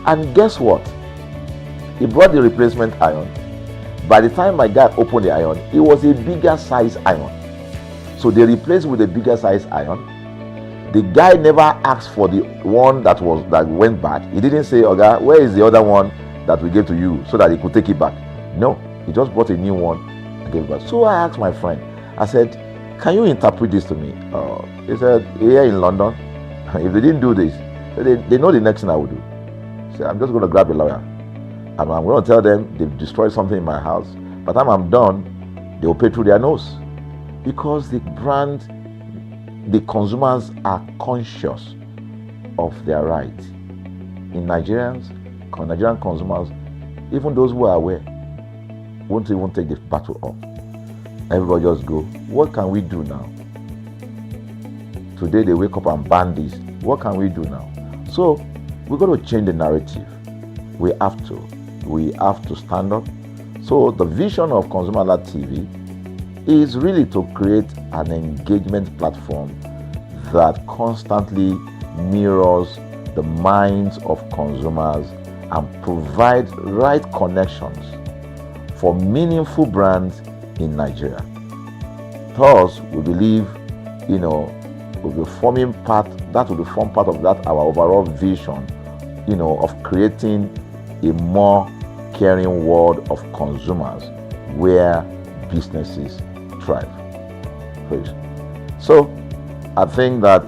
And guess what? He brought the replacement iron. By the time my guy opened the iron, it was a bigger size iron. So they replaced with a bigger size iron. The guy never asked for the one that went bad. He didn't say, "Oga, where is the other one that we gave to you," so that he could take it back. No, he just bought a new one and gave it back. So I asked my friend, I said, "Can you interpret this to me?" He said, "Here in London, if they didn't do this, they know the next thing I will do." So I'm just going to grab a lawyer. And I'm going to tell them they've destroyed something in my house. By the time I'm done, they will pay through their nose. Because the consumers are conscious of their rights. In Nigerian consumers, even those who are aware, won't even take the battle up. Everybody just go, "What can we do now?" Today they wake up and ban this. What can we do now? So we're going to change the narrative. We have to stand up. So the vision of ConsumerHalla TV is really to create an engagement platform that constantly mirrors the minds of consumers and provide right connections for meaningful brands in Nigeria. Thus, we believe, will be forming part of that our overall vision, of creating a more caring world of consumers where businesses thrive. So I think that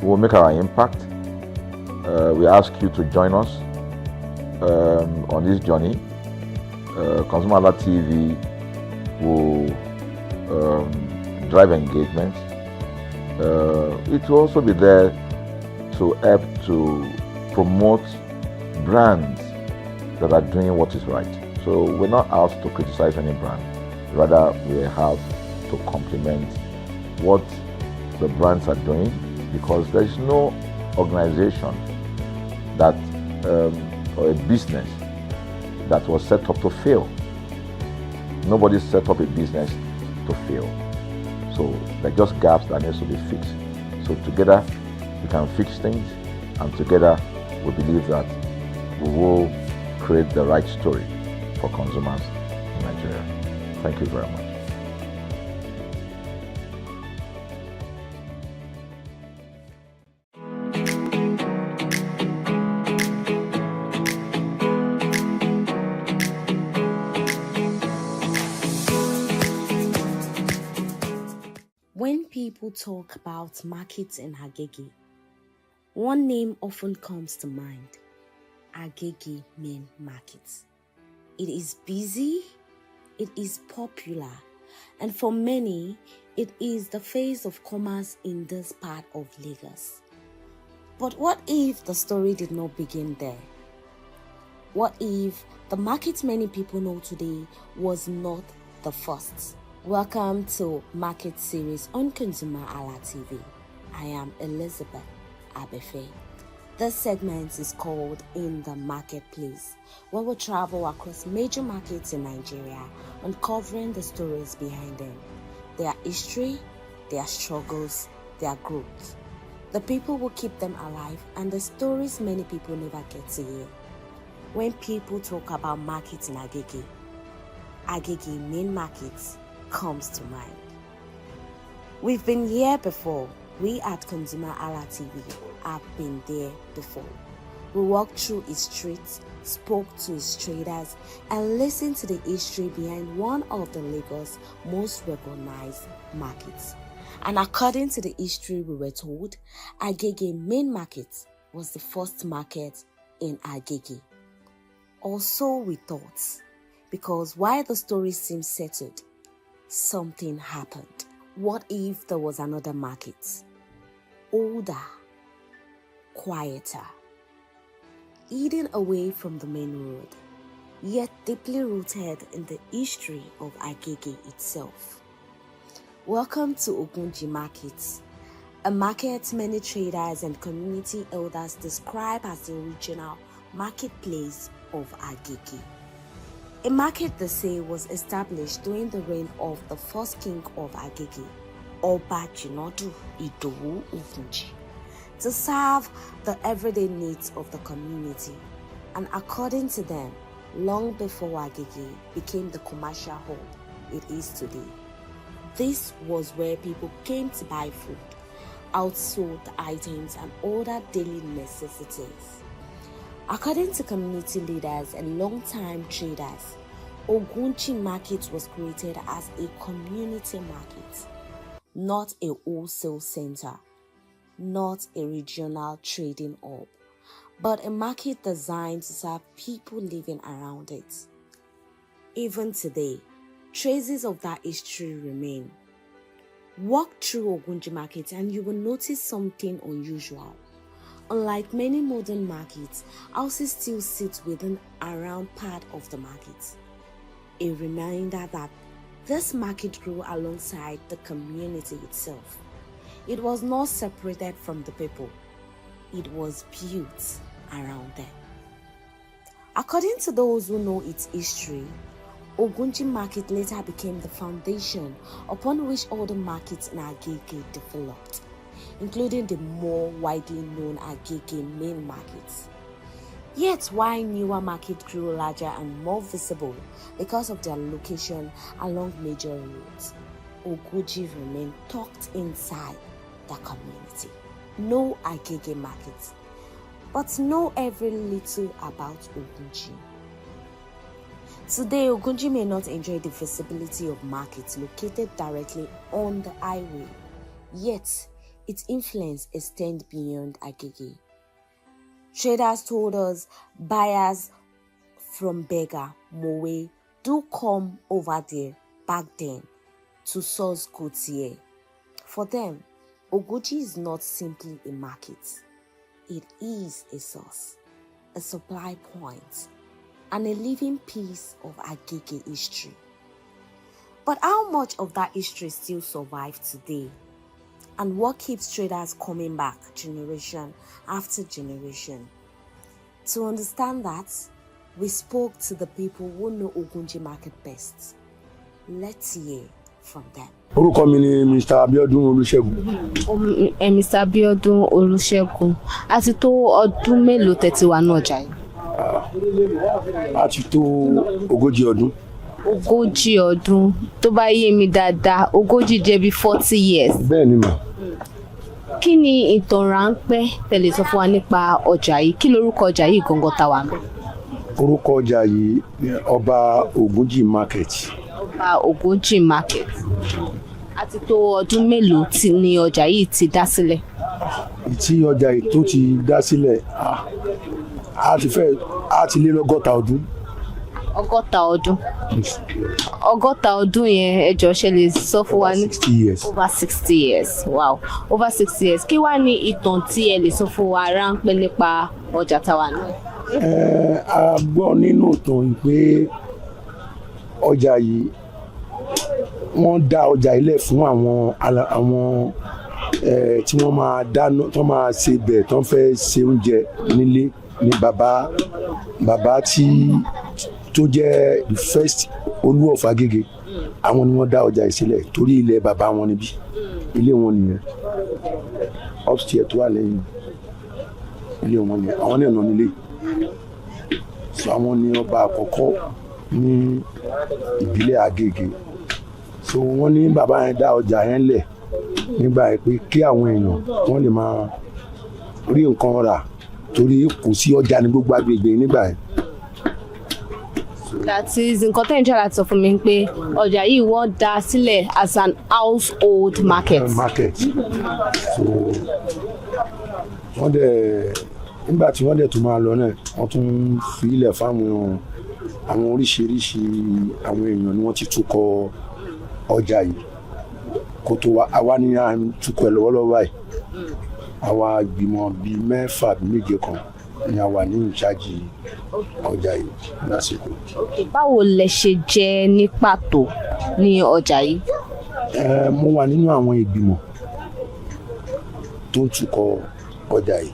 we'll make our impact. We ask you to join us on this journey. ConsumerHalla TV will drive engagement. It will also be there to help to promote brands that are doing what is right. So we're not out to criticize any brand. Rather, we have to complement what the brands are doing, because there is no organization that or a business that was set up to fail. Nobody set up a business to fail. So there are just gaps that needs to be fixed. So together we can fix things, and together we believe that we will create the right story for consumers in Nigeria. Thank you very much.
When people talk about markets in Agege, one name often comes to mind: Agege Main Market. It is busy, it is popular, and for many, it is the face of commerce in this part of Lagos. But what if the story did not begin there? What if the market many people know today was not the first? Welcome to Market Series on ConsumerHallaTV. I am Elizabeth Abefe. This segment is called In the Marketplace, where we travel across major markets in Nigeria, uncovering the stories behind them, their history, their struggles, their growth, the people who keep them alive, and the stories many people never get to hear. When people talk about markets in Agege main markets comes to mind. We've been here before. We at ConsumerHalla TV have been there before. We walked through its streets, spoke to its traders, and listened to the history behind one of the Lagos' most recognized markets. And according to the history we were told, Agege main market was the first market in Agege. Or so we thought, because while the story seemed settled, something happened. What if there was another market? Older, quieter, hidden away from the main road, yet deeply rooted in the history of Agege itself. Welcome to Ogunji Market, a market many traders and community elders describe as the original marketplace of Agege. A market, they say, was established during the reign of the first king of Agege, Oba Jinodu Idowu Ogunji, to serve the everyday needs of the community, and according to them, long before Agege became the commercial hub it is today. This was where people came to buy food, outsold items, and order daily necessities. According to community leaders and long-time traders, Ogunji Market was created as a community market, not a wholesale center, not a regional trading hub, but a market designed to serve people living around it. Even today, traces of that history remain. Walk through Ogunji Market and you will notice something unusual. Unlike many modern markets, houses still sit within a round part of the market. A reminder that this market grew alongside the community itself. It was not separated from the people. It was built around them. According to those who know its history, Ogunji Market later became the foundation upon which all the markets in Agege developed, including the more widely known Agege main markets. Yet, while newer markets grew larger and more visible because of their location along major roads, Ogunji remained tucked inside the community. No Agege markets, but know every little about Ogunji. Today, Ogunji may not enjoy the visibility of markets located directly on the highway, yet its influence extends beyond Agege. Traders told us buyers from Bega, Mowe do come over there back then to source goods here. For them, Ogunji is not simply a market. It is a source, a supply point, and a living piece of Agege history. But how much of that history still survives today? And what keeps traders coming back generation after generation? To understand that, we spoke to the people who know Ogunji Market best. Let's hear from them.
Orúkọ mi ni Mr. Abiodun Olusegun.
Mr. Abiodun Olusegun, a ti tó ọdún mélòó tẹ́ ti wà ní ọjà yìí?
A ti tó ogójì ọdún.
Ogójì ọdún, tó bá yé mi dáadáa, ogójì jẹ́ bí 40 years.
Bẹ́ẹ̀ni mà.
Kí ni ìtàn ráńpẹ́ tẹ́ lè sọ fún wa nípa ọjà yìí? Kí lorúkọ ọjà yìí gangan tá wà ńbẹ̀?
Orúkọ ọjà yìí ni Ọba Ogunji Market.
Ọba Ogunji Market. A ti tó ọdún mélòó tí ni ọjà yìí ti dá sílẹ̀?
Tí ọjà yìí tó ti dá sílẹ̀, a ti lé lọ́gọ́ta ọdún.
Ọgọ́ta ọdún. Ọgọ́ta ọdún yẹn ẹ jọ̀ọ́ ṣé lè sọ fún wa ní
60 years.
Over 60 years. Wow. Over 60 years. Kí wá ní ìtàn tí ẹ lè sọ fún wa ráńpẹ́ nípa ọjà tá wà náà?
A gbọ́ nínú ìtàn pé ọjà yìí wọ́n dá ọjà ilẹ̀ fún àwọn tí wọ́n máa dáná tó máa ṣe bẹ̀ tó fẹ́ ṣe oúnjẹ nílé ní bàbá tó jẹ́ the first Olú of Agége àwọn ni wọ́n dá ọjà yìí sílẹ̀ torí ilẹ̀ bàbá wọn níbí ilé wọn nìyẹn upstairs tó wà lẹ́yìn ilé wọn nìyẹn àwọn náà nà nílé so àwọn ni ọba àkọ́kọ́ ní ìbílẹ̀ Agége so wọ́n ní bàbá yẹn dá ọjà yẹn lẹ̀ nígbà yẹn pé kí àwọn èèyàn wọ́n lè máa rí nǹkan rà torí kò sí ọjà ní gbogbo agbègbè nígbà yẹn.
That is nǹkan tẹ́ ń jẹ́ láti sọ fún mi pé ọjà yìí wọ́n dá sílẹ̀ as an household market.
So wọ́n dẹ̀ nígbà tí wọ́n dẹ̀ tún máa lọ náà wọ́n tún fi ilẹ̀ fáwọn àwọn oríṣiríṣi àwọn èèyàn ni wọ́n ti túkọ̀ ọjà yìí kó tó wá àwa ni à ń túkọ̀ ẹ̀ lọ́wọ́lọ́wọ́ báyìí àwa ìgbìmọ̀ bíi 6 àbí 7 kan ni a wà ní ìṣáájì ọjà yìí lásìkò.
Báwo lẹ ṣe jẹ́ ní pàtó ní ọjà yìí?
Mo wà nínú àwọn ìgbìmọ̀ tó ń túkọ̀ ọjà yìí.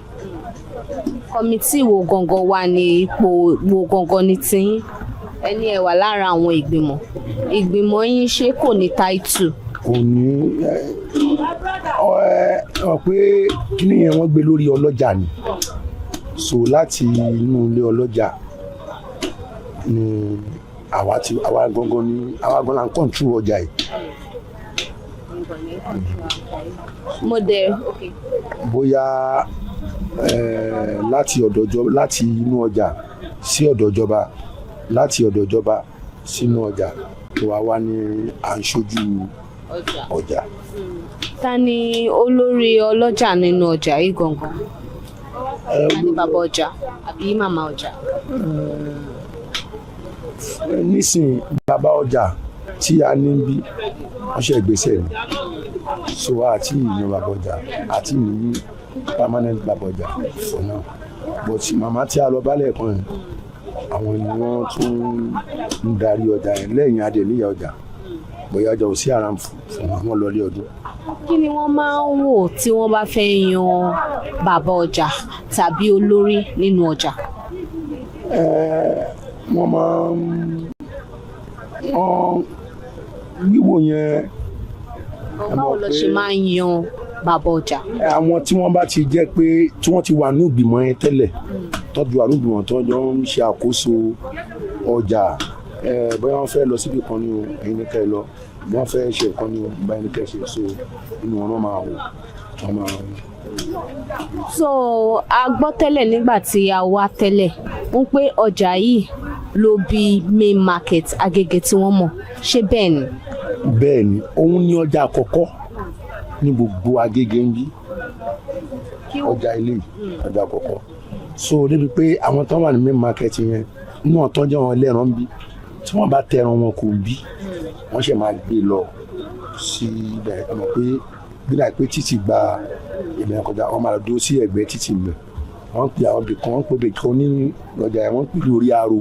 Kọ́mítì wo gangan wà ní ipò wo gangan ní tiyín? Ẹni ẹ wà lára àwọn ìgbìmọ̀ yín ṣé kò ní táìtù?
Kò ní pé kíní yẹn wọ́n gbé lórí ọlọ́jà ni so láti inú ilé ọlọ́jà ni àwa gangan là ń kọ́ńtù ọjà yìí.
Mo dẹ̀
bóyá láti inú ọjà sí ọ̀dọ̀ ìjọba láti ọ̀dọ̀ ìjọba sínú ọjà tó wá ní à ń ṣojú ọjà.
Ta ni olórí ọlọ́jà nínú ọjà yìí gangan? Ta ni bàbá ọjà àbí màmá ọjà?
Nísìnyí bàbá ọjà tí a ní bí wọ́n ṣe ìgbésẹ̀ ni so àti ìyẹn bàbá ọjà àti ìyẹn permanent bàbá ọjà for now but màmá tí a lọ bálẹ̀ kan yẹn àwọn ni wọ́n tún ń darí ọjà yẹn lẹ́yìn adé níyà ọjà bóyá ọjà ò sí ara fún àwọn lọlé ọdún.
Kí ni wọ́n máa ń wò tí wọ́n bá fẹ́ yan bàbá ọjà tàbí olórí nínú ọjà?
Wọ́n máa ń wíwò yẹn.
Báwo ló ṣe máa ń yan bàbá ọjà?
Àwọn tí wọ́n bá ti jẹ́ pé tí wọ́n ti wà ní ìgbìmọ̀ yẹn tẹ́lẹ̀ tọ́jú àrùn ìgbìmọ̀ tọ́jọ́ ń ṣe àkóso ọjà bóyá wọ́n fẹ́ lọ síbi kan ní ẹ̀yin ní kẹ́ lọ bí wọ́n fẹ́ ṣe nǹkan ní báyìí ní kẹ́ ṣe so inú wọn máa wò wọ́n máa.
So a gbọ́ tẹ́lẹ̀ nígbà tí a wá tẹ́lẹ̀ ń pé ọjà yìí ló bí main market Agége tí wọ́n mọ̀ ṣé bẹ́ẹ̀ ni?
Bẹ́ẹ̀ ni òun ni ọjà àkọ́kọ́ ní gbogbo Agége ń bí ọjà ilé ọjà àkọ́kọ́ so débi pé àwọn tó wà ní main market yẹn inú ọ̀tọ́ jẹ́ wọn lẹ́ran bí tí wọ́n bá tẹran wọn kò bí wọ́n ṣe máa gbé lọ sí ibẹ̀ ọmọ pé bí láì pé títì gba ìbẹ̀rẹ̀ kọjá wọ́n máa dúró sí ẹ̀gbẹ́ títì mẹ́ wọ́n pe àwọn ibì kan wọ́n pe ibì kan ní ọjà yẹn wọ́n pè lórí aro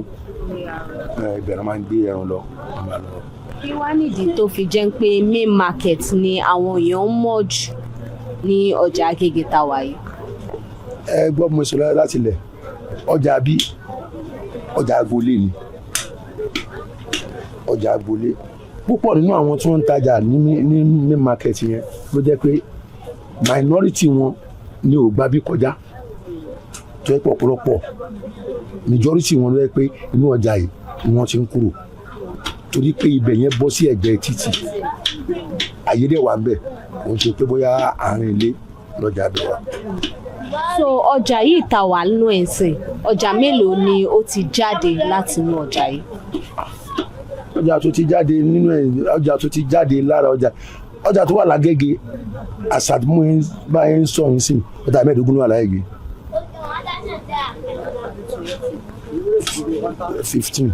ìbẹ̀rẹ̀ máa ń gbé ẹran lọ wọ́n máa lọ.
Kí wá nídìí tó fi jẹ́ pé main market ni àwọn èèyàn mọ̀ jù ní ọjà Agége tá wà yìí?
Gbọ́ mo sọ láti ilẹ̀ ọjà bí ọjà agboolé ni ọjà agboolé púpọ̀ nínú àwọn tí wọ́n ń tajà ní main market yẹn ló jẹ́ pé minority wọn ni ò gbà bí kọjá tó yẹ pọ̀pọ̀lọpọ̀ majority wọn ló yẹ pé inú ọjà yìí ni wọ́n ti ń kúrò torí pé ibẹ̀ yẹn bọ́ sí ẹ̀gbẹ́ títì àyè dẹ̀ wà ń bẹ̀ òun ṣe pé bóyá àárín ilé lọ́jà bẹ̀ wá.
So ọjà yìí ta wà nínú ẹ̀sìn ọjà mélòó ni ó ti jáde láti inú ọjà yìí?
Ọjà tó ti jáde nínú ọjà tó ti jáde lára ọjà tó wà l'Agége àṣàdúmọ̀ báyìí ń sọ yín sí ọjà 15 wà l'Agége 15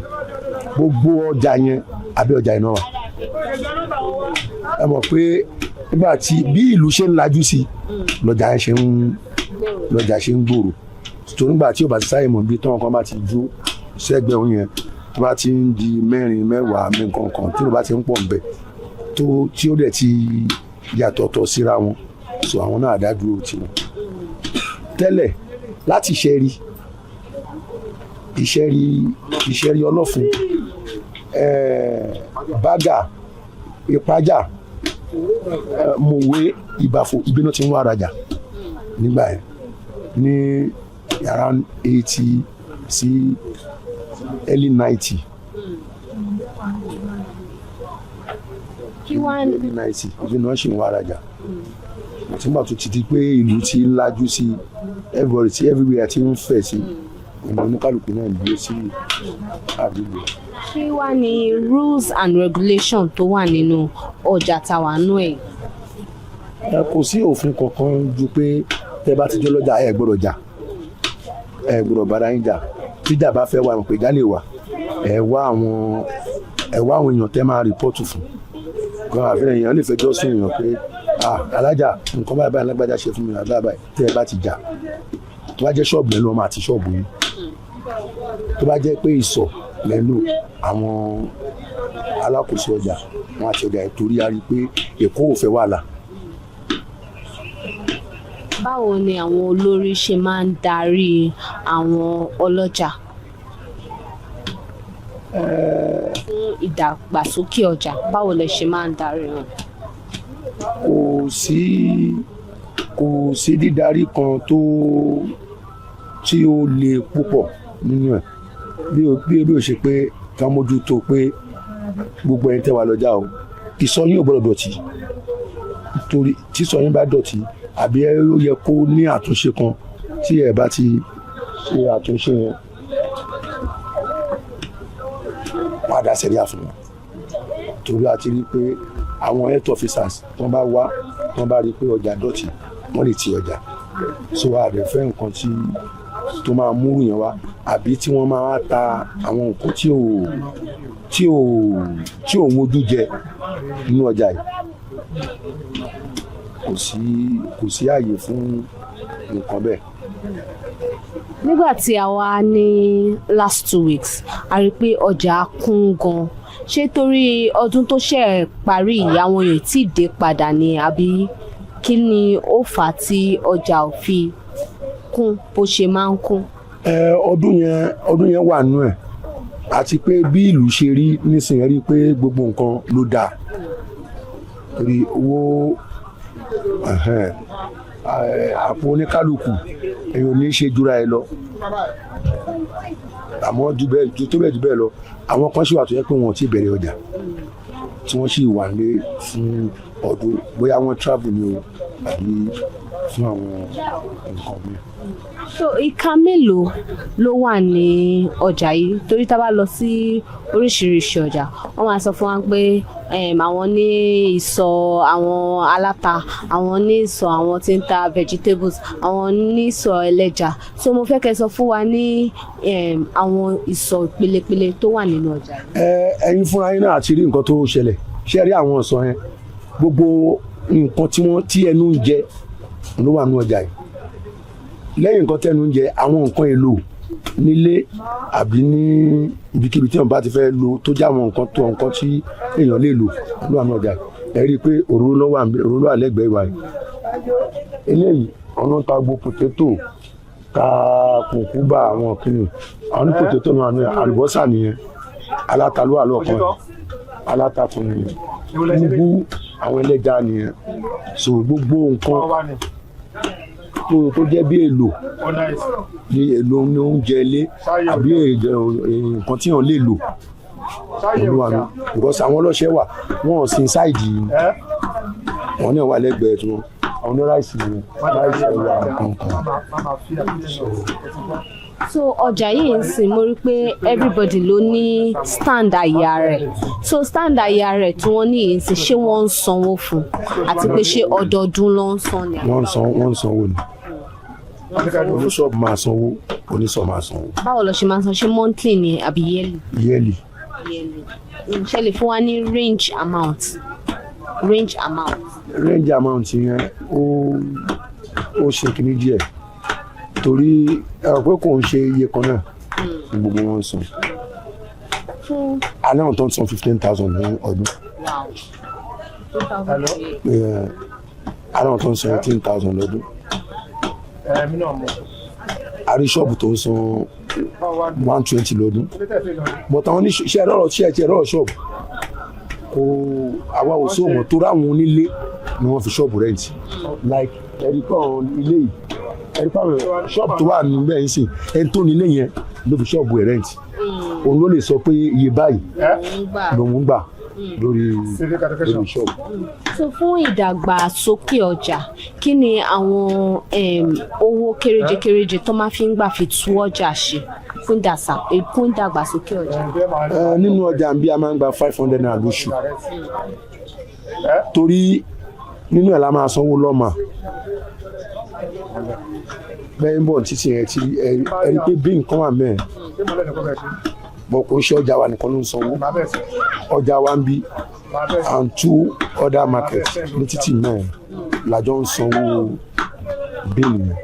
gbogbo ọjà yẹn àbí ọjà iná wà. Ẹ mọ̀ pé nígbà tí bí ìlú ṣe ń lajú sí lọ́jà ṣe ń gbòòrò tó nígbà tí ò bá ti sáyè mọ̀ bí tọ́wọ́n kan bá ti dúró sẹ́gbẹ̀ẹ́ òun yẹn tó bá ti ń di 4 10 nǹkan tí ló bá ti ń pọ̀ nbẹ̀ tó tí ó dẹ̀ ti yàtọ̀tọ̀ síra wọn so àwọn náà dá dúró tiwọn tẹ́lẹ̀ láti ìṣẹ́rí ọlọ́fun bágà ìpájà mòwe ìbàfò ìbínú tí ń wá rajà nígbà yẹn ní around 80 sí early 90. early 90 ìbínú ṣì ń wá rajà àtìgbà tó ti di pé ìlú ti lajú sí everybody tí everywhere ti ń fẹ̀ sí ìmọ̀ oníkálukú náà dúró sí àdúgbò.
Kí wá ní rules and regulations tó wà nínú ọjà táwa nú ẹ̀?
Kò sí òfin kankan ju pé tẹ́ bá ti jẹ́ lọ́jà ẹ gbọ́dọ̀ jà ẹ gbọ́dọ̀ bára yín jà tíjà bá fẹ́ wà mọ̀ pé jálè wà ẹ wá àwọn èèyàn tẹ́ máa rìpọ́tù fún gan àfihàn èèyàn lè fẹjọ́ sún èèyàn pé alájà nǹkan báyìí báyìí alágbájá ṣe fún mi àdúrà báyìí tẹ́ ẹ bá ti jà tó bá jẹ́ ṣọ́ọ̀bù lẹ́nu ọmọ àti ṣọ́ọ̀bù yín tó bá jẹ́ pé ìsọ̀ lẹ́nu àwọn alákòóso ọjà wọn àti ọjà ìtorí a rí i pé èkó ò fẹ́ wàhálà.
Báwo ni àwọn olórí ṣe máa ń darí àwọn ọlọ́jà fún ìdàgbàsókè ọjà? Báwo lẹ ṣe máa ń darí wọn?
Kò sí dídarí kan tí ó le púpọ̀ nínú ẹ̀ bí ó ṣe pé ká mójútó pé gbogbo ẹni tẹ́ wà lọ́jà o ìsọ̀ yín ò gbọ́dọ̀ dọ̀tí torí tí ìsọ̀ yín bá dọ̀tí àbí ó yẹ kó ní àtúnṣe kan tí ẹ bá ti ṣe àtúnṣe yẹn padà sẹ́ríà fún wọn torí a ti rí pé àwọn health officers tó bá wá tó bá rí pé ọjà dọ̀tí wọ́n lè ti ọjà so a lè fẹ́ nǹkan tó máa múrù yẹn wá àbí tí wọ́n máa ta àwọn nǹkan tí ò wojú jẹ nínú ọjà yìí kò sí ààyè fún nǹkan bẹ́ẹ̀.
Nígbà tí a wá ní last 2 weeks a rí pé ọjà kún gan ṣé torí ọdún tó ṣe parí àwọn èèyàn tí dé padà ni àbí kí ni ó fà á tí ọjà ò fi kún bó ṣe máa ń kún?
ọdún yẹn wà nú ẹ̀ àti pé bí ìlú ṣe rí nísìnyẹn rí pé gbogbo nǹkan ló dáa torí owó àpò oníkálukú èèyàn ní í ṣe jura ẹ lọ àmọ́ jù bẹ́ẹ̀ lọ àwọn kan ṣì wà tó yẹ pé wọn ò tí ì bẹ̀rẹ̀ ọjà tí wọ́n sì wà ní fún ọdún bóyá wọ́n travel ni o àbí fún àwọn nǹkan mi.
So ìka mélòó ló wà ní ọjà yìí torí tá a bá lọ sí oríṣiríṣi ọjà wọ́n máa sọ fún wa pé àwọn ní ìsọ̀ àwọn aláta àwọn ní ìsọ̀ àwọn tí ń ta vegetables àwọn ní ìsọ̀ ẹlẹ́ja so mo fẹ́ kẹ́ sọ fún wa ní àwọn ìsọ̀ ìpelepele tó wà nínú ọjà yìí.
ẹ̀yin fúnra yín náà àti rí nǹkan tó ṣẹlẹ̀ ṣé rí àwọn ìsọ̀ yẹn gbogbo nǹkan tí ẹnu ń jẹ ló wà nínú ọjà yìí lẹ́yìn nǹkan tẹ́nu ń jẹ àwọn nǹkan èlò nílé àbí ní ibikíbi tí wọ́n bá ti fẹ́ lò tó jẹ́ àwọn nǹkan tí èèyàn lè lò ló wà nínú ọjà yìí ẹ rí i pé òróró wà lẹ́gbẹ̀ẹ́ ìwà yìí eléyìí ọ̀nà ta gbo pòtétò ta kùkúbà àwọn kìnnìún àwọn ní pòtétò náà ní àlùbọ́sà nìyẹn aláta ló wà lọ́ọ̀kan aláta fún nìyẹn gbogbo àwọn ẹlẹ́ja nìyẹn so gbogbo nǹkan tó jẹ́ bí èlò ní èlò ní oúnjẹ ilé àbí nǹkan tí wọ́n lè lò olúwa mi because àwọn ọlọ́ṣẹ́ wà wọ́n sin ṣáìdì wọn náà wà lẹ́gbẹ̀ẹ́ tí wọ́n àwọn ní ráìsì ẹ̀wà nǹkan.
So ọjà yìí ń sìn mo rí pé everybody ló ní stand àyà rẹ̀ so stand àyà rẹ̀ tí wọ́n ní yìí ń sìn ṣé wọ́n ń sanwó fún àti pé ṣé ọdọọdún ló ń san ni.
wọ́n ń sanwó ni oníṣọ́ọ̀bù máa sanwó oníṣọ́ máa sanwó.
Báwo lọ ṣe máa san ṣé monthly ni àbí yearly?
Yearly.
Ṣé lè fún wa ní range amount
yẹn ó ṣe kìíní díẹ̀ torí ẹ̀rọ pé kò ń ṣe iye kan náà ní gbogbo wọn san alẹ́ wọn tó ń san 15,000 ní ọdún Àrùn tó ń san 18,000 lọ́dún. Àrí ṣọ́ọ̀bù tó ń san 120 lọ́dún. But àwọn oníṣẹ́ ẹ̀rọ ṣọ́ọ̀bù kò àwa ò sí òmò tó ráwọn onílé ni wọ́n fi ṣọ́ọ̀bù rẹ́ǹtì. Like ẹ̀rí pé àwọn ilé yìí ẹ̀rí pé àwọn ṣọ́ọ̀bù tó wà níbẹ̀ yìí sìn ẹni tó nílé yẹn ló fi ṣọ́ọ̀bù ẹ̀ rẹ́ǹtì. Òun ló lè sọ pé iye báyìí lòun gbà lórí ṣọ́ọ̀bù.
So fún ìdàgbàsókè ọjà kí ni àwọn owó kéréje tó máa fi ń gbà fi tú ọjà ṣe fún ìdàgbàsókè ọjà?
Nínú ọjà bí a máa ń gba 500 naira lóṣù torí nínú ẹ̀ la máa sanwó lọ́mà bẹ́ẹ̀ ń bọ̀ títí ẹ̀ ti ẹ̀rí pé bí nǹkan wà mẹ́ẹ̀ bọ̀ kò ń ṣe ọjà wa nìkan ló ń sanwó ọjà wa ń bí and 2 other markets ní títì mẹ́ẹ̀ làjọ ń sanwó bíìlì yẹn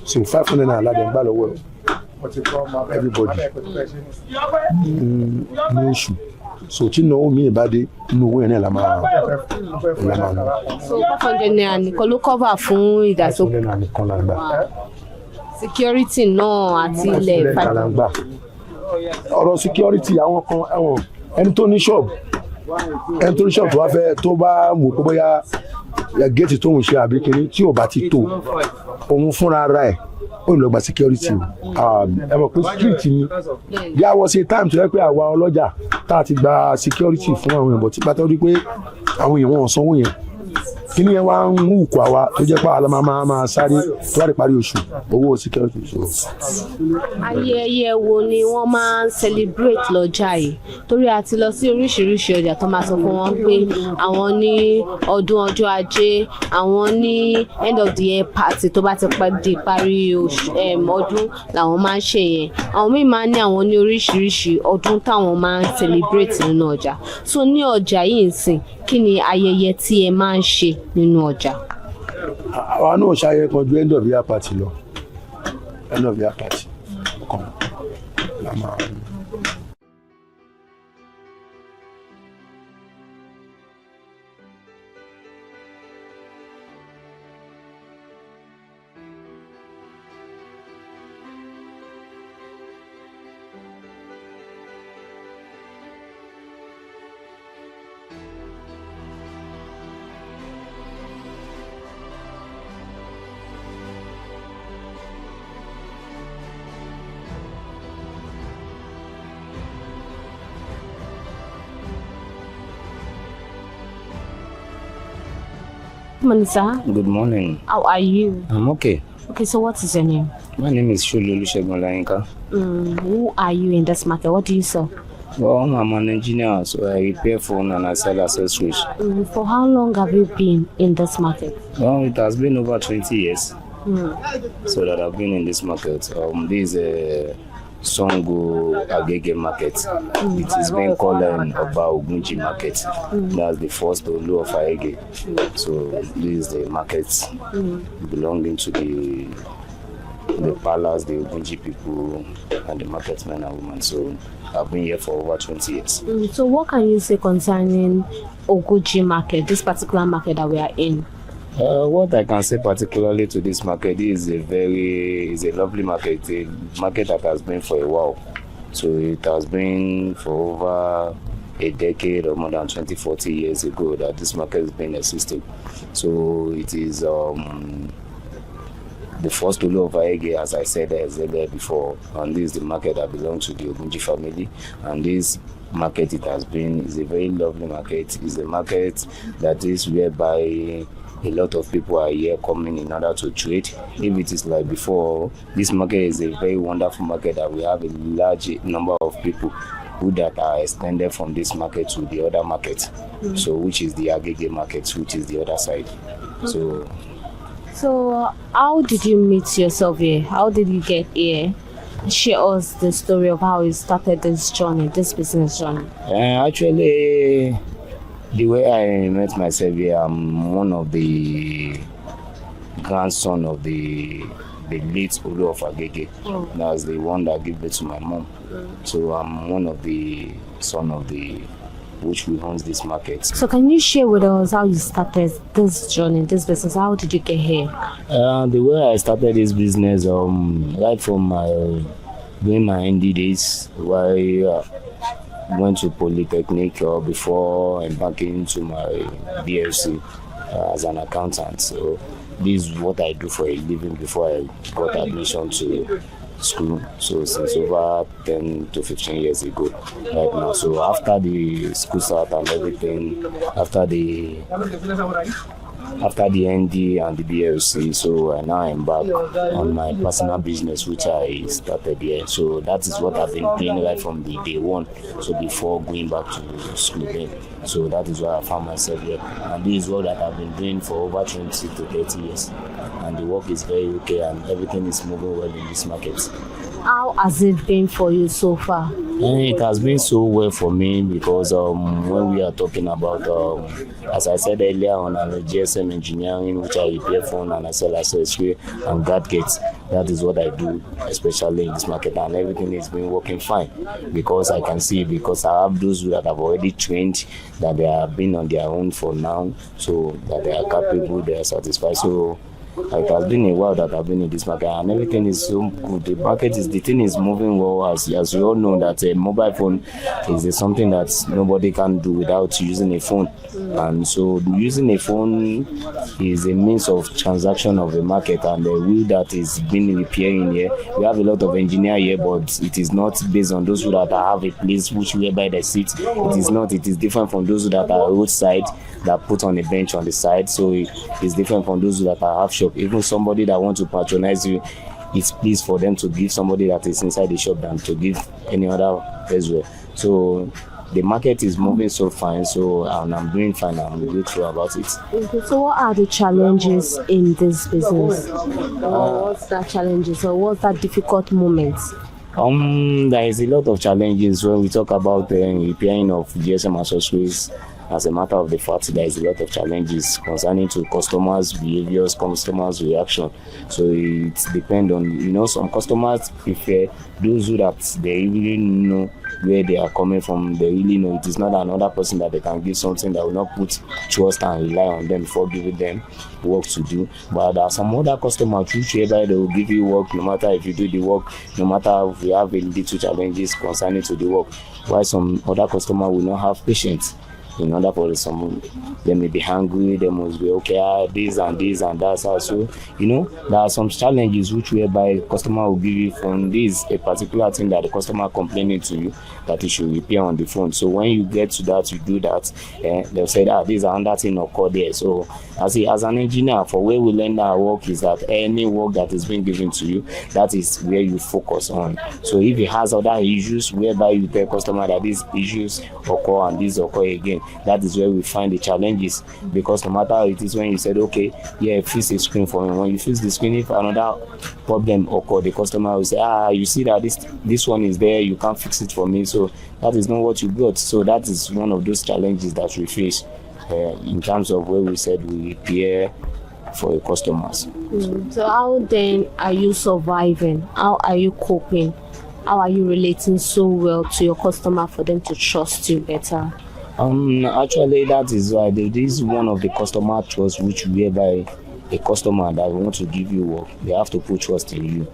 so 500 naira ládẹ̀ ń gbà lọ́wọ́ everybody ní oṣù so tí náwó mi bá dé inú owó yẹn náà la máa ná.
So 500 naira nìkan ló cover fún ìdàgbàsókè.
500 naira nìkan la gbà.
Security náà àti ilẹ̀
ìfàgbà. Ọ̀rọ̀ security àwọn kan ẹ̀wọ̀n ẹni tó ní ṣọ́ọ̀bù tó wá fẹ́ tó bá wò pé bóyá géètì tóun ṣe àbí kínní tí ò bá ti tó òun fúnra ara ẹ̀ ó lọ gba security ẹ mọ̀ pé street ni there was a time tó yẹ pé àwa ọlọ́jà tá a ti gba security fún àwọn èèyàn bọ̀ tí pátá rí pé àwọn èèyàn wọn ò sanwó yẹn kíní yẹn wá ń hù kó àwa tó jẹ́ pé àlọ́ máa sáré tó wá rí parí oṣù owó security ṣòro.
Ayẹyẹ wo ni wọ́n máa ń celebrate lọ́jà yìí torí a ti lọ sí oríṣiríṣi ọjà tó máa sọ fún wọn pé àwọn ní ọdún ọjọ́ ajé àwọn ní end of the year party tó bá ti di parí ọdún làwọn máa ń ṣe yẹn àwọn míì máa ń ní àwọn ní oríṣiríṣi ọdún táwọn máa ń celebrate nínú ọjà so ní ọjà yìí ń sìn kí ni ayẹyẹ tí ẹ máa ń ṣe nínú ọjà?
Àwa náà ṣayẹyẹ kan ju end of year party lọ end of year party kan la máa ń.
Good morning, sir.
Good morning.
How are you?
I'm okay.
Okay, so what is your name?
My name is Shulu Olusegun Olayinka.
Who are you in this market? What do you sell?
Well, I'm an engineer, so I repair phone and I sell accessories.
For how long have you been in this market?
Well, it has been over 20 years. So that I've been in this market. This is a Songo Agege market. It is being called an Oba Ogunji market. That's the first Olu of Agege. So this is the market belonging to the palace, the Ogunji people, and the marketmen and women. So I've been here for over 20 years.
So what can you say concerning Ogunji market, this particular market that we are in?
What I can say particularly to this market is a lovely market, a market that has been for a while. So it has been for over a decade or more than 20-40 years ago that this market has been existing. So it is the first Olu of Agege, as I said there before, and this is the market that belongs to the Ogunji family. And this market is a very lovely market. It's a market that is whereby a lot of people are here coming in order to trade. If it is like before, this market is a very wonderful market that we have a large number of people who that are extended from this market to the other market. So which is the Agege market, which is the other side.
So how did you meet yourself here? How did you get here? Share us the story of how you started this journey, this business journey.
Actually, the way I met myself here, I'm one of the grandson of the late Olu of Agege. That's the one that gave birth to my mom. So I'm one of the son of the which we owns this market.
So can you share with us how you started this journey, this business? How did you get here?
The way I started this business, right from my doing my ND days, where I went to Polytechnic before embarking into my BSc as an accountant. So this is what I do for a living before I got admission to school. So since over 10 to 15 years ago right now. So after the school start and everything, after the ND and the BLC, so I now embark on my personal business, which I started here. So that is what I've been doing right from the day one. So before going back to school then. So that is where I found myself here. And this is what that I've been doing for over 20 to 30 years. And the work is very okay and everything is moving well in this market.
How has it been for you so far?
It has been so well for me because when we are talking about, as I said earlier on, I'm a GSM engineering, which I repair phone and I sell accessory and gadgets. That is what I do, especially in this market, and everything has been working fine because I can see, because I have those that have already trained, that they have been on their own for now, so that they are capable, they are satisfied. So it has been a while that I've been in this market and everything is so good. The thing is moving well, as you all know that a mobile phone is something that nobody can do without using a phone. And so using a phone is a means of transaction of the market, and the wheel that is being repairing here, we have a lot of engineer here, but it is not based on those who that have a place which whereby they sit. It is not. It is different from those that are roadside, that put on a bench on the side. So it's different from those that are half shop. Even somebody that wants to patronize you, it's pleased for them to give somebody that is inside the shop than to give any other as well. So the market is moving so fine, and I'm doing fine. I'm grateful about it.
Okay, so what are the challenges in this business? What's that challenges, or what's that difficult moment?
There is a lot of challenges when we talk about the repairing of GSM accessories. As a matter of the fact, there is a lot of challenges concerning to customers' behaviors, customers' reaction. So it depends on, some customers prefer those who that they really know where they are coming from. They really know it is not another person that they can give something that will not put trust and rely on them before giving them work to do. But there are some other customers which whereby they will give you work no matter if you do the work, no matter if we have a little challenges concerning to the work. While some other customers will not have patience. In order for some, they may be hungry, they must be okay, this and that. So, there are some challenges which whereby customer will give you from this, a particular thing that the customer complaining to you that you should repair on the phone. So when you get to that, you do that, they'll say that this is another thing occurred there. So as an engineer, for where we learn our work is that any work that is being given to you, that is where you focus on. So if it has other issues whereby you tell customer that these issues occur and these occur again, that is where we find the challenges, because no matter how it is, when you said, okay, yeah, fix a screen for me, when you fix the screen, if another problem occur, the customer will say, you see that this one is there, you can't fix it for me, so that is not what you got. So that is one of those challenges that we face in terms of where we said we repair for the customers.
So how then are you surviving? How are you coping? How are you relating so well to your customer for them to trust you better?
Actually, that is why this is one of the customer trust, which whereby a customer that want to give you work, they have to put trust in you.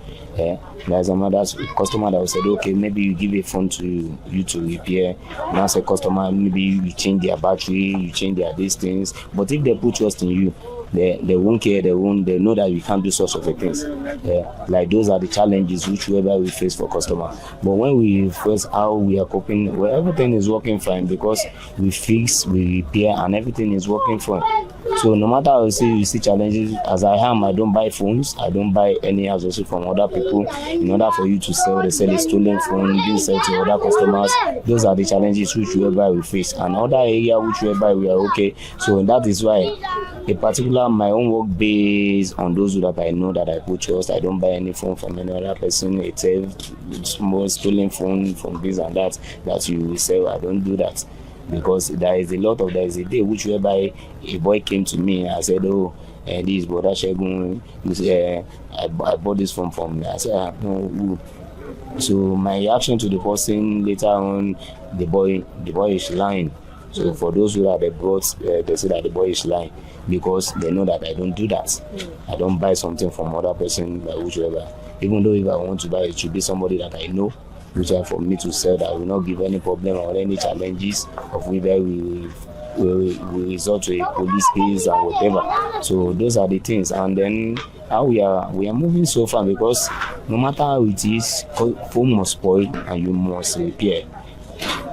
There's another customer that will say, okay, maybe you give a phone to you to repair. Now say customer, maybe you change their battery, you change their these things. But if they put trust in you, they won't care, they know that you can't do such of a things. Like those are the challenges which whereby we face for customer. But when we face how we are coping, well, everything is working fine because we fix, we repair, and everything is working fine. So no matter how you see challenges, as I am, I don't buy phones, I don't buy any associate from other people. In order for you to sell, they sell a stolen phone, being sell to other customers. Those are the challenges which whereby we face. And other area which whereby we are okay. So that is why a particular my own work based on those that I know that I put trust. I don't buy any phone from any other person. It's a small stolen phone from this and that you will sell. I don't do that. Because there is a day which whereby a boy came to me and I said, this brother Shegun, I bought this phone from me. I said, no. So my reaction to the person later on, the boy is lying. So for those who are the brought, they say that the boy is lying because they know that I don't do that. I don't buy something from other person, whichever. Even though if I want to buy, it should be somebody that I know, which are for me to sell, that will not give any problem or any challenges of whether we resort to a police case and whatever. So those are the things. And then how we are moving so far, because no matter how it is, phone must spoil and you must repair.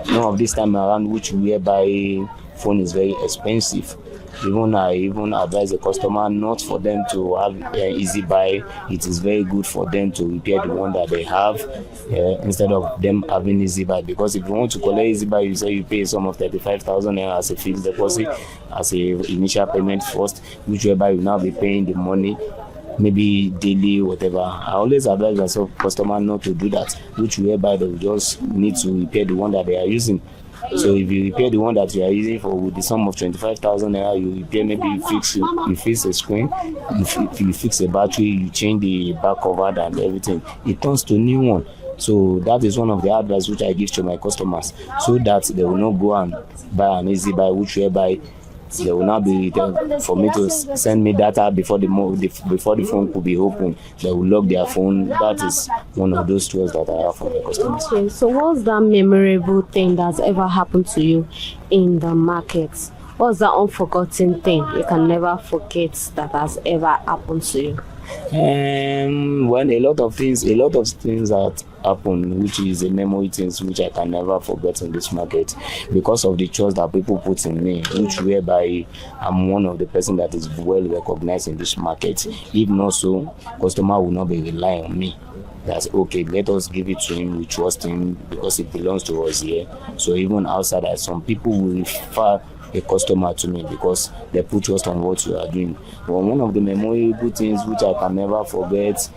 None of this time around, which whereby phone is very expensive. I even advise the customer not for them to have easy buy. It is very good for them to repair the one that they have instead of them having easy buy. Because if you want to collect easy buy, you say you pay a sum of 35,000 as a fixed deposit, as a initial payment first, which whereby you now be paying the money maybe daily, whatever. I always advise myself customer not to do that, which whereby they will just need to repair the one that they are using. So if you repair the one that you are using for with the sum of 25,000 naira, you repair, maybe you fix a screen, you fix a battery, you change the back cover and everything, it turns to new one. So that is one of the advice which I give to my customers, so that they will not go and buy an easy buy, which whereby they will not be for me to send me data before the phone could be open. They will lock their phone. That is one of those tools that I have for my customers.
Okay, so what's that memorable thing that's ever happened to you in the market? What's that unforgotten thing you can never forget that has ever happened to you?
When a lot of things that happen, which is a memory things which I can never forget in this market, because of the trust that people put in me, which whereby I'm one of the person that is well recognized in this market. If not so, customer will not be relying on me. That's okay, let us give it to him, we trust him because it belongs to us here. So even outside, some people will refer a customer to me because they put trust on what you are doing. But one of the memorable things which I can never forget,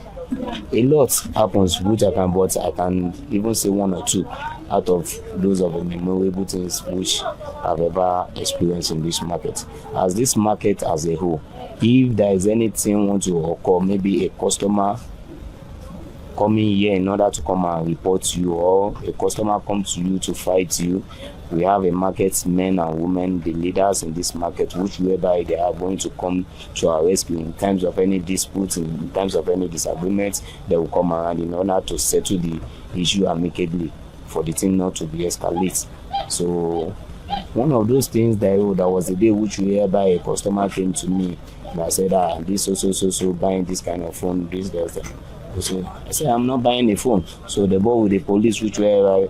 a lot happens but I can even say one or two out of those of the memorable things which I've ever experienced in this market. As this market as a whole, if there is anything want to occur, maybe a customer coming here in order to come and report you, or a customer comes to you to fight you, we have a market, men and women, the leaders in this market, which whereby they are going to come to our rescue in times of any disputes, in times of any disagreements. They will come around in order to settle the issue amicably for the thing not to be escalated. So one of those things that was the day which whereby a customer came to me and I said, this so buying this kind of phone, this does that. So I said, I'm not buying a phone. So they bought with the police, which were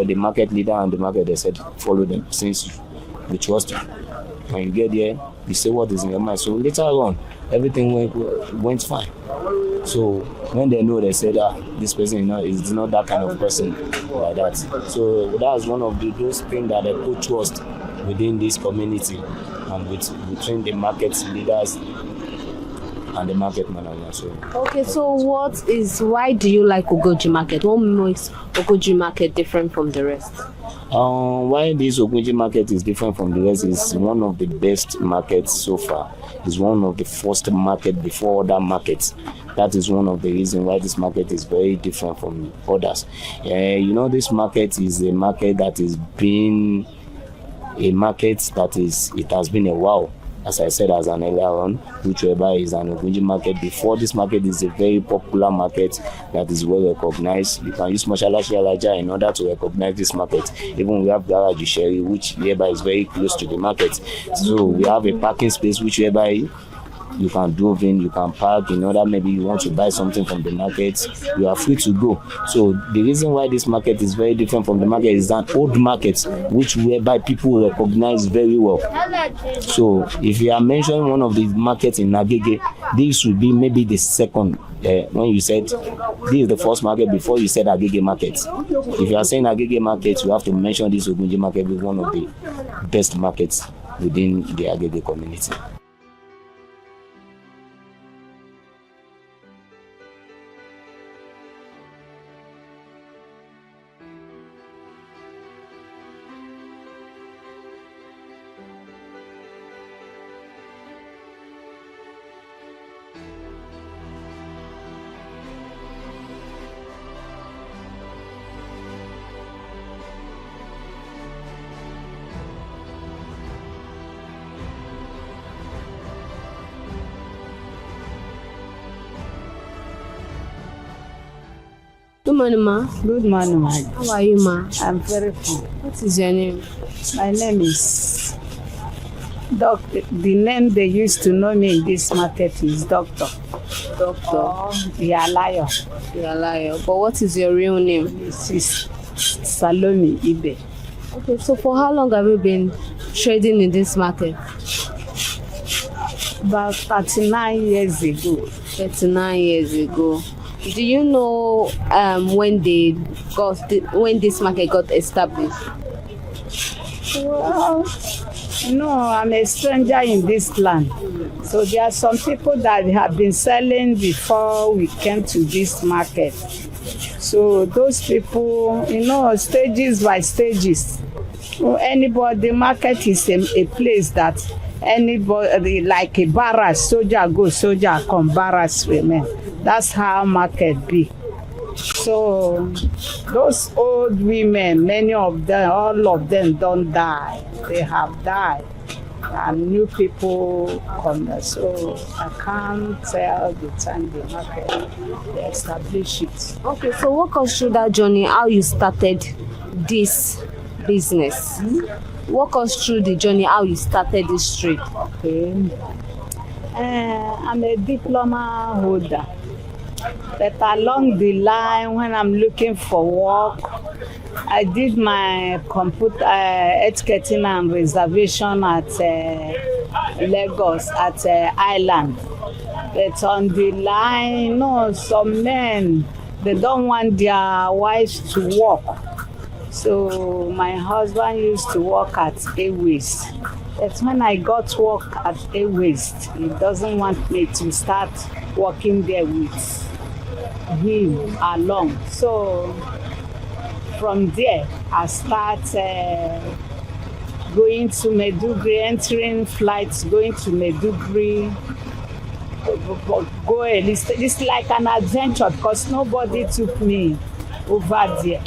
the market leader and the market, they said, follow them since we trust you. When you get there, you say what is in your mind. So later on, everything went fine. So when they know, they said, this person is not that kind of person like that. So that's one of those things that they put trust within this community and between the market leaders and the market manager. So
okay, so why do you like Ogoji market? What makes Ogoji market different from the rest?
Why this Ogoji market is different from the rest is one of the best markets so far. It's one of the first market before other markets. That is one of the reasons why this market is very different from others. This market is a market that has been it has been a while. As I said as an earlier on, which whereby is an Ogunji market. Before this market is a very popular market that is well recognized. You can use ConsumerHalla in order to recognize this market. Even we have Garage Sherry, which whereby is very close to the market. So we have a parking space which whereby you can drive in, you can park in order maybe you want to buy something from the market, you are free to go. So the reason why this market is very different from the market is an old market which whereby people recognize very well. So if you are mentioning one of the markets in Agege, this would be maybe the second. When you said this is the first market before you said Agege market. If you are saying Agege market, you have to mention this Ogunji market with one of the best markets within the Agege community.
morning, ma.
Good morning, ma.
How are you, ma?
I'm very fine.
What is your name?
My name is Doctor. The name they used to know me in this market is Doctor.
Doctor.
Yalayo.
Yalayo. But what is your real name?
This is Salome Ibe.
Okay, so for how long have you been trading in this market?
About 39 years ago.
39 years ago. Do you know when this market got established?
Well, no, I'm a stranger in this land. So there are some people that have been selling before we came to this market. So those people, stages by stages. The market is a place that anybody, like a barracks, soldier go, soldier come, barracks remain. That's how market be. So those old women, many of them, all of them don't die. They have died. And new people come. So I can't tell the time the market they establish it.
Okay, so walk us through that journey, how you started this business. Walk us through the journey, how you started this trade.
Okay. I'm a diploma holder. But along the line, when I'm looking for work, I did my computer etiquetting and reservation at Lagos, at Island. But on the line, some men, they don't want their wives to work. So my husband used to work at Airways. That's when I got work at Airways. He doesn't want me to start working there with him along. So from there, I start going to Maiduguri, entering flights, going to Maiduguri. It's like an adventure because nobody took me over there.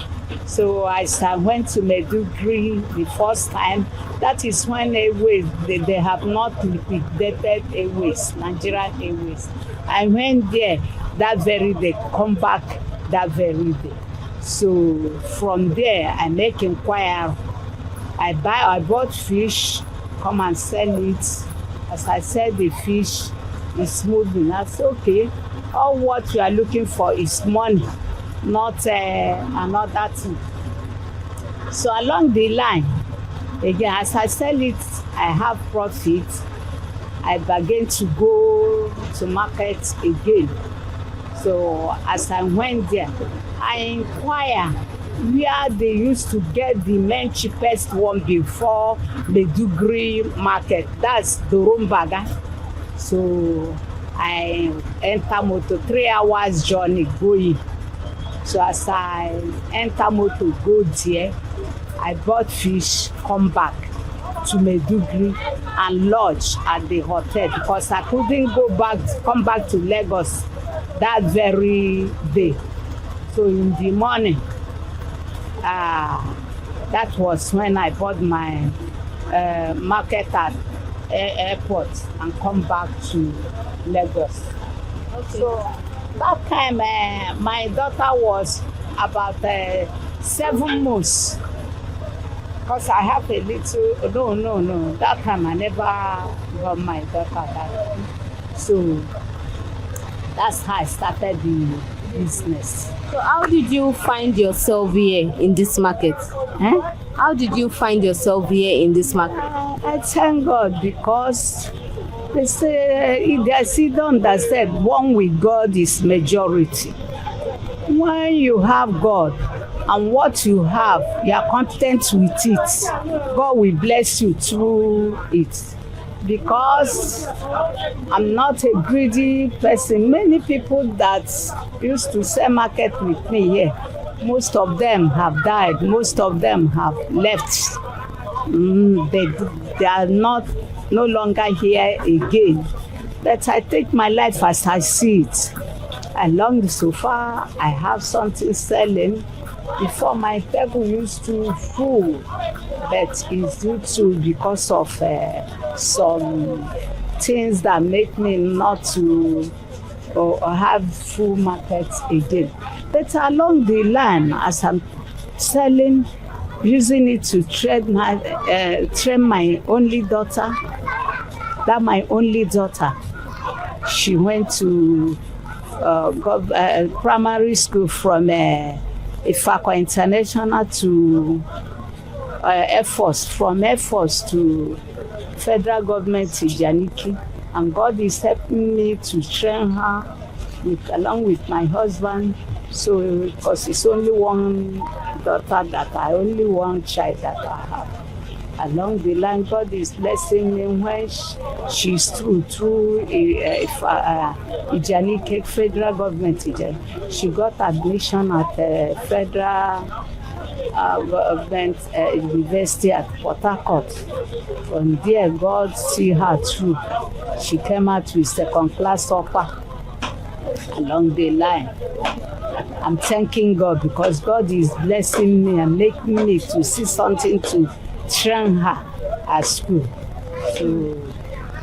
So I went to Maiduguri the first time. That is when Airways, they have not liquidated Airways, Nigerian Airways. I went there that very day, come back that very day. So from there, I make inquiry. I bought fish, come and sell it. As I sell the fish, it's moving. I said, okay, all what you are looking for is money, not another thing. So along the line, again, as I sell it, I have profit. I begin to go to market again. So as I went there, I inquire where they used to get the main cheapest one before the Maiduguri market. That's the Rumbaga. So I enter motor, 3 hours journey going. So as I enter motor, go there, I bought fish, come back to Maiduguri and lodge at the hotel because I couldn't come back to Lagos that very day. So in the morning, that was when I bought my market at airport and come back to Lagos. Okay. So that time my daughter was about 7 months. Because I have a little, no. That time I never got my daughter that time. So that's how I started the business.
So how did you find yourself here in this market? How did you find yourself here in this market?
I thank God because they say, there's a don't that said, one with God is majority. When you have God and what you have, you are content with it, God will bless you through it. Because I'm not a greedy person. Many people that used to sell market with me here, most of them have died. Most of them have left. They are no longer here again. But I take my life as I see it. Along so far, I have something selling. Before my table used to full, but it's due to because of some things that make me not to or have full markets again. But along the line, as I'm selling, using it to train my only daughter, my only daughter, she went to primary school from Ifakwa International to Air Force, from Air Force to federal government Ijaniki, and God is helping me to train her along with my husband. So because it's only one daughter only one child that I have. Along the line, God is blessing me when she's through Ijaniki federal government. She got admission at federal government university at Port Harcourt. From there, God see her through. She came out with second class offer. Along the line, I'm thanking God because God is blessing me and making me to see something to train her at school. So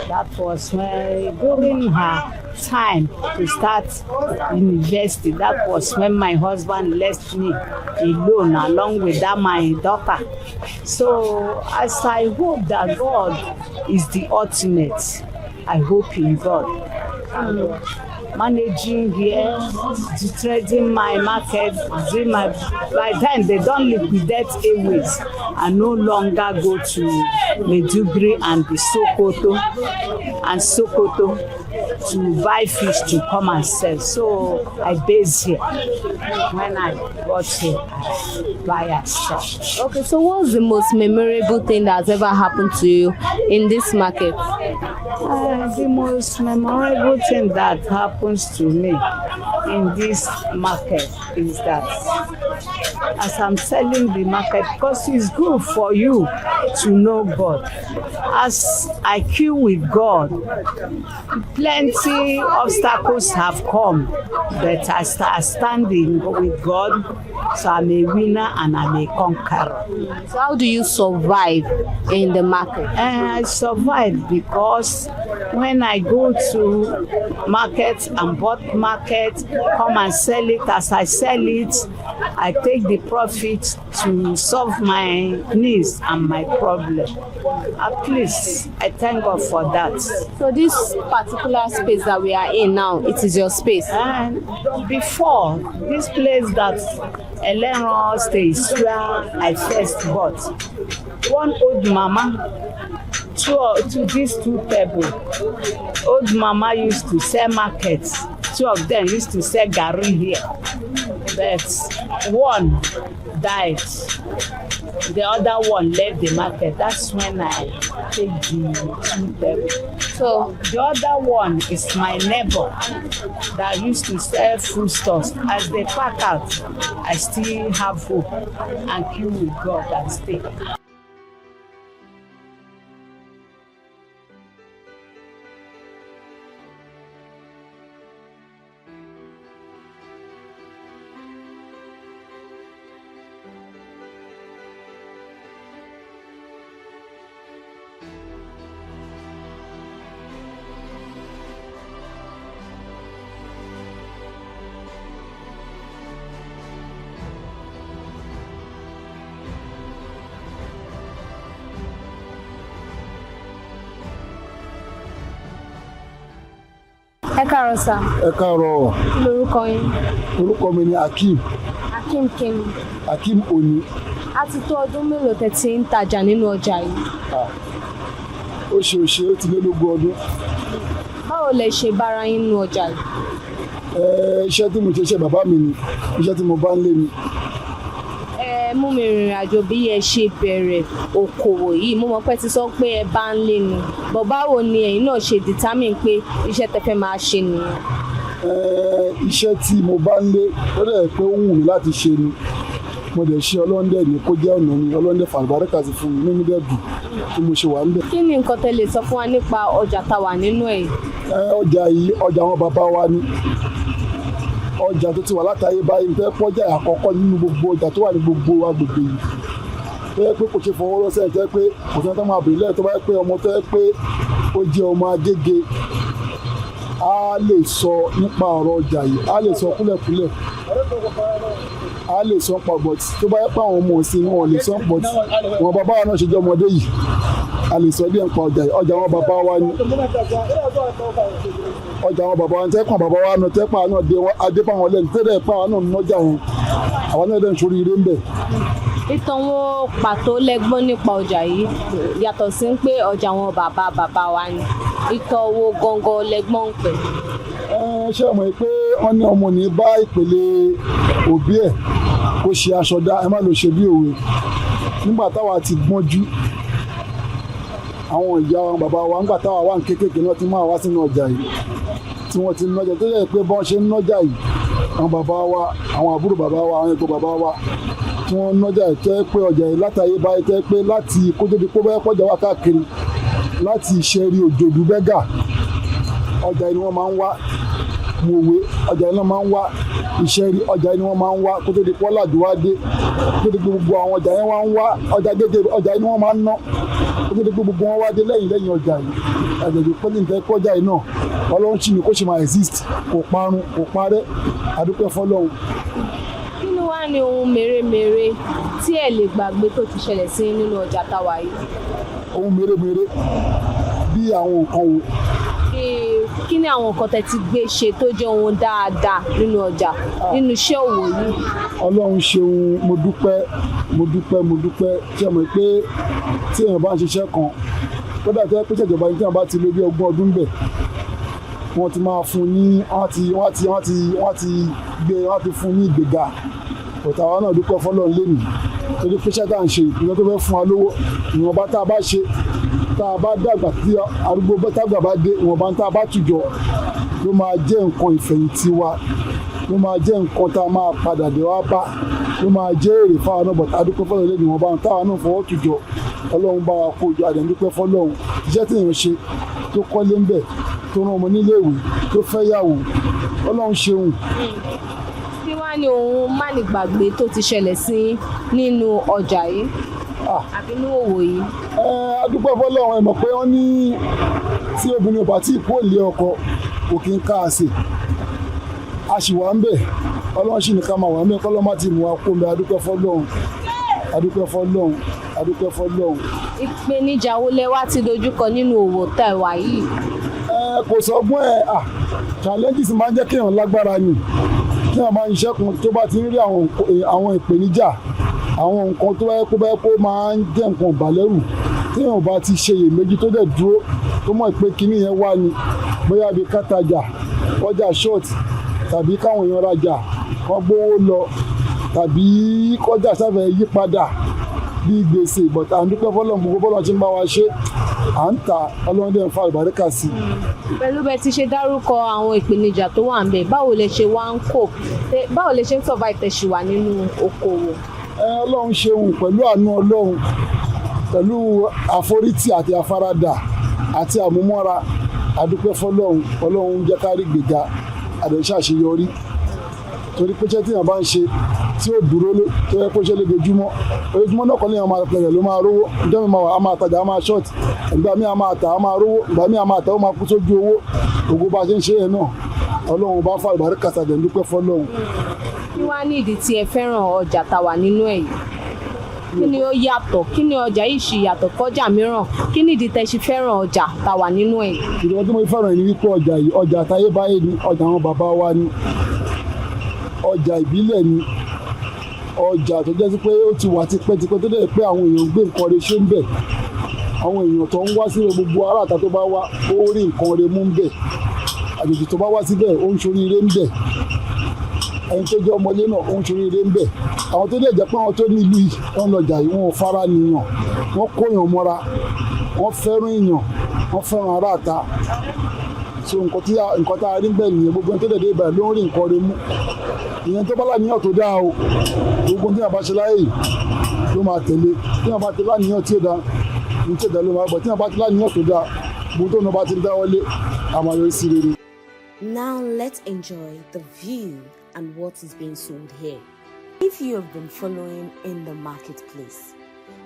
that was when, during her time to start university, that was when my husband left me alone along with my daughter. So as I hope that God is the ultimate, I hope in God. Managing here, trading my market, by then they don't liquidate Airways. I no longer go to Maiduguri and the Sokoto to buy fish to come and sell. So I base here. When I got here, I buy and sell.
Okay, so what's the most memorable thing that's ever happened to you in this market?
The most memorable thing that happens to me in this market is that as I'm selling the market, because it's good for you to know God. As I queue with God, plenty obstacles have come, but I start standing with God, so I'm a winner and I'm a conqueror.
So how do you survive in the market?
I survive because when I go to market and bought market, come and sell it. As I sell it, I take the profit to solve my needs and my problem. At least I thank God for that.
So this particular space that we are in now, it is your space?
And before, this place that Eleanor stays where I first bought. One old mama, to these two tables. Old mama used to sell markets. Two of them used to sell garri here. But one died. The other one left the market. That's when I take the two tables. So the other one is my neighbor that used to sell food stores. As they pack out, I still have hope and queue with God and stay.
Ẹ káàárọ̀ sà.
Ẹ káàárọ̀.
Kí lorúkọ yín?
Orúkọ mi ni Akeem.
Akeem Kemi.
Akeem Oni.
A ti tó ọdún mélòó tẹ́ ti ń tajà nínú ọjà yìí?
Ó ti lé lógún ọdún.
Báwo lẹ ṣe bára yín nínú ọjà yìí?
Iṣẹ́ tí mo ṣe iṣẹ́ bàbá mi ni, iṣẹ́ tí mo bá ń lé ni.
Mú mi rìnrìn àjò bí ẹ ṣe bẹ̀rẹ̀ okòwò yìí. Mo mọ̀ pé ti sọ pé ẹ bá ń lé ni. Bọ̀ báwo ni ẹ̀yin náà ṣe determine pé iṣẹ́ tẹ́ fẹ́ máa ṣe nìyẹn?
Iṣẹ́ tí mo bá ń lé ó dẹ̀ pé ó wù mí láti ṣe ni. Mo dẹ̀ ṣe ọlọ́ndẹ̀ ní kó jẹ́ ọ̀nà mi, ọlọ́ndẹ̀ fàlùbáríkà sí fún mi nínú dẹ́bù tí mo ṣe wà ń bẹ̀.
Kí ni nǹkan tẹ́ lè sọ fún wa nípa ọjà tá wà nínú ẹ̀?
Ọjà yìí, ọjà àwọn bàbá wa ni. Ọjà tó ti wà látàyè báyìí fẹ́ pọ́jà àkọ́kọ́ nínú gbogbo ọjà tó wà ní gbogbo agbègbè yìí. Fẹ́ pé kò ṣe fọwọ́ rọ́sẹ̀ tẹ́ pé kò sí ọ̀tá máa bèrè lẹ́yìn tó bá pé ọmọ fẹ́ pé ó jẹ́ ọmọ Agége. a lè sọ nípa ọ̀rọ̀ ọjà yìí, a lè sọ kúlẹ̀kúlẹ̀, a lè sọ pa but tó bá yẹ pé àwọn ọmọ òsín wọn lè sọ but wọn bàbá wa náà ṣe jẹ́ ọmọdé yìí a lè sọ díẹ̀ nípa ọjà yìí. Ọjà wọn bàbá wa ni ọjà wọn bàbá wa ní tẹ́pà bàbá wa náà tẹ́pà náà adé pa wọn lẹ́nu tẹ́lẹ̀ pa wọn náà nọ́jà yẹn àwọn náà dẹ̀ ń sórí ire ń bẹ̀.
Ìtàn wo pàtó lẹ́gbọ́n nípa ọjà yìí yàtọ̀ sí pé ọjà wọn bàbá wa ni, ìtàn wo gangan lẹ́gbọ́n ń pè?
Ṣé o mọ̀ pé wọ́n ní ọmọ ní bá ìpele òbí ẹ̀ kó ṣe aṣọ dá, ẹ má lọ ṣe bí òwe. Nígbà táwa ti gbọ́njú àwọn ìyá wọn bàbá wa nígbà táwa wà ní kéékèèké náà ti máa wá sínú ọjà yìí tí wọ́n ti ń nọ́jà tó yẹ pé bọ́n ṣe ń nọ́jà yìí àwọn bàbá wa àwọn àbúrò bàbá wa àwọn ẹ̀gbọ́n bàbá wa tí wọ́n ń nọ́jà yìí tẹ́ pé ọjà yìí látàyè báyìí tẹ́ pé láti kótódi kó bẹ́ẹ̀ pọ́jà wá káàkiri láti ìṣẹ́rí òjòdú bẹ́gà ọjà yìí ni wọ́n máa ń wá mòwe ọjà yìí náà máa ń wá ìṣẹ́rí ọjà yìí ni wọ́n máa ń wá kótódi pọ́làdù wá dé kótódi gbogbo àwọn ọjà yẹn wá ń wá ọjà gẹ́gẹ́ ọjà yìí ni wọ́n máa ń ná kótódi gbogbo wọn wá dé lẹ́yìn ọjà yìí àjẹjù pẹ́lú ìfẹ́ kọjá yìí náà ọlọ́run ṣì ní kó ṣe máa exist kò parun kò parẹ́ àdúpẹ́ fọlọ́run.
Kí ni wàá ní ohun mèremère tí ẹ lè gbàgbé tó ti ṣẹlẹ̀ sí nínú ọjà táwa yìí?
Ohun mèremère bí àwọn nǹkan wo?
Kí ni àwọn nǹkan tẹ́ ti gbé ṣe tó jẹ́ ohun dáadáa nínú ọjà nínú iṣẹ́ òwò yìí?
Ọlọ́run ṣeun, mo dúpẹ́ tí ẹ mọ̀ pé tí èèyàn bá ń ṣiṣẹ́ kan kódà tẹ́ pé ìjọba ní tí wọ́n bá ti lé bí ogún ọdún bẹ̀ wọ́n ti máa fún ní wọ́n ti fún ní ìgbéga ọ̀tá wa náà dúpẹ́ fọlọ́run lénìí torí pé iṣẹ́ tá à ń ṣe ìpínlẹ̀ tó fẹ́ fún wa lówó ìwọ̀nba tá a bá ṣe tá a bá dàgbà tí arúgbó bẹ́tàgbà bá dé ìwọ̀nba tá a bá tùjọ ló máa jẹ́ nǹkan ìfẹ̀yìntì wa ló máa jẹ́ nǹkan tá a máa padà dé wá bá ló máa jẹ́ èrè fáwọn náà bọ̀tà dúpẹ́ fọlọ́run lénìí ìwọ̀nba táwa náà fọwọ́ tùjọ ọlọ́run bá wa kó ojú àdẹ̀dúpẹ́ fọlọ́run iṣẹ́ tí èèyàn ṣe tó kọ́lé ń bẹ̀ tó rán ọmọ níléèwé tó fẹ́ yàwó ọlọ́run ṣeun.
Kí wàá ní ohun mánigbàgbé tó ti ṣẹlẹ̀ sí nínú ọjà yìí àbí nínú òwò yìí?
Adúpẹ́ fọlọ́run ẹ mọ̀ pé wọ́n ní tí obìnrin ọba tí kò lé ọkọ kò kí ń ká àsè a sì wà ń bẹ̀ ọlọ́run sì ní ká máa wà ń bẹ̀ kọ́lọ́ má ti mú wa kó ń bẹ̀ adúpẹ́ fọlọ́run.
Ìpèníjà wo lẹ wá ti dojúkọ nínú òwò tẹ́ wà yìí?
Kò sọgbọ́n challenges máa ń jẹ́ kéèyàn lágbára ni kí wọ́n máa ń ṣiṣẹ́ kan tó bá ti ń rí àwọn ìpèníjà àwọn nǹkan tó báyẹ kó máa ń jẹ́ nǹkan ìbàlẹ́rù tí èèyàn bá ti ṣe iyèméjì tó dẹ̀ dúró tó mọ̀ pé kinní yẹn wá ni bóyá bí kátajà ọjà short tàbí káwọn èèyàn rajà kan gbówó lọ tàbí kọjá sáfẹ́ yí padà bí gbèsè but à ń dúpẹ́ fọlọ́run gbogbo bọ́lá ti ń bá wa ṣe à ń ta ọlọ́run dẹ̀ ń fa àlùbáríkà sí i.
Pẹ̀lú bẹ́ẹ̀ ti ṣe dárúkọ àwọn ìpèníjà tó wà ń bẹ̀ báwo lẹ ṣe wá ń kó báwo lẹ ṣe ń survive tẹ̀sí wà nínú okòwò?
Ọlọ́run ṣeun pẹ̀lú àánú ọlọ́run pẹ̀lú àforítì àti àfaradà àti àmúmọ́ra àdúpẹ́ fọlọ́run ọlọ́run jẹ́ ká rí gbèga àdẹ̀ṣàṣeyọrí torí pé tí èèyàn bá ń ṣe tí ó dúró tó yẹ kó ṣe lójoojúmọ́ náà kọ́ ní àwọn máa pẹ̀lẹ̀ ló máa rówó ìjọba máa wà á máa tajà á máa ṣọ́ọ̀tì ìgbà míì á máa tà á máa rówó ìgbà míì á máa tà ó máa kú sójú owó ògo bá ṣe ń ṣe yẹn náà ọlọ́run bá fà ìbáríkà sàdẹ̀ ń dúpẹ́ fọlọ́run.
Kí wàá ní ìdí tí ẹ fẹ́ràn ọjà tá wà nínú ẹ̀ yìí? Kí ni ó yàtọ̀? Kí ni ọjà yìí ṣe yàtọ̀ fọ́jà mìíràn? Kí ni ìdí tẹ́ ṣe fẹ́ràn ọjà tá wà nínú ẹ̀ yìí?
ìdíwọ́n tí mo fẹ́ràn ní wípé ọjà yìí ọjà àtayébáyé ni ọjà àwọn bàbá wa ni ọjà ìbílẹ̀ ni ọjà tó jẹ́ sí pé ó ti wà tipẹ́tipẹ́ tó dẹ̀ pé àwọn èèyàn gbé nǹkan rẹ̀ ṣe ń bẹ̀ àwọn èèyàn tó ń wá síbẹ̀ gbogbo aráàta tó bá wá ó rí nǹkan rẹ̀ mú ń bẹ̀ àjèjì tó bá wá síbẹ̀ ó ń ṣoríire ń bẹ̀ ẹni tó jẹ́ ọmọdé náà ó ń ṣoríire ń bẹ̀ àwọn tó dẹ̀ jẹ́ pé àwọn tó ní ìlú yìí wọ́n lọ́jà yìí wọn ò fara nìyàn wọ́n kóyàn mọ́ra wọ́n fẹ́ràn èèyàn wọ́n fẹ́ràn aráàta so nǹkan tá a rí bẹ́ẹ̀ nìyẹn gbogbo ẹni tó dẹ̀ dé ibà ló ń rí nǹkan rẹ̀ mú ìyẹn tó bá láníyàn tó dáa o gbogbo tí a bá ṣe láyé yìí ló máa tẹ̀lé tí a bá ti láníyàn tí ó dáa ní tí ó dáa ló máa bọ̀ tí a bá ti láníyàn tó dáa gbogbo tó náà bá ti dáwọ́lé a máa yọrí sí rere.
Now let's enjoy the view and what is being sold here. If you have been following in the marketplace,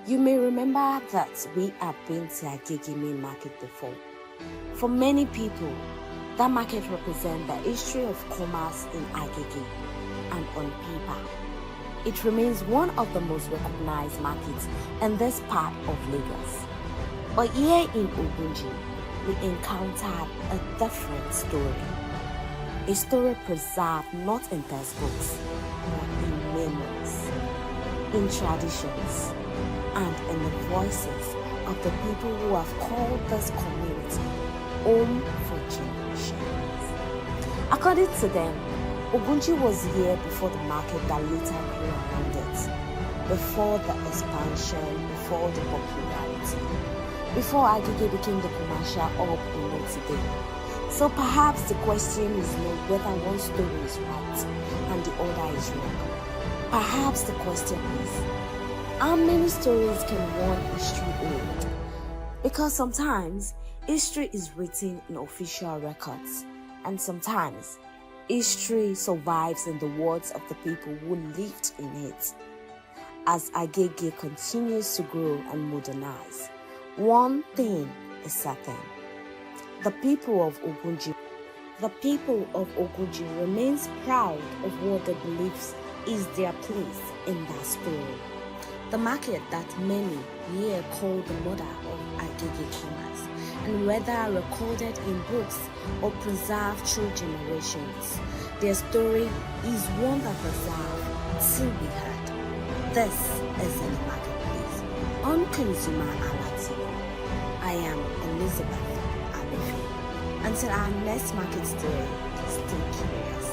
you may remember that we have been to Agege main market before. For many people, That market represents the history of commerce in Agege and on paper. It remains one of the most recognized markets in this part of Lagos. But here in Ogunji, we encountered a different story. A story preserved not in textbooks, but in memories, in traditions, and in the voices of the people who have called this community home for generations. According to them, Ogunji was here before the market that later grew around it, before the expansion, before the popularity, before Agege became the commercial hub we know today. So perhaps the question is not whether one story is right and the other is wrong. Perhaps the question is, how many stories can one history hold? Because sometimes history is written in official records, and sometimes history survives in the words of the people who lived in it. As Agege continues to grow and modernize, one thing is certain. The people of Ogunji remains proud of what they believe is their place in that story. The market that many here call the mother of Agege commerce, and whether recorded in books or preserved through generations, their story is one that preserved till we heard. This is in the marketplace on ConsumerHalla TV. I am Elizabeth. Until our next market story, stay curious.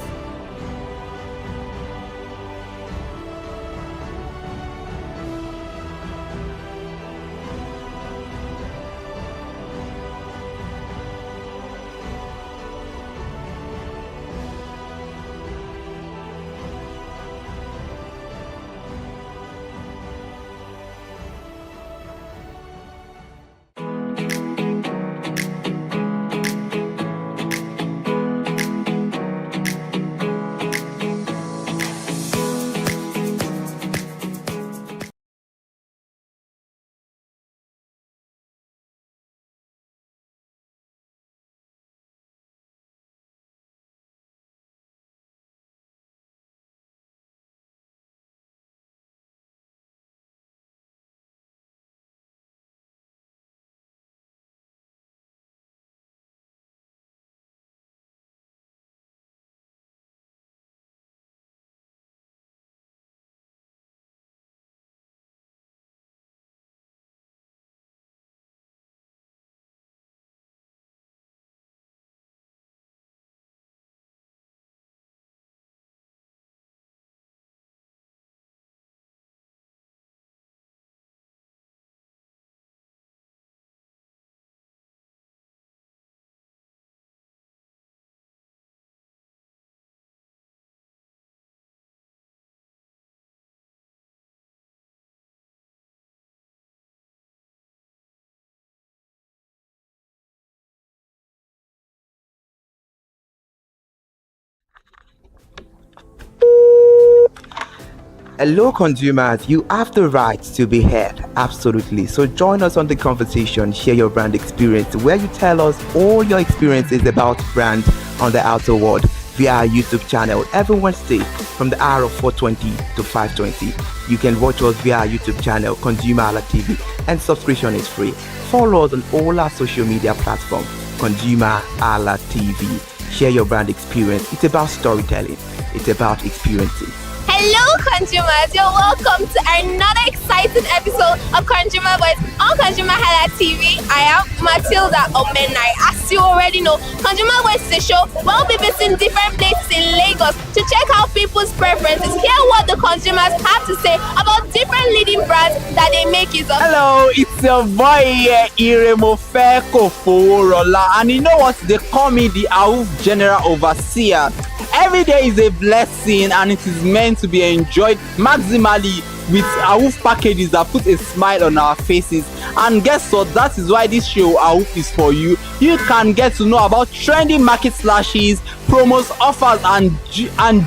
Hello, consumers. You have the right to be heard. Absolutely. So join us on the conversation, share your brand experience, where you tell us all your experiences about brand on the outer world via our YouTube channel every Wednesday from the hour of 4:20 to 5:20. You can watch us via our YouTube channel, ConsumerHallaTV, and subscription is free. Follow us on all our social media platforms, ConsumerHallaTV. Share your brand experience. It's about storytelling. It's about experiences.
Hello, consumers. You're welcome to another exciting episode of Consumer Voice on ConsumerHallaTV. I am Matilda Omenai. As you already know, Consumer Voice is a show where we'll be visiting different places in Lagos to check out people's preferences, hear what the consumers have to say about different leading brands that they make use of.
Hello, it's your boy here, Iremofekoforola, and you know what? They call me the AWUF General Overseer. Every day is a blessing and it is meant to be enjoyed maximally with AWUF packages that put a smile on our faces. And guess what? That is why this show AWUF is for you. You can get to know about trendy market slashes, promos, offers and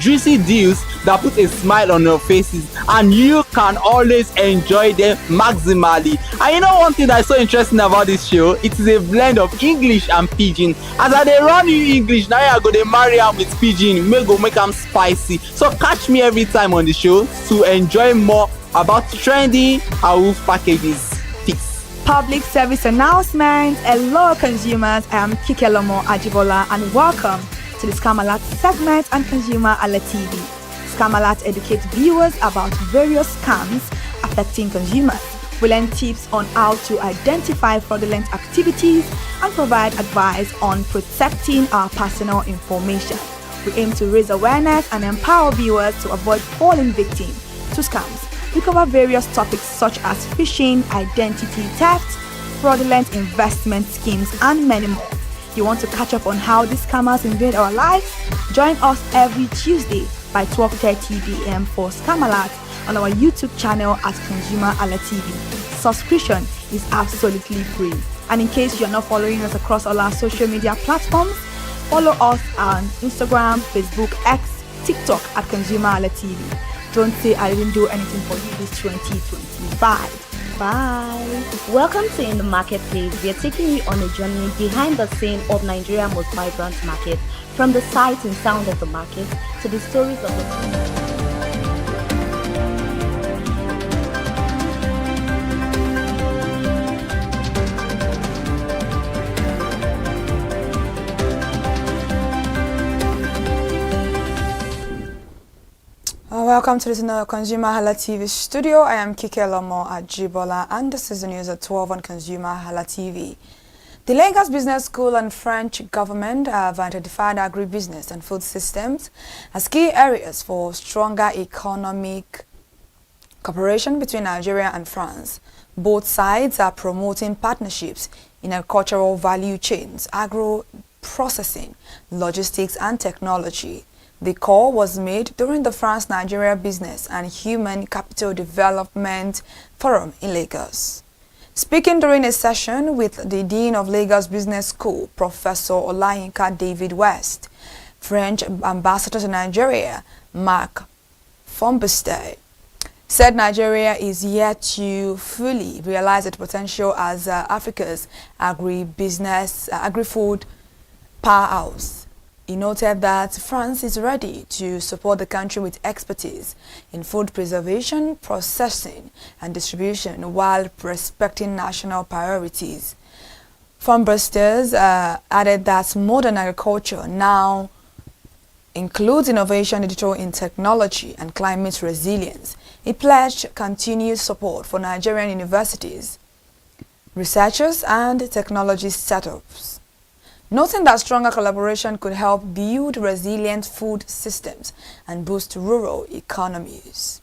juicy deals that put a smile on your faces, and you can always enjoy them maximally. And you know one thing that is so interesting about this show, it is a blend of English and Pidgin. As I dey run you English, now I go dey marry am with Pidgin, make am spicy. So catch me every time on the show to enjoy more about trendy awoof packages. Peace.
Public service announcement. Hello consumers, I am Kikelomo Ajibola and welcome to the Scam Alert segment on ConsumerHalla TV. Scam Alert educates viewers about various scams affecting consumers. We learn tips on how to identify fraudulent activities and provide advice on protecting our personal information. We aim to raise awareness and empower viewers to avoid falling victim to scams. We cover various topics such as phishing, identity theft, fraudulent investment schemes, and many more. You want to catch up on how these scammers invade our lives? Join us every Tuesday by 12:30 p.m. for Scam Alert on our YouTube channel at ConsumerHalla TV. Subscription is absolutely free. And in case you're not following us across all our social media platforms, follow us on Instagram, Facebook, X, TikTok at ConsumerHalla TV. Don't say I didn't do anything for you this 2025. Bye.
Welcome to In the Marketplace. We are taking you on a journey behind the scene of Nigeria's most vibrant market, from the sight and sound of the market to the stories of the
Welcome to this ConsumerHalla TV studio. I am Kikelomo Ajibola and this is the news at 12 on ConsumerHalla TV. The Lagos Business School and French government have identified agribusiness and food systems as key areas for stronger economic cooperation between Nigeria and France. Both sides are promoting partnerships in agricultural value chains, agro-processing, logistics and technology. The call was made during the France-Nigeria Business and Human Capital Development Forum in Lagos. Speaking during a session with the Dean of Lagos Business School, Professor Olayinka David West, French Ambassador to Nigeria, Marc Fombeste, said Nigeria is yet to fully realize its potential as Africa's agri-food powerhouse. He noted that France is ready to support the country with expertise in food preservation, processing, and distribution while respecting national priorities. Fombesters added that modern agriculture now includes innovation, digital in technology, and climate resilience. He pledged continued support for Nigerian universities, researchers, and technology startups, noting that stronger collaboration could help build resilient food systems and boost rural economies.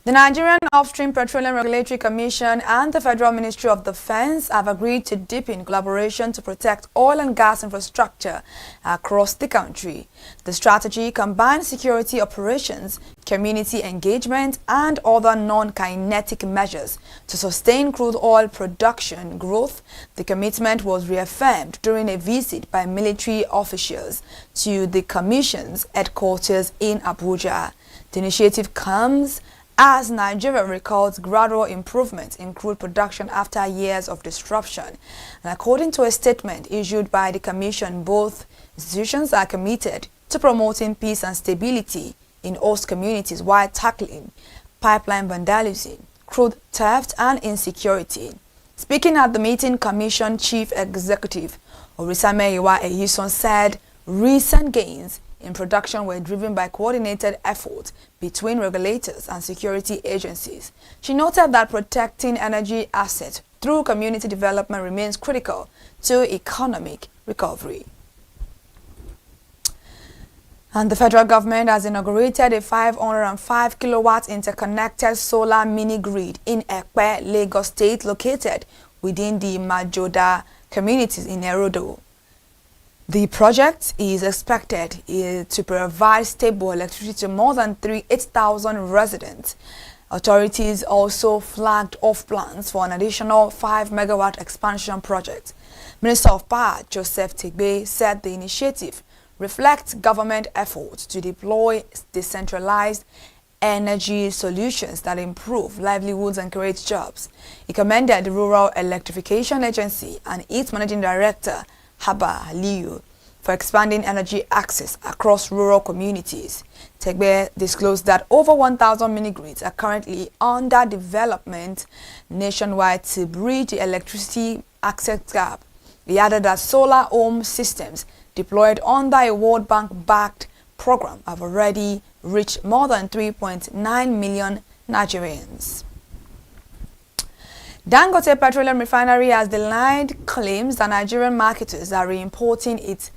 The Nigerian Upstream Petroleum Regulatory Commission and the Federal Ministry of Defense have agreed to deepen collaboration to protect oil and gas infrastructure across the country. The strategy combines security operations, community engagement, and other non-kinetic measures to sustain crude oil production growth. The commitment was reaffirmed during a visit by military officials to the Commission's headquarters in Abuja. The initiative comes as Nigeria records gradual improvement in crude production after years of disruption. And according to a statement issued by the Commission, both institutions are committed to promoting peace and stability in host communities while tackling pipeline vandalism, crude theft, and insecurity. Speaking at the meeting, Commission Chief Executive Orisameyiwa Eyison said recent gains in production were driven by coordinated efforts between regulators and security agencies. She noted that protecting energy assets through community development remains critical to economic recovery. And the federal government has inaugurated a 505 kilowatt interconnected solar mini grid in Ekpe, Lagos State, located within the Majoda communities in Erodo. The project is expected to provide stable electricity to more than 8,000 residents. Authorities also flagged off plans for an additional 5 megawatt expansion project. Minister of Power Joseph Tegbe said the initiative reflect government efforts to deploy decentralized energy solutions that improve livelihoods and create jobs. He commended the Rural Electrification Agency and its Managing Director, Haba Aliyu, for expanding energy access across rural communities. Tegbe disclosed that over 1,000 mini-grids are currently under development nationwide to bridge the electricity access gap. He added that solar home systems deployed under a World Bank-backed program have already reached more than 3.9 million Nigerians. Dangote Petroleum Refinery has denied claims that Nigerian marketers are re-importing its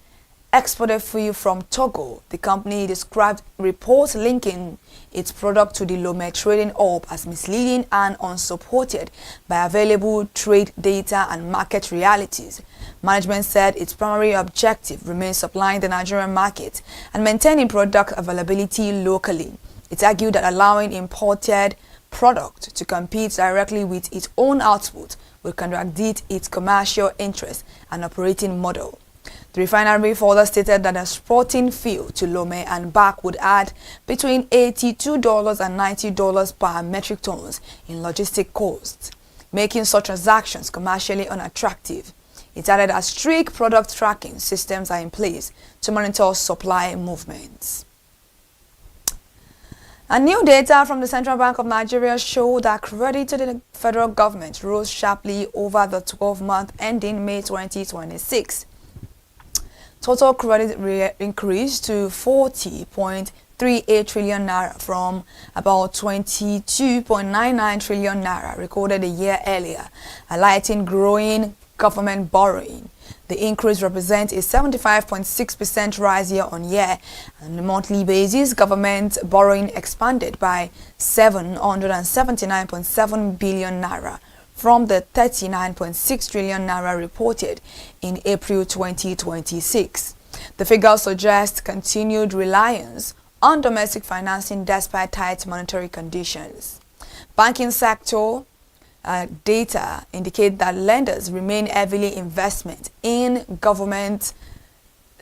exported fuel from Togo. The company described reports linking its product to the Lome trading hub as misleading and unsupported by available trade data and market realities. Management said its primary objective remains supplying the Nigerian market and maintaining product availability locally. It argued that allowing imported product to compete directly with its own output will contradict its commercial interests and operating model. The refinery further stated that exporting fuel to Lome and back would add between $82 and $90 per metric tons in logistic costs, making such transactions commercially unattractive. It added that strict product tracking systems are in place to monitor supply movements. And new data from the Central Bank of Nigeria show that credit to the federal government rose sharply over the 12-month ending May 2026. Total credit increased to 40.38 trillion naira from about 22.99 trillion naira recorded a year earlier, highlighting growing government borrowing. The increase represents a 75.6% rise year-on-year. On a monthly basis, government borrowing expanded by 779.7 billion naira from the 39.6 trillion naira reported in April 2026. The figure suggests continued reliance on domestic financing despite tight monetary conditions. Banking sector data indicate that lenders remain heavily investment in government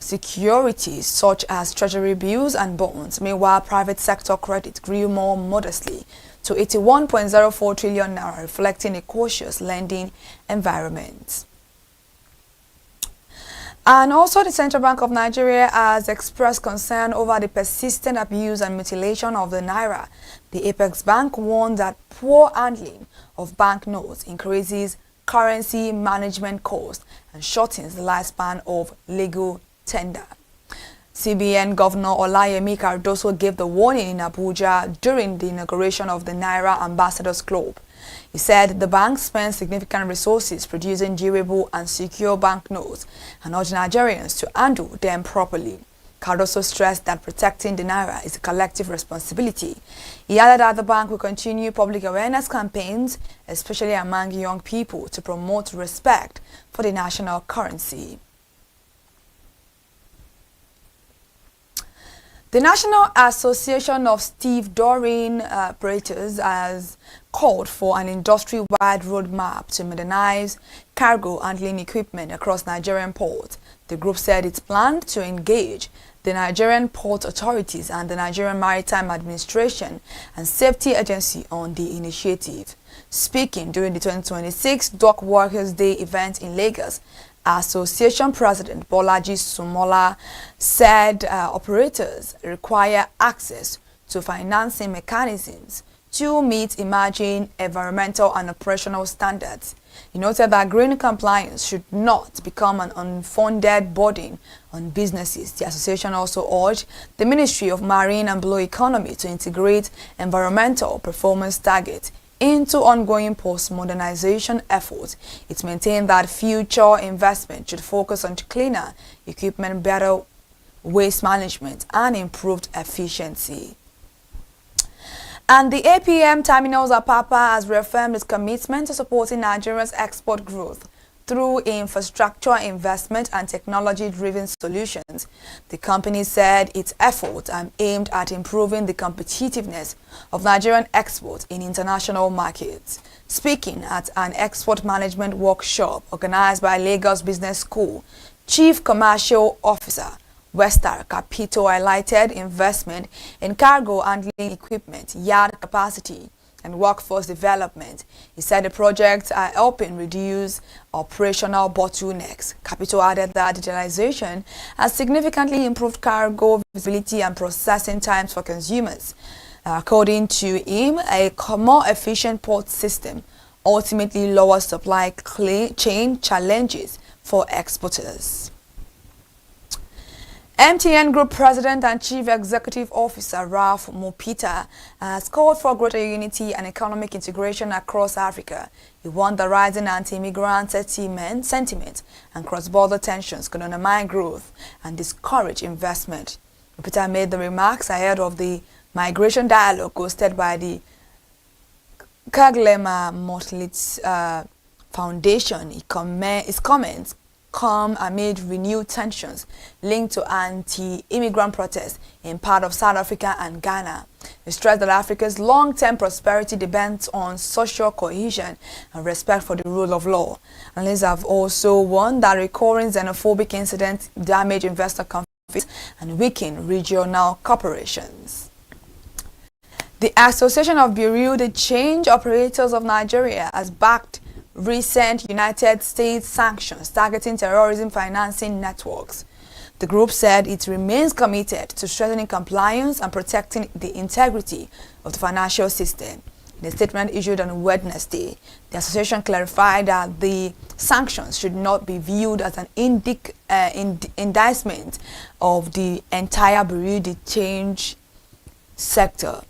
securities such as treasury bills and bonds. Meanwhile, private sector credit grew more modestly to 81.04 trillion naira, reflecting a cautious lending environment. And also, the Central Bank of Nigeria has expressed concern over the persistent abuse and mutilation of the naira. The Apex Bank warned that poor handling of banknotes increases currency management costs and shortens the lifespan of legal tender. CBN Governor Olayemi Cardoso gave the warning in Abuja during the inauguration of the Naira Ambassadors Club. He said the bank spends significant resources producing durable and secure banknotes and urged Nigerians to handle them properly. Cardoso stressed that protecting the Naira is a collective responsibility. He added that the bank will continue public awareness campaigns, especially among young people, to promote respect for the national currency. The National Association of Stevedoring Operators has called for an industry-wide roadmap to modernize cargo handling equipment across Nigerian ports. The group said it planned to engage the Nigerian Port Authorities and the Nigerian Maritime Administration and Safety Agency on the initiative. Speaking during the 2026 Dock Workers' Day event in Lagos, Association President Bolaji Sumola said operators require access to financing mechanisms to meet emerging environmental and operational standards. He noted that green compliance should not become an unfunded burden on businesses. The association also urged the Ministry of Marine and Blue Economy to integrate environmental performance targets into ongoing post-modernization efforts. It maintained that future investment should focus on cleaner equipment, better waste management, and improved efficiency. And the APM Terminals Apapa has reaffirmed its commitment to supporting Nigeria's export growth through infrastructure investment and technology-driven solutions. The company said its efforts are aimed at improving the competitiveness of Nigerian exports in international markets. Speaking at an export management workshop organized by Lagos Business School, Chief Commercial Officer
Westar Capital highlighted investment in cargo handling equipment, yard capacity, and workforce development. He said the projects are helping reduce operational bottlenecks. Capital added that digitalization has significantly improved cargo visibility and processing times for consumers. According to him, a more efficient port system ultimately lowers supply chain challenges for exporters. MTN Group President and Chief Executive Officer Ralph Mopita has called for greater unity and economic integration across Africa. He warned the rising anti-immigrant sentiment and cross-border tensions could undermine growth and discourage investment. Mopita made the remarks ahead of the migration dialogue hosted by the Kaglema Motlitz Foundation. His comments come amid renewed tensions linked to anti-immigrant protests in part of South Africa and Ghana. He stressed that Africa's long-term prosperity depends on social cohesion and respect for the rule of law. Analysts have also warned that recurring xenophobic incidents damage investor confidence and weaken regional corporations. The Association of Bureau de Change Operators of Nigeria has backed recent United States sanctions targeting terrorism financing networks. The group said it remains committed to strengthening compliance and protecting the integrity of the financial system. In a statement issued on Wednesday, the association clarified that the sanctions should not be viewed as an indictment of the entire Bureau de Change sector.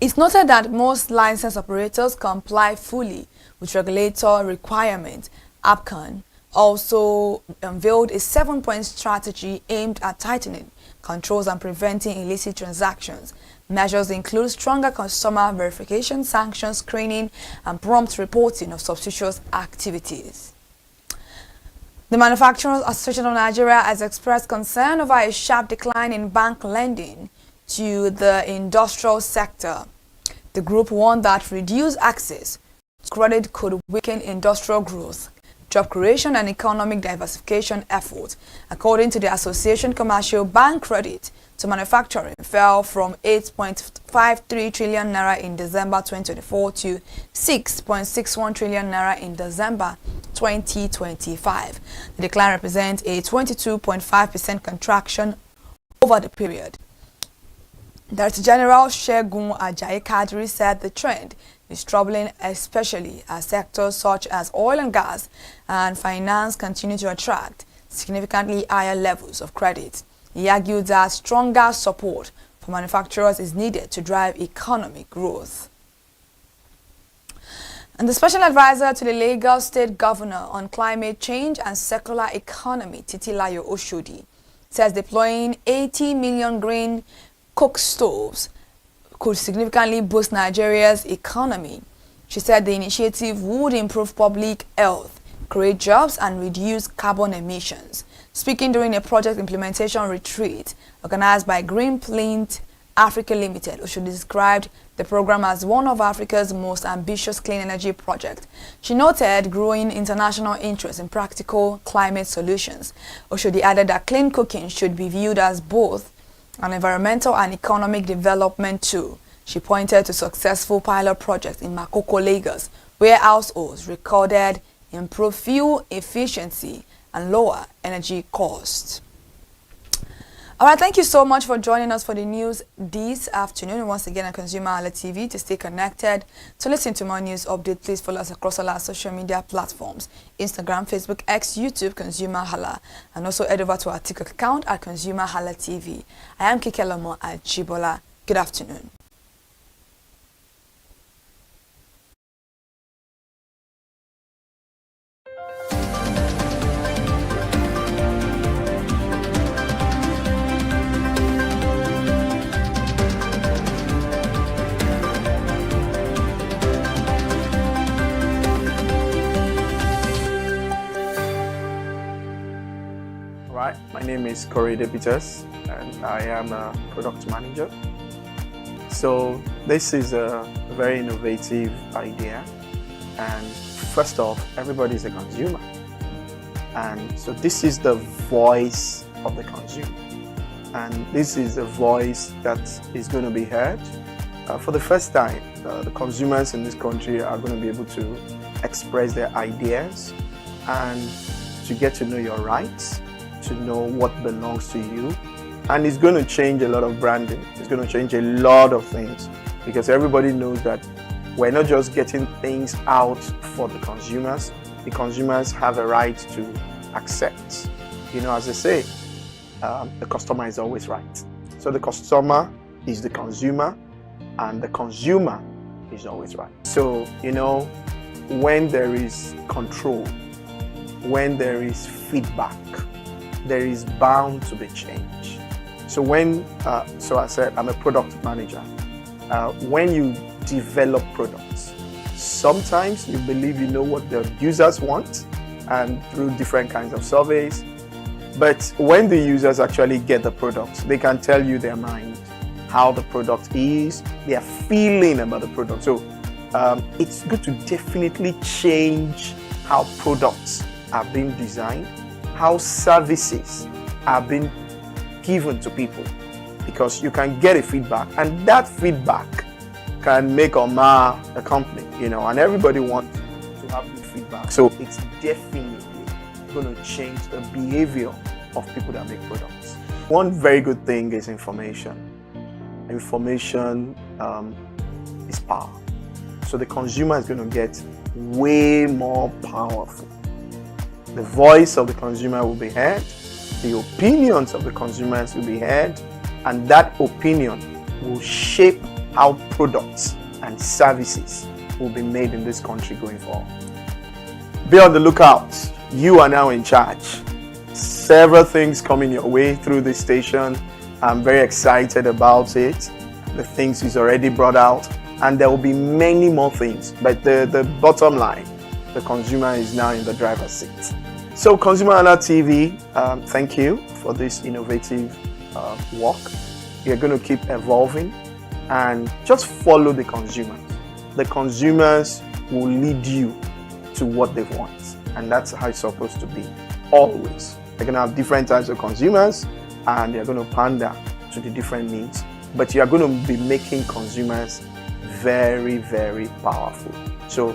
It's noted that most licensed operators comply fully with regulatory requirements. APCON also unveiled a 7-point strategy aimed at tightening controls and preventing illicit transactions. Measures include stronger consumer verification, sanctions screening, and prompt reporting of suspicious activities. The Manufacturers Association of Nigeria has expressed concern over a sharp decline in bank lending to the industrial sector. The group warned that reduced access to credit could weaken industrial growth, job creation, and economic diversification efforts. According to the association, commercial bank credit to manufacturing fell from 8.53 trillion naira in December 2024 to 6.61 trillion naira in December 2025. The decline represents a 22.5% contraction over the period. Director General Shegun Ajayi Kadri said the trend is troubling, especially as sectors such as oil and gas and finance continue to attract significantly higher levels of credit. He argued that stronger support for manufacturers is needed to drive economic growth. And the special advisor to the Lagos State Governor on Climate Change and Circular Economy, Titilayo Oshodi, says deploying 80 million green cook stoves could significantly boost Nigeria's economy. She said the initiative would improve public health, create jobs, and reduce carbon emissions. Speaking during a project implementation retreat organized by Greenplint Africa Limited, Oshodi described the program as one of Africa's most ambitious clean energy projects. She noted growing international interest in practical climate solutions. Oshodi added that clean cooking should be viewed as both an environmental and economic development too. She pointed to successful pilot projects in Makoko, Lagos, where households recorded improved fuel efficiency and lower energy costs. All right, thank you so much for joining us for the news this afternoon. Once again, on ConsumerHallaTV, to stay connected, to listen to more news updates, please follow us across all our social media platforms: Instagram, Facebook, X, YouTube, ConsumerHalla, and also head over to our TikTok account at ConsumerHallaTV. I am Kikelomo Ajibola. Good afternoon.
My name is Corey Peters, and I am a product manager. So this is a very innovative idea, and first off, everybody is a consumer, and so this is the voice of the consumer. And this is a voice that is going to be heard. For the first time, the consumers in this country are going to be able to express their ideas and to get to know your rights, to know what belongs to you. And it's going to change a lot of branding. It's going to change a lot of things, because everybody knows that we're not just getting things out for the consumers. The consumers have a right to accept. You know, as they say, the customer is always right. So the customer is the consumer, and the consumer is always right. So, you know, when there is control, when there is feedback, there is bound to be change. So so I said, I'm a product manager. When you develop products, sometimes you believe you know what the users want, and through different kinds of surveys. But when the users actually get the product, they can tell you their mind, how the product is, their feeling about the product. So it's good to definitely change how products are being designed, how services are being given to people, because you can get a feedback, and that feedback can make or mar a company, you know, and everybody wants to have good feedback. So it's definitely going to change the behavior of people that make products. One very good thing is information. Information is power. So the consumer is going to get way more powerful. The voice of the consumer will be heard, the opinions of the consumers will be heard, and that opinion will shape how products and services will be made in this country going forward. Be on the lookout. You are now in charge. Several things coming your way through this station. I'm very excited about it. The things he's already brought out, and there will be many more things. But the bottom line, the consumer is now in the driver's seat. So ConsumerHallaTV, thank you for this innovative work. You're going to keep evolving, and just follow the consumers. The consumers will lead you to what they want, and that's how it's supposed to be, always. They're going to have different types of consumers, and they're going to pander to the different needs, but you're going to be making consumers very, very powerful. So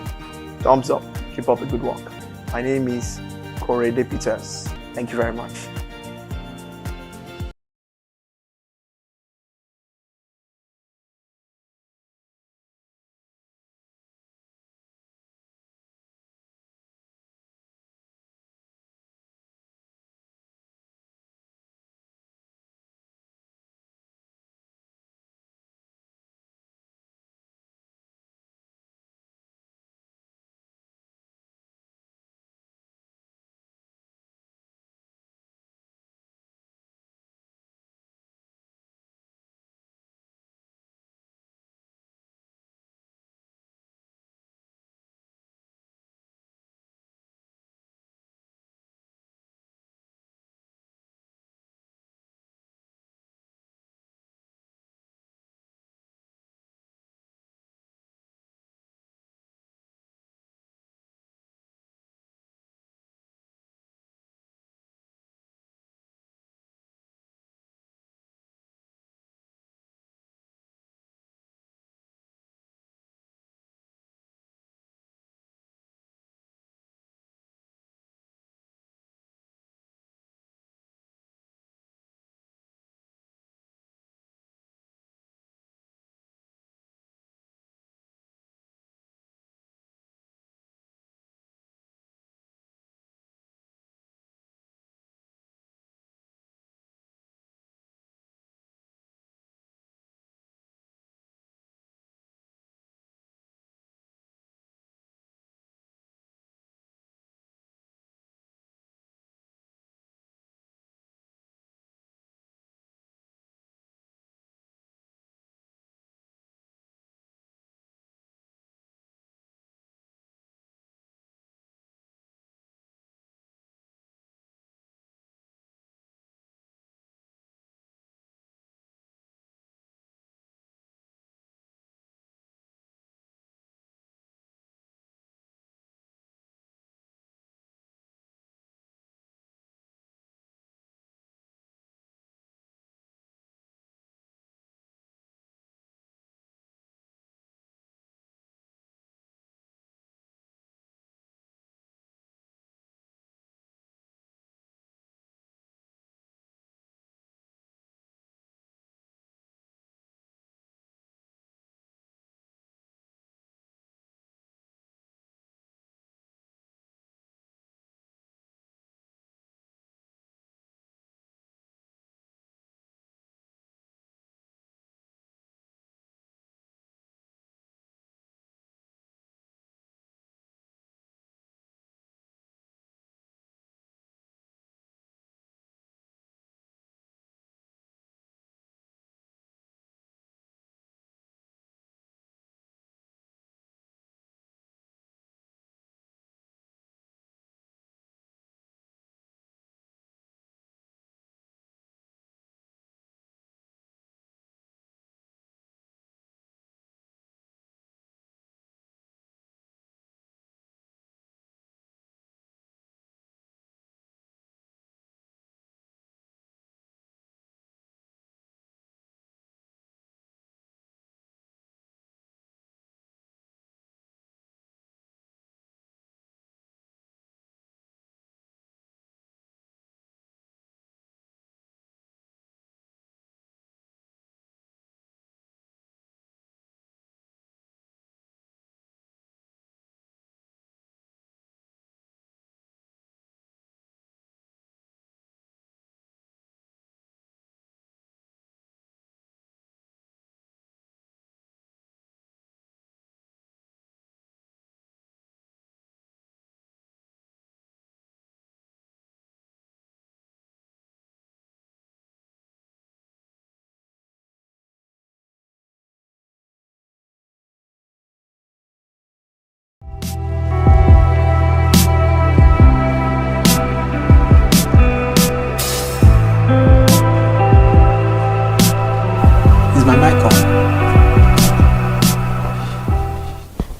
thumbs up, keep up the good work. My name is Peters. Thank you very much.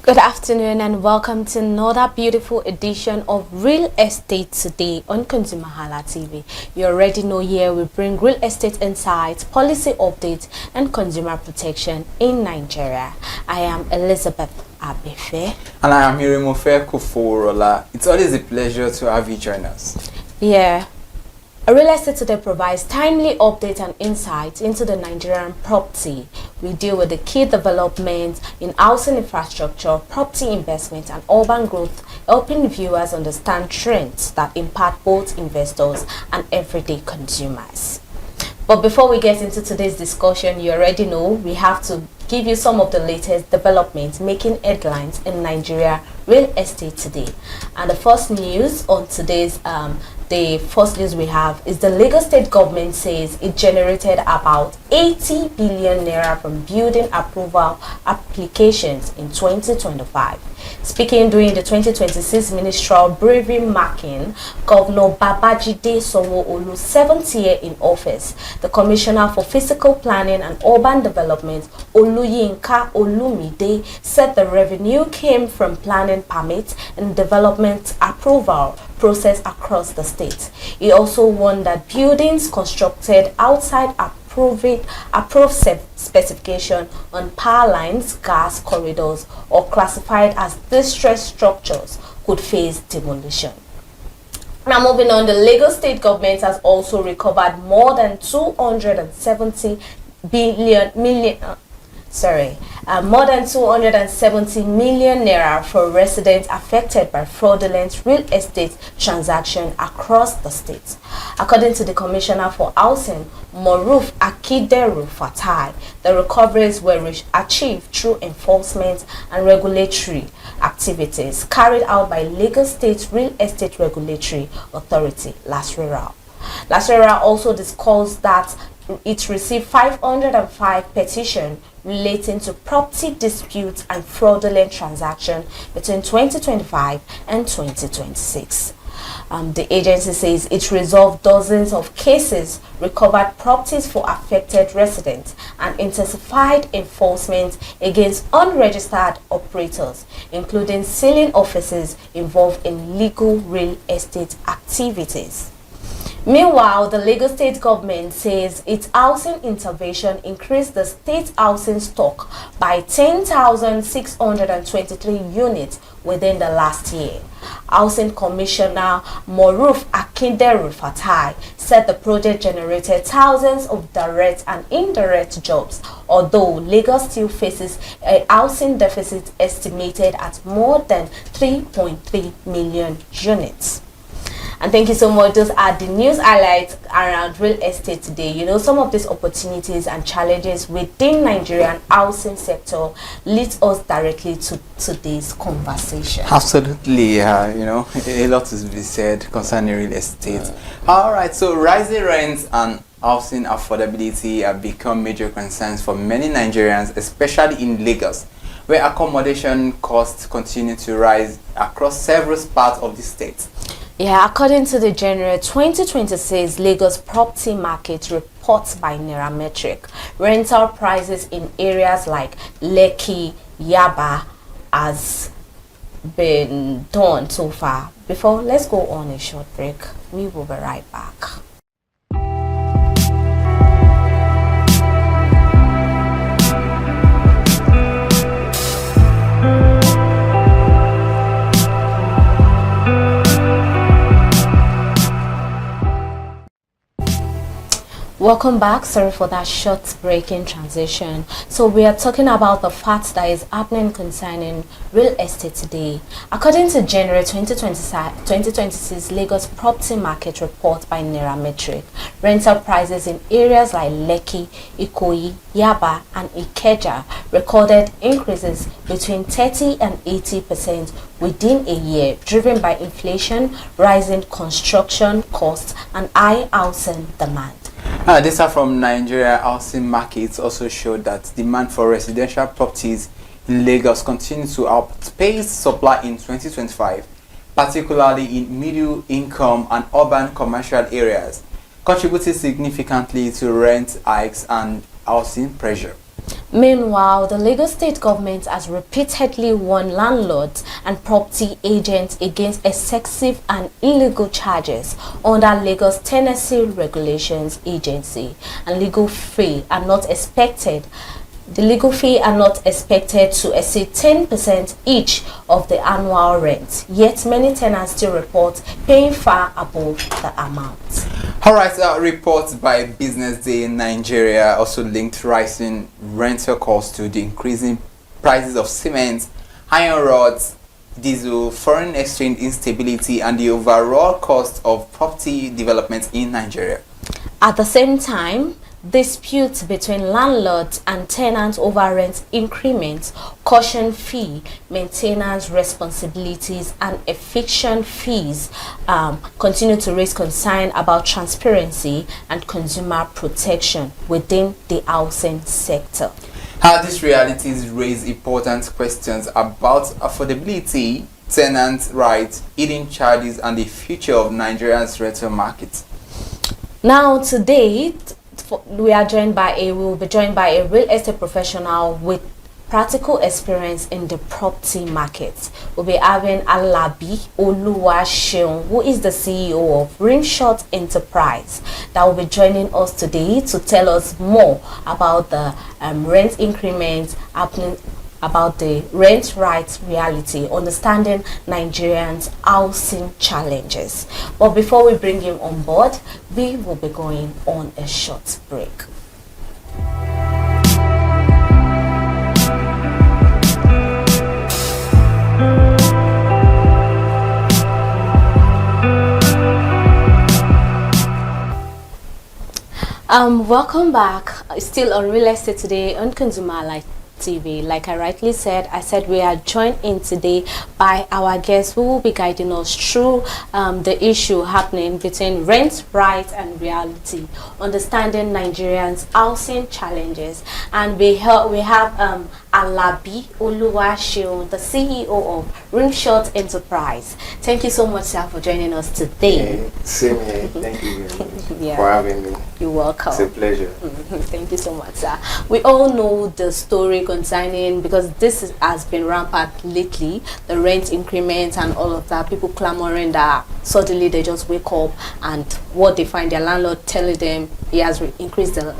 Good afternoon and welcome to another beautiful edition of Real Estate Today on ConsumerHalla TV. You already know here we bring real estate insights, policy updates and consumer protection in Nigeria. I am Elizabeth Abefe.
And I am Irimofe Koforola. It's always a pleasure to have you join us.
Yeah. Real Estate Today provides timely updates and insights into the Nigerian property. We deal with the key developments in housing infrastructure, property investment and urban growth, helping viewers understand trends that impact both investors and everyday consumers. But before we get into today's discussion, you already know we have to give you some of the latest developments making headlines in Nigeria real estate today. And the first news on today's the first news we have is the Lagos State government says it generated about 80 billion naira from building approval applications in 2025. Speaking during the 2026 ministerial briefing marking Governor Babajide Sanwo-Olu's 7th year in office, the Commissioner for Physical Planning and Urban Development, Oluyinka Olumide, said the revenue came from planning permits and development approval process across the state. He also warned that buildings constructed outside approved specification on power lines, gas corridors, or classified as distressed structures could face demolition. Now moving on, the Lagos State government has also recovered more than 270 million naira for residents affected by fraudulent real estate transactions across the state. According to the Commissioner for Housing, Moruf Akideru Fatai, the recoveries were achieved through enforcement and regulatory activities carried out by Lagos State Real Estate Regulatory Authority, LASRERA. LASRERA also disclosed that it received 505 petitions relating to property disputes and fraudulent transactions between 2025 and 2026. The agency says it resolved dozens of cases, recovered properties for affected residents, and intensified enforcement against unregistered operators, including sealing offices involved in illegal real estate activities. Meanwhile, the Lagos State government says its housing intervention increased the state housing stock by 10,623 units within the last year. Housing Commissioner Moruf Akideru Fatai said the project generated thousands of direct and indirect jobs, although Lagos still faces a housing deficit estimated at more than 3.3 million units. And thank you so much. Those are the news highlights around real estate today. You know, some of these opportunities and challenges within Nigerian housing sector leads us directly to today's conversation.
Absolutely, you know, a lot is to be said concerning real estate. All right, so rising rents and housing affordability have become major concerns for many Nigerians, especially in Lagos, where accommodation costs continue to rise across several parts of the state.
Yeah, according to the January 2026 Lagos property market report by Nairametric, rental prices in areas like Lekki, Yaba has been done so far. Before, let's go on a short break. We will be right back. Welcome back. Sorry for that short break in transition. So we are talking about the facts that is happening concerning real estate today. According to January 2026 Lagos property market report by Nairametric, rental prices in areas like Lekki, Ikoyi, Yaba and Ikeja recorded increases between 30 and 80% within a year, driven by inflation, rising construction costs and high housing demand.
Data from Nigeria housing markets also showed that demand for residential properties in Lagos continued to outpace supply in 2025, particularly in middle income and urban commercial areas, contributing significantly to rent hikes and housing pressure.
Meanwhile, the Lagos state government has repeatedly warned landlords and property agents against excessive and illegal charges under Lagos Tenancy Regulations Agency, and legal fee are not expected. The legal fee are not expected to exceed 10% each of the annual rent, yet many tenants still report paying far above the amount.
Alright, reports by Business Day in Nigeria also linked rising rental costs to the increasing prices of cement, iron rods, diesel, foreign exchange instability, and the overall cost of property development in Nigeria.
At the same time, disputes between landlords and tenants over rent increments, caution fee, maintenance responsibilities, and eviction fees continue to raise concern about transparency and consumer protection within the housing sector.
How these realities raise important questions about affordability, tenant rights, hidden charges, and the future of Nigeria's rental market.
Now, today, we will be joined by a real estate professional with practical experience in the property market. We'll be having Alabi Oluwaseun, who is the CEO of Rimshot Enterprise, that will be joining us today to tell us more about the rent increments happening, about the rent rights reality, understanding Nigerians' housing challenges. But before we bring him on board, we will be going on a short break. Welcome back. Still on Real Estate Today on ConsumerHalla TV. Like I rightly said, we are joined in today by our guests who will be guiding us through the issue happening between rent, rights, and reality, understanding Nigerians' housing challenges. And we have Alabi Oluwaseun, the CEO of Rimshot Enterprise. Thank you so much, sir, for joining us today.
Same here. Thank you very much for having me.
You're welcome.
It's a pleasure.
Thank you so much, sir. We all know the story concerning, because this has been rampant lately, the rent increments and all of that. People clamoring that suddenly they just wake up and what they find their landlord telling them he has increased the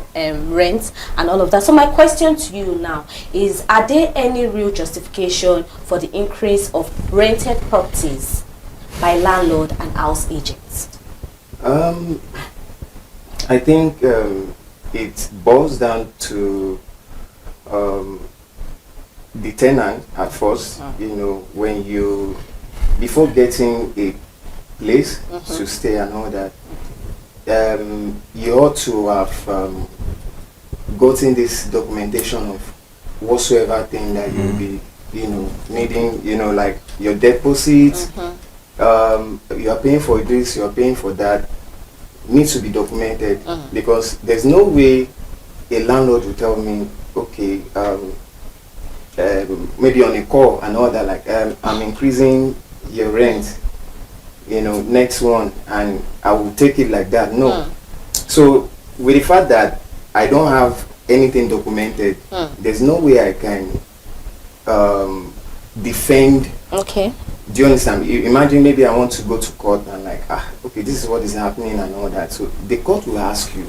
rent and all of that. So my question to you now is, are there any real justification for the increase of rented properties by landlord and house agents?
I think it boils down to the tenant at first. You know, when you, before getting a place to stay and all that, you ought to have gotten this documentation of whatsoever thing that you'll be, needing, like your deposits, you are paying for this, you are paying for that, needs to be documented, because there's no way a landlord will tell me, okay, maybe on a call and all that, like, I'm increasing your rent, next one, and I will take it like that. No. So with the fact that I don't have anything documented, there's no way I can defend.
Okay.
Do you understand? Imagine maybe I want to go to court and like, okay, this is what is happening and all that. So the court will ask you,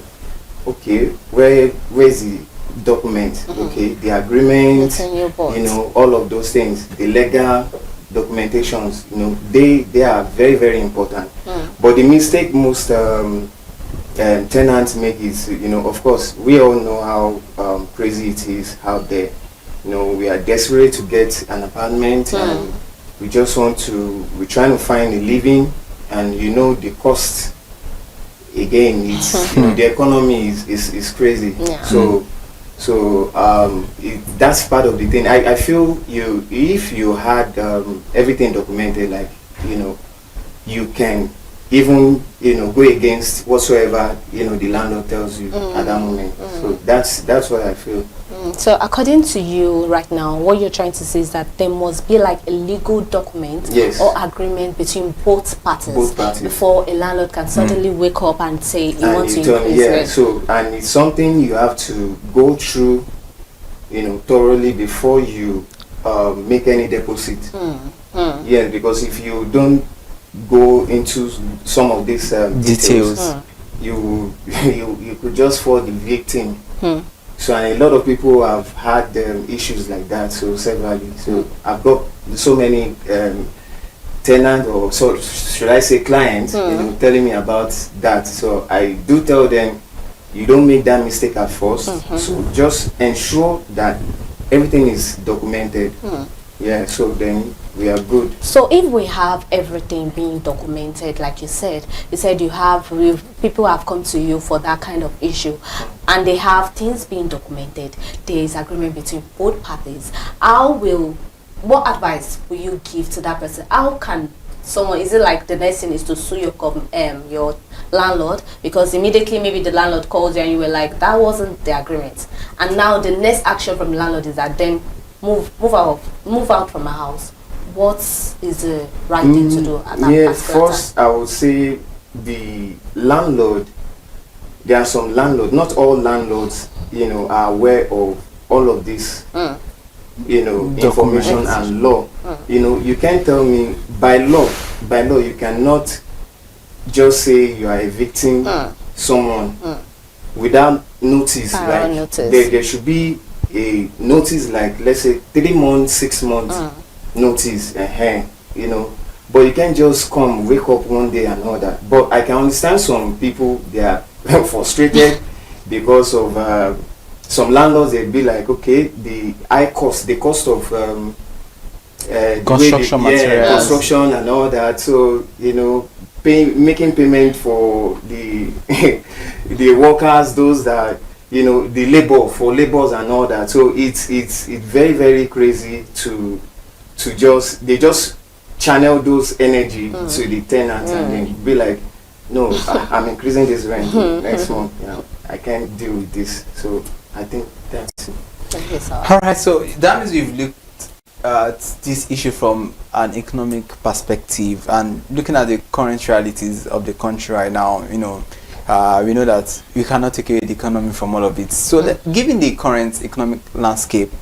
okay, where's the document? Okay, the agreement, all of those things, the legal documentations, they are very, very important. But the mistake most tenants make is, of course, we all know how crazy it is out there. We are desperate to get an apartment, and we just we're trying to find a living, and the cost, again, it's, the economy is crazy. So that's part of the thing. I feel if you had everything documented, like, you can even, go against whatsoever, the landlord tells you at that moment. So that's what I feel.
So according to you right now, what you're trying to say is that there must be like a legal document or agreement between both parties before a landlord can suddenly wake up and say he wants to increase rent.
So, and it's something you have to go through thoroughly before you make any deposit. Yeah, because if you don't go into some of these details, you could just fall the victim. So, and a lot of people have had issues like that, so severally. So I've got so many tenants, or so should I say clients, telling me about that. So I do tell them, you don't make that mistake at first. So just ensure that everything is documented. Yeah, so then we are good.
So if we have everything being documented, like you said you have people have come to you for that kind of issue, and they have things being documented, there is agreement between both parties. What advice will you give to that person? How can someone, is it like the next thing is to sue your landlord, because immediately maybe the landlord calls you and you were like, that wasn't the agreement, and now the next action from the landlord is that then move out from my house? What is the right thing to do at that
first time? I would say the landlord, there are some landlords, not all landlords are aware of all of this information and law. You can't tell me by law you cannot just say you are evicting someone without notice. There should be a notice, like let's say 3 months, 6 months notice, but you can't just wake up one day and all that. But I can understand some people, they are frustrated because of some landlords. They'd be like, okay, the cost of
construction materials,
construction and all that, so making payment for the the workers, those that the labors and all that. So it's very, very crazy to they just channel those energy to the tenants and then be like, no, I'm increasing this rent next month. I can't deal with this. So I think that's it.
All right, so that means we've looked at this issue from an economic perspective, and looking at the current realities of the country right now. We know that we cannot take away the economy from all of it. So given the current economic landscape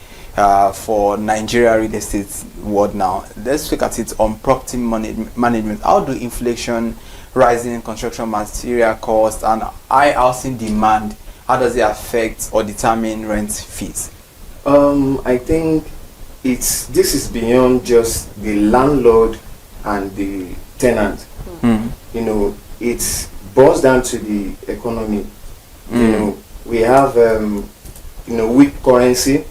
for Nigeria real estate world now, let's look at it on property management. How do inflation, rising construction material costs, and high housing demand, how does it affect or determine rent fees?
I think this is beyond just the landlord and the tenant. It's boils down to the economy. We have weak currency.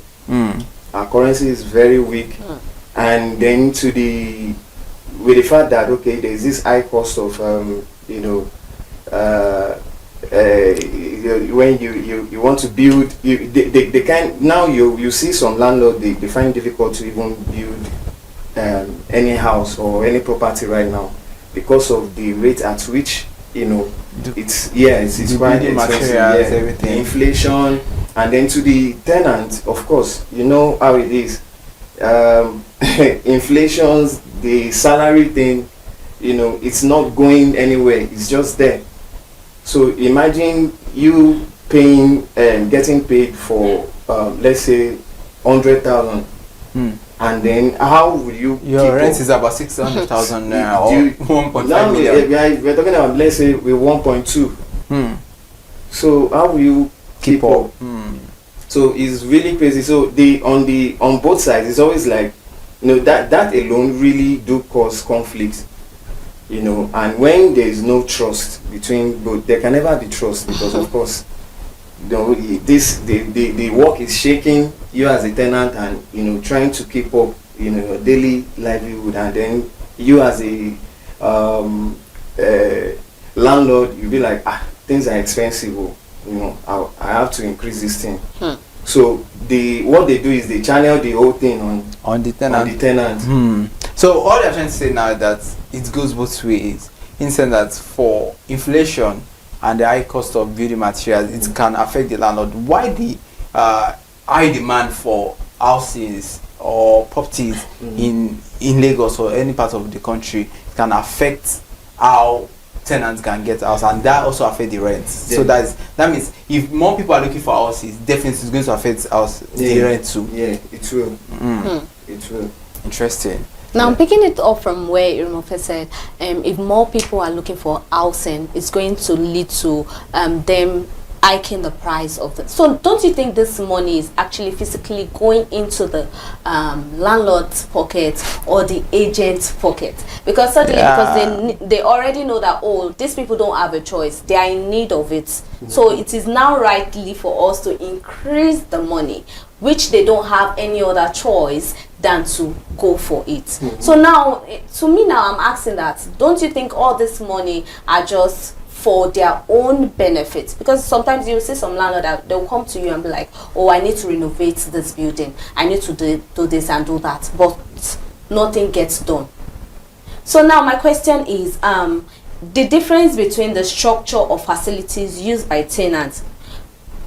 Our currency is very weak, and then with the fact that there's this high cost of when you want to build, they can now you see some landlord they find it difficult to even build any house or any property right now because of the rate at which it's quite expensive, everything, inflation. And then to the tenant, of course, how it is. Inflations, the salary thing, it's not going anywhere. It's just there. So imagine you paying, getting paid for, let's say, 100,000. And then how will you?
Your rent is about 600,000 now, or 1.5 million.
We're talking about, let's say, with 1.2. So how will you keep up? So it's really crazy. So on both sides, it's always like, that alone really do cause conflict. And when there is no trust between both, there can never be trust, because of course, the work is shaking you as a tenant, and trying to keep up your daily livelihood, and then you as a landlord, you be like, things are expensive. I have to increase this thing. So what they do is they channel the whole thing on the tenant.
So all they're trying to say now is that it goes both ways, in the sense that for inflation and the high cost of building materials, it can affect the landlord. Why the high demand for houses or properties in Lagos or any part of the country can affect how tenants can get house, and that also affect the rent. So that means if more people are looking for houses, definitely it's going to affect house the rent too.
Yeah, it will. It will.
Interesting.
Now, picking it up from where Iremofe said, if more people are looking for housing, it's going to lead to them hiking the price of the. So, don't you think this money is actually physically going into the landlord's pocket or the agent's pocket? Because suddenly, because they already know that, oh, these people don't have a choice, they are in need of it. So it is now rightly for us to increase the money, which they don't have any other choice than to go for it. So now, to me now, I'm asking that, don't you think all this money are just for their own benefits? Because sometimes you see some landlord that they'll come to you and be like, oh, I need to renovate this building, I need to do this and do that, but nothing gets done. So now my question is, the difference between the structure of facilities used by tenants,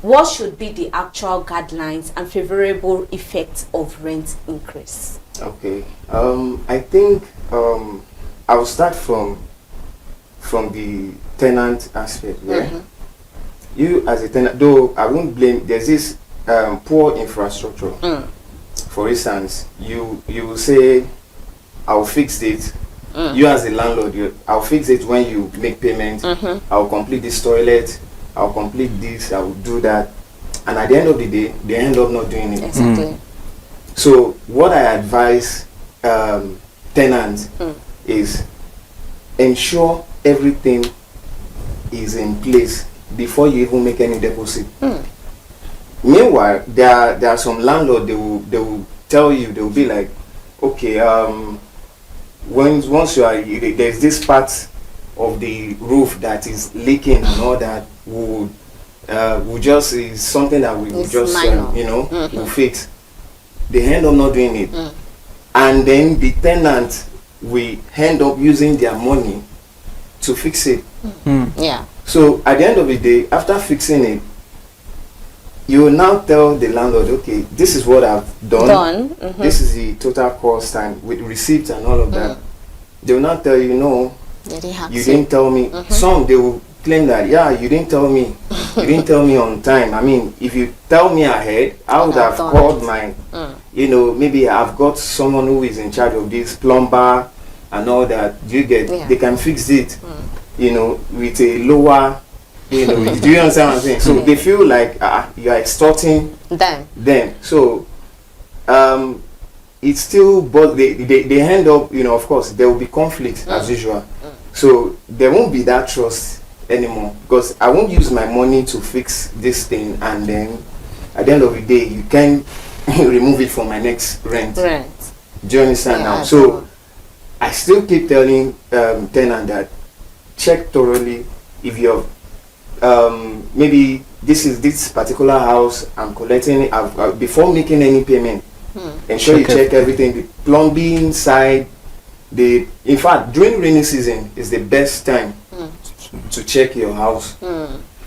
what should be the actual guidelines and favorable effects of rent increase?
Okay, I think I will start from the tenant aspect. Yeah, you as a tenant, though I won't blame. There's this poor infrastructure. For instance, you will say, "I'll fix it." You as a landlord, I'll fix it when you make payment. I'll complete this toilet. I'll complete this. I will do that, and at the end of the day, they end up not doing it.
Exactly.
So what I advise tenants is ensure everything is in place before you even make any deposit. Meanwhile, there are some landlords, they will tell you, they will be like, okay, once you are, there's this part of the roof that is leaking and all that, we just is something that we will just we'll fix. They end up not doing it, and then the tenant will end up using their money to fix it.
Yeah.
So at the end of the day, after fixing it, you will now tell the landlord, okay, this is what I've done. This is the total cost, and with receipts and all of that. They will not tell you, no, you didn't tell me. Some, they will claim that, yeah, you didn't tell me. You didn't tell me on time. I mean, if you tell me ahead, I would have called my, maybe I've got someone who is in charge of this, plumber and all that. You get, they can fix it, with a lower, do you understand what I'm saying? So they feel like you are extorting them. So it's still, but they end up, of course, there will be conflict as usual. So there won't be that trust anymore, because I won't use my money to fix this thing, and then at the end of the day, you can remove it from my next rent. Do you understand now? So I still keep telling tenant that check thoroughly if you're maybe this particular house I'm collecting it, before making any payment. Ensure you check everything, the plumbing side. In fact, during rainy season is the best time to check your house.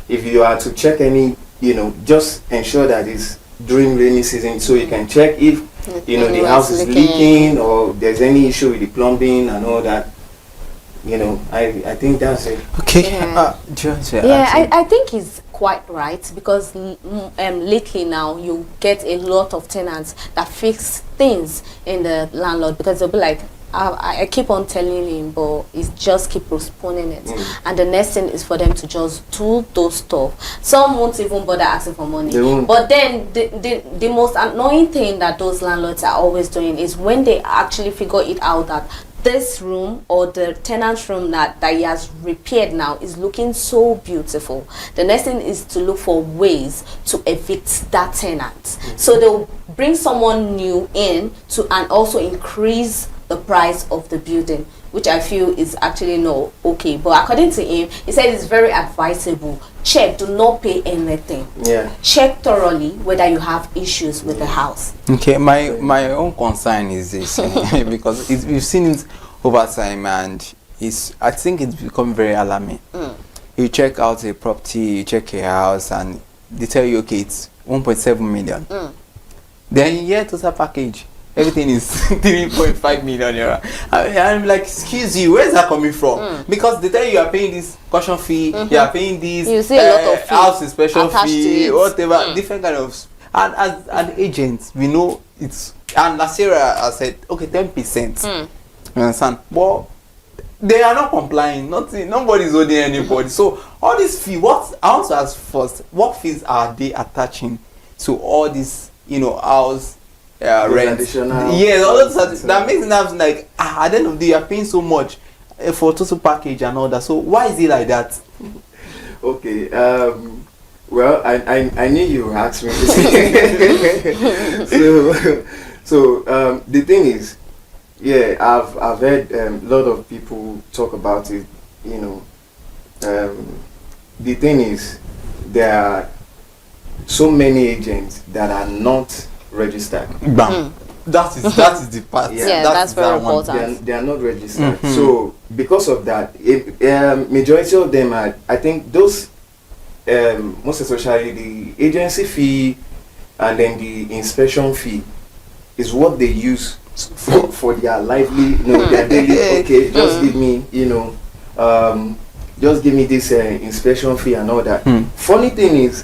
If you are to check any, just ensure that it's during rainy season, so you can check if the house is leaking or there's any issue with the plumbing and all that. I think that's it.
Okay.
I think it's quite right, because lately now you get a lot of tenants that fix things in the landlord, because they'll be like, I keep on telling him, but he just keep postponing it. And the next thing is for them to just do those stuff. Some won't even bother asking for money. But then the most annoying thing that those landlords are always doing is when they actually figure it out that this room or the tenant's room that he has repaired now is looking so beautiful, the next thing is to look for ways to evict that tenant. So they'll bring someone new in and also increase the price of the building, which I feel is actually not okay. But according to him, he said it's very advisable. Check, do not pay anything. Check thoroughly whether you have issues with the house.
Okay, my own concern is this because we've seen it over time, and I think it's become very alarming. You check out a property, you check a house, and they tell you, okay, it's 1.7 million. Then you get total package everything is 3.5 million naira. I'm like, excuse you, where's that coming from? Because they tell you are paying this caution fee, you are paying this
You see a lot of
house inspection
attached to
fee,
it.
whatever, different kind of. And as an agent, we know it's, and Nasira has said, okay, 10%. You understand? But they are not complying. Nobody is holding anybody. So all these fees, what I want to ask first, what fees are they attaching to all this, house rent? Yeah, all that makes it like at the end of the day you are paying so much for total package and all that. So why is it like that?
Okay. Well, I knew you would ask me this. so the thing is, yeah, I've heard a lot of people talk about it. The thing is, there are so many agents that are not registered.
Bam. That is the part.
Yeah, that's very important.
They are not registered. So because of that, majority of them are. I think those. Most especially the agency fee and then the inspection fee is what they use for their lively, their daily. Okay, just give me, just give me this inspection fee and all that. Funny thing is,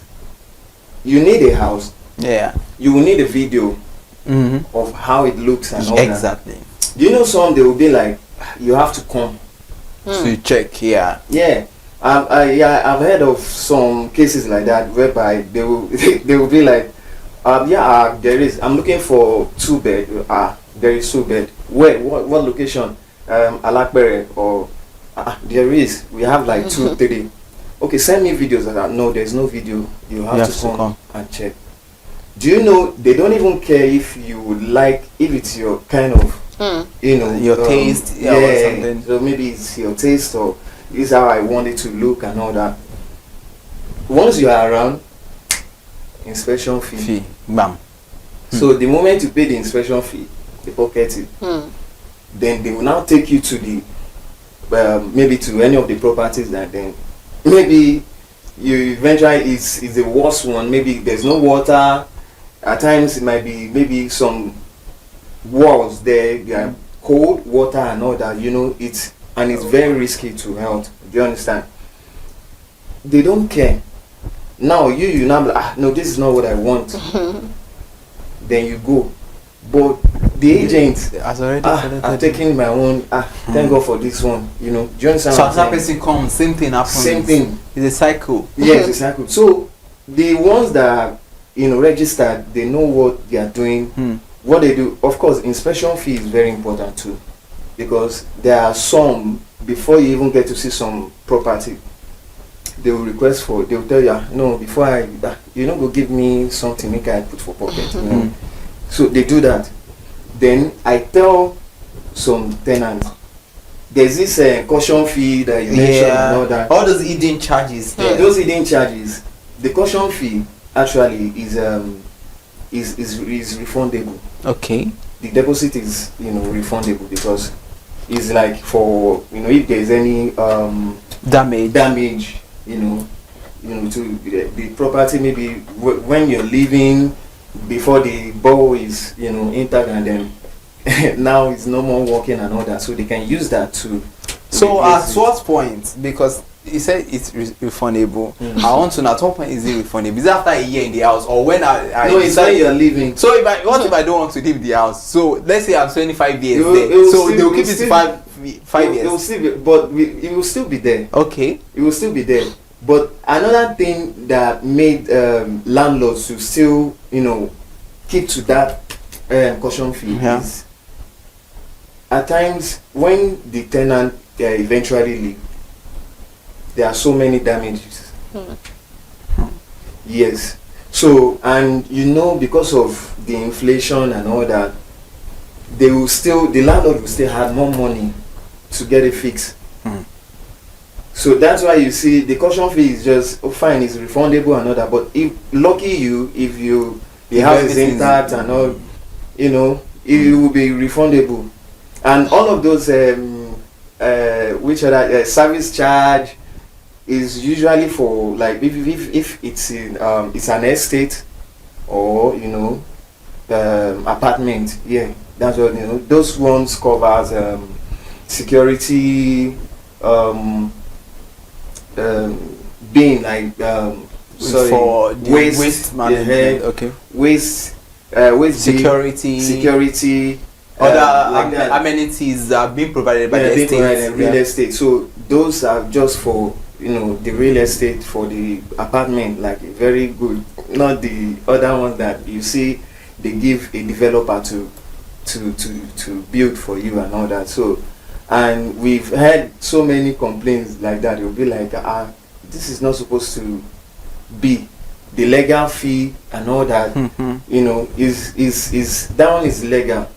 you need a house.
Yeah.
You will need a video of how it looks and all that.
Exactly.
Do you know some they will be like, you have to come
to check. Yeah.
Yeah. I've heard of some cases like that whereby they will they will be like, there is. I'm looking for 2 bed. There is 2 bed. Where? What location? Alakbere or there is. We have like 2, 3. Okay, send me videos. No, there's no video. You have to come and check. Do you know they don't even care if you would like, if it's your kind of
your taste, or something.
So maybe it's your taste or this is how I want it to look and all that. Once you are around, inspection fee.
Bam.
So the moment you pay the inspection fee, they pocket it. Then they will now take you to the maybe to any of the properties that then maybe you eventually is the worst one. Maybe there's no water. At times it might be maybe some walls there, they are cold water and all that. It's very risky to health. Do you understand? They don't care. Now you now be like, no, this is not what I want. Then you go. But the agent I'm taking my own. Thank God for this one. Do you understand?
So as that person comes, same thing happens.
Same thing.
It's a cycle.
Yeah, it's a cycle. So the ones that are registered, they know what they are doing. What they do. Of course, inspection fee is very important too, because there are some, before you even get to see some property, they will request for, they will tell you, no, before go give me something make I put for pocket. So they do that. Then I tell some tenants, there's this caution fee that you mentioned and all that.
All those hidden charges.
Those hidden charges, the caution fee actually is refundable.
Okay.
The deposit is refundable because it's like for if there's any damage to the property, maybe when you're leaving before the ball is intact and then now it's no more working and all that, so they can use that to.
So at what point, because you said it's refundable, I want to know at what point is it refundable? Is it after a year in the house or when I
no, it's when you're leaving.
So if I don't want to leave the house? So let's say I'm 25 years there, so they'll keep it 5 years.
It will still be, but it will still be there.
Okay.
It will still be there. But another thing that made landlords to still keep to that caution fee is at times when the tenant eventually leave, there are so many damages. Yes. So, and because of the inflation and all that, the landlord will still have more money to get it fixed. So that's why you see the caution fee is just fine, it's refundable and all that. But if the house is intact and all, it will be refundable. And all of those which other service charge is usually for like if it's in it's an estate or apartment. Yeah, that's what those ones covers security, being like sorry,
for the waste management. Okay.
Waste security.
Other amenities are being provided by the estate.
Real estate. So those are just for the real estate for the apartment, like very good. Not the other ones that you see they give a developer to build for you and all that. So, and we've had so many complaints like that. You'll be like, this is not supposed to be. The legal fee and all that, is that one is legal.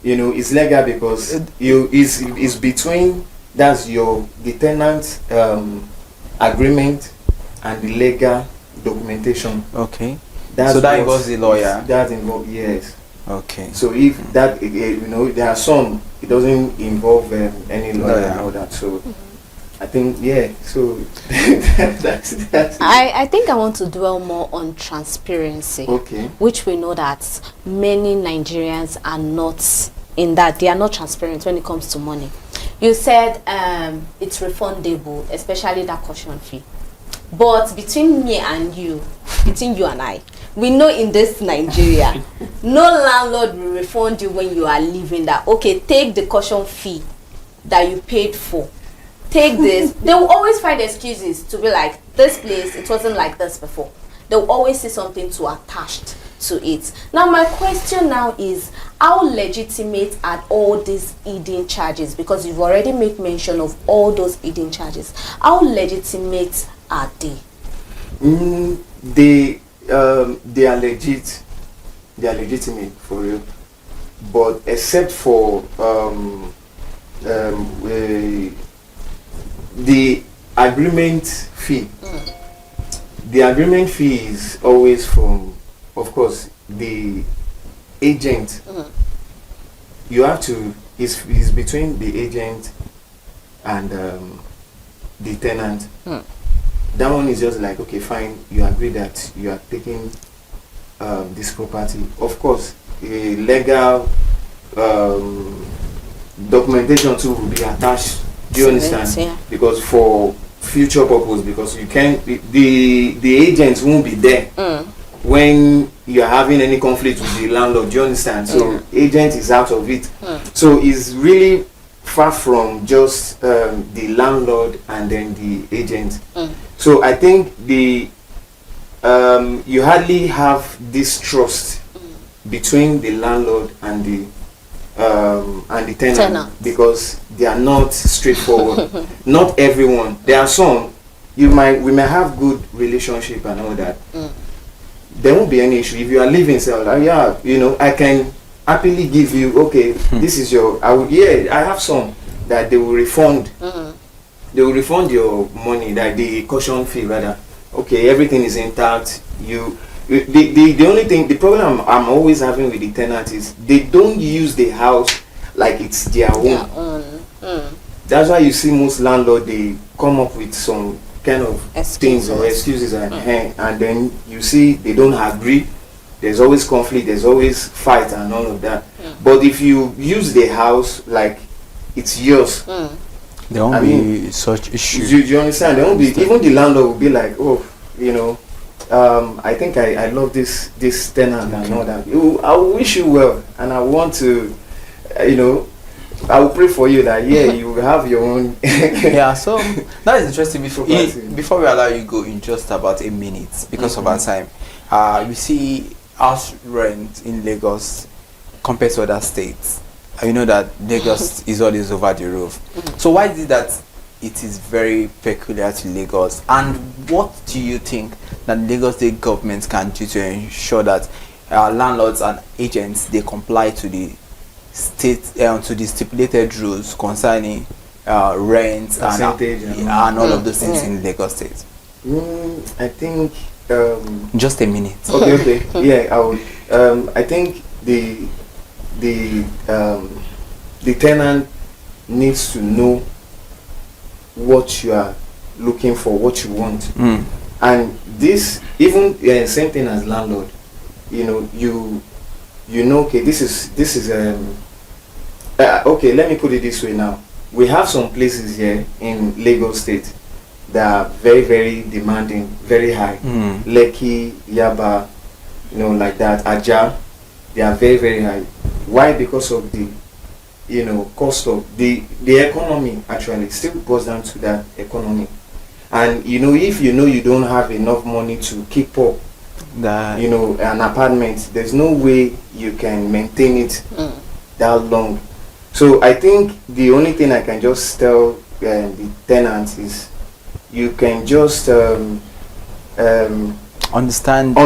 It's legal because is between the tenant agreement and the legal documentation.
Okay. So that involves the lawyer.
That involves, yes.
Okay.
So if that there are some, it doesn't involve any lawyer and all that. So I think so that's
I think I want to dwell more on transparency.
Okay.
Which we know that many Nigerians are not in that. They are not transparent when it comes to money. You said it's refundable, especially that caution fee. But between you and I, we know in this Nigeria, no landlord will refund you when you are leaving that. Okay, take the caution fee that you paid for. Take this. They will always find excuses to be like, this place, it wasn't like this before. They will always see something to attach to it. Now, my question now is, how legitimate are all these hidden charges? Because you've already made mention of all those hidden charges. How legitimate are they?
They are legit. They are legitimate for real. But except for the agreement fee. The agreement fee is always from, of course, the agent. You have to, it's between the agent and the tenant. That one is just like, okay, fine, you agree that you are taking this property. Of course, a legal documentation too will be attached. Do you understand?
Yeah.
Because for future purpose, because you can't, the agents won't be there when you are having any conflict with the landlord. Do you understand? So agent is out of it. So it's really far from just the landlord and then the agent. So I think you hardly have this trust between the landlord and the tenant because they are not straightforward. Not everyone. There are some we may have good relationship and all that. There won't be any issue if you are living. So I can happily give you. Okay, this is your. I have some that they will refund. They will refund your money, like the caution fee rather. Okay, everything is intact. The only thing, the problem I'm always having with the tenant is they don't use the house like it's their own. That's why you see most landlords, they come up with some kind of things or excuses and then you see they don't agree. There's always conflict, there's always fight and all of that. But if you use the house like it's yours,
there won't be such issues.
Do you understand? There won't be, even the landlord will be like, I think I love this tenant and all that. I wish you well, and I want to, I will pray for you that you will have your own.
So that is interesting. Before we allow you go in just about a minute because of our time, you see house rent in Lagos compared to other states. You know that Lagos is always over the roof. So why is it that it is very peculiar to Lagos? And what do you think that Lagos state government can do to ensure that landlords and agents, they comply to the state to the stipulated rules concerning rent and all of those things in Lagos state?
I think
just a minute.
Okay. I will. I think the tenant needs to know what you are looking for, what you want. And this, even same thing as landlord. okay, this is okay, let me put it this way now. We have some places here in Lagos State that are very, very demanding, very high. Lekki, Yaba, like that, Aja, they are very, very high. Why? Because of the cost of the economy. Actually still goes down to that economy. And if you don't have enough money to keep up an apartment, there's no way you can maintain it that long. So I think the only thing I can just tell the tenants is you can just understand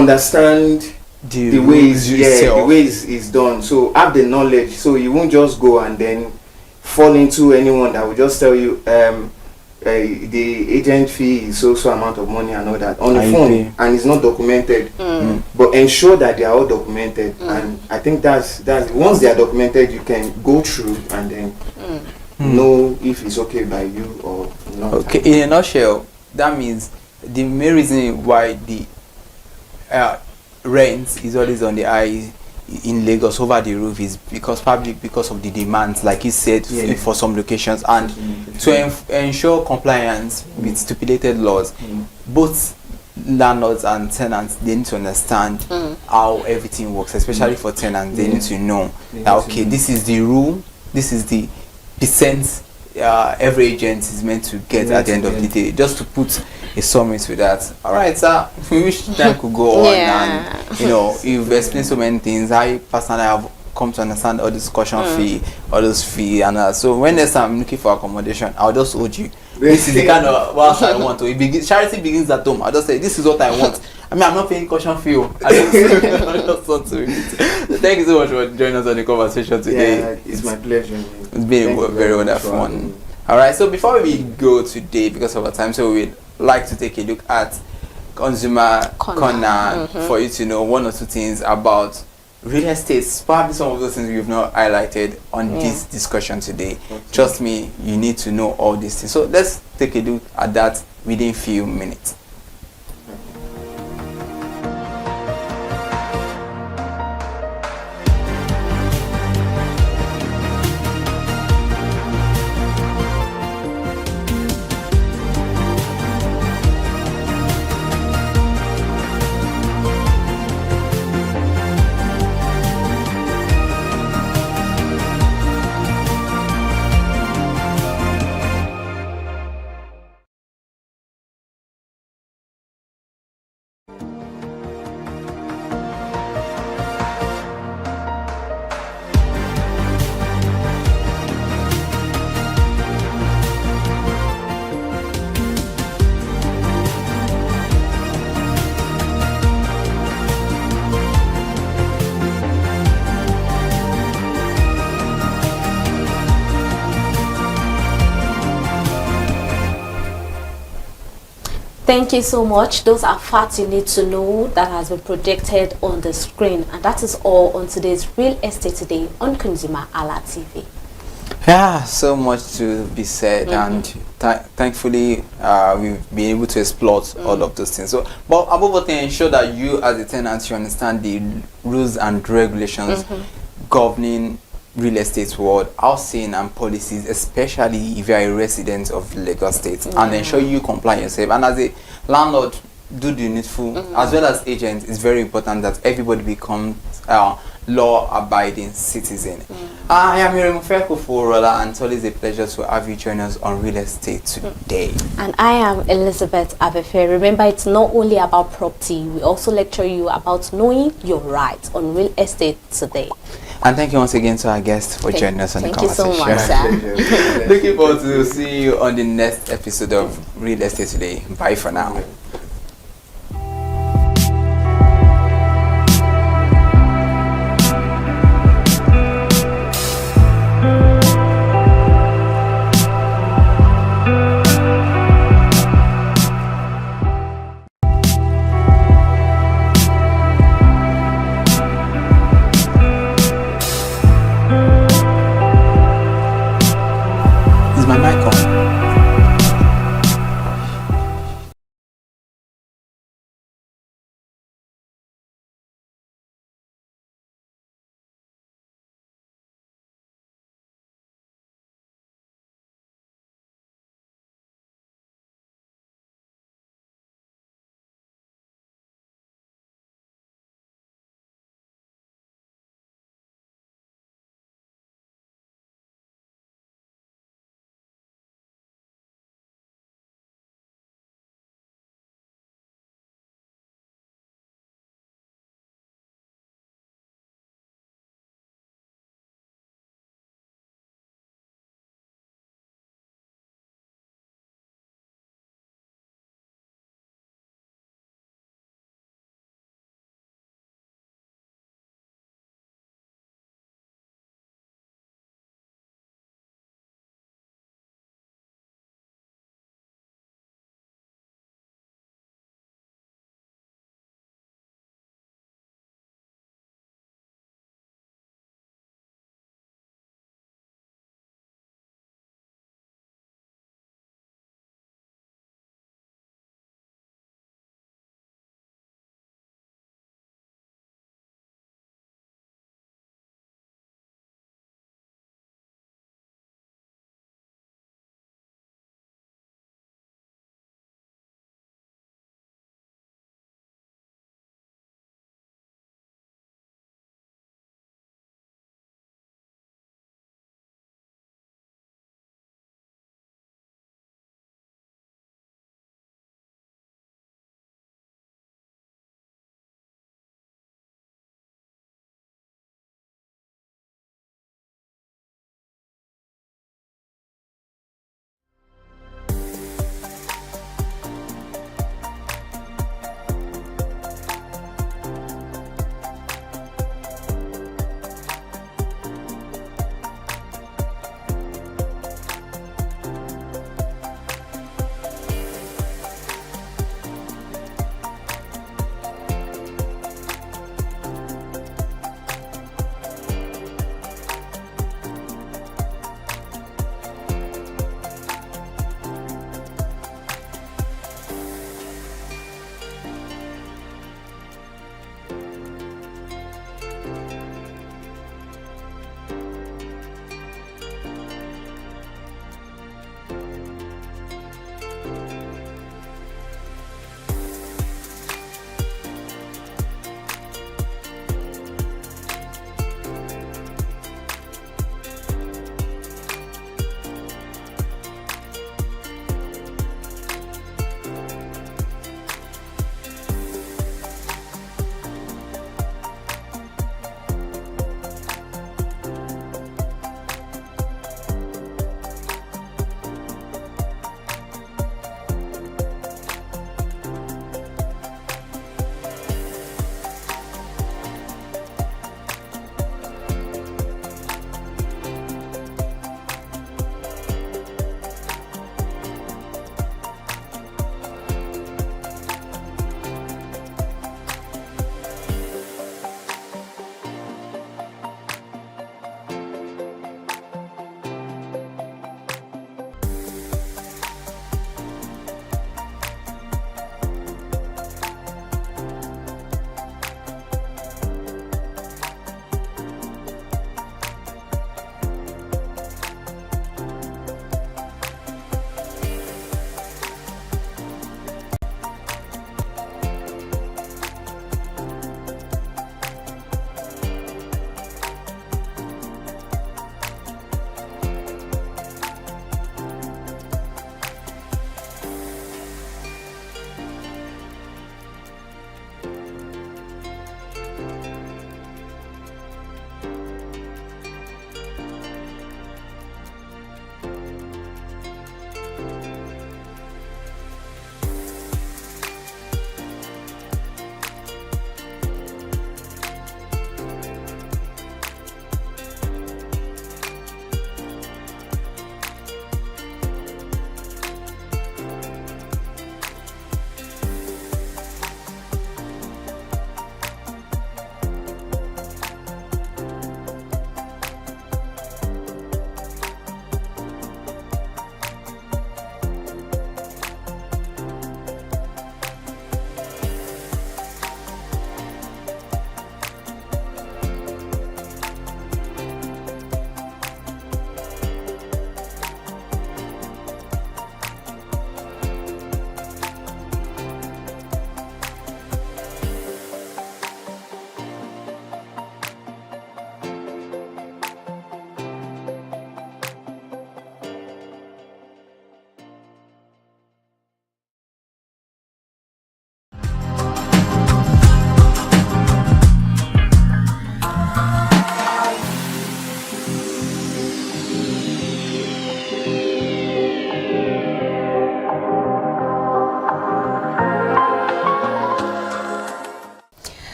the ways the ways is done. So have the knowledge, so you won't just go and then fall into anyone that will just tell you the agent fee is so amount of money and all that on the phone, and it's not documented. But ensure that they are all documented, and I think that's once they are documented, you can go through and then know if it's okay by you or not.
Okay, in a nutshell, that means the main reason why the rent is always on the high in Lagos over the roof is probably because of the demands, like you said, for some locations, and to ensure compliance with stipulated laws. Both landlords and tenants, they need to understand how everything works, especially for tenants. They need to know that okay, this is the rule, this is the percent every agent is meant to get at the end of the day, just to put a summary to that. All right, sir, we wish time could go on, and you've explained so many things. I personally have come to understand all this caution fee, all those fee, and so when next time I'm looking for accommodation, I'll just hold you. This is the kind of what I want to. Charity begins at home. I'll just say this is what I want. I mean, I'm not paying caution fee. I just want to. Thank you so much for joining us on the conversation today.
Yeah, it's my pleasure.
It's been very wonderful fun. All right, so before we go today, because of our time, so we'd like to take a look at Consumer Corner for you to know one or two things about real estate, probably some of those things we've not highlighted on this discussion today. Trust me, you need to know all these things. So let's take a look at that within a few minutes.
Thank you so much. Those are facts you need to know that has been projected on the screen. And that is all on today's Real Estate Today on ConsumerHalla TV.
Yeah, so much to be said, and thankfully we've been able to explore all of those things. So, but above all things, ensure that you as a tenant, you understand the rules and regulations governing real estate world, housing and policies, especially if you are a resident of Lagos State, and ensure you comply yourself. And as a landlord, do the needful, as well as agents. It's very important that everybody becomes law-abiding citizen. I am Iremofeko Forola, and it's always a pleasure to have you join us on Real Estate Today.
And I am Elizabeth Abefe. Remember, it's not only about property, we also lecture you about knowing your rights on Real Estate Today.
And thank you once again to our guests for joining us on the conversation.
Thank you so much, sir.
Looking forward to seeing you on the next episode of Real Estate Today. Bye for now.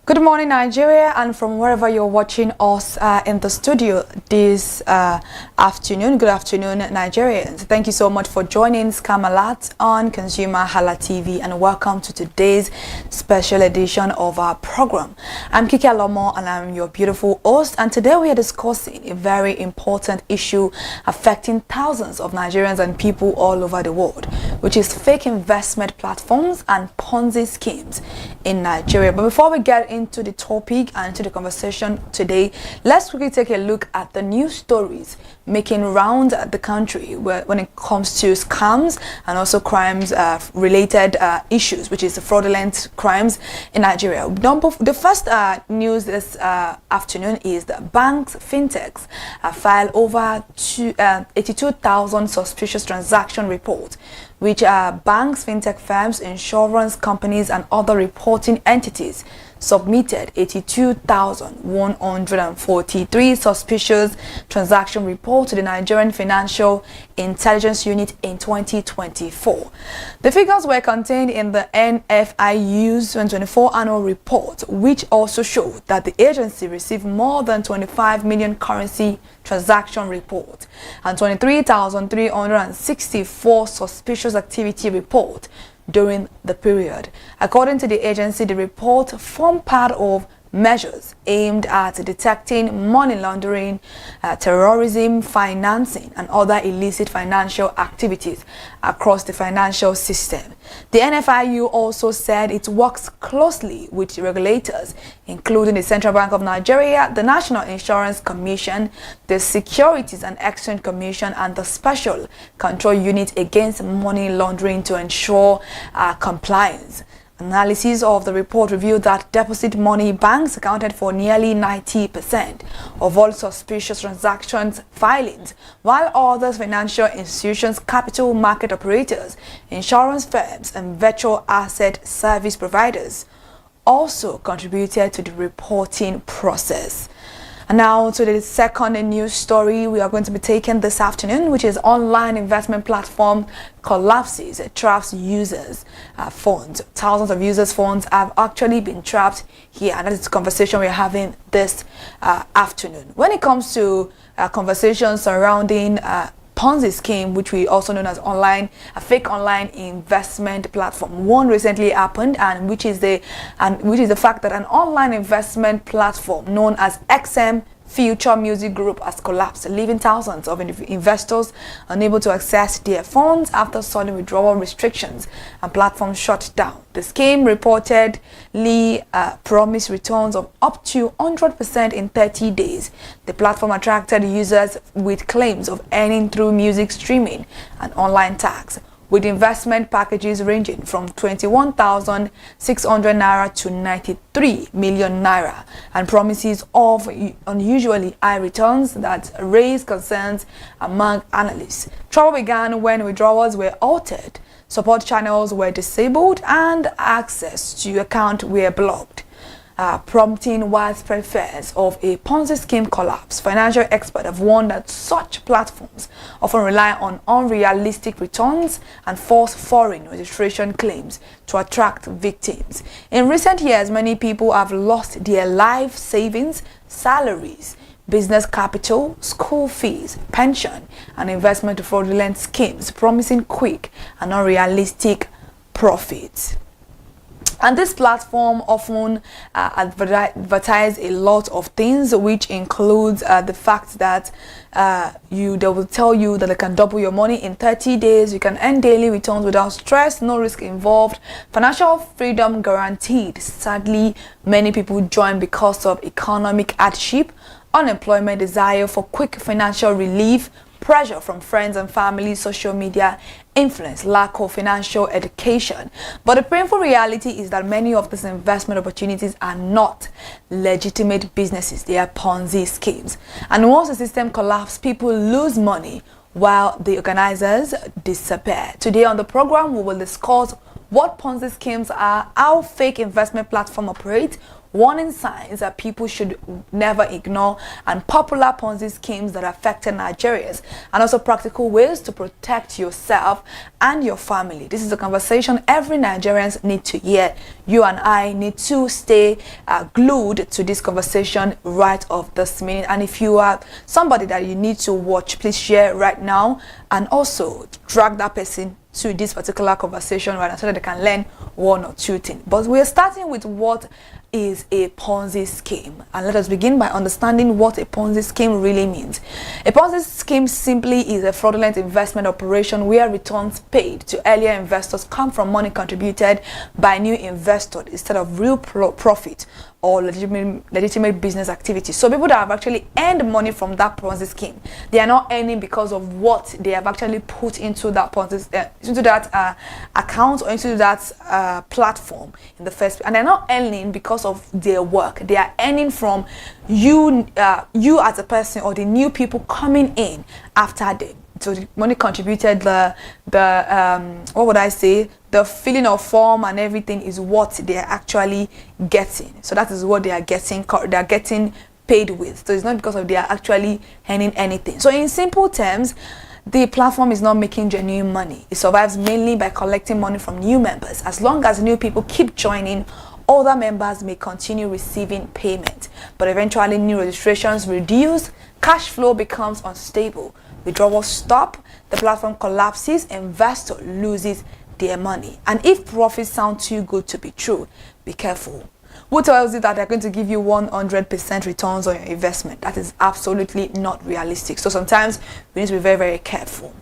Good morning, Nigeria, and from wherever you're watching us in the studio this afternoon. Good afternoon, Nigerians. Thank you so much for joining ConsumerHalla on ConsumerHalla TV, and welcome to today's special edition of our program. I'm Kiki Alomo, and I'm your beautiful host, and today we are discussing a very important issue affecting thousands of Nigerians and people all over the world, which is fake investment platforms and Ponzi schemes in Nigeria. But before we get into the topic and into the conversation today, let's quickly take a look at the news stories making rounds at the country when it comes to scams and also crimes related issues, which is fraudulent crimes in Nigeria. The first news this afternoon is that banks, fintechs filed over 82,000 suspicious transaction reports, which are banks, fintech firms, insurance companies, and other reporting entities submitted 82,143 suspicious transaction reports to the Nigerian Financial Intelligence Unit in 2024. The figures were contained in the NFIU's 2024 annual report, which also showed that the agency received more than 25 million currency transaction reports and 23,364 suspicious activity reports during the period. According to the agency, the report formed part of measures aimed at detecting money laundering, terrorism, financing, and other illicit financial activities across the financial system. The NFIU also said it works closely with regulators, including the Central Bank of Nigeria, the National Insurance Commission, the Securities and Exchange Commission, and the Special Control Unit Against Money Laundering to ensure compliance. Analysis of the report revealed that deposit money banks accounted for nearly 90% of all suspicious transactions filings, while other financial institutions, capital market operators, insurance firms, and virtual asset service providers also contributed to the reporting process. And now to the second news story we are going to be taking this afternoon, which is online investment platform collapses, traps users' funds. Thousands of users' funds have actually been trapped here, and that is the conversation we're having this afternoon. When it comes to conversations surrounding Ponzi scheme, which we also know as a fake online investment platform. One recently happened, and which is the fact that an online investment platform known as XM Future Music Group has collapsed, leaving thousands of investors unable to access their funds after sudden withdrawal restrictions and platforms shut down. The scheme reportedly promised returns of up to 100% in 30 days. The platform attracted users with claims of earning through music streaming and online tags, with investment packages ranging from 21,600 naira to 93 million naira, and promises of unusually high returns that raised concerns among analysts. Trouble began when withdrawals were altered, support channels were disabled, and access to accounts were blocked, prompting widespread fears of a Ponzi scheme collapse. Financial experts have warned that such platforms often rely on unrealistic returns and false foreign registration claims to attract victims. In recent years, many people have lost their life savings, salaries, business capital, school fees, pension, and investment to fraudulent schemes, promising quick and unrealistic profits. And this platform often advertise a lot of things, which includes the fact that they will tell you that they can double your money in 30 days, you can earn daily returns without stress, no risk involved, financial freedom guaranteed. Sadly, many people join because of economic hardship, unemployment, desire for quick financial relief, pressure from friends and family, social media influence, lack of financial education. But the painful reality is that many of these investment opportunities are not legitimate businesses. They are Ponzi schemes. And once the system collapses, people lose money while the organizers disappear. Today on the program, we will discuss what Ponzi schemes are, how fake investment platform operates, warning signs that people should never ignore, and popular Ponzi schemes that affected Nigerians, and also practical ways to protect yourself and your family. This is a conversation every Nigerians need to hear. You and I need to stay glued to this conversation right off this minute. And if you are somebody that you need to watch, please share right now, and also drag that person to this particular conversation right now so that they can learn one or two things. But we're starting with what is a Ponzi scheme, and let us begin by understanding what a Ponzi scheme really means. A Ponzi scheme simply is a fraudulent investment operation where returns paid to earlier investors come from money contributed by new investors instead of real profit or legitimate business activity. So people that have actually earned money from that Ponzi scheme, they are not earning because of what they have actually put into that Ponzi, into that account or into that platform in the first place. And they're not earning because of their work. They are earning from you as a person or the new people coming in after them. So the money contributed, what would I say, the filling of form and everything is what they are actually getting. So that is what they are getting paid with. So it's not because of they are actually earning anything. So in simple terms, the platform is not making genuine money. It survives mainly by collecting money from new members. As long as new people keep joining, older members may continue receiving payment. But eventually new registrations reduce, cash flow becomes unstable, withdrawals stop, the platform collapses, investor loses their money. And if profits sound too good to be true, be careful. Who tells you that they're going to give you 100% returns on your investment? That is absolutely not realistic. So sometimes we need to be very, very careful.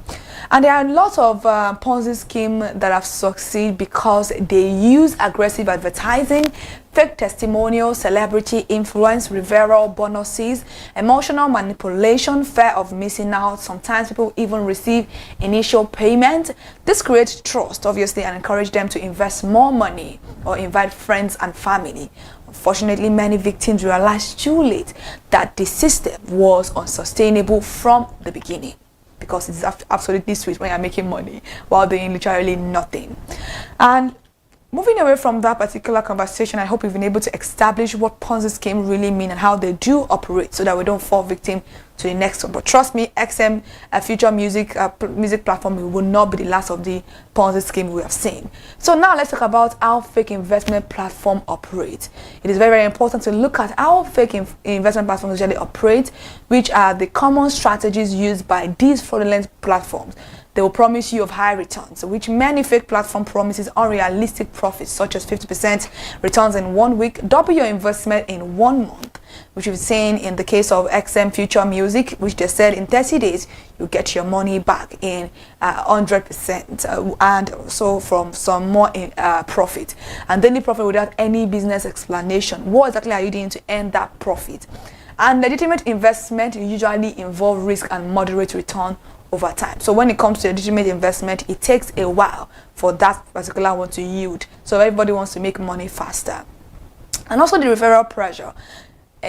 And there are a lot of Ponzi schemes that have succeeded because they use aggressive advertising, fake testimonials, celebrity influence, referral bonuses, emotional manipulation, fear of missing out. Sometimes people even receive initial payment. This creates trust, obviously, and encourage them to invest more money or invite friends and family. Unfortunately, many victims realized too late that the system was unsustainable from the beginning, because it's absolutely sweet when you're making money while doing literally nothing. And moving away from that particular conversation, I hope we've been able to establish what Ponzi scheme really mean and how they do operate, so that we don't fall victim to the next one. But trust me, XM, a future music platform, will not be the last of the Ponzi scheme we have seen. So now let's talk about how fake investment platform operate. It is very, very important to look at how fake investment platforms usually operate, which are the common strategies used by these fraudulent platforms. They will promise you of high returns, which many fake platform promises unrealistic profits, such as 50% returns in 1 week, double your investment in 1 month, which we've seen in the case of XM Future Music, which they said in 30 days, you get your money back in 100%, and also from some more profit. And daily profit without any business explanation. What exactly are you doing to earn that profit? And legitimate investment usually involve risk and moderate return over time. So when it comes to legitimate investment, it takes a while for that particular one to yield. So everybody wants to make money faster. And also the referral pressure.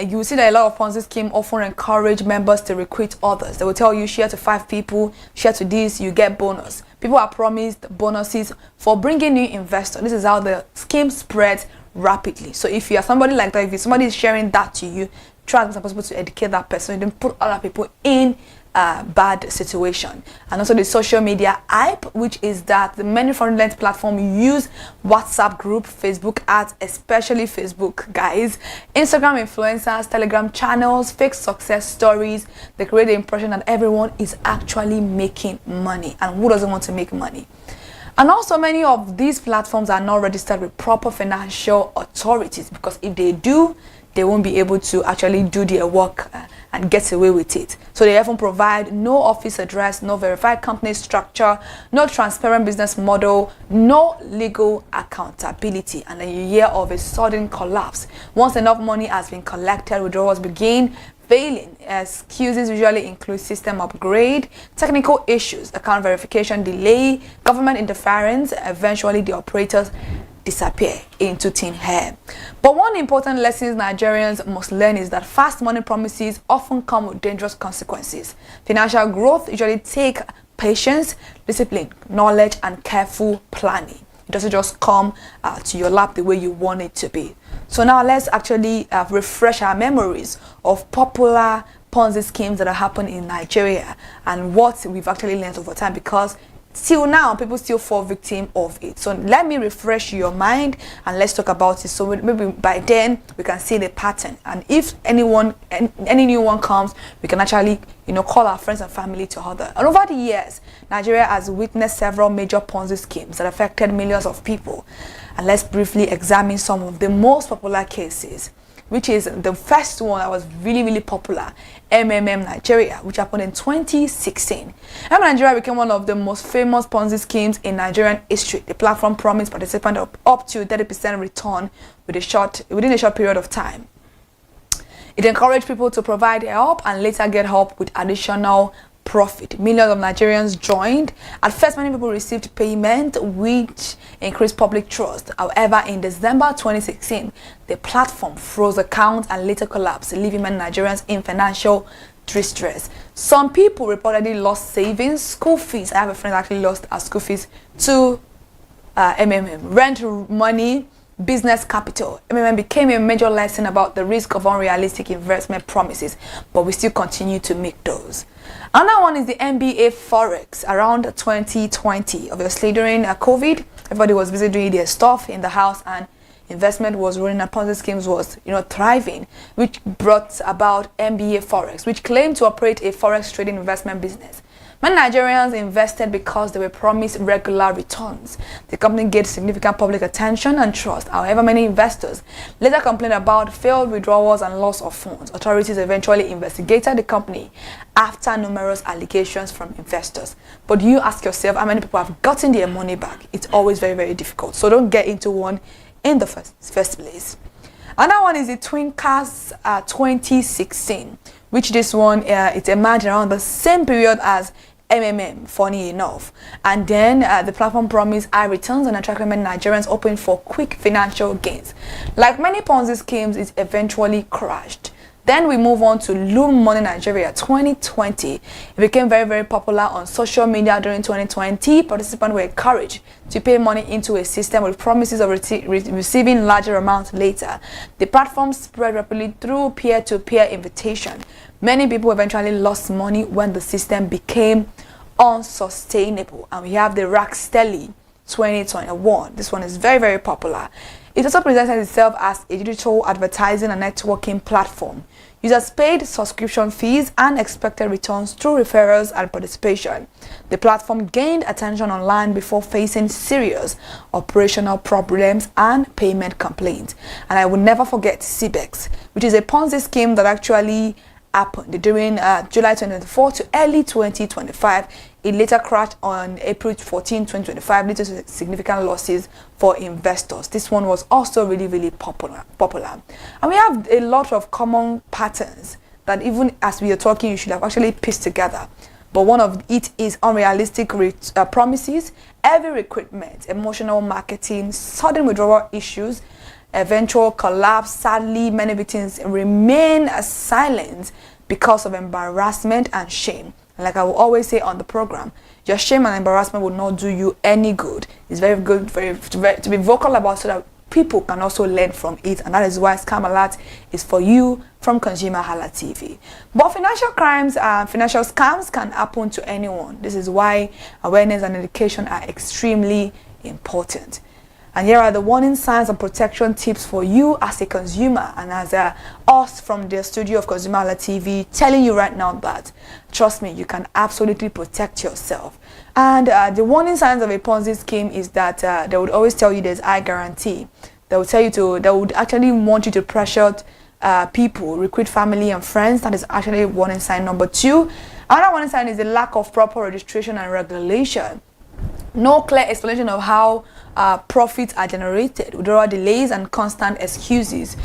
You will see that a lot of Ponzi schemes often encourage members to recruit others. They will tell you, share to 5 people, share to this, you get bonus. People are promised bonuses for bringing new investors. This is how the scheme spreads rapidly. So if you are somebody like that, if somebody is sharing that to you, try as much as possible to educate that person. You don't put other people in bad situation. And also the social media hype, which is that the many fraudulent platforms use WhatsApp group, Facebook ads, especially Facebook guys, Instagram influencers, Telegram channels, fake success stories. They create the impression that everyone is actually making money, and who doesn't want to make money? And also many of these platforms are not registered with proper financial authorities, because if they do, they won't be able to actually do their work and get away with it. So they often provide no office address, no verified company structure, no transparent business model, no legal accountability. And then you hear of a sudden collapse. Once enough money has been collected, withdrawals begin failing. Excuses usually include system upgrade, technical issues, account verification delay, government interference. Eventually the operators disappear into thin air. But one important lesson Nigerians must learn is that fast money promises often come with dangerous consequences. Financial growth usually take patience, discipline, knowledge, and careful planning. It doesn't just come to your lap the way you want it to be. So now let's actually refresh our memories of popular Ponzi schemes that have happened in Nigeria and what we've actually learned over time, because till now people still fall victim of it. So let me refresh your mind and let's talk about it, so maybe by then we can see the pattern, and if any new one comes, we can actually call our friends and family to order. And over the years, Nigeria has witnessed several major Ponzi schemes that affected millions of people, and let's briefly examine some of the most popular cases, which is the first one that was really popular, MMM Nigeria, which happened in 2016. MMM Nigeria became one of the most famous Ponzi schemes in Nigerian history. The platform promised participants up to 30% return within a short period of time. It encouraged people to provide help and later get help with additional profit. Millions of Nigerians joined. At first, many people received payment, which increased public trust. However, in December 2016, the platform froze accounts and later collapsed, leaving many Nigerians in financial distress. Some people reportedly lost savings, school fees. I have a friend that actually lost her school fees to MMM. Rent money, business capital. MMM became a major lesson about the risk of unrealistic investment promises, but we still continue to make those. Another one is the NBA Forex. Around 2020, obviously during COVID, everybody was busy doing their stuff in the house and investment was running and Ponzi schemes was thriving, which brought about NBA Forex, which claimed to operate a forex trading investment business. Many Nigerians invested because they were promised regular returns. The company gained significant public attention and trust. However, many investors later complained about failed withdrawals and loss of funds. Authorities eventually investigated the company after numerous allegations from investors. But you ask yourself how many people have gotten their money back. It's always very difficult. So don't get into one in the first place. Another one is the Twinkers 2016, which this one it emerged around the same period as MMM, funny enough. And then the platform promised high returns and attracted many Nigerians hoping for quick financial gains. Like many Ponzi schemes, it eventually crashed. Then we move on to Loom Money Nigeria 2020. It became very popular on social media during 2020. Participants were encouraged to pay money into a system with promises of receiving larger amounts later. The platform spread rapidly through peer-to-peer invitation. Many people eventually lost money when the system became unsustainable. And we have the Rackstelli 2021. This one is very popular. It also presents itself as a digital advertising and networking platform. Users paid subscription fees and expected returns through referrals and participation. The platform gained attention online before facing serious operational problems and payment complaints. And I will never forget CBEX, which is a Ponzi scheme that actually happened during July 2024 to early 2025. It later crashed on April 14, 2025, leading to significant losses for investors. This one was also really popular. And we have a lot of common patterns that even as we are talking, you should have actually pieced together. But one of it is unrealistic promises, heavy recruitment, emotional marketing, sudden withdrawal issues, eventual collapse. Sadly, many victims remain silent because of embarrassment and shame. And like I will always say on the program, your shame and embarrassment will not do you any good. It's very good to be vocal about, so that people can also learn from it. And that is why Scam Alert is for you from ConsumerHallaTV. But financial crimes and financial scams can happen to anyone. This is why awareness and education are extremely important. And here are the warning signs and protection tips for you as a consumer and as us from the studio of ConsumerHallaTV, telling you right now that, trust me, you can absolutely protect yourself. And the warning signs of a Ponzi scheme is that they would always tell you there's high guarantee. They would tell you they would actually want you to pressure people, recruit family and friends. That is actually warning sign number 2. Another warning sign is the lack of proper registration and regulation. No clear explanation of how profits are generated, withdrawal delays and constant excuses.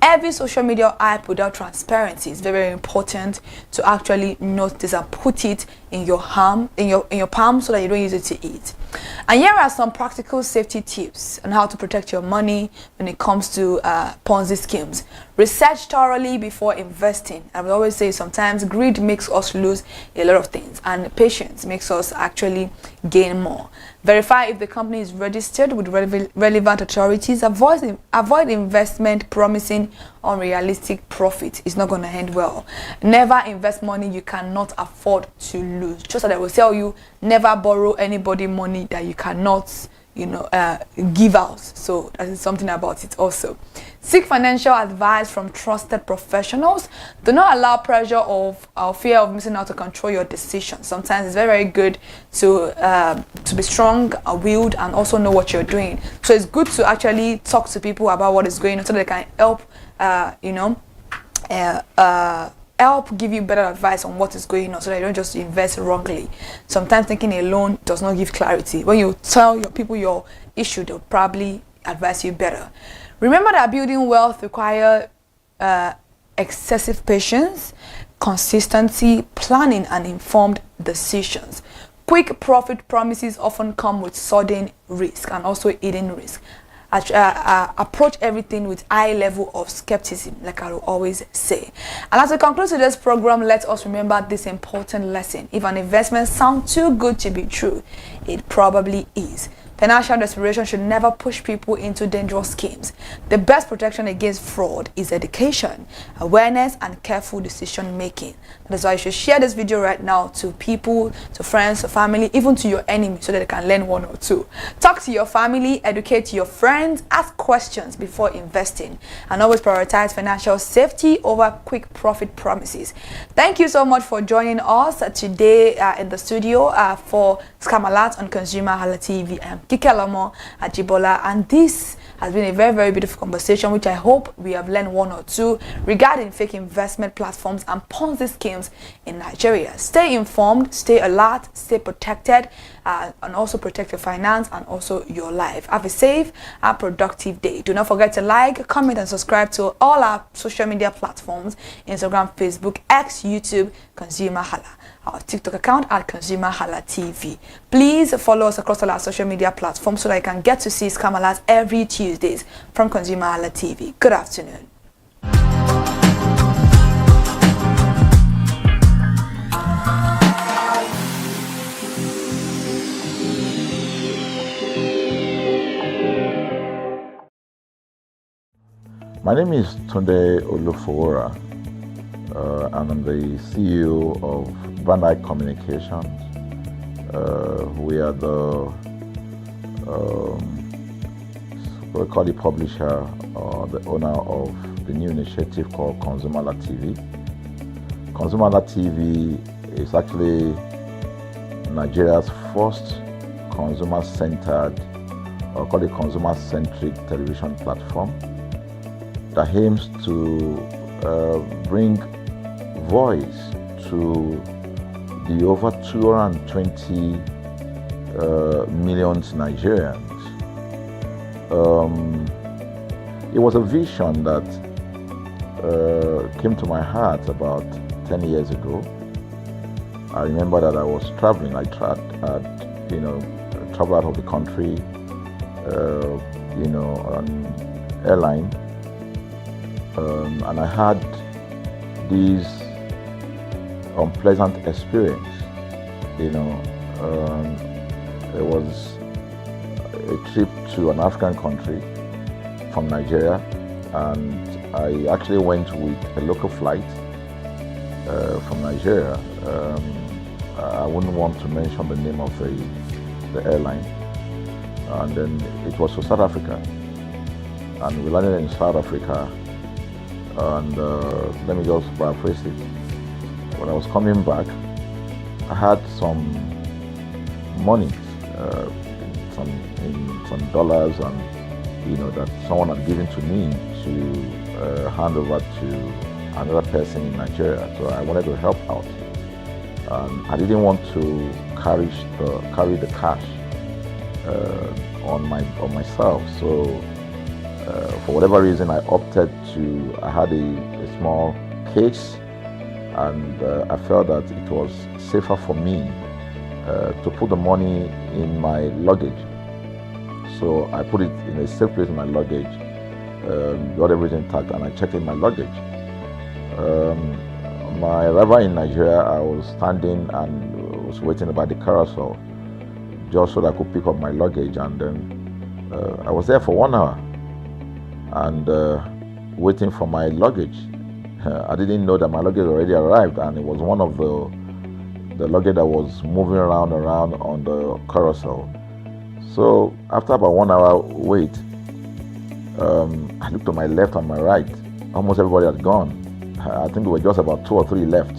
Every social media hype without transparency is very important to actually note this and put it in your palm so that you don't use it to eat. And here are some practical safety tips on how to protect your money when it comes to Ponzi schemes. Research thoroughly before investing. I will always say sometimes greed makes us lose a lot of things, and patience makes us actually gain more. Verify if the company is registered with relevant authorities. Avoid investment promising unrealistic profit. It's not going to end well. Never invest money you cannot afford to lose. Just that I will tell you, never borrow anybody money that you cannot give out. So that is something about it also. Seek financial advice from trusted professionals. Do not allow pressure or fear of missing out to control your decisions. Sometimes it's very, very good to be strong-willed and also know what you're doing. So it's good to actually talk to people about what is going on so they can help, help give you better advice on what is going on so that you don't just invest wrongly. Sometimes thinking alone does not give clarity. When you tell your people your issue, they'll probably advise you better. Remember that building wealth requires excessive patience, consistency, planning, and informed decisions. Quick profit promises often come with sudden risk and also hidden risk. Approach everything with high level of skepticism, like I will always say. And as we conclude today's program, let us remember this important lesson. If an investment sounds too good to be true, it probably is. Financial desperation should never push people into dangerous schemes. The best protection against fraud is education, awareness, and careful decision making. That is why you should share this video right now to people, to friends, to family, even to your enemies so that they can learn one or two. Talk to your family, educate your friends, ask questions before investing, and always prioritize financial safety over quick profit promises. Thank you so much for joining us today in the studio for Scam Alert on ConsumerHallaTV. I am Kikelomo Ajibola, and this has been a very, very beautiful conversation, which I hope we have learned one or two regarding fake investment platforms and Ponzi schemes in Nigeria. Stay informed, stay alert, stay protected, and also protect your finance and also your life. Have a safe and productive day. Do not forget to like, comment, and subscribe to all our social media platforms: Instagram, Facebook, X, YouTube, ConsumerHalla. Our TikTok account at ConsumerHallaTV. Please follow us across all our social media platforms so that you can get to see Scam Alert every Tuesdays from ConsumerHallaTV. Good afternoon.
My name is Tunde Olufowora, and I'm the CEO of Brand Communications. We are the we call the publisher or the owner of the new initiative called ConsumerHallaTV. ConsumerHallaTV is actually Nigeria's first consumer-centered, or call it consumer-centric television platform that aims to bring voice to the over 220 million Nigerians. It was a vision that came to my heart about 10 years ago. I remember that I was traveling. I traveled out of the country, on airline, and I had this unpleasant experience. It was a trip to an African country from Nigeria, and I actually went with a local flight from Nigeria. I wouldn't want to mention the name of the airline, and then it was to South Africa, and we landed in South Africa. And let me just paraphrase it. When I was coming back, I had some money, some dollars, and that someone had given to me to hand over to another person in Nigeria. So I wanted to help out. I didn't want to carry the cash on myself. So for whatever reason, I had a small case and I felt that it was safer for me to put the money in my luggage. So I put it in a safe place in my luggage, got everything tagged, and I checked in my luggage. My arrival in Nigeria, I was standing and was waiting about the carousel just so that I could pick up my luggage, and then I was there for 1 hour and waiting for my luggage. I didn't know that my luggage already arrived, and it was one of the luggage that was moving around on the carousel. So after about 1 hour wait, I looked to my left and my right. Almost everybody had gone. I think there were just about 2 or 3 left.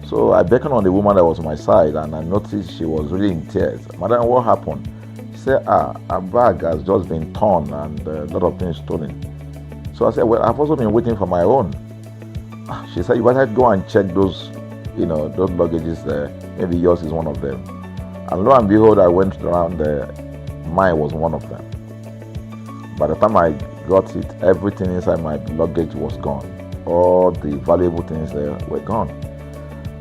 So I beckoned on the woman that was on my side, and I noticed she was really in tears. Madam, what happened? She said, her bag has just been torn and a lot of things stolen. So I said, well, I've also been waiting for my own. She said, you better go and check those, those luggages there. Maybe yours is one of them. And lo and behold, I went around there. Mine was one of them. By the time I got it, everything inside my luggage was gone. All the valuable things there were gone.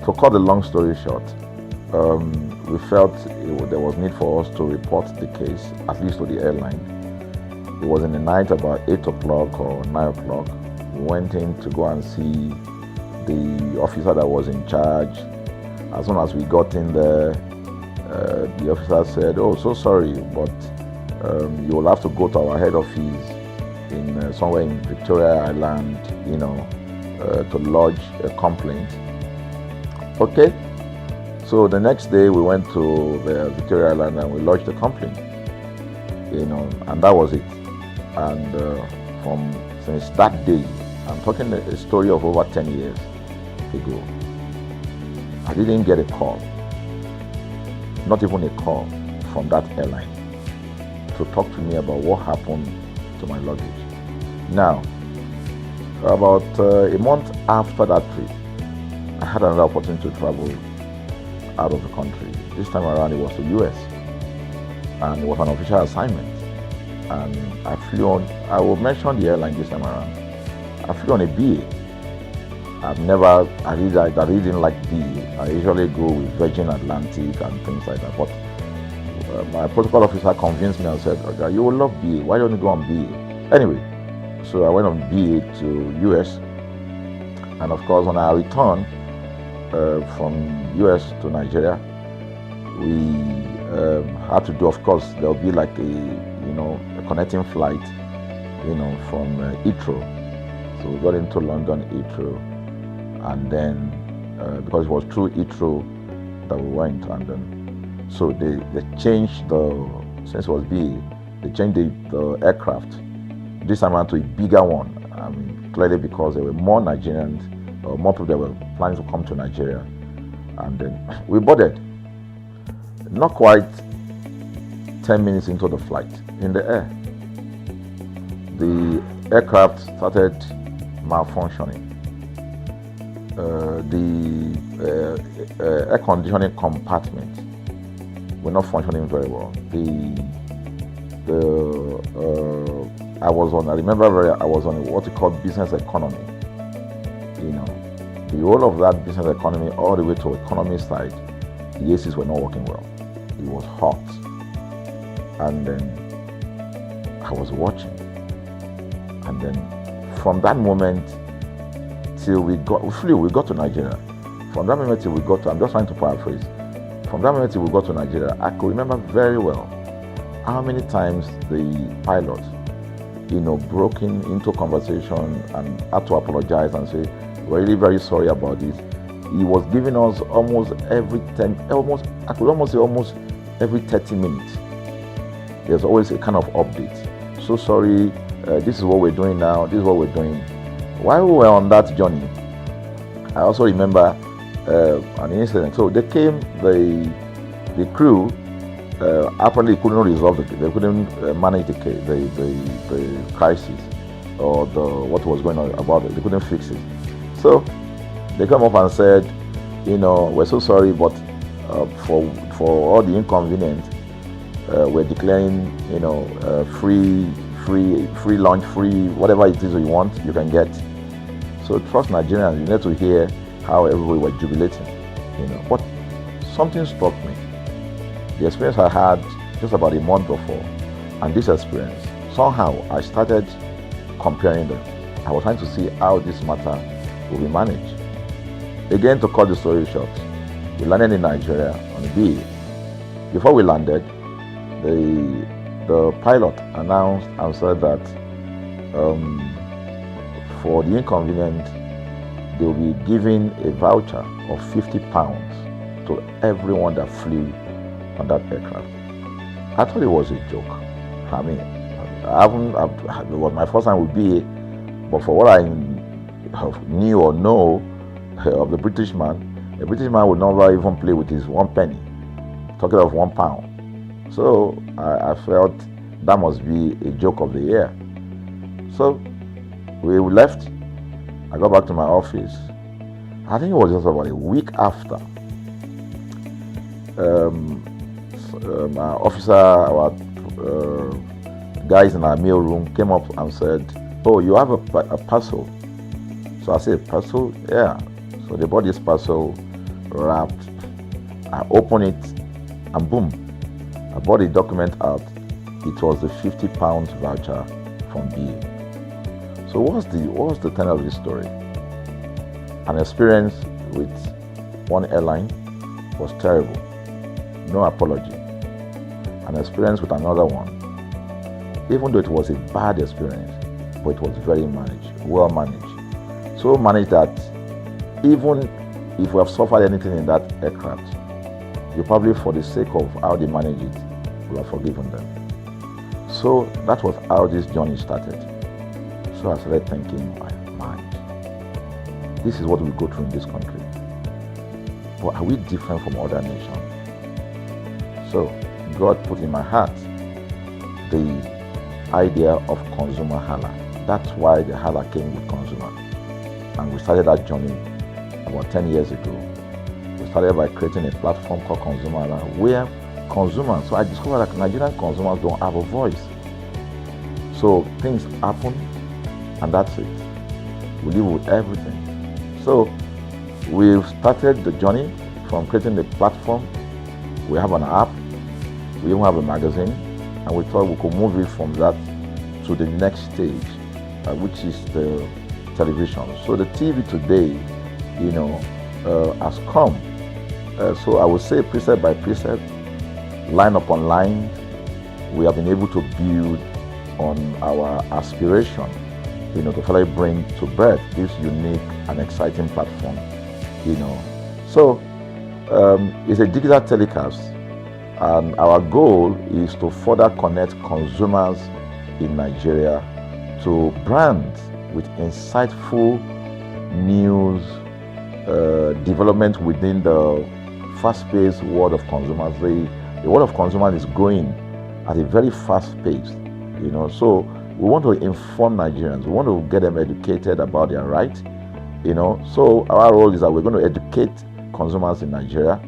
To cut the long story short, we felt there was need for us to report the case, at least to the airline. It was in the night about 8 o'clock or 9 o'clock. We went in to go and see the officer that was in charge. As soon as we got in there, the officer said, oh, so sorry, but you will have to go to our head office in somewhere in Victoria Island, to lodge a complaint. Okay. So the next day we went to the Victoria Island and we lodged a complaint, and that was it. And since that day, I'm talking a story of over 10 years ago, I didn't get a call, not even a call from that airline to talk to me about what happened to my luggage. Now, about a month after that trip, I had another opportunity to travel out of the country. This time around it was to US, and it was an official assignment. And I flew on, I will mention the airline this time around. I flew on a BA. I really didn't like BA. I usually go with Virgin Atlantic and things like that. But my protocol officer convinced me and said, okay, you will love BA. Why don't you go on BA? Anyway, so I went on BA to US. And of course, when I returned from US to Nigeria, we had to do, of course, there'll be like a connecting flight, from Heathrow. So we got into London Heathrow, and then because it was through Heathrow that we went, and then so they changed since it was BA, they changed the aircraft this time around to a bigger one. I mean, clearly because there were more Nigerians, or more people that were planning to come to Nigeria, and then we boarded. Not quite 10 minutes into the flight, in the air, the aircraft started malfunctioning. The air conditioning compartment were not functioning very well. I was on what we call business economy. The whole of that business economy all the way to economy side, the ACs were not working well. It was hot. And then I was watching. And then from that moment till we got to Nigeria. From that moment till we got to, I'm just trying to paraphrase. From that moment till we got to Nigeria, I could remember very well how many times the pilot, broke into conversation and had to apologize and say, we're really very sorry about this. He was giving us almost every 30 minutes. There's always a kind of update. So sorry, this is what we're doing now, this is what we're doing. While we were on that journey, I also remember an incident. So they came, the crew apparently couldn't resolve they couldn't manage the crisis or what was going on about it. They couldn't fix it. So they come up and said, we're so sorry, but for all the inconvenience, we're declaring, free lunch, free whatever it is you want, you can get. So trust Nigerians, you need to hear how everybody were jubilating, But something struck me. The experience I had just about a month before, and this experience, somehow I started comparing them. I was trying to see how this matter will be managed. Again, to cut the story short, we landed in Nigeria on a BA. Before we landed, the pilot announced and said that for the inconvenient, they will be giving a voucher of £50 to everyone that flew on that aircraft. I thought it was a joke. I mean, it was my first time with BA, but for what I knew or know of the British man would never even play with his 1 penny, talking of £1. So I felt that must be a joke of the year. So we left. I got back to my office. I think it was just about a week after. Our guys in our meal room came up and said, "Oh, you have a parcel." So I said, "Parcel? Yeah." So they bought this parcel wrapped. I opened it and boom, I bought the document out. It was the £50 voucher from BA. So what's the tenor of this story? An experience with one airline was terrible. No apology. An experience with another one, even though it was a bad experience, but it was very well managed. So managed that even if we have suffered anything in that aircraft, you probably, for the sake of how they manage it, will have forgiven them. So that was how this journey started. So I started thinking, my mind, this is what we go through in this country. But are we different from other nations? So God put in my heart the idea of ConsumerHalla. That's why the Halla came with consumer. And we started that journey about 10 years ago. We started by creating a platform called ConsumerHalla, where consumers, so I discovered that Nigerian consumers don't have a voice. So things happen, and that's it. We live with everything. So we've started the journey from creating the platform. We have an app, we even have a magazine, and we thought we could move it from that to the next stage, which is the television. So the TV today, has come. So I would say precept by precept, line upon line, we have been able to build on our aspiration, to finally bring to birth this unique and exciting platform, So it's a digital telecast, and our goal is to further connect consumers in Nigeria to brands with insightful news, development within the fast-paced world of consumers. The world of consumers is growing at a very fast pace, So we want to inform Nigerians. We want to get them educated about their rights, So our role is that we're going to educate consumers in Nigeria,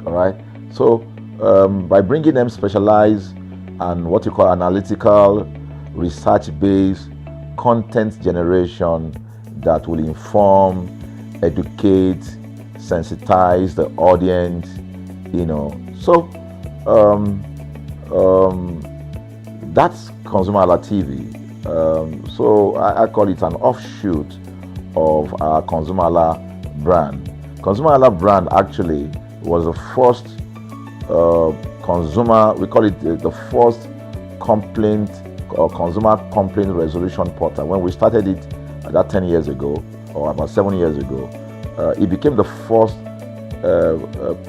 all right? So by bringing them specialized and what you call analytical, research-based content generation that will inform, educate, sensitize the audience, So that's ConsumerHallaTV. So I call it an offshoot of our ConsumerHalla brand. ConsumerHalla brand actually was the first we call it the first complaint or consumer complaint resolution portal. When we started it about 10 years ago, or about 7 years ago, it became the first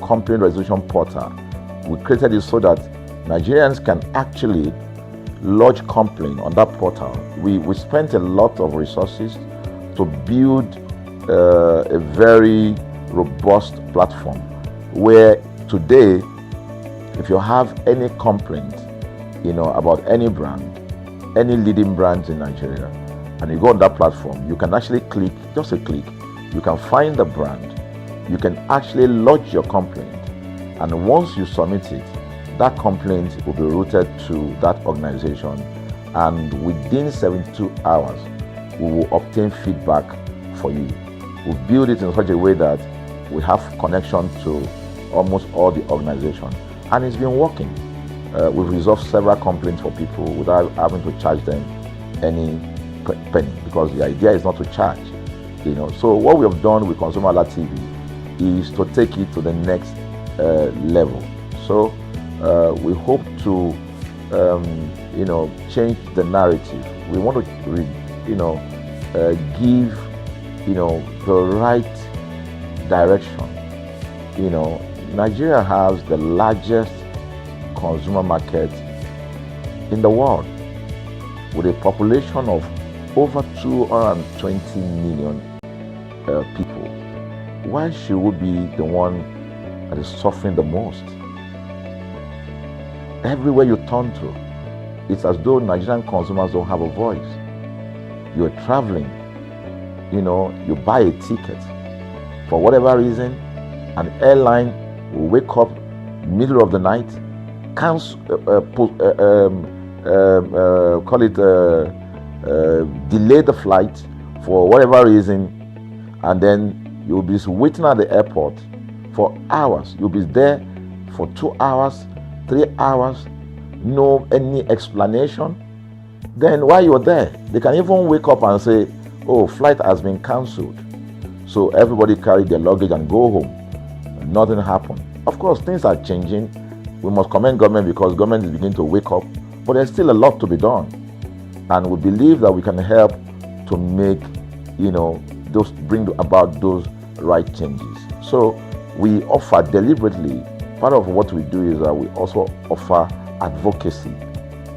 complaint resolution portal. We created it so that Nigerians can actually lodge complaint on that portal. We spent a lot of resources to build a very robust platform where today, if you have any complaint, about any brand, any leading brands in Nigeria, and you go on that platform, you can actually click, just a click, you can find the brand, you can actually lodge your complaint, and once you submit it, that complaint will be routed to that organization, and within 72 hours, we will obtain feedback for you. We build it in such a way that we have connection to almost all the organizations, and it's been working. We've resolved several complaints for people without having to charge them any penny, because the idea is not to charge. So what we have done with ConsumerHallaTV is to take it to the next level. So we hope to change the narrative. We want to give the right direction. Nigeria has the largest consumer market in the world, with a population of over 220 million people. Why should we be the one that is suffering the most? Everywhere you turn to, it's as though Nigerian consumers don't have a voice. You're traveling, you buy a ticket. For whatever reason, an airline will wake up middle of the night, delay the flight for whatever reason, and then you'll be waiting at the airport for hours. You'll be there for 2 hours, 3 hours, no any explanation. Then while you're there, they can even wake up and say, oh, flight has been cancelled. So everybody carry their luggage and go home. Nothing happened. Of course, things are changing. We must commend government, because government is beginning to wake up, but there's still a lot to be done. And we believe that we can help to make, bring about those right changes. So we offer deliberately, part of what we do is that we also offer advocacy.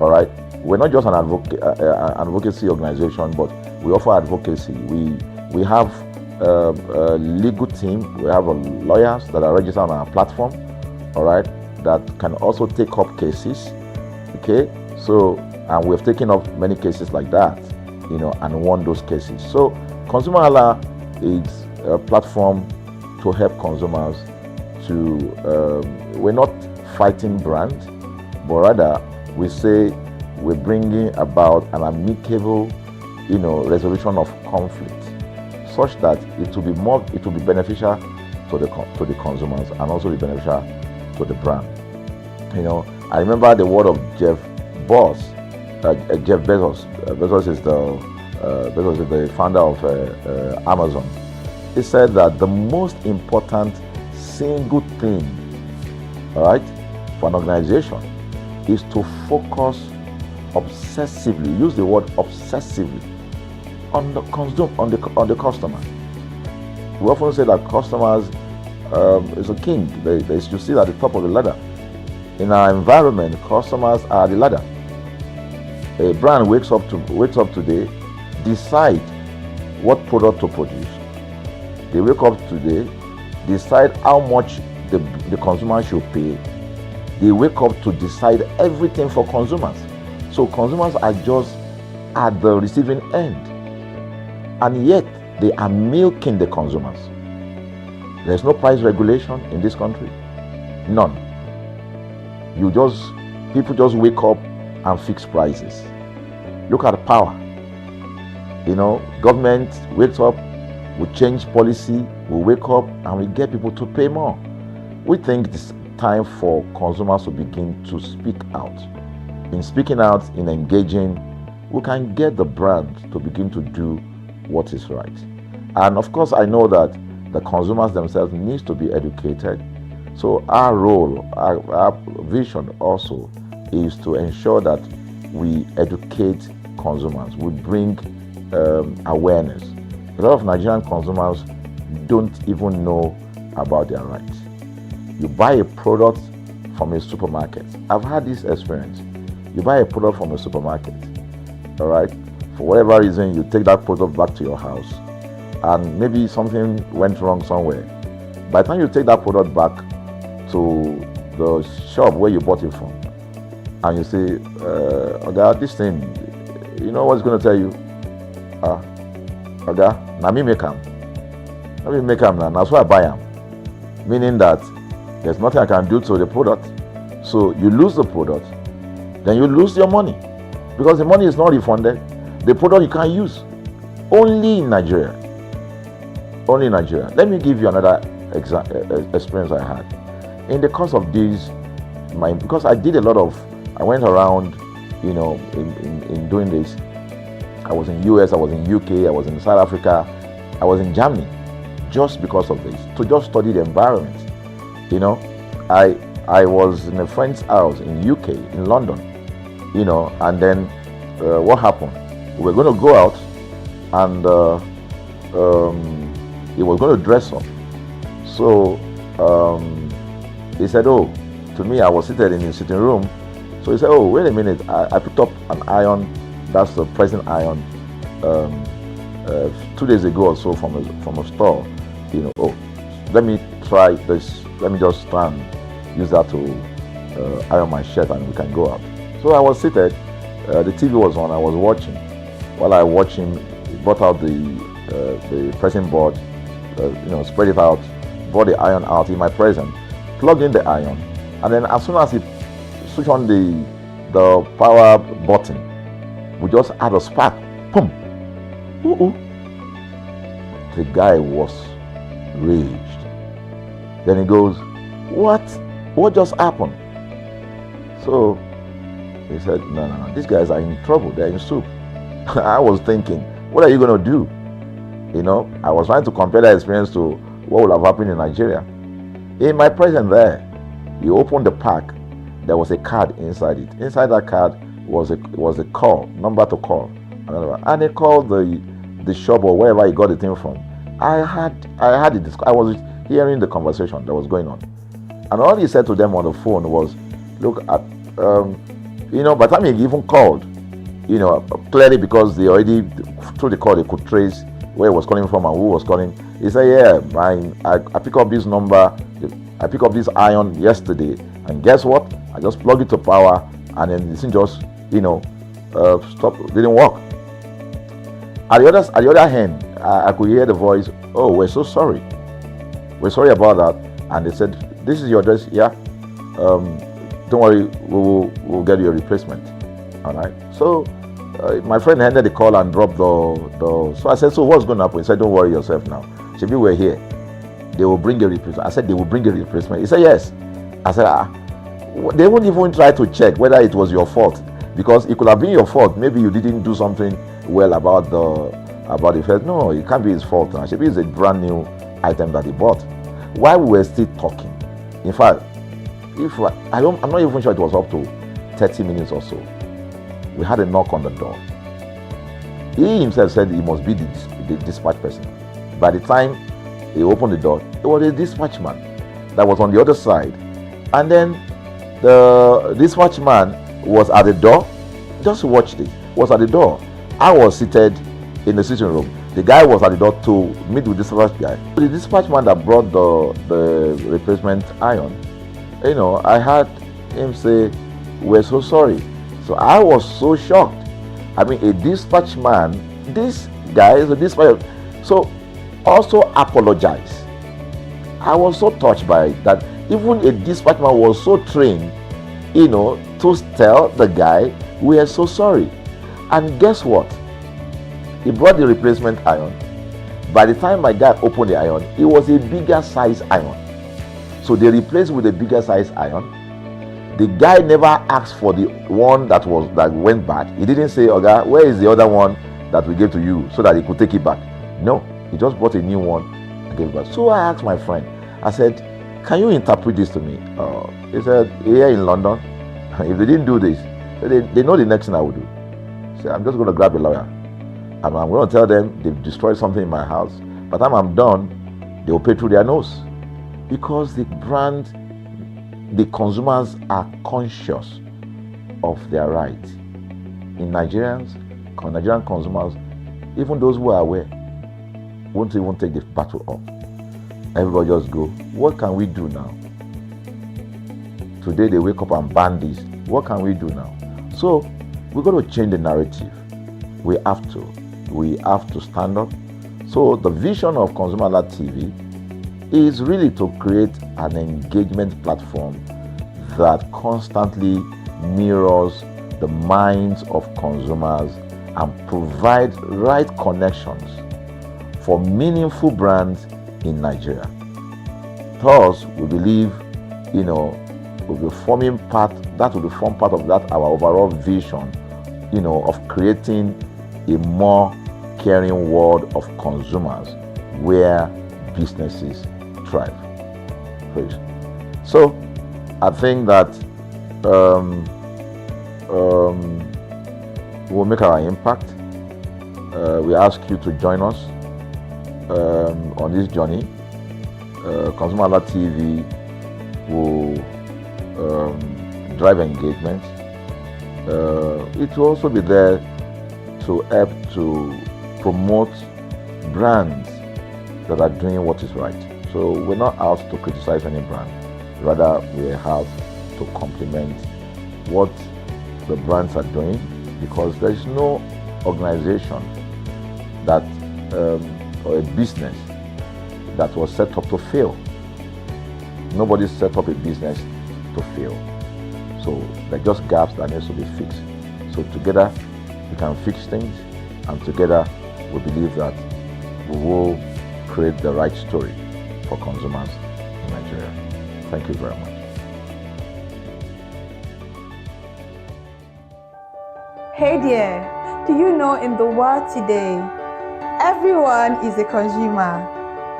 All right. We're not just an advocacy organization, but we offer advocacy. We have a legal team. We have lawyers that are registered on our platform, all right, that can also take up cases. Okay, so and we have taken up many cases like that, and won those cases. So ConsumerHalla is a platform to help consumers to. We're not fighting brands, but rather we say we're bringing about an amicable, resolution of conflict, such that it will be beneficial to the consumers and also be beneficial to the brand. I remember the word of Jeff Bezos. Bezos is the founder of Amazon. He said that the most important single thing, all right, for an organization is to focus obsessively, use the word obsessively, on the customer. We often say that customers is a king. They should sit at the top of the ladder. In our environment, customers are the ladder. A brand wakes up today, decide what product to produce. They wake up today, decide how much the consumer should pay. They wake up to decide everything for consumers. So consumers are just at the receiving end, and yet they are milking the consumers. There's no price regulation in this country, none. People just wake up and fix prices. Look at the power. Government wakes up, we change policy, we wake up and we get people to pay more. We think it's time for consumers to begin to speak out. In speaking out, in engaging, we can get the brand to begin to do what is right. And of course, I know that the consumers themselves need to be educated. So our role, our vision also is to ensure that we educate consumers. We bring awareness. A lot of Nigerian consumers don't even know about their rights. You buy a product from a supermarket. I've had this experience. You buy a product from a supermarket, all right? For whatever reason, you take that product back to your house, and maybe something went wrong somewhere. By the time you take that product back to the shop where you bought it from, and you say, Oga, this thing, you know what's going to tell you? Oga, na me make am. Let me make am now. That's why I buy am. Meaning that there's nothing I can do to the product. So you lose the product, then you lose your money, because the money is not refunded. The product you can't use, only in Nigeria. only in Nigeria. Let me give you another experience I had. In the course of this, because I did a lot of, I went around, you know, in doing this. I was in US, I was in UK, I was in South Africa, I was in Germany, just because of this, to just study the environment. You know, I was in a friend's house in UK, in London, you know, and then what happened? We were going to go out, and he was going to dress up. So he said, oh, to me, I was seated in his sitting room. So he said, oh, wait a minute, I picked up an iron, that's the pressing iron, 2 days ago or so from a store. You know, oh, let me try this, let me just try and use that to iron my shirt and we can go out. So I was seated, the TV was on, I was watching. While I watched him, he brought out the pressing board, you know, spread it out, brought the iron out in my presence, plugged in the iron, and then as soon as he switched on the power button, we just had a spark. Boom! Ooh. The guy was raged. Then he goes, what just happened? So he said, no, these guys are in trouble, they're in soup. I was thinking, what are you going to do? You know, I was trying to compare that experience to what would have happened in Nigeria. In my presence there, he opened the pack. There was a card inside it. Inside that card was a call, number to call. And he called the shop or wherever he got the thing from. I was hearing the conversation that was going on. And all he said to them on the phone was, look, you know, by the time he even called, you know, clearly because they already, through the call, they could trace where he was calling from and who was calling. He said, yeah, I picked up this number, I picked up this iron yesterday, and guess what? I just plugged it to power, and then this thing just, you know, didn't work. At the other hand, I could hear the voice, oh, we're so sorry. We're sorry about that. And they said, this is your address, yeah. Don't worry, we'll get you a replacement. All right. So my friend handed the call and dropped the. So I said, so what's going to happen? He said, don't worry yourself now. Shebi, we're here. They will bring a replacement. I said, they will bring a replacement. He said, yes. I said, they won't even try to check whether it was your fault, because it could have been your fault. Maybe you didn't do something well about the first. No, it can't be his fault. Shebi, it's a brand new item that he bought. While we were still talking, in fact, I'm not even sure it was up to 30 minutes or so. We had a knock on the door. He himself said he must be the dispatch person. By the time he opened the door, it was a dispatch man that was on the other side. And then the dispatch man was at the door. Just watch this. Was at the door. I was seated in the sitting room. The guy was at the door to meet with the dispatch guy. The dispatch man that brought the replacement iron, you know, I heard him say, we're so sorry. So I was so shocked. I mean, a dispatch man, this guy is a dispatch, so also apologize. I was so touched by it that even a dispatch man was so trained, you know, to tell the guy, we are so sorry. And guess what? He brought the replacement iron. By the time my guy opened the iron, it was a bigger size iron. So they replaced with a bigger size iron. The guy never asked for the one that went bad. He didn't say, okay, where is the other one that we gave to you so that he could take it back? No, he just bought a new one and gave it back. So I asked my friend, I said, can you interpret this to me? He said, here in London, if they didn't do this, they know the next thing I would do. So I'm just going to grab a lawyer and I'm going to tell them they've destroyed something in my house. By the time I'm done, they will pay through their nose. Because the consumers are conscious of their rights. In Nigerian consumers, even those who are aware, won't even take the battle up. Everybody just go, what can we do now? Today they wake up and ban this. What can we do now? So we're going to change the narrative. We have to stand up. So the vision of ConsumerHallaTV is really to create an engagement platform that constantly mirrors the minds of consumers and provide right connections for meaningful brands in Nigeria. Thus, we believe, will be forming part, that will form part of that our overall vision, of creating a more caring world of consumers where businesses thrive. So, I think that we'll make our impact. We ask you to join us on this journey. ConsumerHallaTV will drive engagement. It will also be there to help to promote brands that are doing what is right. So we're not out to criticize any brand. Rather, we have to complement what the brands are doing, because there is no organization that or a business that was set up to fail. Nobody set up a business to fail. So there are just gaps that needs to be fixed. So together we can fix things, and together we believe that we will create the right story for consumers in Nigeria. Thank you very much.
Hey there, do you know in the world today, everyone is a consumer,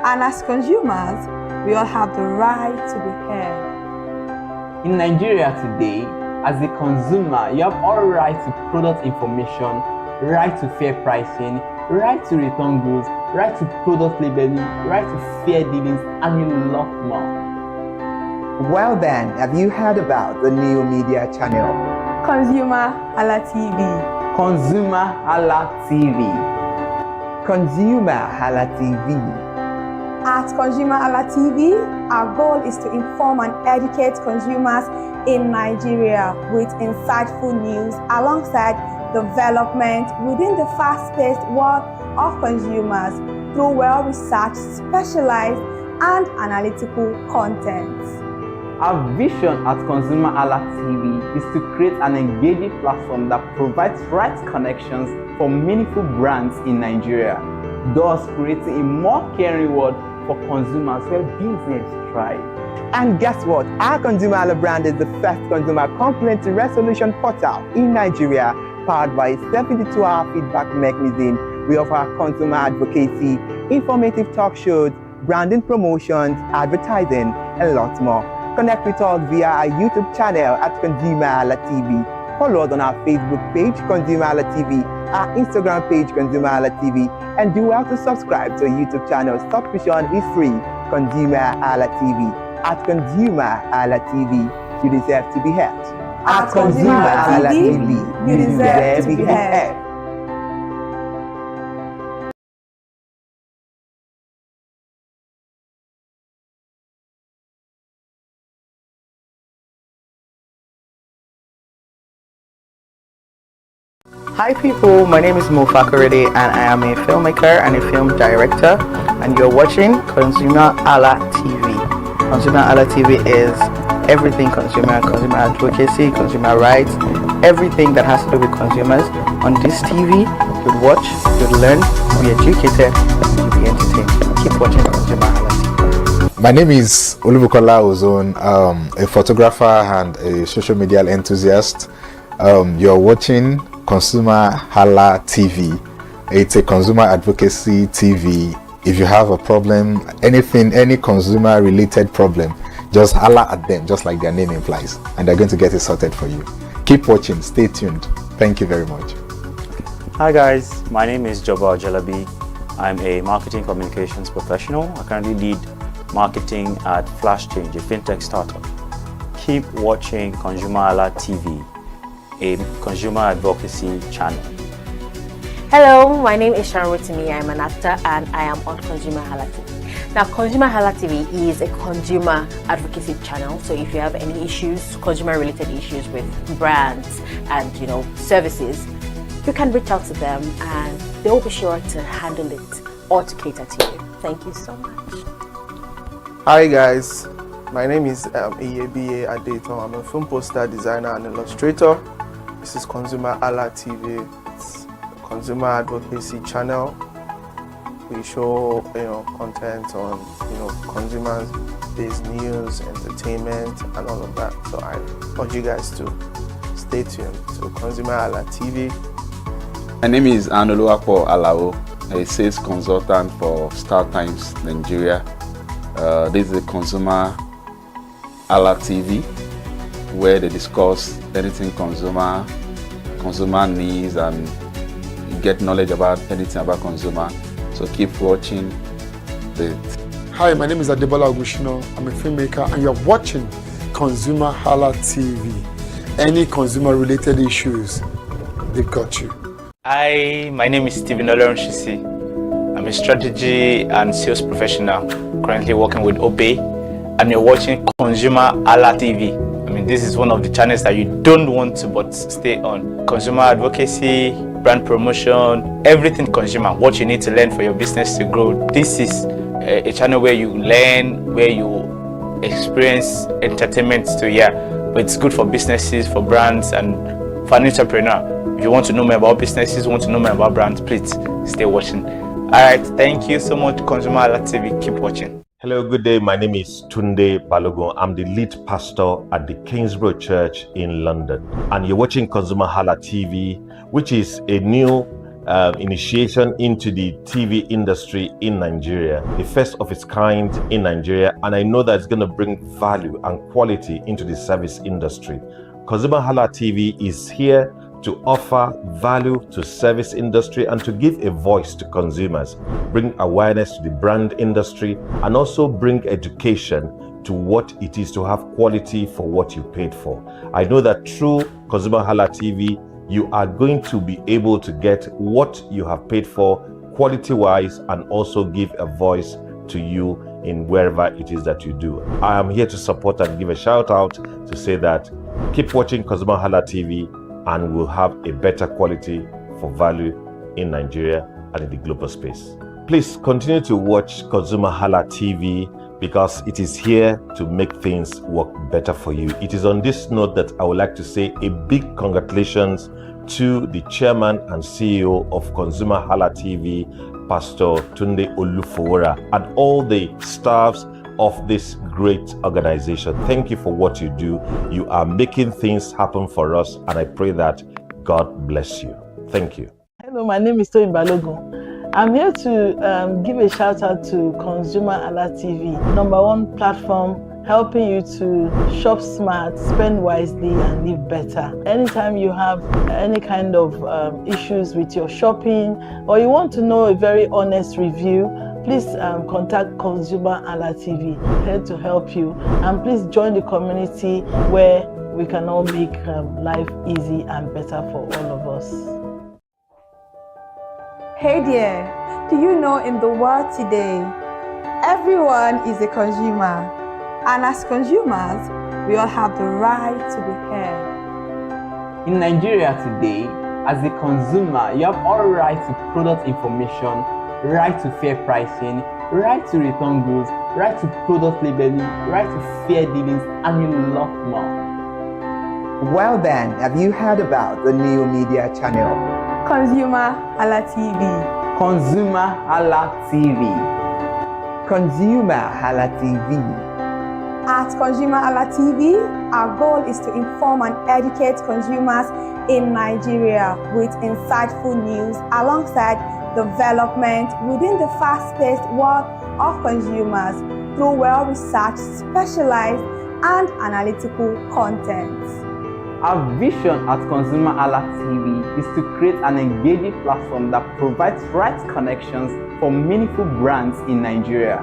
and as consumers, we all have the right to be heard.
In Nigeria today, as a consumer, you have all right to product information, right to fair pricing, right to return goods, right to product labeling, right to fair dealings, and a lot more.
Well then, have you heard about the new media channel?
ConsumerHalla TV.
ConsumerHallaTV.
ConsumerHalla TV.
At ConsumerHalla TV, our goal is to inform and educate consumers in Nigeria with insightful news alongside development within the fast-paced world of consumers through well-researched, specialized, and analytical content.
Our vision at ConsumerHallaTV is to create an engaging platform that provides right connections for meaningful brands in Nigeria, thus creating a more caring world for consumers where business thrive.
And guess what? Our ConsumerHalla brand is the first consumer complaint resolution portal in Nigeria, powered by a 72-hour feedback mechanism. We offer consumer advocacy, informative talk shows, branding promotions, advertising, and lots more. Connect with us via our YouTube channel at ConsumerHallaTV. Follow us on our Facebook page, ConsumerHallaTV, our Instagram page, ConsumerHallaTV, and do well to subscribe to our YouTube channel. Subscription is free. ConsumerHallaTV. At ConsumerHallaTV, you deserve to be heard. At ConsumerHallaTV, you deserve to be heard.
Hi people, my name is Mo Fakorede and I am a filmmaker and a film director, and you're watching ConsumerHallaTV. ConsumerHallaTV is everything consumer advocacy, consumer rights, everything that has to do with consumers. On this TV, you'll watch, you'll learn, you'll be educated, you'll be entertained. Keep watching ConsumerHallaTV.
My name is Olubukola Ozone, a photographer and a social media enthusiast. You're watching ConsumerHallaTV. It's a consumer advocacy TV. If you have a problem, anything, any consumer related problem, just holla at them, just like their name implies, and they're going to get it sorted for you. Keep watching, stay tuned. Thank you very much.
Hi guys, my name is Joba Jalabi. I'm a marketing communications professional. I currently lead marketing at Flash Change, a fintech startup. Keep watching ConsumerHallaTV, a consumer advocacy channel.
Hello, my name is Sharon Rotimi. I'm an actor and I am on ConsumerHallaTV. Now, ConsumerHallaTV is a consumer advocacy channel. So if you have any issues, consumer-related issues with brands and services, you can reach out to them and they'll be sure to handle it or to cater to you. Thank you so much.
Hi guys, my name is Iyebiye Adeton. I'm a film poster designer and illustrator. This is ConsumerHallaTV. It's a consumer advocacy channel. we show content on consumers based news, entertainment, and all of that. So I urge you guys to stay tuned to ConsumerHalla TV.
My name is Anoluwapo Alao, a sales consultant for Star Times Nigeria. This is a ConsumerHalla TV, where they discuss anything consumer needs and get knowledge about anything about consumer. So keep watching.
Hi, my name is Adebola Ogushino. I'm a filmmaker, and you're watching ConsumerHalla TV. Any consumer-related issues, they've got you.
Hi, my name is Stephen Olorunshisi. I'm a strategy and sales professional, currently working with Obey, and you're watching ConsumerHalla TV. I mean, this is one of the channels that you don't want to but stay on. Consumer advocacy, brand promotion, everything consumer, what you need to learn for your business to grow. This is a channel where you learn, where you experience entertainment to but it's good for businesses, for brands, and for an entrepreneur. If you want to know more about businesses, want to know more about brands, please stay watching. Alright, thank you so much, ConsumerHalla TV. Keep watching.
Hello, good day. My name is Tunde Balogun. I'm the lead pastor at the Kingsborough Church in London. And you're watching ConsumerHalla TV, which is a new initiation into the TV industry in Nigeria, the first of its kind in Nigeria. And I know that it's going to bring value and quality into the service industry. ConsumerHalla TV is here to offer value to service industry and to give a voice to consumers, bring awareness to the brand industry, and also bring education to what it is to have quality for what you paid for. I know that through ConsumerHalla TV, you are going to be able to get what you have paid for quality-wise, and also give a voice to you in wherever it is that you do. I am here to support and give a shout out to say that keep watching ConsumerHalla TV, and we'll have a better quality for value in Nigeria and in the global space. Please continue to watch ConsumerHalla TV, because it is here to make things work better for you. It is on this note that I would like to say a big congratulations to the chairman and CEO of ConsumerHalla TV, Pastor Tunde Olufowora, and all the staffs of this great organization. Thank you for what you do. You are making things happen for us, and I pray that God bless you. Thank you.
Hello, my name is Toyin Balogun. I'm here to give a shout out to ConsumerHalla TV, #1 platform helping you to shop smart, spend wisely, and live better. Anytime you have any kind of issues with your shopping, or you want to know a very honest review, please contact ConsumerHalla TV, here to help you. And please join the community where we can all make life easy and better for all of us.
Hey there, do you know in the world today, everyone is a consumer. And as consumers, we all have the right to be heard.
In Nigeria today, as a consumer, you have all right to product information, right to fair pricing, right to return goods, right to product labeling, right to fair dealings, and a lot more.
Well then, have you heard about the new media channel?
ConsumerHalla TV.
ConsumerHalla TV.
ConsumerHalla TV.
At ConsumerHalla TV, our goal is to inform and educate consumers in Nigeria with insightful news alongside development within the fast-paced world of consumers through well-researched, specialized, and analytical content.
Our vision at ConsumerHalla TV is to create an engaging platform that provides right connections for meaningful brands in Nigeria,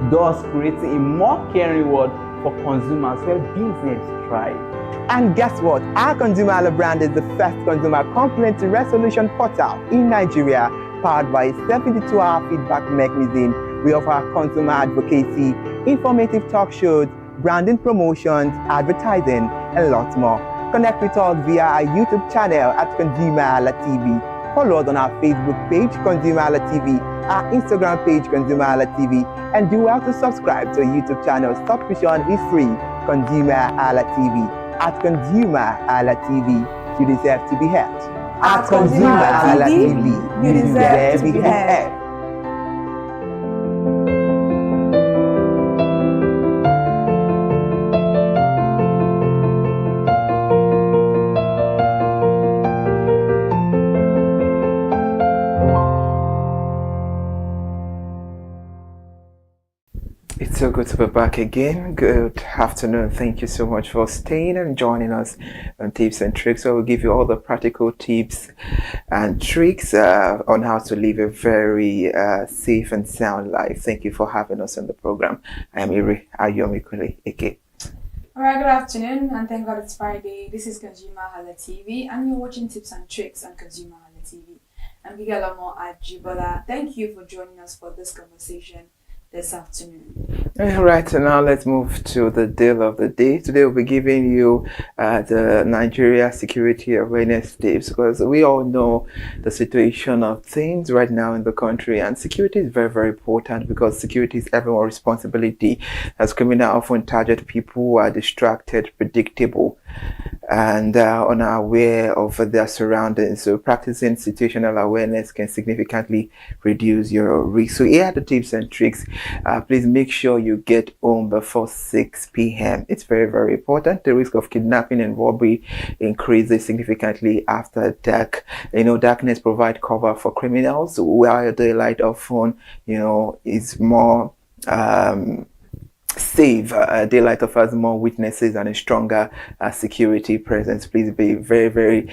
thus creating a more caring world for consumers where business thrive.
And guess what? Our ConsumerHalla brand is the first consumer complaint resolution portal in Nigeria, powered by a 72-hour feedback mechanism. We offer consumer advocacy, informative talk shows, branding promotions, advertising, and lots more. Connect with us via our YouTube channel at ConsumerHalla TV. Follow us on our Facebook page, ConsumerHalla TV, our Instagram page, ConsumerHalla TV, and do well to subscribe to our YouTube channel. Subscription is free. ConsumerHalla TV. At ConsumerHalla TV, you deserve to be heard. At ConsumerHalla TV, you deserve to be heard.
It's so good to be back again. Good afternoon. Thank you so much for staying and joining us on Tips and Tricks. So we'll give you all the practical tips and tricks on how to live a very safe and sound life. Thank you for having us on the program. I am Iri Ayomikule Eke.
Alright, good afternoon, and thank God it's Friday. This is ConsumerHalla TV, and you're watching Tips and Tricks on ConsumerHalla TV. I'm Gigalamo Ajibola. Thank you for joining us for this conversation this afternoon.
All right, so now let's move to the deal of the day. Today we'll be giving you the Nigeria Security Awareness Tips, because we all know the situation of things right now in the country, and security is very, very important, because security is everyone's responsibility, as criminals often target people who are distracted, predictable, and unaware of their surroundings. So practicing situational awareness can significantly reduce your risk. So here are the tips and tricks. Please make sure you get home before 6 p.m. It's very, very important. The risk of kidnapping and robbery increases significantly after dark. Darkness provides cover for criminals, while daylight often, is more safe. Daylight offers more witnesses and a stronger security presence. Please be very, very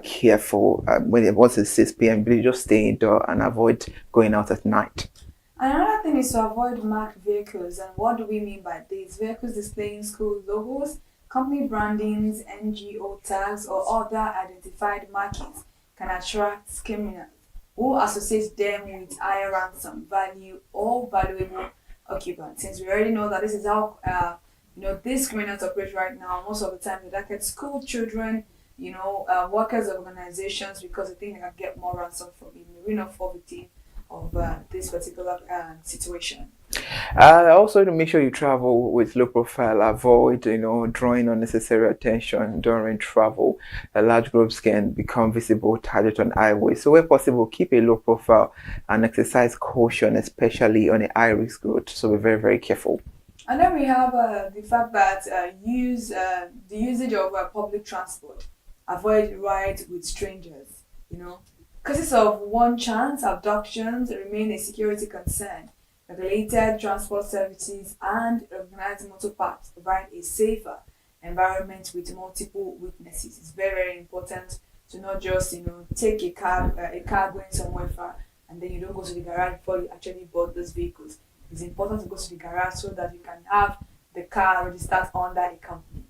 careful. Once it's 6 p.m., please just stay indoor and avoid going out at night.
Another thing is to avoid marked vehicles. And what do we mean by this? Vehicles displaying school logos, company brandings, NGO tags, or other identified markings can attract criminals who associate them with higher ransom value or valuable occupants. Since we already know that this is how these criminals operate right now, most of the time they target school children, workers of organizations, because they think they can get more ransom from it. Maybe not for victim of this particular situation.
Also, to make sure you travel with low profile. Avoid drawing unnecessary attention during travel. Large groups can become visible target on highways, so where possible, keep a low profile and exercise caution, especially on a high risk route. So be very, very careful.
And then we have the fact that the usage of public transport. Avoid rides with strangers. Cases of one chance abductions remain a security concern. Regulated transport services and organized motor parks provide a safer environment with multiple witnesses. It's very, very important to not just take a car going somewhere far and then you don't go to the garage before you actually bought those vehicles. It's important to go to the garage so that you can have the car registered under a company.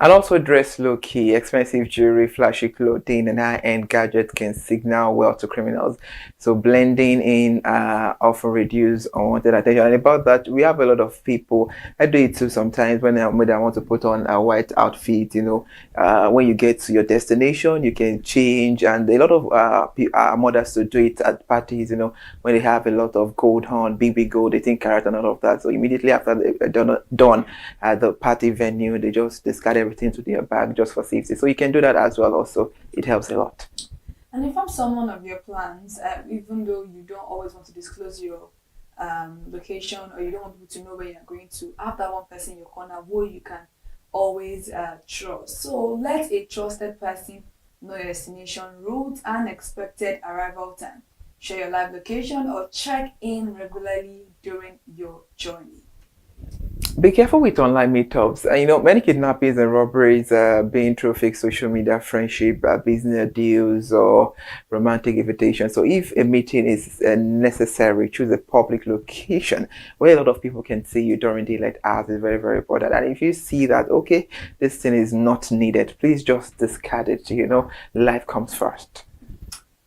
And also dress low-key. Expensive jewelry, flashy clothing, and high-end gadgets can signal well to criminals. So blending in often reduce unwanted attention. And about that, we have a lot of people. I do it too sometimes when I want to put on a white outfit. When you get to your destination, you can change. And a lot of mothers to do it at parties. When they have a lot of gold on, big gold, they think carat and all of that. So immediately after they're done at the party venue, they just discard everything to their bag just for safety. So you can do that as well. Also, it helps a lot.
And inform someone of your plans, even though you don't always want to disclose your location, or you don't want people to know where you're going to. Have that one person in your corner who you can always trust. So let a trusted person know your destination route and expected arrival time. Share your live location or check in regularly during your journey.
Be careful with online meetups. Many kidnappings and robberies are being through fake social media, friendship, business deals, or romantic invitations. So if a meeting is necessary, choose a public location where a lot of people can see you during daylight hours. Is very, very important. And if you see that, okay, this thing is not needed, please just discard it. Life comes first.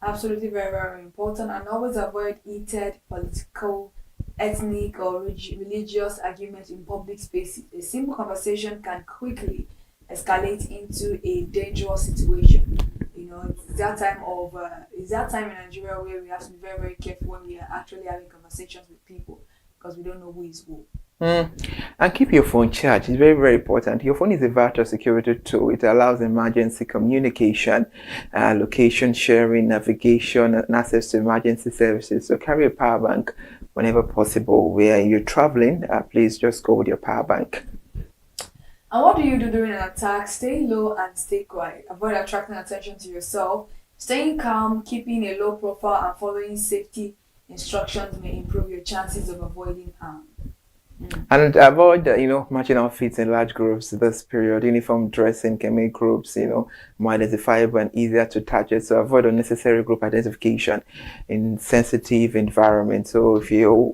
Absolutely, very, very important. And always avoid heated political, ethnic, or religious arguments in public spaces. A simple conversation can quickly escalate into a dangerous situation. It's that time in Nigeria where we have to be very, very careful when we are actually having conversations with people, because we don't know who is who.
And keep your phone charged. It's very, very important. Your phone is a vital security tool. It allows emergency communication, location sharing, navigation, and access to emergency services. So carry a power bank whenever possible. Where you're traveling, please just go with your power bank.
And what do you do during an attack? Stay low and stay quiet. Avoid attracting attention to yourself. Staying calm, keeping a low profile, and following safety instructions may improve your chances of avoiding harm.
And avoid, matching outfits in large groups this period. Uniform dressing can make groups, more identifiable and easier to target. So avoid unnecessary group identification in sensitive environments. So if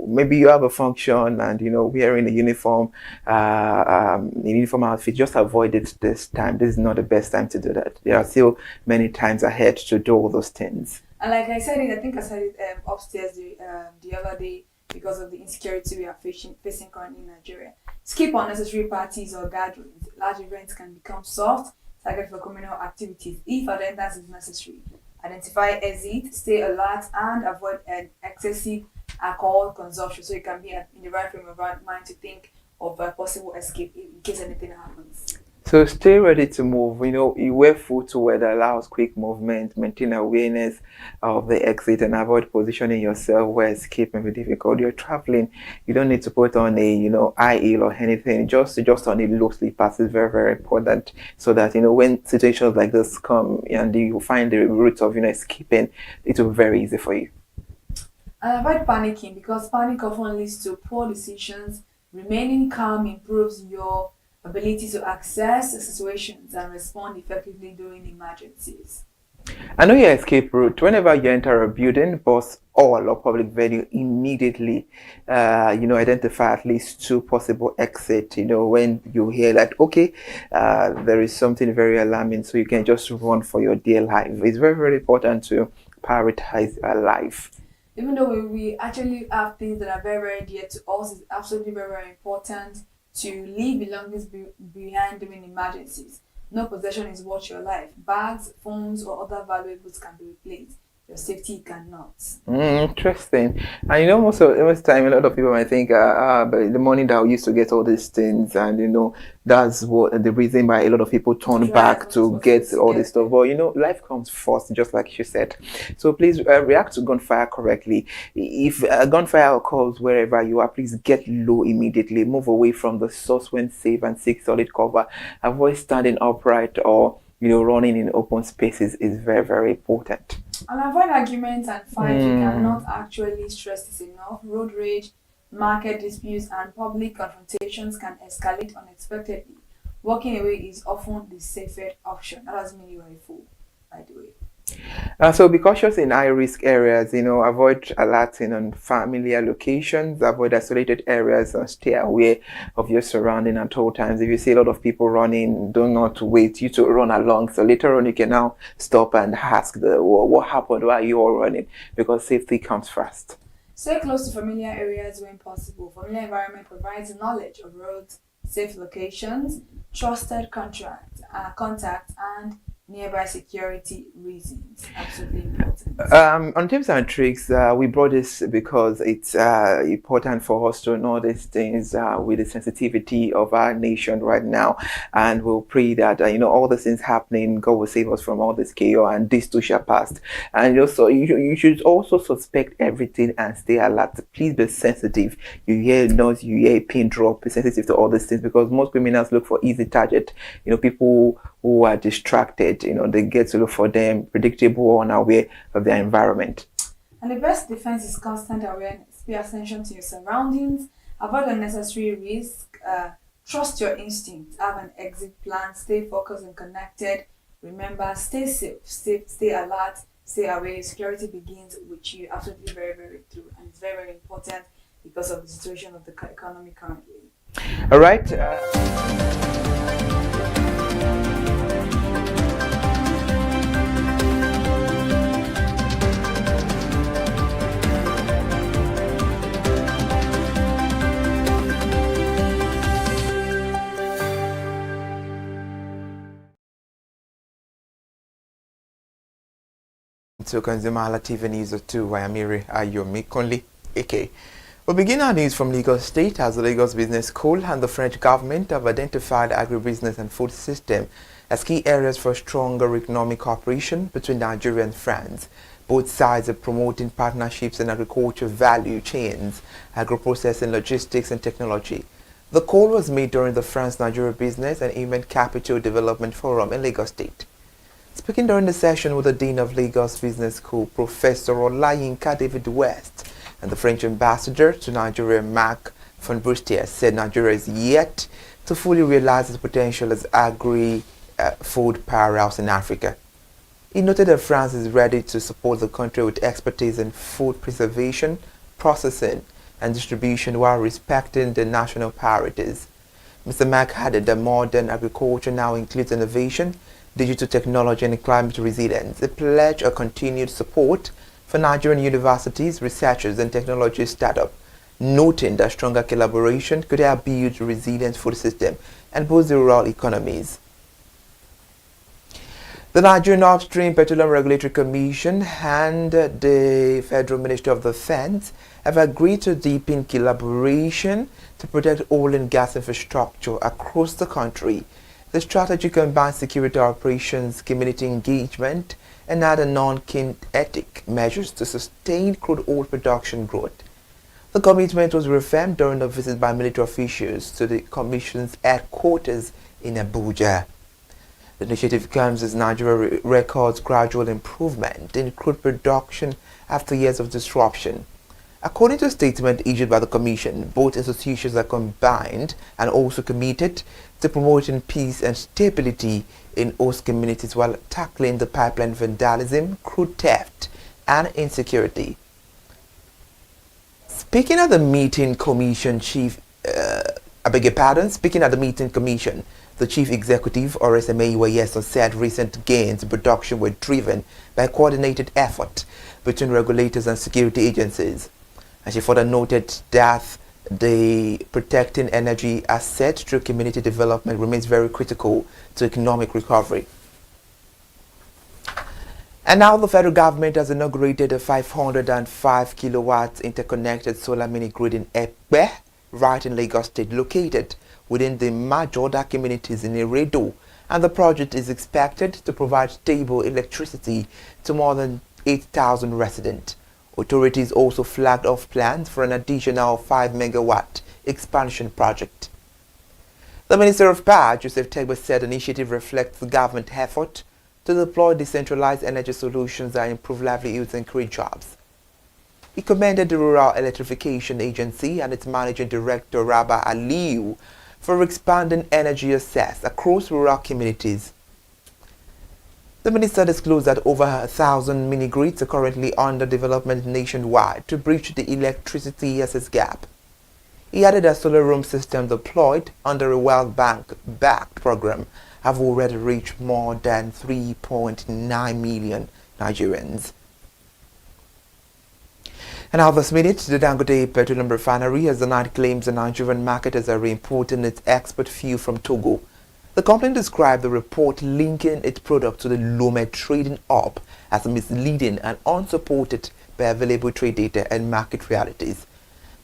maybe you have a function and, wearing a uniform outfit, just avoid it this time. This is not the best time to do that. There are still many times ahead to do all those things.
And like I said I think I said it upstairs the other day, because of the insecurity we are facing currently in Nigeria. Skip unnecessary parties or gatherings. Large events can become soft target for communal activities if attendance is necessary. Identify exit, stay alert, and avoid an excessive alcohol consumption so you can be in the right frame of mind to think of a possible escape in case anything happens.
So stay ready to move. You wear footwear that allows quick movement, maintain awareness of the exit, and avoid positioning yourself where escape may be difficult. You're traveling, you don't need to put on a high heel or anything. Just on a low slippers is very, very important, so that when situations like this come and you find the route of escaping, it will be very easy for you.
And avoid panicking, because panic often leads to poor decisions. Remaining calm improves your ability to access situations and respond effectively during emergencies.
I know your escape route. Whenever you enter a building, bus, hall, or public venue, immediately, identify at least 2 possible exits. When you hear that, okay, there is something very alarming, so you can just run for your dear life. It's very, very important to prioritize your life.
Even though we actually have things that are very, very dear to us, it's absolutely very, very important to leave belongings behind during emergencies. No possession is worth your life. Bags, phones, or other valuables can be replaced. Your safety cannot.
Interesting. And most of the time, a lot of people might think, but the money that we used to get all these things, and that's what the reason why a lot of people turn back to get all this stuff. But life comes first, just like she said. So please react to gunfire correctly. If gunfire occurs wherever you are, please get low immediately. Move away from the source when safe and seek solid cover. Avoid standing upright or running in open spaces is very, very important.
And avoid arguments and fights. You cannot actually stress this enough. Road rage, market disputes, and public confrontations can escalate unexpectedly. Walking away is often the safest option. That doesn't mean you are a fool, by the way.
So be cautious in high-risk areas. Avoid alerting on familiar locations. Avoid isolated areas and stay aware of your surrounding at all times. If you see a lot of people running, do not wait you to run along. So later on, you can now stop and ask what happened while you are running, because safety comes first.
Stay close to familiar areas when possible. Familiar environment provides knowledge of roads, safe locations, trusted contacts, and nearby security reasons. Absolutely important.
On tips and tricks, we brought this because it's important for us to know these things with the sensitivity of our nation right now, and we'll pray that all the things happening, God will save us from all this chaos, and this too shall pass. And also, you should also suspect everything and stay alert. Please be sensitive. You hear noise, you hear a pin drop. Be sensitive to all these things, because most criminals look for easy target. People who are distracted, they get to look for them, predictable, unaware of their environment.
And the best defense is constant awareness. Pay attention to your surroundings, avoid unnecessary risk, trust your instinct, have an exit plan, stay focused and connected. Remember, stay safe, stay alert, stay aware. Security begins with you. Absolutely very, very true. And it's very, very important because of the situation of the economy currently.
All right. To ConsumerHallaTV News 2, I am Iri Ayomikonli, AK. We'll begin our news from Lagos State, as the Lagos Business School and the French government have identified agribusiness and food system as key areas for stronger economic cooperation between Nigeria and France. Both sides are promoting partnerships in agriculture value chains, agro-processing, logistics, and technology. The call was made during the France-Nigeria Business and Human Capital Development Forum in Lagos State. Speaking during the session with the Dean of Lagos Business School, Professor Olayinka David West,
And the French ambassador to Nigeria, Marc van Bustier, said Nigeria is yet to fully realize its potential as agri-food powerhouse in Africa. He noted that France is ready to support the country with expertise in food preservation, processing, and distribution while respecting the national priorities. Mr. Mack added that modern agriculture now includes innovation, digital technology, and climate resilience, a pledge of continued support for Nigerian universities, researchers, and technology startups, noting that stronger collaboration could help build a resilient food system and boost the rural economies. The Nigerian Upstream Petroleum Regulatory Commission and the Federal Ministry of Defense have agreed to deepen collaboration to protect oil and gas infrastructure across the country. The strategy combines security operations, community engagement, and other non-kinetic measures to sustain crude oil production growth. The commitment was reaffirmed during a visit by military officials to the Commission's headquarters in Abuja. The initiative comes as Nigeria records gradual improvement in crude production after years of disruption. According to a statement issued by the Commission, both associations are combined and also committed to promoting peace and stability in host communities while tackling the pipeline vandalism, crude theft, and insecurity. Speaking at the meeting, the Chief Executive, Oreseme Iweyeso, said recent gains in production were driven by a coordinated effort between regulators and security agencies. And she further noted that the protecting energy assets through community development remains very critical to economic recovery. And now the federal government has inaugurated a 505 kilowatts interconnected solar mini grid in Ekpe, right in Lagos State, located within the Majoda communities in Eredo, and the project is expected to provide stable electricity to more than 8,000 residents. Authorities also flagged off plans for an additional 5 megawatt expansion project. The Minister of Power, Joseph Tegbe, said the initiative reflects the government effort to deploy decentralized energy solutions that improve livelihoods and create jobs. He commended the Rural Electrification Agency and its Managing Director, Rabah Aliyu, for expanding energy access across rural communities. The minister disclosed that over 1,000 mini-grids are currently under development nationwide to bridge the electricity access gap. He added that solar room systems deployed under a World Bank-backed program have already reached more than 3.9 million Nigerians. And now this minute, the Dangote Petroleum Refinery has denied claims the Nigerian marketers are importing its export fuel from Togo. The company described the report linking its product to the Lome trading up as misleading and unsupported by available trade data and market realities.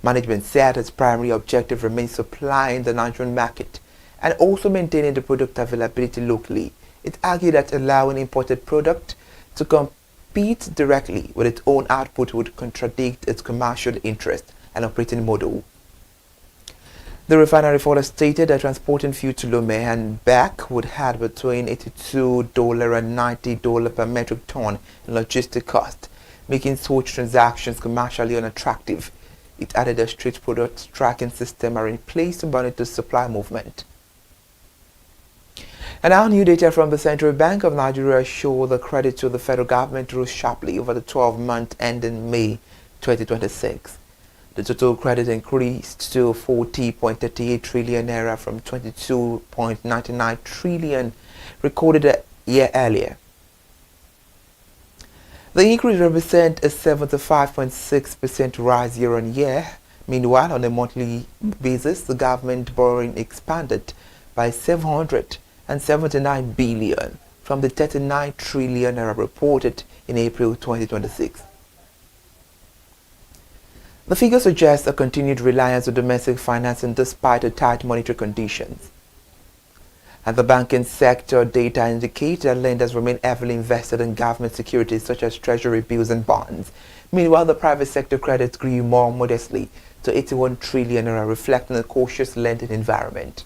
Management said its primary objective remains supplying the Nigerian market and also maintaining the product availability locally. It argued that allowing imported product to compete directly with its own output would contradict its commercial interest and operating model. The refinery further stated that transporting fuel to Lome and back would add between $82 and $90 per metric ton in logistic cost, making such transactions commercially unattractive. It added that strict product tracking systems are in place to monitor supply movement. And now new data from the Central Bank of Nigeria show the credit to the federal government rose sharply over the 12-month ending May 2026. The total credit increased to 40.38 trillion naira from 22.99 trillion recorded a year earlier. The increase represents a 75.6% rise year on year. Meanwhile, on a monthly basis, the government borrowing expanded by 779 billion from the 39 trillion naira reported in April 2026. The figure suggests a continued reliance on domestic financing despite the tight monetary conditions. And the banking sector data indicate that lenders remain heavily invested in government securities such as treasury bills and bonds. Meanwhile, the private sector credits grew more modestly to 81 trillion, reflecting a cautious lending environment.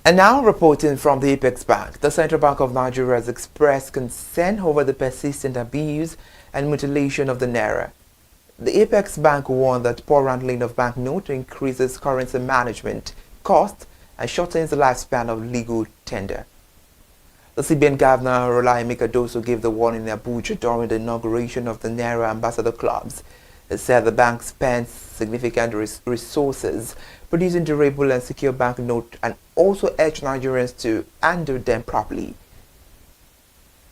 And now reporting from the Apex Bank, the Central Bank of Nigeria has expressed concern over the persistent abuse and mutilation of the naira. The Apex Bank warned that poor handling of banknote increases currency management costs and shortens the lifespan of legal tender. The CBN Governor Rolai Mikadoso gave the warning in Abuja during the inauguration of the Naira Ambassador Clubs. He said the bank spends significant resources producing durable and secure banknote and also urged Nigerians to handle them properly.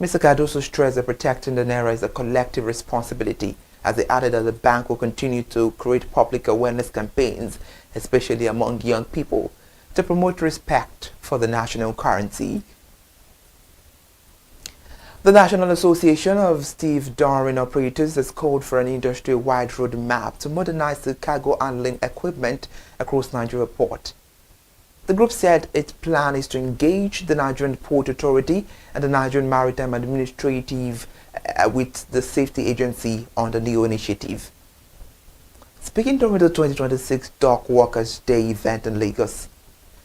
Mr. Cardoso stressed that protecting the Naira is a collective responsibility, as they added that the bank will continue to create public awareness campaigns, especially among young people, to promote respect for the national currency. The National Association of Stevedoring Operators has called for an industry-wide roadmap to modernize the cargo handling equipment across Nigeria port. The group said its plan is to engage the Nigerian Port Authority and the Nigerian Maritime Administrative with the safety agency on the new initiative. Speaking during the 2026 Dock Workers' Day event in Lagos,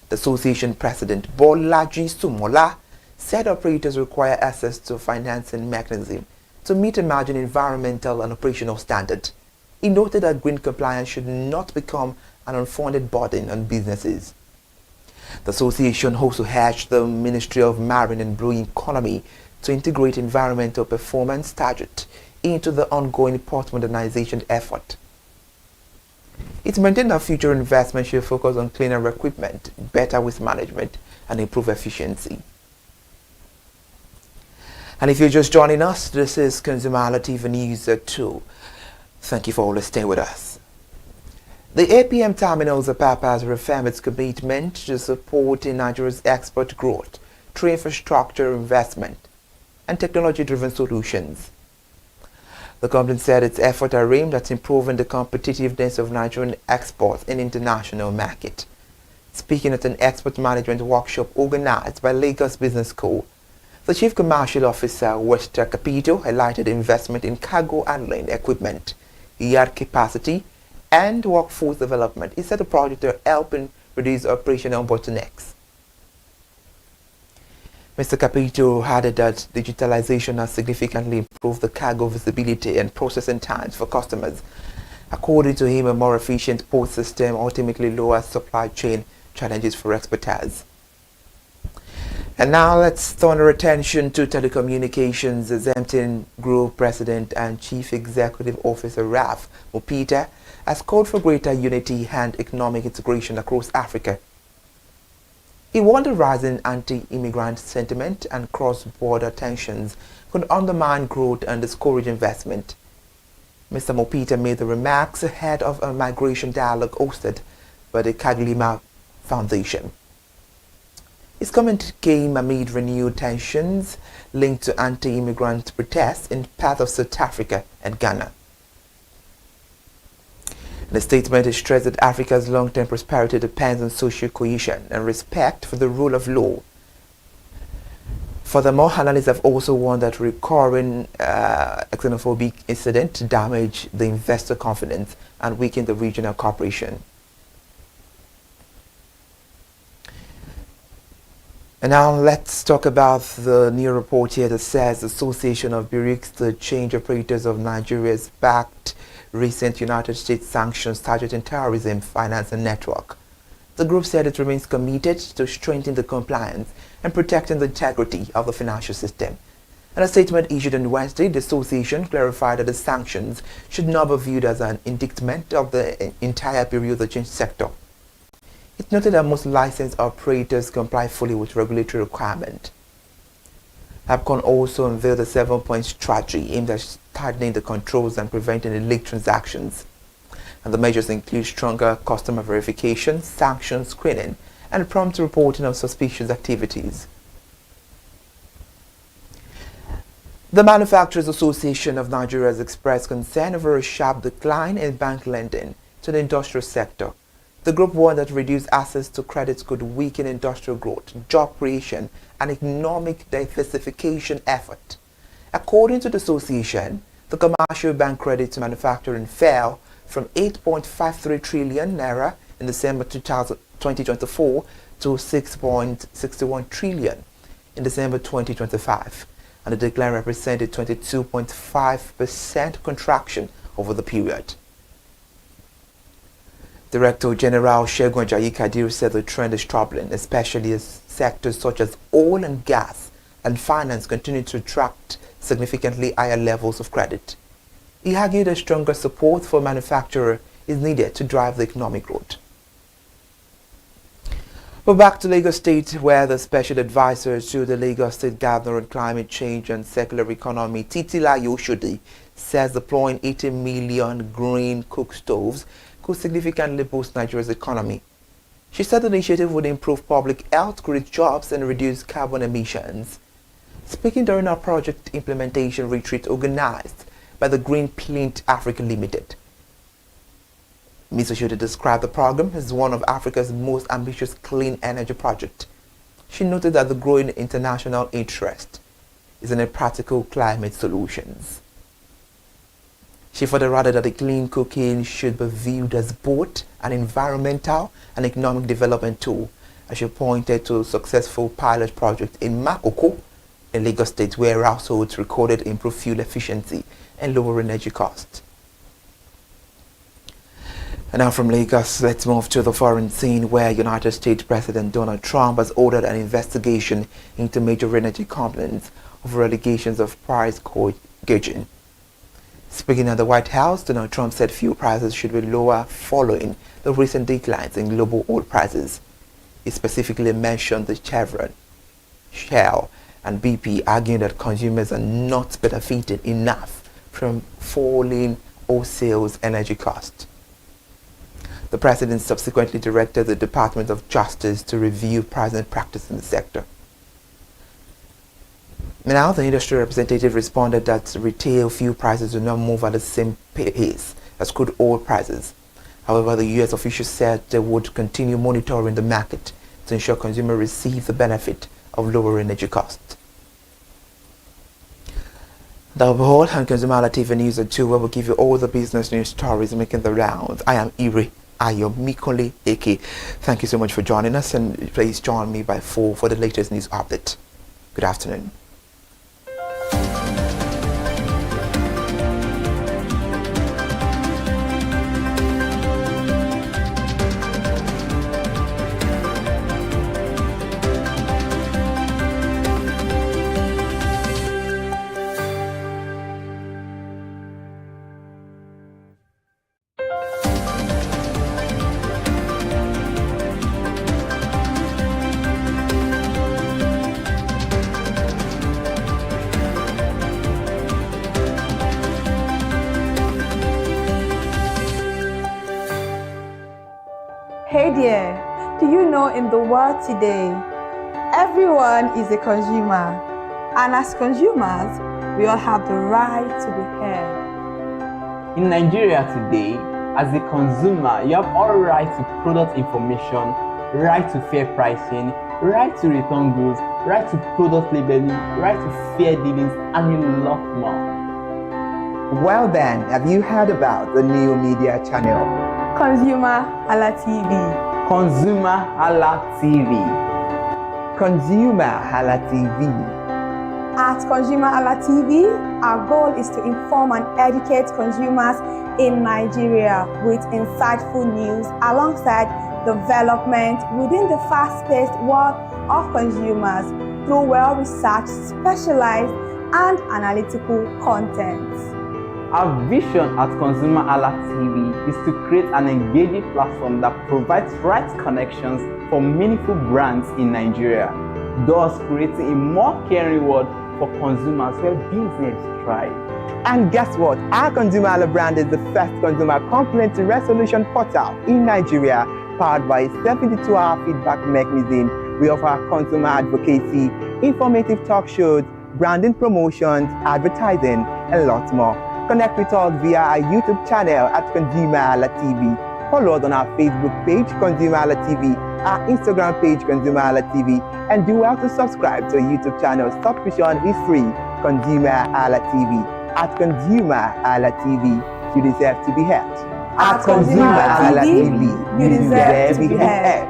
the association president Bolaji Sumola said operators require access to financing mechanism to meet emerging environmental and operational standards. He noted that green compliance should not become an unfunded burden on businesses. The association also urged the Ministry of Marine and Blue Economy to integrate environmental performance target into the ongoing port modernization effort. It maintained that future investment should focus on cleaner equipment, better waste management, and improve efficiency. And if you're just joining us, this is ConsumerHallaTV News at 2. Thank you for always staying with us. The APM Terminals Apapa has reaffirmed its commitment to supporting Nigeria's export growth through infrastructure investment and technology-driven solutions. The company said its efforts are aimed at improving the competitiveness of Nigerian exports in international market. Speaking at an export management workshop organized by Lagos Business School, the Chief Commercial Officer, Western Capital, highlighted investment in cargo handling equipment, yard capacity, and workforce development. He said the project are helping reduce operational bottlenecks. Mr. Capito added that digitalization has significantly improved the cargo visibility and processing times for customers. According to him, a more efficient port system ultimately lowers supply chain challenges for exporters. And now let's turn our attention to telecommunications. As MTN Group President and Chief Executive Officer Raf Mupita has called for greater unity and economic integration across Africa. He warned the rising anti-immigrant sentiment and cross-border tensions could undermine growth and discourage investment. Mr. Mupita made the remarks ahead of a migration dialogue hosted by the Kaglima Foundation. His comment came amid renewed tensions linked to anti-immigrant protests in parts of South Africa and Ghana. In the statement, it stressed that Africa's long-term prosperity depends on social cohesion and respect for the rule of law. Furthermore, analysts have also warned that recurring xenophobic incidents damage the investor confidence and weaken the regional cooperation. And now let's talk about the new report here that says the Association of Bureaux de Change Operators of Nigeria has backed recent United States sanctions targeting terrorism, finance and network. The group said it remains committed to strengthening the compliance and protecting the integrity of the financial system. In a statement issued on Wednesday, the association clarified that the sanctions should not be viewed as an indictment of the entire Bureau de Change sector. It noted that most licensed operators comply fully with regulatory requirements. APCON also unveiled a 7-point strategy aimed at tightening the controls and preventing illegal transactions. And the measures include stronger customer verification, sanction screening, and prompt reporting of suspicious activities. The Manufacturers Association of Nigeria has expressed concern over a sharp decline in bank lending to the industrial sector. The group warned that reduced access to credit could weaken industrial growth, job creation, and economic diversification effort. According to the association, the commercial bank credit to manufacturing fell from 8.53 trillion naira in December 2024 to 6.61 trillion in December 2025, and the decline represented 22.5% contraction over the period. Director General Segun Ajayi Kadir said the trend is troubling, especially as sectors such as oil and gas and finance continue to attract significantly higher levels of credit. He argued that stronger support for manufacturers is needed to drive the economic growth. But back to Lagos State, where the special advisor to the Lagos State Governor on Climate Change and Circular Economy, Titilayo Oshodi, says deploying 80 million green cook stoves could significantly boost Nigeria's economy. She said the initiative would improve public health, create jobs, and reduce carbon emissions. Speaking during a project implementation retreat organized by the Green Plant Africa Limited, Ms. Oshodi described the program as one of Africa's most ambitious clean energy projects. She noted that the growing international interest is in practical climate solutions. She further added that the clean cooking should be viewed as both an environmental and economic development tool, as she pointed to a successful pilot project in Makoko in Lagos State, where households recorded improved fuel efficiency and lower energy costs. And now from Lagos, let's move to the foreign scene, where United States President Donald Trump has ordered an investigation into major energy companies over allegations of price gouging. Speaking at the White House, Donald Trump said fuel prices should be lower following the recent declines in global oil prices. He specifically mentioned the Chevron, Shell, and BP, arguing that consumers are not benefiting enough from falling wholesale energy costs. The president subsequently directed the Department of Justice to review pricing practice in the sector. Now, the industry representative responded that retail fuel prices do not move at the same pace as crude oil prices. However, the U.S. officials said they would continue monitoring the market to ensure consumers receive the benefit of lower energy costs. That will be all on ConsumerHallaTV News at 2, where we'll give you all the business news stories making the rounds. I am Iri Ayomikole Eke. Thank you so much for joining us, and please join me by 4 for the latest news update. Good afternoon.
Hey there, do you know in the world today, everyone is a consumer, and as consumers, we all have the right to be heard.
In Nigeria today, as a consumer, you have all right to product information, right to fair pricing, right to return goods, right to product labeling, right to fair dealings, and a lot more.
Well then, have you heard about the new media channel?
ConsumerHallaTV.
ConsumerHallaTV.
ConsumerHallaTV.
At ConsumerHallaTV, our goal is to inform and educate consumers in Nigeria with insightful news alongside development within the fast-paced world of consumers through well-researched, specialized, and analytical content.
Our vision at ConsumerHallaTV is to create an engaging platform that provides right connections for meaningful brands in Nigeria, thus creating a more caring world for consumers where business thrive.
And guess what? Our ConsumerHalla brand is the first consumer complaint resolution portal in Nigeria, powered by a 72-hour feedback mechanism. We offer consumer advocacy, informative talk shows, branding promotions, advertising, and lots more. Connect with us via our YouTube channel at ConsumerHallaTV. Follow us on our Facebook page, ConsumerHallaTV, our Instagram page, ConsumerHallaTV, and do well to subscribe to our YouTube channel. Subscription is free. ConsumerHallaTV. At ConsumerHallaTV, you deserve to be heard.
At ConsumerHallaTV, you deserve to be heard.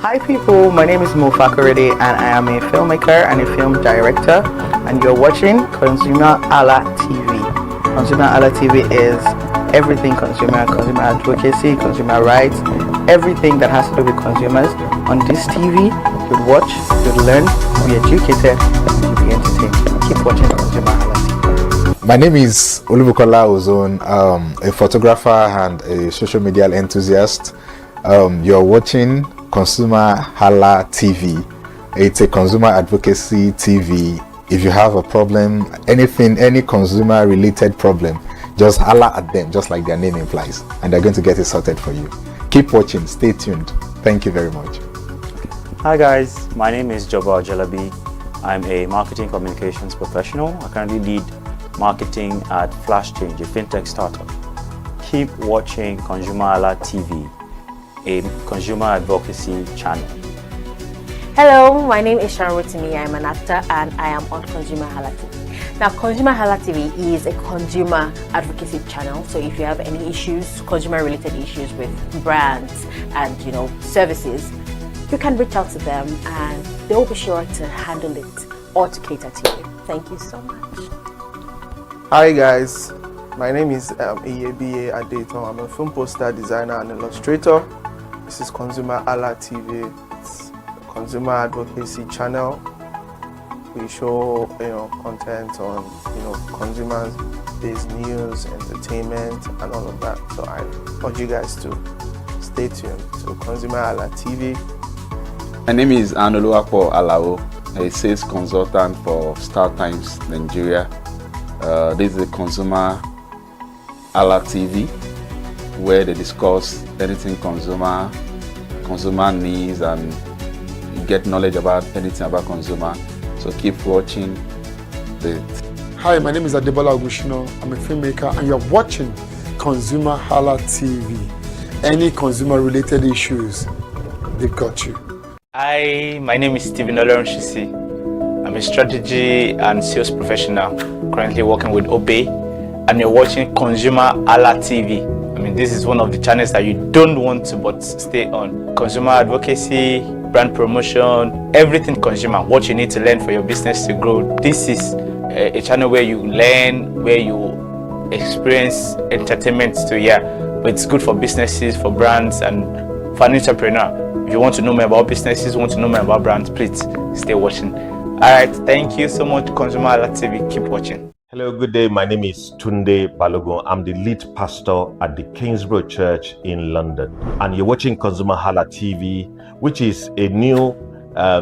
Hi people, my name is Fakarede and I am a filmmaker and a film director, and you're watching ConsumerHalla TV. ConsumerHalla TV is everything consumer advocacy, consumer rights, everything that has to do with consumers. On this TV, you'll watch, you'll learn, you'll be educated, and you'll be entertained. Keep watching ConsumerHalla TV.
My name is Olubukola Ozone, a photographer and a social media enthusiast. You're watching ConsumerHalla TV. It's a consumer advocacy TV. If you have a problem, any consumer related problem, just holla at them, just like their name implies, and they're going to get it sorted for you. Keep watching, stay tuned. Thank you very much.
Hi guys, my name is Joba Jalabi. I'm a marketing communications professional. I currently lead marketing at Flash Change, a fintech startup. Keep watching ConsumerHalla TV, a consumer advocacy channel.
Hello, my name is Rotimi. I'm an actor and I am on ConsumerHalla TV. Now, ConsumerHalla TV is a consumer advocacy channel. So if you have any issues, consumer-related issues with brands and services, you can reach out to them and they'll be sure to handle it or to cater to you. Thank you so much.
Hi guys, my name is Iyebiye Adeton. I'm a film poster designer and illustrator. This is ConsumerHalla TV. It's a consumer advocacy channel. We show content on consumers-based news, entertainment, and all of that. So I urge you guys to stay tuned to ConsumerHalla TV.
My name is Anoluwapo Alao, a sales consultant for Star Times Nigeria. This is a ConsumerHalla TV, where they discuss anything consumer needs, and you get knowledge about anything about consumer. So keep watching it.
Hi, my name is Adebola Ogushino. I'm a filmmaker and you're watching ConsumerHalla TV. Any consumer related issues, they've got you.
Hi, my name is Stephen Olorunshisi. I'm a strategy and sales professional, currently working with Obey, and you're watching ConsumerHalla TV. I mean, this is one of the channels that you don't want to but stay on. Consumer advocacy, brand promotion, everything consumer, what you need to learn for your business to grow. This is a channel where you learn, where you experience entertainment too, but it's good for businesses, for brands, and for an entrepreneur. If you want to know more about businesses, want to know more about brands, please stay watching. Alright, thank you so much, ConsumerHalla TV. Keep watching.
Hello, good day. My name is Tunde Balogun. I'm the lead pastor at the Kingsborough Church in London. And you're watching ConsumerHalla TV, which is a new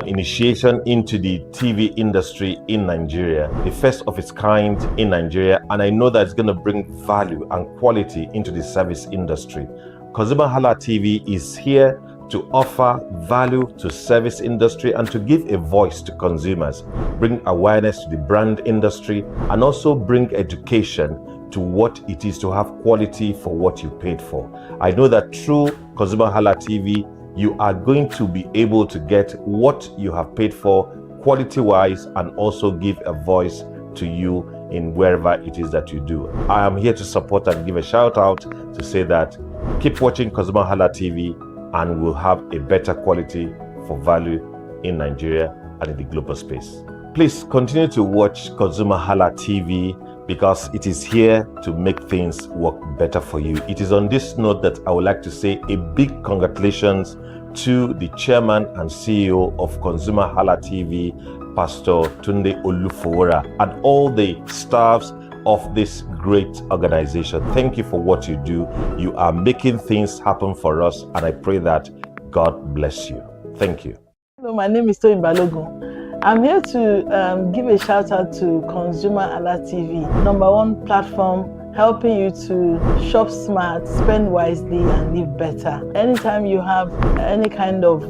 initiation into the TV industry in Nigeria, the first of its kind in Nigeria. And I know that it's going to bring value and quality into the service industry. ConsumerHalla TV is here to offer value to service industry and to give a voice to consumers, bring awareness to the brand industry, and also bring education to what it is to have quality for what you paid for. I know that through ConsumerHalla TV, you are going to be able to get what you have paid for quality-wise, and also give a voice to you in wherever it is that you do. I am here to support and give a shout out to say that keep watching ConsumerHalla TV, and we'll have a better quality for value in Nigeria and in the global space. Please continue to watch ConsumerHalla TV, because it is here to make things work better for you. It is on this note that I would like to say a big congratulations to the chairman and CEO of ConsumerHalla TV, Pastor Tunde Olufowora, and all the staffs of this great organization. Thank you for what you do. You are making things happen for us, and I pray that God bless you. Thank you.
Hello, my name is Toyin Balogun. I'm here to give a shout out to ConsumerHalla TV, #1 platform helping you to shop smart, spend wisely, and live better. Anytime you have any kind of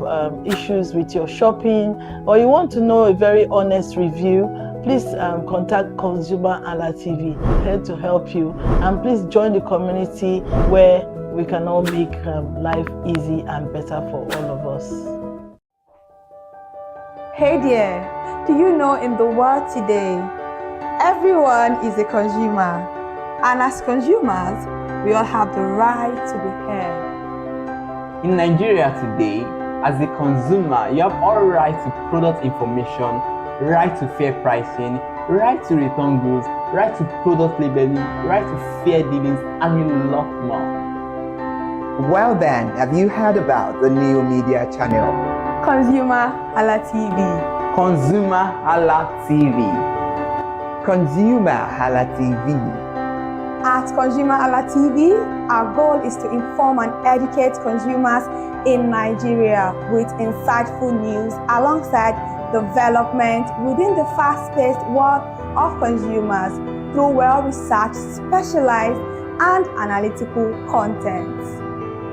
issues with your shopping, or you want to know a very honest review, please contact ConsumerHalla TV, here to help you. And please join the community where we can all make life easy and better for all of us.
Hey there, do you know in the world today, everyone is a consumer. And as consumers, we all have the right to be heard.
In Nigeria today, As a consumer, you have all right to product information, right to fair pricing, right to return goods, right to product labeling, right to fair dealings, and a lot more.
Well then, have you heard about the new media channel?
ConsumerHalla TV.
ConsumerHallaTV.
ConsumerHalla TV.
At ConsumerHalla TV, our goal is to inform and educate consumers in Nigeria with insightful news alongside development within the fast-paced world of consumers through well-researched, specialized, and analytical content.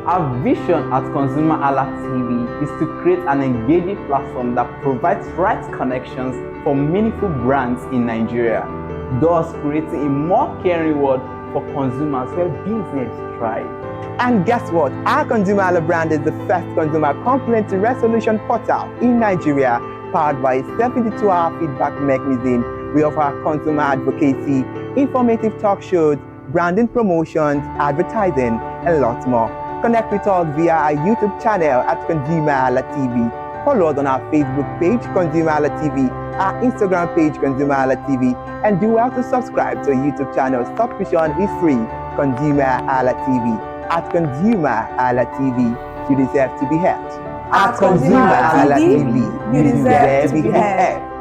Our vision at ConsumerHalla TV is to create an engaging platform that provides right connections for meaningful brands in Nigeria, thus creating a more caring world for consumers where business thrive.
And guess what? Our ConsumerHalla brand is the first consumer complaint resolution portal in Nigeria, powered by a 72-hour feedback mechanism. We offer consumer advocacy, informative talk shows, branding promotions, advertising, and lots more. Connect with us via our YouTube channel at ConsumerHalla TV. Follow us on our Facebook page, ConsumerHalla TV, our Instagram page, ConsumerHalla TV, and do well to subscribe to our YouTube channel. Subscription is free. ConsumerHalla TV. At ConsumerHalla TV, you deserve to be heard.
At ConsumerHalla TV, you deserve to be heard.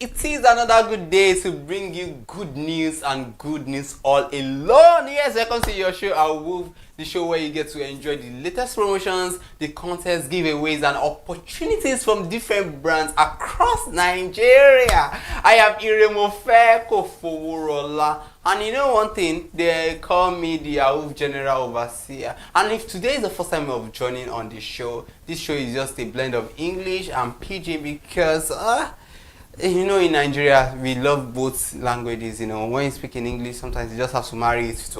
It is another good day to bring you good news and good news all alone. Yes, welcome to your show, Our Wolf, the show where you get to enjoy the latest promotions, the contests, giveaways, and opportunities from different brands across Nigeria. I am Iremofe Kofoworola, and you know one thing, they call me the Wolf General Overseer. And if today is the first time of joining on the show, this show is just a blend of English and Pidgin because you know, in Nigeria, we love both languages. You know, when you speak in English, sometimes you just have to marry it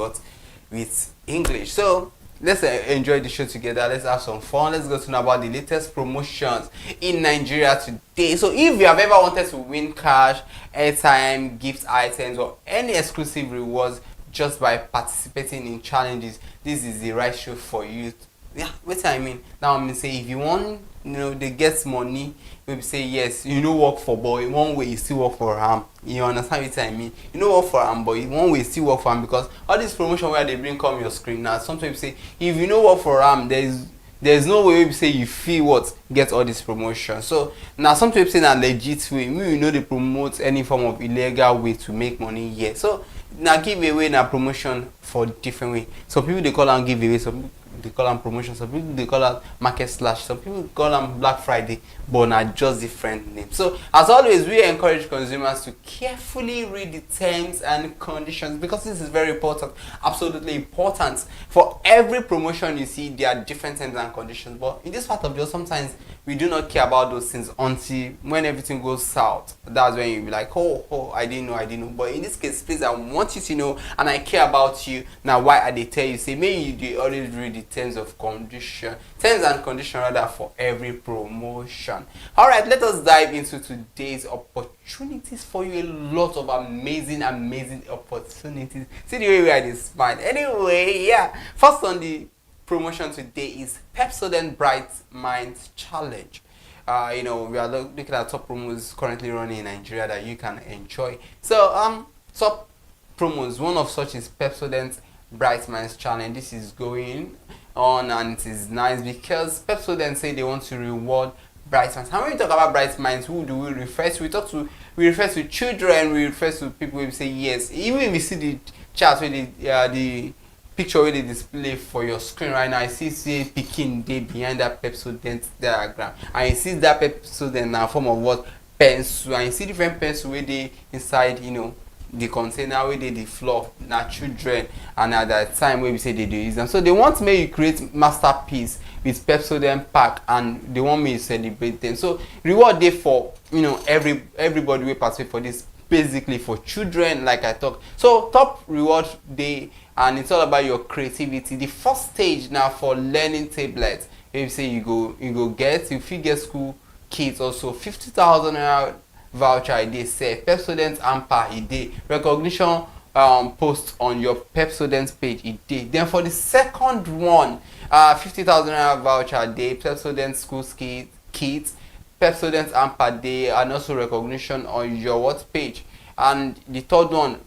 with English. So let's enjoy the show together. Let's have some fun. Let's go to know about the latest promotions in Nigeria today. So if you have ever wanted to win cash, airtime, gift items, or any exclusive rewards just by participating in challenges, this is the right show for you Yeah, what I mean. Now I'm say if you want, they get money, maybe say yes, work for boy, one way you still work for him. You understand what I mean? Work for him, but one way you still work for him, because all this promotion where they bring come your screen now, sometimes say if you know work for him, there's no way you say you feel what get all this promotion. So now some people say that legit way, they promote any form of illegal way to make money here. So now giveaway na promotion for different way. Some people they call them giveaway, some people they call them promotion, some people they call them market slash, some people call them Black Friday, but not just different names. So as always, we encourage consumers to carefully read the terms and conditions, because this is very important, absolutely important. For every promotion you see, there are different terms and conditions, but in this part of the world, sometimes we do not care about those things until when everything goes south. That's when you be like, oh, I didn't know. But in this case, please, I want you to know, and I care about you. Now, why I they tell you? Say, maybe you always read the terms and condition rather, for every promotion. All right, let us dive into today's opportunities for you. A lot of amazing opportunities. See the way we are this smile. Anyway, yeah. First on the promotion today is Pepsodent Bright Minds Challenge. We are looking at top promos currently running in Nigeria that you can enjoy. So top promos, one of such is Pepsodent Bright Minds Challenge. This is going on and it is nice because Pepsodent say they want to reward bright minds. And when we talk about bright minds, who do we refer to? We refer to children, we refer to people who say yes. Even if you see the chart where the picture where they display for your screen right now, I see Peking Day behind that Pepsodent diagram. And you see that Pepsodent now form of what? Pencil. And you see different pencil where they inside, the container where they the floor. Now children, and at that time where we say they do use them. So they want me to create masterpiece with Pepsodent pack, and they want me to celebrate them. So reward day for everybody will participate for this, basically for children, like I talked. So top reward day, and it's all about your creativity. The first stage now for learning tablets, if you say you get school kits also 50,000 naira voucher a day, say Pepsodent amper a day, recognition post on your Pepsodent page a day. Then for the second one, 50,000 naira voucher a day, Pepsodent school kit, Pepsodent amper day, and also recognition on your what page. And the third one,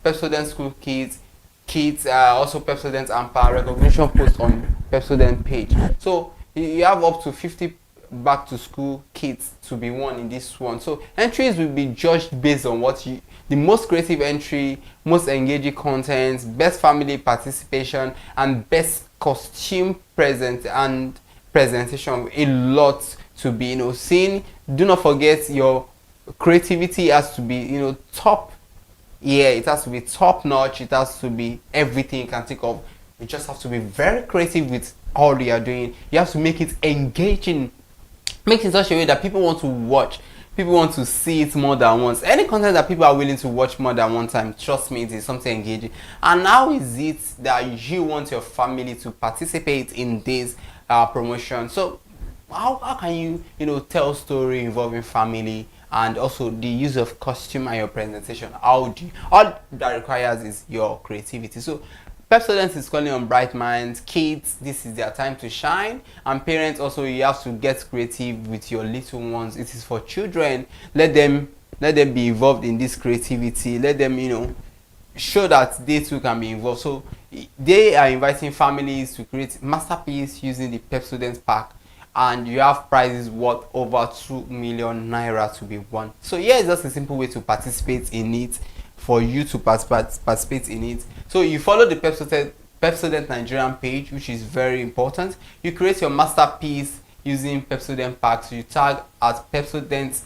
Pepsodent school kids, also Pepsodent amper, recognition post on Pepsodent page. So you have up to 50 back to school kits to be won in this one. So entries will be judged based on the most creative entry, most engaging content, best family participation, and best costume presentation. A lot to be seen. Do not forget your creativity has to be top. Yeah, it has to be top notch. It has to be everything you can think of. You just have to be very creative with all you are doing. You have to make it engaging, make it in such a way that people want to watch, people want to see it more than once. Any content that people are willing to watch more than one time, trust me, it is something engaging. And how is it that you want your family to participate in this promotion? So how can you tell story involving family, and also the use of costume and your presentation? All that requires is your creativity. So Pepsodent is calling on bright minds. Kids, this is their time to shine. And parents also, you have to get creative with your little ones. It is for children. Let them be involved in this creativity. Let them show that they too can be involved. So they are inviting families to create masterpiece using the Pepsodent pack, and you have prizes worth over 2 million naira to be won. So here is just a simple way to participate in it, for you to participate in it. So you follow the Pepsodent Nigerian page, which is very important. You create your masterpiece using Pepsodent packs. You tag at Pepsodent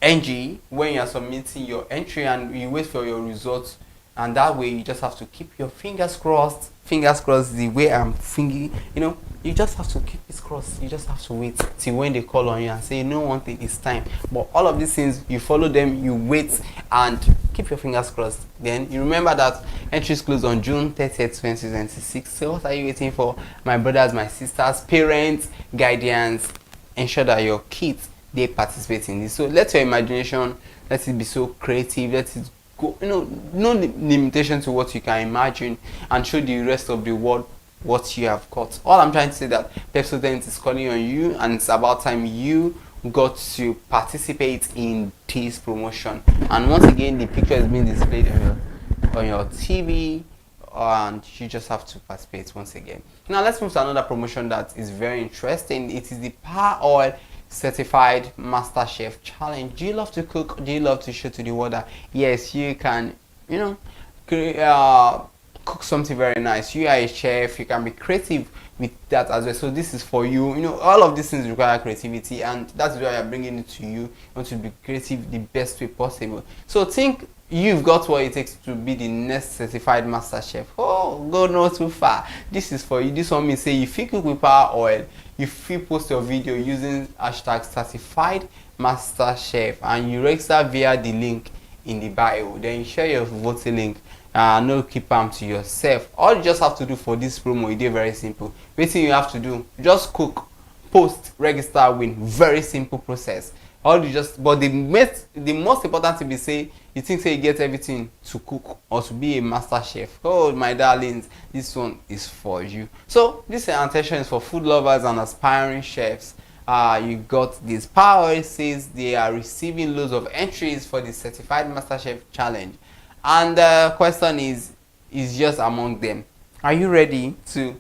NG when you are submitting your entry, and you wait for your results. And that way you just have to keep your fingers crossed. The way I'm thinking, you just have to keep it crossed. You just have to wait till when they call on you and say, one thing, it's time. But all of these things, you follow them, you wait, and keep your fingers crossed. Then you remember that entries close on June 30th, 2026. So what are you waiting for, my brothers, my sisters, parents, guardians? Ensure that your kids, they participate in this. So let your imagination, let it be so creative, let it go, no limitation to what you can imagine, and show the rest of the world what you have got. All I'm trying to say that Pepsodent is calling on you, and it's about time you got to participate in this promotion. And once again, the picture is being displayed on your TV, and you just have to participate once again. Now let's move to another promotion that is very interesting. It is the Power Oil Certified Master Chef Challenge. Do you love to cook? Do you love to show to the world that yes, you can, cook something very nice? You are a chef, you can be creative with that as well. So this is for you. All of these things require creativity, and that's why I'm bringing it to you. You want to be creative the best way possible. So think you've got what it takes to be the next certified master chef. Oh, go not too far. This is for you. This one means say if you cook with Power Oil, if you post your video using hashtag certified master chef and you register via the link in the bio, then you share your voting link. No keep them to yourself. All you just have to do for this promo, it is very simple. Basically, you have to do just cook, post, register, win. Very simple process. All you just, but the most important thing is say you think say you get everything to cook or to be a master chef. Oh my darlings, this one is for you. So this attention is for food lovers and aspiring chefs. You got this Power Oil says they are receiving loads of entries for the Certified Master Chef Challenge. And the question is just among them. Are you ready to,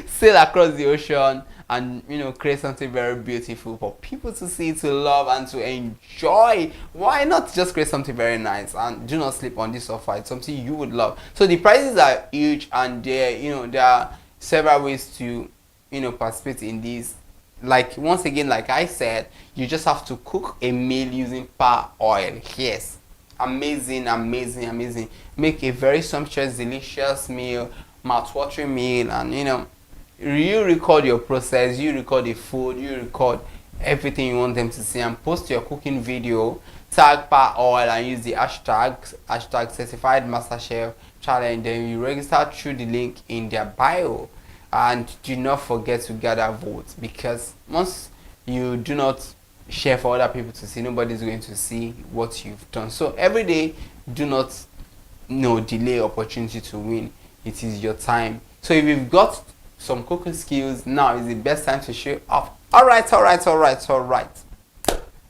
sail across the ocean and, create something very beautiful for people to see, to love, and to enjoy? Why not just create something very nice? And do not sleep on this offer. It's something you would love. So the prizes are huge, and there are several ways to, participate in this. Like, once again, like I said, you just have to cook a meal using Power Oil. Yes. Amazing. Make a very sumptuous, delicious meal, mouth-watering meal, and you record your process, you record the food, you record everything you want them to see, and post your cooking video, tag Power Oil, and use the hashtag certified master chef challenge. Then you register through the link in their bio, and do not forget to gather votes, because once you do not share for other people to see, nobody's going to see what you've done. So every day, do not delay opportunity to win. It is your time. So if you've got some cooking skills, now is the best time to show off. All right.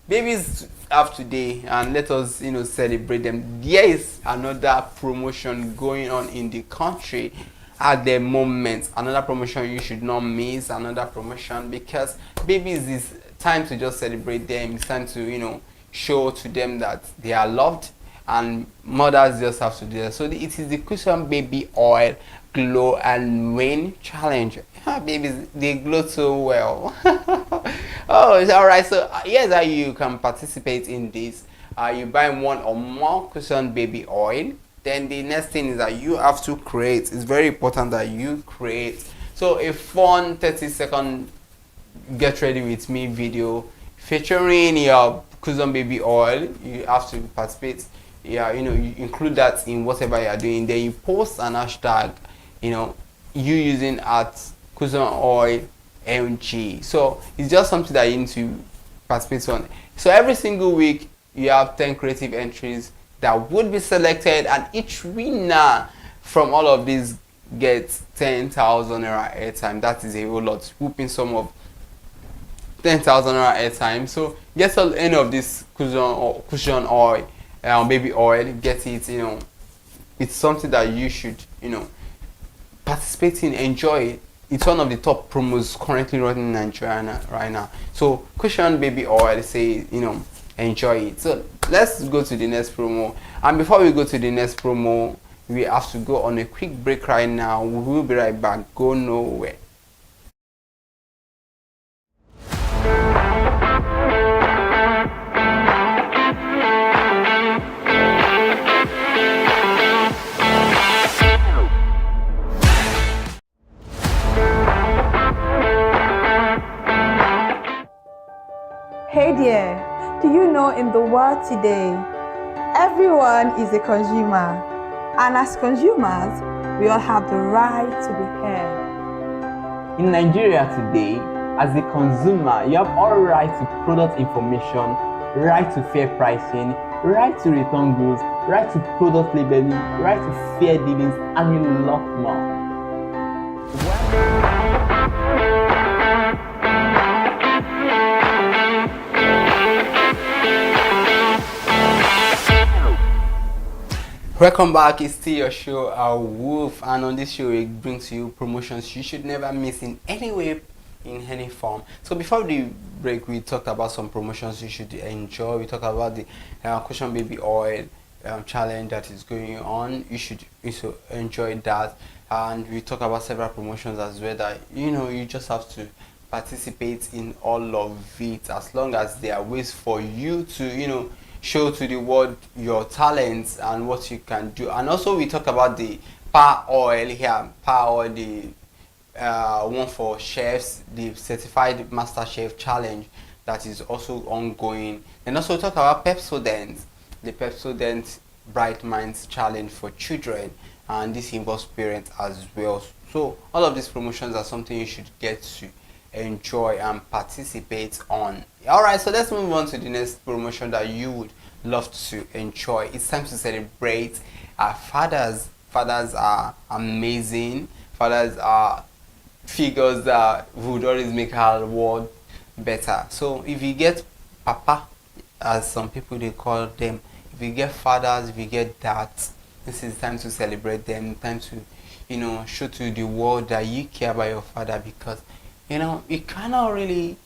Babies have today, and let us celebrate them. There is another promotion going on in the country at the moment. Another promotion you should not miss. Another promotion, because babies is time to just celebrate them. It's time to show to them that they are loved, and mothers just have to do that. So it is the Cushion Baby Oil Glow and Win Challenge. Babies, they glow so well. Oh, it's all right. So here's how you can participate in this. You buy one or more Cushion Baby Oil. Then the next thing is that you have to create. It's very important that you create. So a fun 30-second get ready with me video featuring your Cushion Baby Oil. You have to participate. Yeah, you include that in whatever you are doing. Then you post an hashtag, you using at Cushion Oil MG. So it's just something that you need to participate on. So every single week you have 10 creative entries that would be selected, and each winner from all of these gets 10,000 naira airtime. That is a whole lot, whooping sum of 10,000 naira airtime. So get any of this cushion oil, baby oil, get it. It's something that you should participate in, enjoy it. It's one of the top promos currently running in Nigeria right now. So cushion baby oil, say enjoy it. So let's go to the next promo, and before we go to the next promo, we have to go on a quick break right now. We will be right back. Go nowhere.
Hey there, do you know in the world today, everyone is a consumer, and as consumers, we all have the right to be heard.
In Nigeria today, as a consumer, you have all right to product information, right to fair pricing, right to return goods, right to product labeling, right to fair dealings, and a lot more.
Welcome back, it's still your show, Our Wolf, and on this show it brings you promotions you should never miss in any way, in any form. So before the break, we talked about some promotions you should enjoy. We talked about the cushion baby oil challenge that is going on. You should enjoy that, and we talked about several promotions as well that you just have to participate in all of it, as long as there are ways for you to show to the world your talents and what you can do. And also we talk about the power oil here, power oil, the one for chefs, the certified master chef challenge that is also ongoing. And also talk about Pepsodent, the Pepsodent Bright Minds challenge for children, and this involves parents as well. So all of these promotions are something you should get to enjoy and participate on. Alright, so let's move on to the next promotion that you would love to enjoy. It's time to celebrate our fathers. Fathers are amazing. Fathers are figures that would always make our world better. So if you get papa, as some people they call them, if you get fathers, if you get dads, this is time to celebrate them, time to show to the world that you care about your father, because you cannot really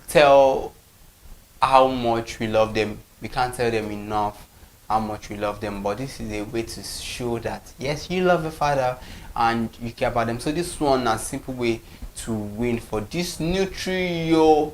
tell how much we love them. We can't tell them enough how much we love them, but this is a way to show that yes, you love your father and you care about them. So this one is a simple way to win for this Nutrio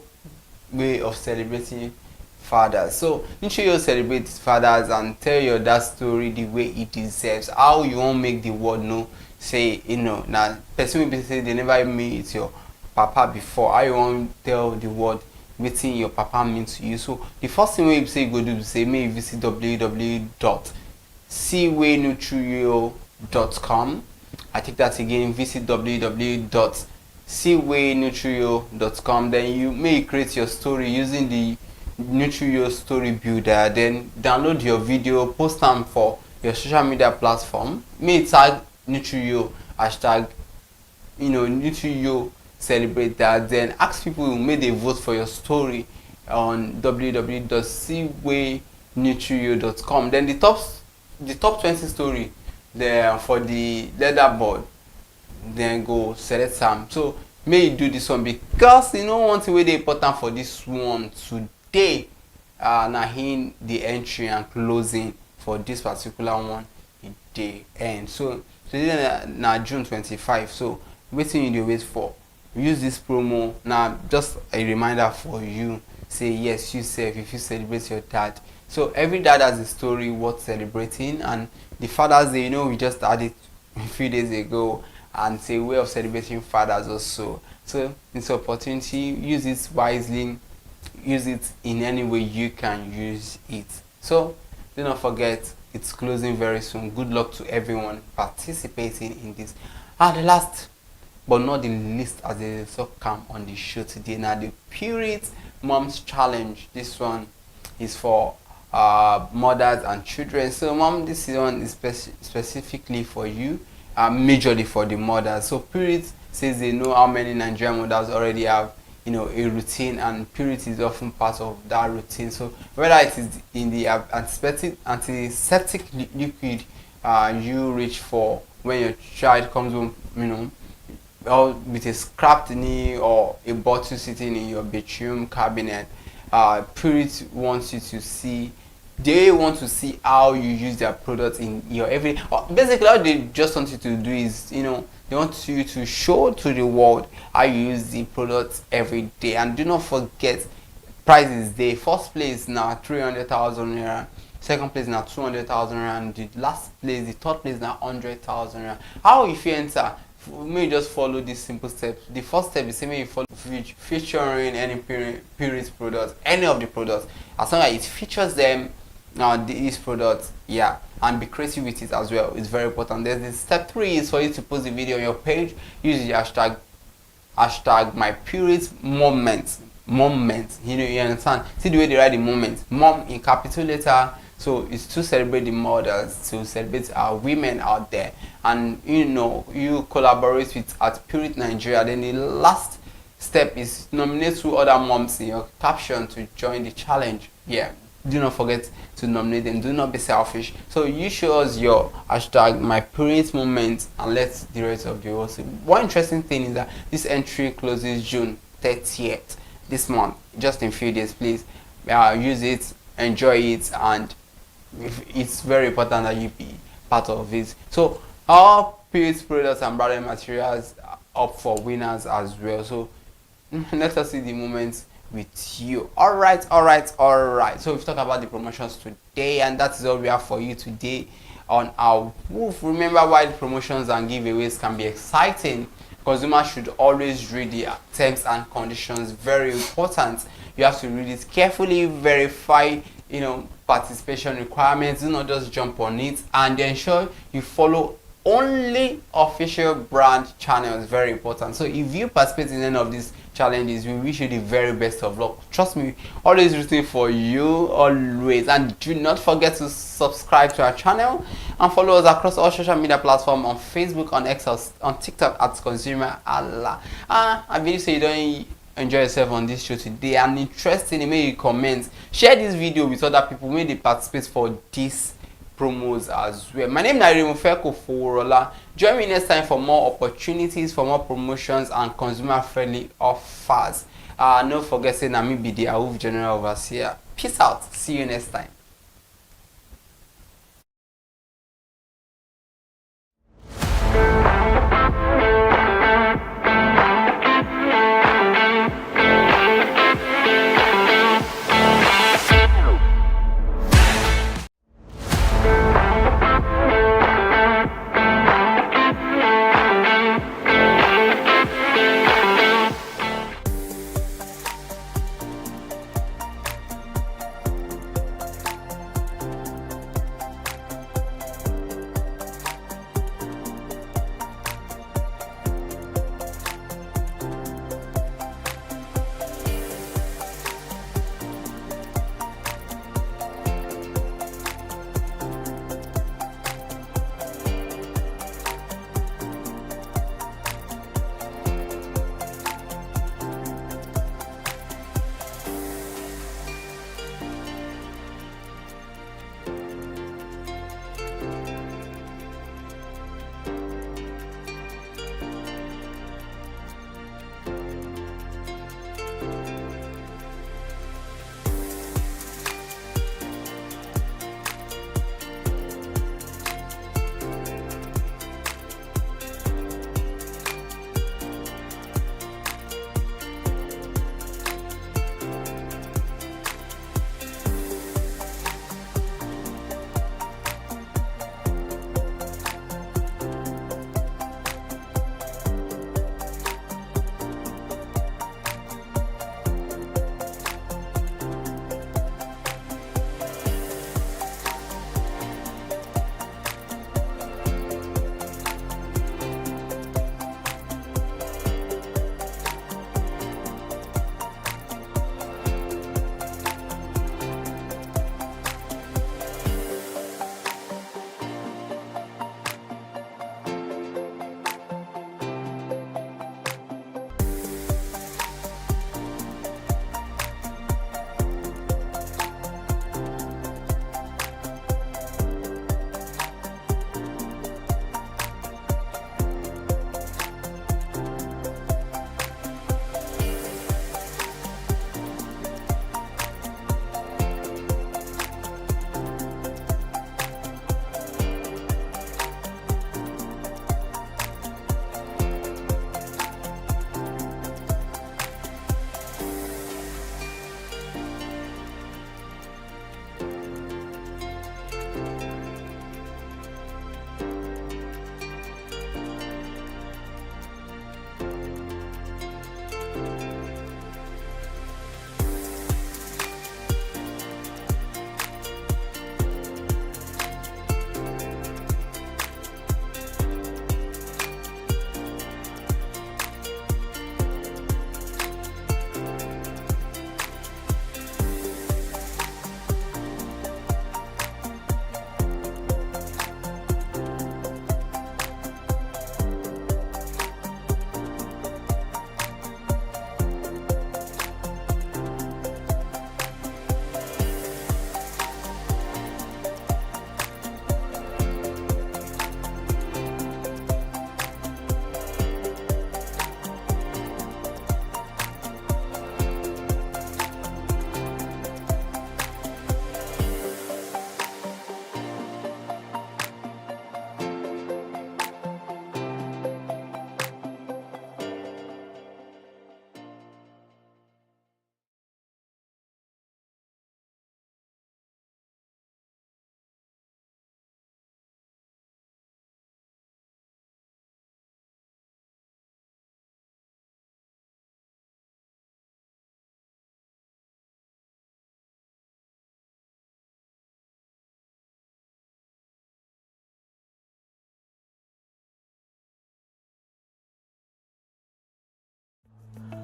way of celebrating fathers. So Nutrio celebrates fathers and tell your dad story the way it deserves. How you won't make the world know, say now person will be say they never meet your papa before. How you won't tell the world wetin your papa mean to you. So the first thing you say you go do is say make you visit www.seawaynutrio.com. I take that again, visit www.seawaynutrio.com. then you may create your story using the Nutrio story builder, then download your video, post them for your social media platform, may tag Nutrio, hashtag Nutrio celebrate that, then ask people who made a vote for your story on www.seawaynutrio.com. then the top 20 story there for the leaderboard, then go select some. So may you do this one, because one thing very important for this one today, na in the entry and closing for this particular one in the end. So today na June 25, so wetin you dey wait for? Use this promo now. Just a reminder for you, say yes, you self, if you celebrate your dad. So every dad has a story worth celebrating, and the Father's Day, we just had it a few days ago, and it's a way of celebrating fathers also. So it's an opportunity, use it wisely, use it in any way you can use it. So do not forget, it's closing very soon. Good luck to everyone participating in this. And the last but not the least, as they so come on the show today, now the Purity Moms Challenge. This one is for mothers and children. So mom, this one is specifically for you, majorly for the mothers. So Purity says they know how many Nigerian mothers already have a routine, and Purity is often part of that routine. So whether it is in the antiseptic liquid you reach for when your child comes home, or with a scrapped knee or a bottle sitting in your bedroom cabinet, Purity wants you to see. They want to see how you use their products in your everyday. Basically, all they just want you to do is, they want you to show to the world how you use the products every day. And do not forget, prizes there. First place now 300,000 naira. Second place now 200,000 naira. And the last place, the third place now 100,000 naira. How if you enter? May just follow these simple steps. The first step is say you follow featuring any Purity products, any of the products, as long as it features them, these products, and be creative with it as well. It's very important. There's this step 3 is for you to post the video on your page. Use the hashtag my Purity moment. You understand? See the way they write the moment. Mom in capital letter, So it's to celebrate the mothers, to celebrate our women out there, and you collaborate with at Spirit Nigeria. Then the last step is nominate 2 other moms in your caption to join the challenge. Yeah, do not forget to nominate them. Do not be selfish. So you show us your hashtag my parents moment and let the rest of you also. One interesting thing is that this entry closes June 30th this month, just in a few days. Please use it, enjoy it, and it's very important that you be part of it. So our PH products and branded materials are up for winners as well. So let us see the moments with you. All right. So we've talked about the promotions today, and that is all we have for you today on our Woof. Remember, why the promotions and giveaways can be exciting, consumers should always read the terms and conditions. Very important. You have to read it carefully, verify participation requirements. Do not just jump on it, and ensure you follow only official brand channels. Very important. So if you participate in any of these challenges, we wish you the very best of luck. Trust me, always rooting for you, always. And do not forget to subscribe to our channel and follow us across all social media platforms, on Facebook, on X, on TikTok at ConsumerHalla. I believe so you don't enjoy yourself on this show today and interesting, make you comment, share this video with other people, may they participate for this promos as well. My name is Advocacy. Join me next time for more opportunities, for more promotions and consumer friendly offers. Don't forget, say na me be the AWUF General Overseer. Peace out. See you next time.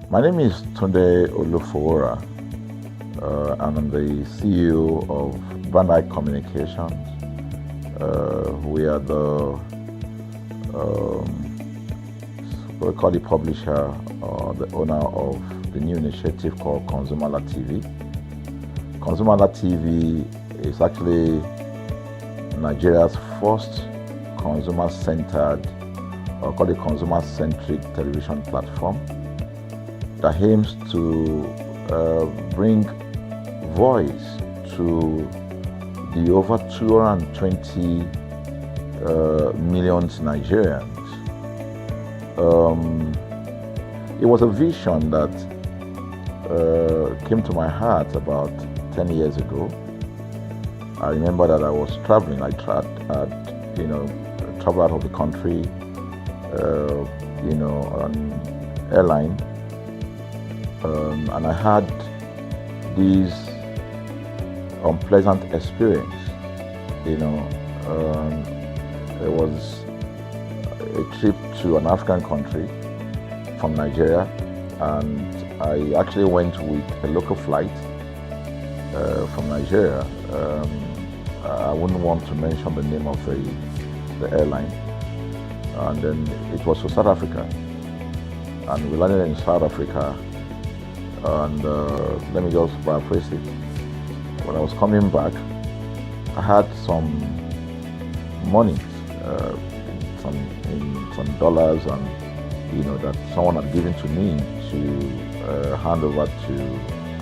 My name is Tunde Olufowora. I'm the CEO of Bandai Communications. We are we call the publisher or the owner of the new initiative called ConsumerHallaTV. ConsumerHallaTV is actually Nigeria's first consumer-centered, or call it consumer-centric television platform that aims to bring voice to the over 220 million Nigerians. It was a vision that came to my heart about 10 years ago. I remember that I was traveling. I traveled out of the country, on airline, and I had this unpleasant experience. It was a trip to an African country from Nigeria, and I actually went with a local flight from Nigeria. I wouldn't want to mention the name of the airline, and then it was to South Africa, and we landed in South Africa, and let me just paraphrase it. When I was coming back, I had some money, some dollars, and that someone had given to me to hand over to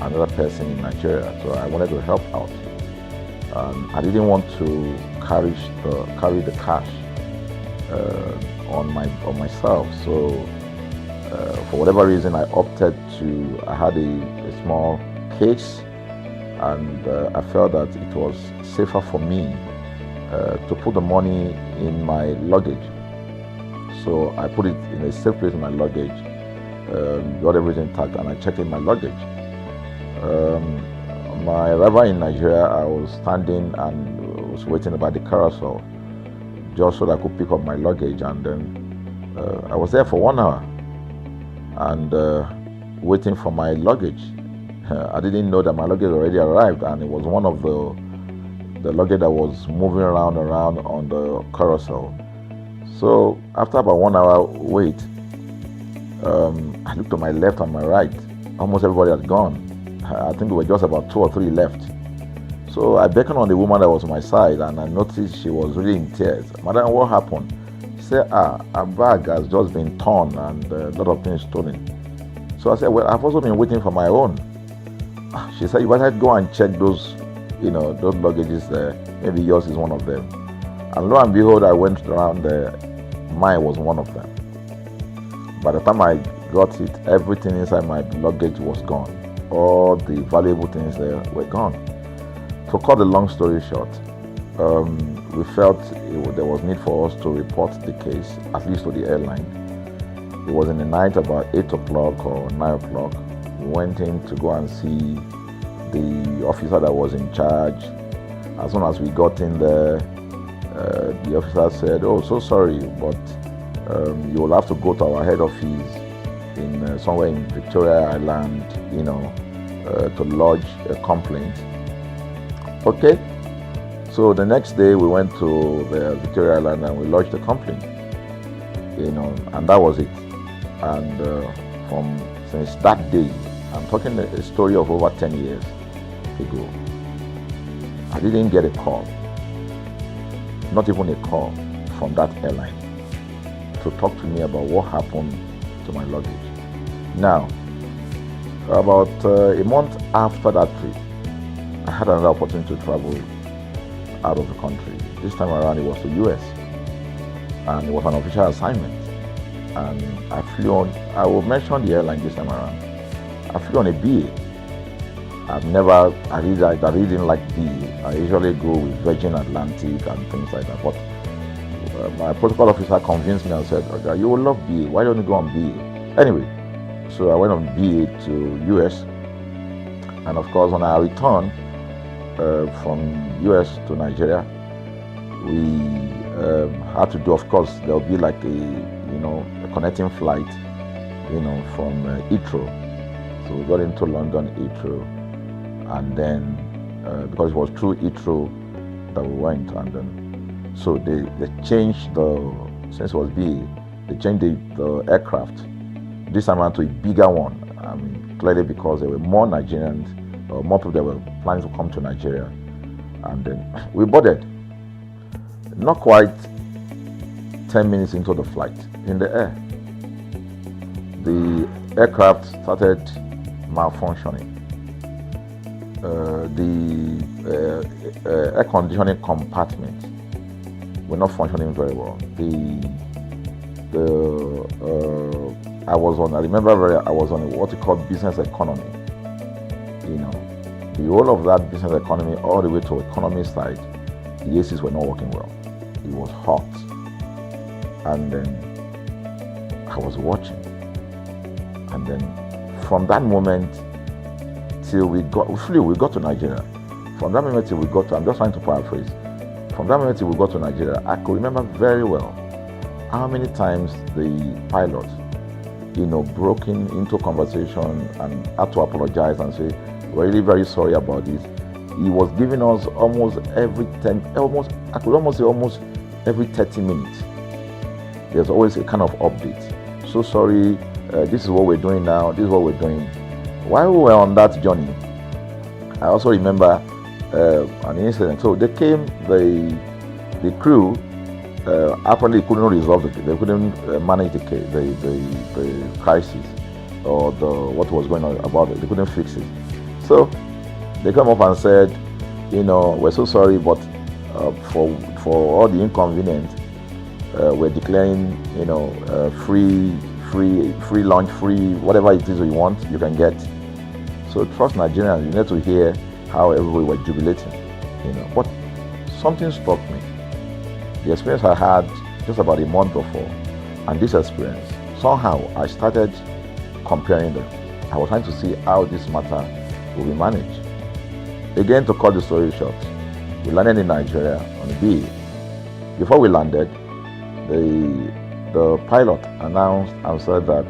another person in Nigeria. So I wanted to help out. I didn't want to carry the cash on myself. So for whatever reason, I opted to. I had a small case, and I felt that it was safer for me to put the money in my luggage. So I put it in a safe place in my luggage, got everything tagged, and I checked in my luggage. My arrival in Nigeria, I was standing and was waiting about the carousel just so that I could pick up my luggage, and then I was there for 1 hour and waiting for my luggage. I didn't know that my luggage already arrived, and it was one of the luggage that was moving around on the carousel. So after about 1 hour wait, I looked to my left and my right. Almost everybody had gone. I think there were just about 2 or 3 left. So I beckoned on the woman that was on my side, and I noticed she was really in tears. Madam, what happened? She said, her bag has just been torn and a lot of things stolen. So I said, well, I've also been waiting for my own. She said, you better go and check those luggages there. Maybe yours is one of them. And lo and behold, I went around there. Mine was one of them. By the time I got it, everything inside my luggage was gone. All the valuable things there were gone. To cut the long story short, we felt there was need for us to report the case, at least to the airline. It was in the night, about 8 o'clock or 9 o'clock. We went in to go and see the officer that was in charge. As soon as we got in there, the officer said, "Oh, so sorry, but you will have to go to our head office in somewhere in Victoria Island, to lodge a complaint." Okay. So the next day we went to the Victoria Island and we lodged a complaint, and that was it. And since that day, I'm talking a story of over 10 years ago, I didn't get a call, not even a call from that airline to talk to me about what happened to my luggage. Now, about a month after that trip, I had another opportunity to travel out of the country. This time around it was to US, and it was an official assignment. And I flew on, I will mention the airline this time around. I flew on a BA. I really didn't like BA. I usually go with Virgin Atlantic and things like that. But my protocol officer convinced me and said, "Okay, you will love BA. Why don't you go on BA?" Anyway, so I went on BA to US. And of course, when I returned from US to Nigeria, we had to do, of course, there'll be like a connecting flight from Heathrow. So we got into London Heathrow, and then because it was through Heathrow that we went, and then so they changed since it was BA, they changed the aircraft this time around to a bigger one. I mean, clearly because there were more Nigerians, or more people that were planning to come to Nigeria, and then we boarded. Not quite 10 minutes into the flight, in the air, the aircraft started malfunctioning. The air conditioning compartment were not functioning very well. I was on what you call business economy. The whole of that business economy all the way to economy side, the ACs were not working well. It was hot. And then I was watching. And then from that moment till we got to Nigeria. From that moment till we got to, I'm just trying to paraphrase. From that moment till we got to Nigeria, I could remember very well how many times the pilot, broke into conversation and had to apologize and say, we're really very sorry about this. He was giving us almost every 30 minutes. There's always a kind of update. So sorry, this is what we're doing now, this is what we're doing. While we were on that journey, I also remember an incident. So they came, the crew apparently couldn't resolve it. They couldn't manage the crisis or what was going on about it. They couldn't fix it. So they come up and said, we're so sorry, but for all the inconvenience, we're declaring, free lunch, free whatever it is you want, you can get. So trust Nigerians, you need to hear how everybody were jubilating, But something struck me. The experience I had just about a month before, and this experience, somehow I started comparing them. I was trying to see how this matter will be managed. Again, to cut the story short, we landed in Nigeria on BA. Before we landed, the pilot announced and said that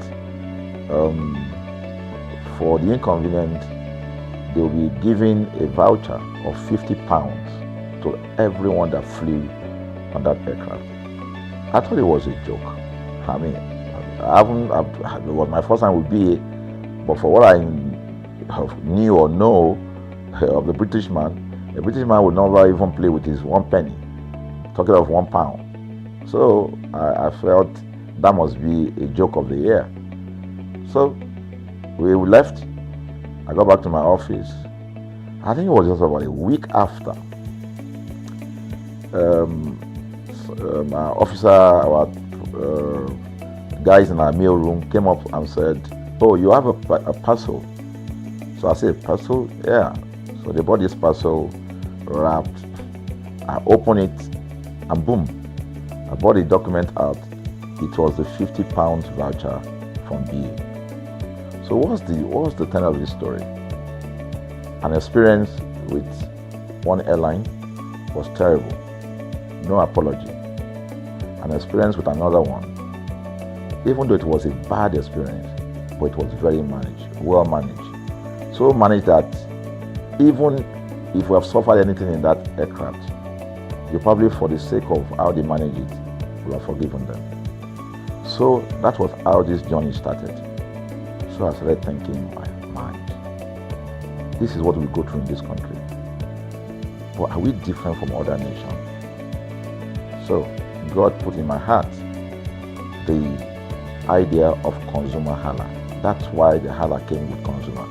for the inconvenience, they will be giving a voucher of £50 to everyone that flew on that aircraft. I thought it was a joke. I mean, it was my first time with BA, but for what I knew or know of the British man would never even play with his 1 penny, talking of £1. So I felt that must be a joke of the year. So we left. I got back to my office. I think it was just about a week after. Our officer, our guys in our mail room came up and said, "Oh, you have a parcel." So I said, "Parcel? Yeah." So they bought this parcel wrapped. I opened it, and boom, I bought the document out. It was the £50 voucher from BA. So what's the tenor of this story? An experience with one airline was terrible, no apology. An experience with another one, even though it was a bad experience, but it was very managed, well managed. So managed that even if we have suffered anything in that aircraft, you probably, for the sake of how they manage it, will have forgiven them. So that was how this journey started. So I started thinking, my mind, this is what we go through in this country. But are we different from other nations? So God put in my heart the idea of ConsumerHalla. That's why the Hala came with consumer.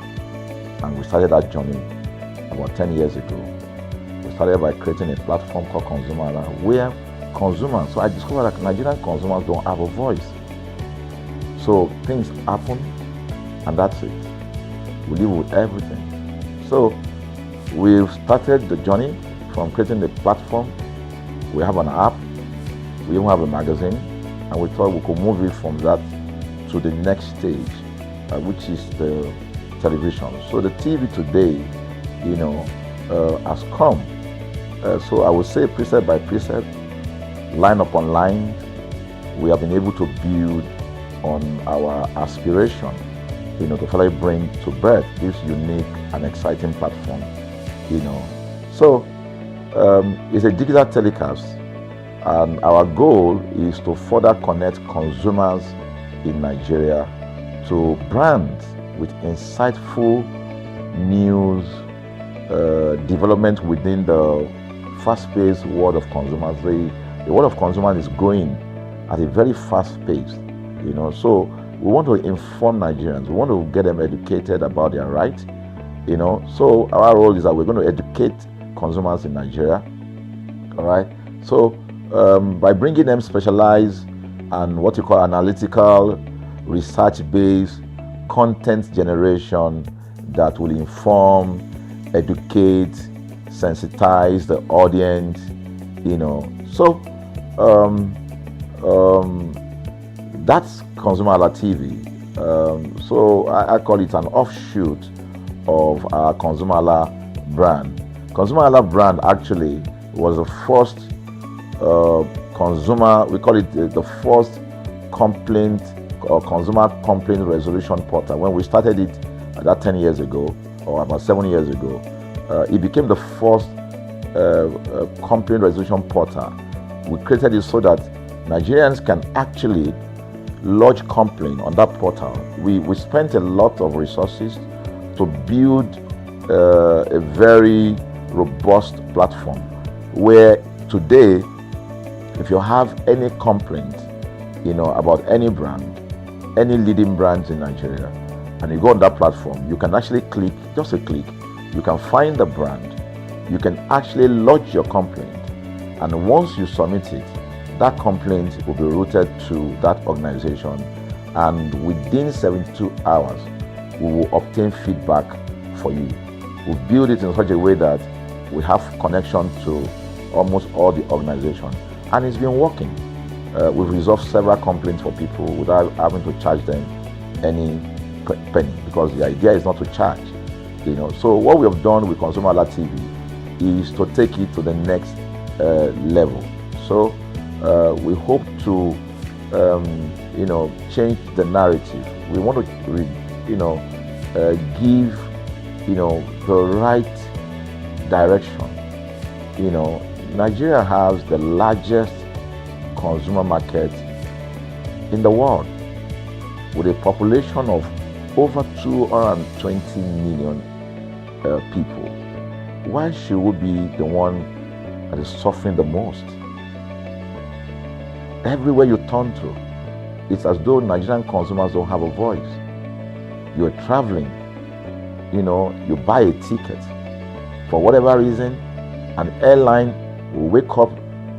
And we started that journey about 10 years ago. We started by creating a platform called ConsumerHalla, where consumers, so I discovered that Nigerian consumers don't have a voice. So things happen, and that's it. We live with everything. So we've started the journey from creating the platform. We have an app, we even have a magazine, and we thought we could move it from that to the next stage, which is the television. So the TV today, has come. So I would say precept by precept, line upon line, we have been able to build on our aspiration, to finally bring to birth this unique and exciting platform, So it's a digital telecast, and our goal is to further connect consumers in Nigeria to brands with insightful news, development within the fast-paced world of consumers. The world of consumers is growing at a very fast pace, So we want to inform Nigerians. We want to get them educated about their rights, So our role is that we're going to educate consumers in Nigeria, all right? So by bringing them specialized and what you call analytical, research-based content generation that will inform, educate, sensitize the audience, So that's ConsumerHalla TV. So I call it an offshoot of our ConsumerHalla brand. ConsumerHalla brand actually was the first we call it the first complaint or consumer complaint resolution portal. When we started it about 10 years ago, or about 7 years ago, it became the first complaint resolution portal. We created it so that Nigerians can actually lodge complaint on that portal. We spent a lot of resources to build a very robust platform where today, if you have any complaint, about any brand, any leading brands in Nigeria, and you go on that platform, you can actually click, just a click, you can find the brand, you can actually lodge your complaint, and once you submit it, that complaint will be routed to that organization, and within 72 hours, we will obtain feedback for you. We build it in such a way that we have connection to almost all the organizations, and it's been working. We've resolved several complaints for people without having to charge them any penny, because the idea is not to charge. So what we have done with ConsumerHalla TV is to take it to the next level. So we hope to change the narrative. We want to give the right direction. Nigeria has the largest consumer market in the world, with a population of over 220 million people. Why should we be the one that is suffering the most? Everywhere you turn to, it's as though Nigerian consumers don't have a voice. You're traveling, you buy a ticket. For whatever reason, an airline will wake up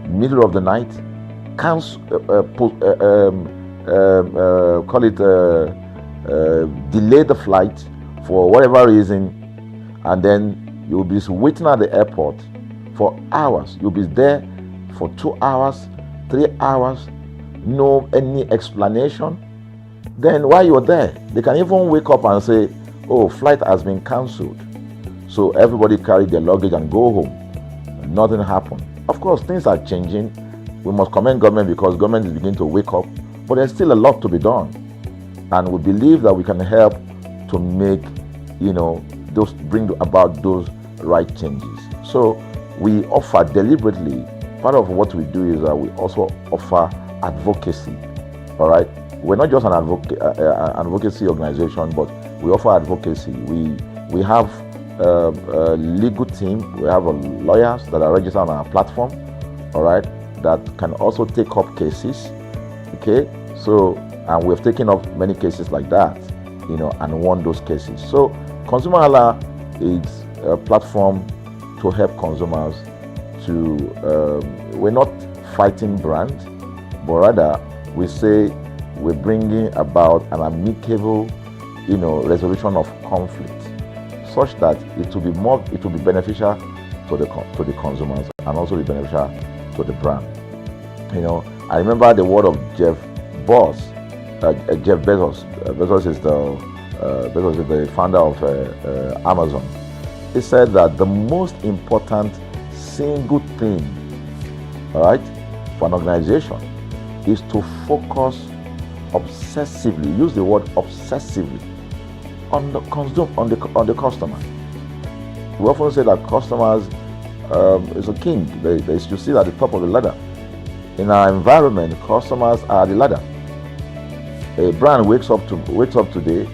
middle of the night, delay the flight for whatever reason, and then you'll be waiting at the airport for hours. You'll be there for 2 hours, 3 hours, no any explanation. Then while you're there, they can even wake up and say, oh, flight has been cancelled. So everybody carry their luggage and go home. Nothing happened. Of course, things are changing. We must commend government because government is beginning to wake up, but there's still a lot to be done. And we believe that we can help to make, bring about those right changes. So we offer deliberately, part of what we do is that we also offer advocacy, all right? We're not just an advocacy organization, but we offer advocacy. We have a legal team, we have lawyers that are registered on our platform, all right, that can also take up cases, okay? So, and we've taken up many cases like that, and won those cases. So, ConsumerHalla is a platform to help consumers to, we're not fighting brands, but rather we say we're bringing about an amicable, resolution of conflict, such that it will be beneficial to the consumers and also be beneficial to the brand. I remember the word of Jeff Bezos. Bezos is the founder of Amazon. He said that the most important single thing, all right, for an organization is to focus obsessively, use the word obsessively on the customer. We often say that customers is a king. They should sit at the top of the ladder. In our environment, customers are the ladder. A brand wakes up today,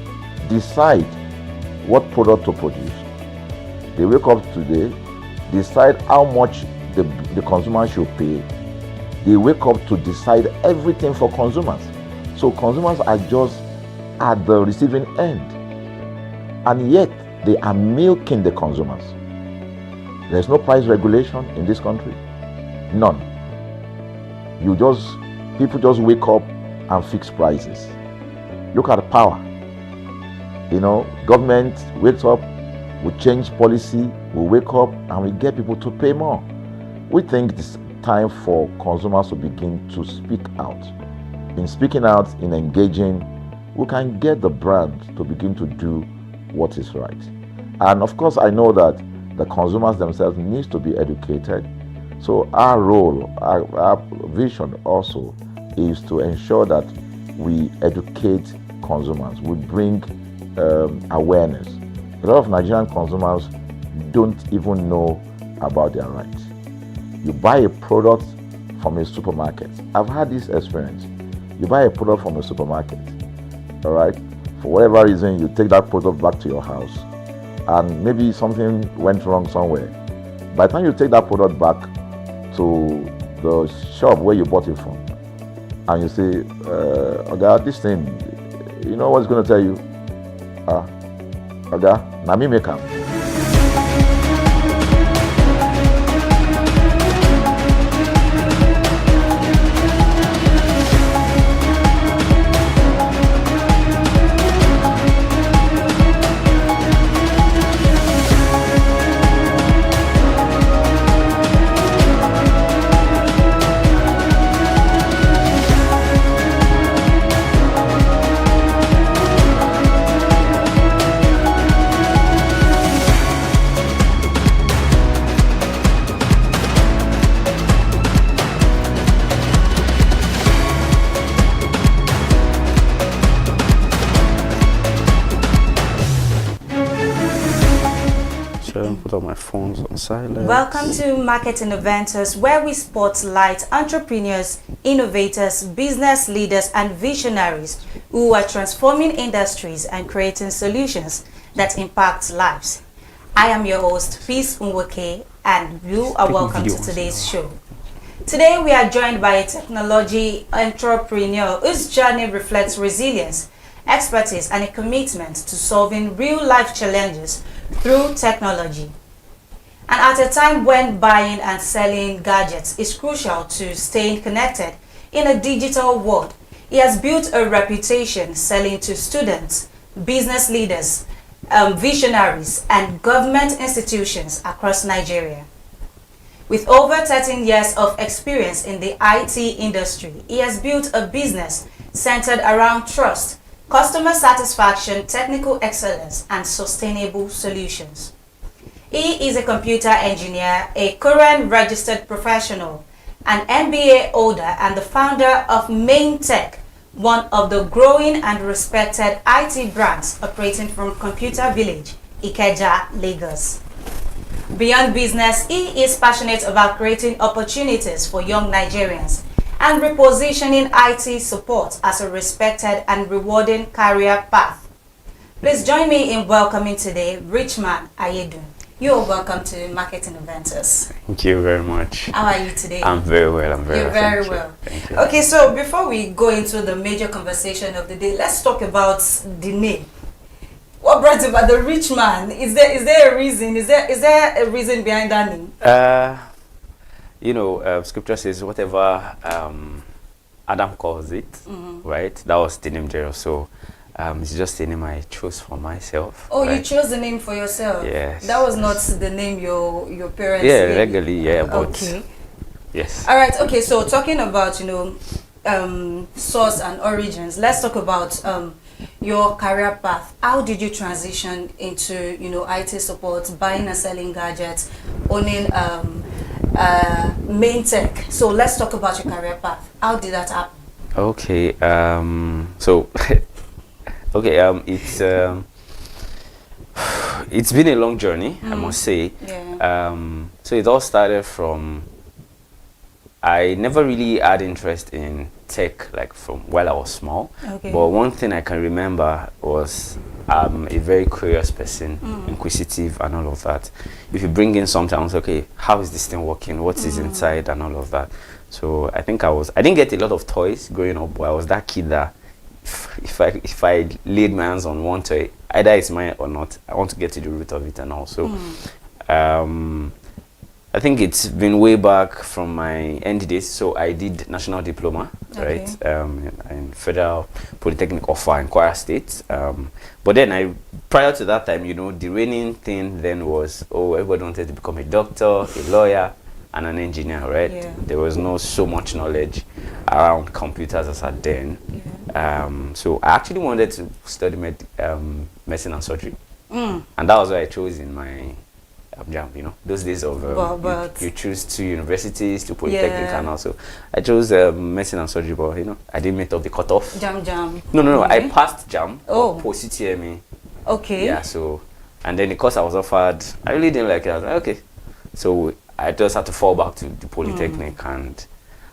decide what product to produce. They wake up today, decide how much the consumer should pay. They wake up to decide everything for consumers. So consumers are just at the receiving end. And yet, they are milking the consumers. There's no price regulation in this country. None. People just wake up and fix prices. Look at the power. Government wakes up, we change policy, we wake up and we get people to pay more. We think it's time for consumers to begin to speak out. In speaking out, in engaging, we can get the brand to begin to do what is right. And of course, I know that the consumers themselves need to be educated. So our role, our vision also is to ensure that we educate consumers, we bring awareness. A lot of Nigerian consumers don't even know about their rights. You buy a product from a supermarket. I've had this experience. You buy a product from a supermarket, all right? For whatever reason, you take that product back to your house, and maybe something went wrong somewhere. By the time you take that product back to the shop where you bought it from, and you say, Oga, this thing, you know what's going to tell you? Oga, na me make am.
Put all my phones on silent.
Welcome to Market Innovators, where we spotlight entrepreneurs, innovators, business leaders, and visionaries who are transforming industries and creating solutions that impact lives. I am your host, Peace Unwoke, and you are welcome to today's show. Today, we are joined by a technology entrepreneur whose journey reflects resilience, expertise, and a commitment to solving real-life challenges through technology. And at a time when buying and selling gadgets is crucial to staying connected in a digital world, he has built a reputation selling to students, business leaders, visionaries, and government institutions across Nigeria. With over 13 years of experience in the IT industry, he has built a business centered around trust, customer satisfaction, technical excellence, and sustainable solutions. He is a computer engineer, a current registered professional, an MBA holder, and the founder of Main Tech, one of the growing and respected IT brands operating from Computer Village, Ikeja, Lagos. Beyond business, he is passionate about creating opportunities for young Nigerians and repositioning IT support as a respected and rewarding career path. Please join me in welcoming today Richman Ayedun. You are welcome to Market Innovators.
Thank you very much.
How are you today?
I'm very well.
You're very well.
Thank you.
Okay, so before we go into the major conversation of the day, let's talk about the name. What brought about the rich man? Is there a reason? Is there a reason behind that name?
Scripture says whatever Adam calls it, right? That was the name there. So it's just the name I chose for myself.
Oh,
right?
You chose the name for yourself?
Yes.
That was not the name your parents
gave?
gave
Regularly, yeah, but
okay.
Yes.
All right. Okay. So talking about source and origins, let's talk about your career path. How did you transition into IT support, buying and selling gadgets, owning Main Tech? So let's talk about your career path. How did that happen?
Okay. So, okay. It's been a long journey, I must say.
Yeah.
So it all started from, I never really had interest in tech like from while I was small.
Okay.
But one thing I can remember was I'm a very curious person, inquisitive and all of that. If you bring in something, I was okay, how is this thing working? What is inside and all of that. So I think I didn't get a lot of toys growing up, but I was that kid that if I laid my hands on one toy, either it's mine or not, I want to get to the root of it. And also I think it's been way back from my end days. So I did national diploma, right, in Federal Polytechnic Offa in Kwara State. But then prior to that time, the reigning thing then was, everybody wanted to become a doctor, a lawyer, and an engineer, right?
Yeah.
There was no so much knowledge around computers as at then. So I actually wanted to study medicine and surgery. And that was what I chose in my jam, those days of you choose 2 universities, 2 polytechnic, and also I chose medicine and surgery, but I didn't meet up the cutoff.
Jam.
No, I passed jam. Post CTME.
Okay.
Yeah, so, and then the course I was offered, I really didn't like it. I was like, okay. So I just had to fall back to the polytechnic. And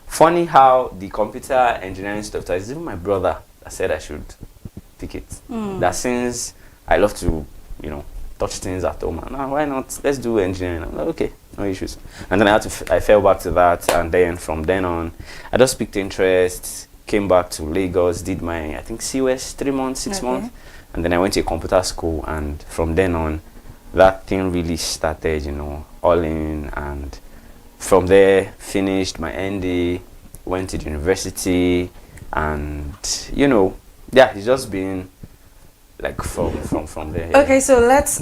funny how the computer engineering stuff, it's even my brother that said I should pick it. That since I love to, touch things at home, and why not? Let's do engineering. I'm like, okay, no issues. And then I fell back to that, and then from then on, I just picked interest, came back to Lagos, did my, I think, COS 3 months, 6 months, and then I went to a computer school, and from then on, that thing really started, all in, and from there, finished my ND, went to the university, and, yeah, it's just been like from there. Yeah.
Okay, so let's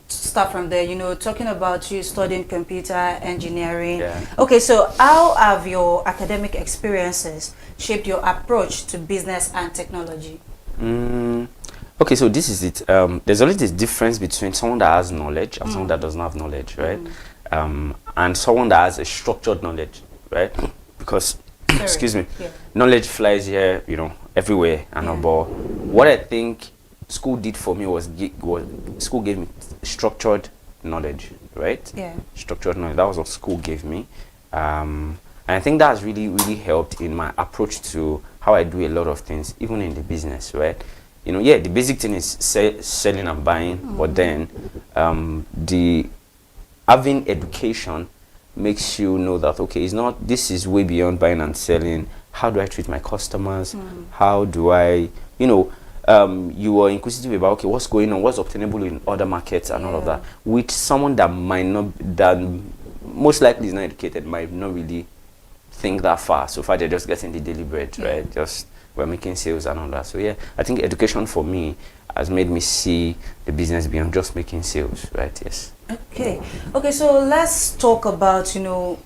start from there. Talking about you studying computer engineering.
Yeah.
Okay, so how have your academic experiences shaped your approach to business and technology?
Okay, so this is it. There's always this difference between someone that has knowledge and someone that does not have knowledge, right? And someone that has a structured knowledge, right? Because excuse me, knowledge flies here, everywhere and all. But what I think school did for me was school gave me structured knowledge, right?
Yeah.
Structured knowledge. That was what school gave me. And I think that has really, really helped in my approach to how I do a lot of things, even in the business, right? The basic thing is selling and buying, but then the having education makes you know that, okay, this is way beyond buying and selling. How do I treat my customers? How do I, you are inquisitive about, okay, what's going on, what's obtainable in other markets and all of that, with someone that that most likely is not educated, might not really think that far. So far, they're just getting the daily bread, right? Just we're making sales and all that. So yeah, I think education for me has made me see the business beyond just making sales, right? Yes.
Okay, so let's talk about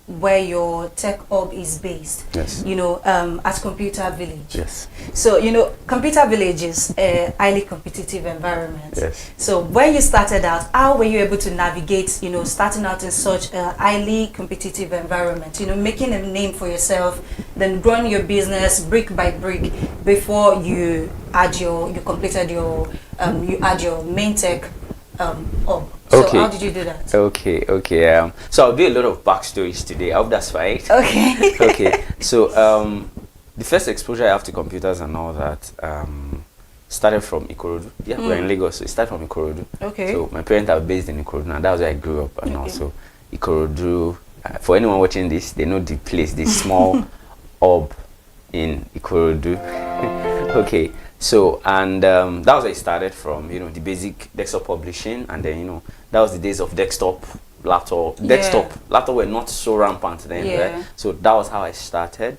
where your tech hub is based.
Yes.
At Computer Village.
Yes.
So Computer Village is a highly competitive environment.
Yes.
So when you started out, how were you able to navigate starting out in such a highly competitive environment, making a name for yourself, then growing your business brick by brick before you completed your main tech hub? So how did you do that?
Okay. So I'll do a lot of backstories today. I hope that's fine.
Okay.
Okay. So the first exposure I have to computers and all that started from Ikorodu. Yeah, we're in Lagos, so it started from Ikorodu.
Okay.
So my parents are based in Ikorodu, and that was where I grew up. And also Ikorodu, for anyone watching this, they know the place, the small hub in Ikorodu. Okay. So, and that was where it started from, the basic desktop publishing, and then, that was the days of desktop, laptop. Laptop were not so rampant then, right? So that was how I started.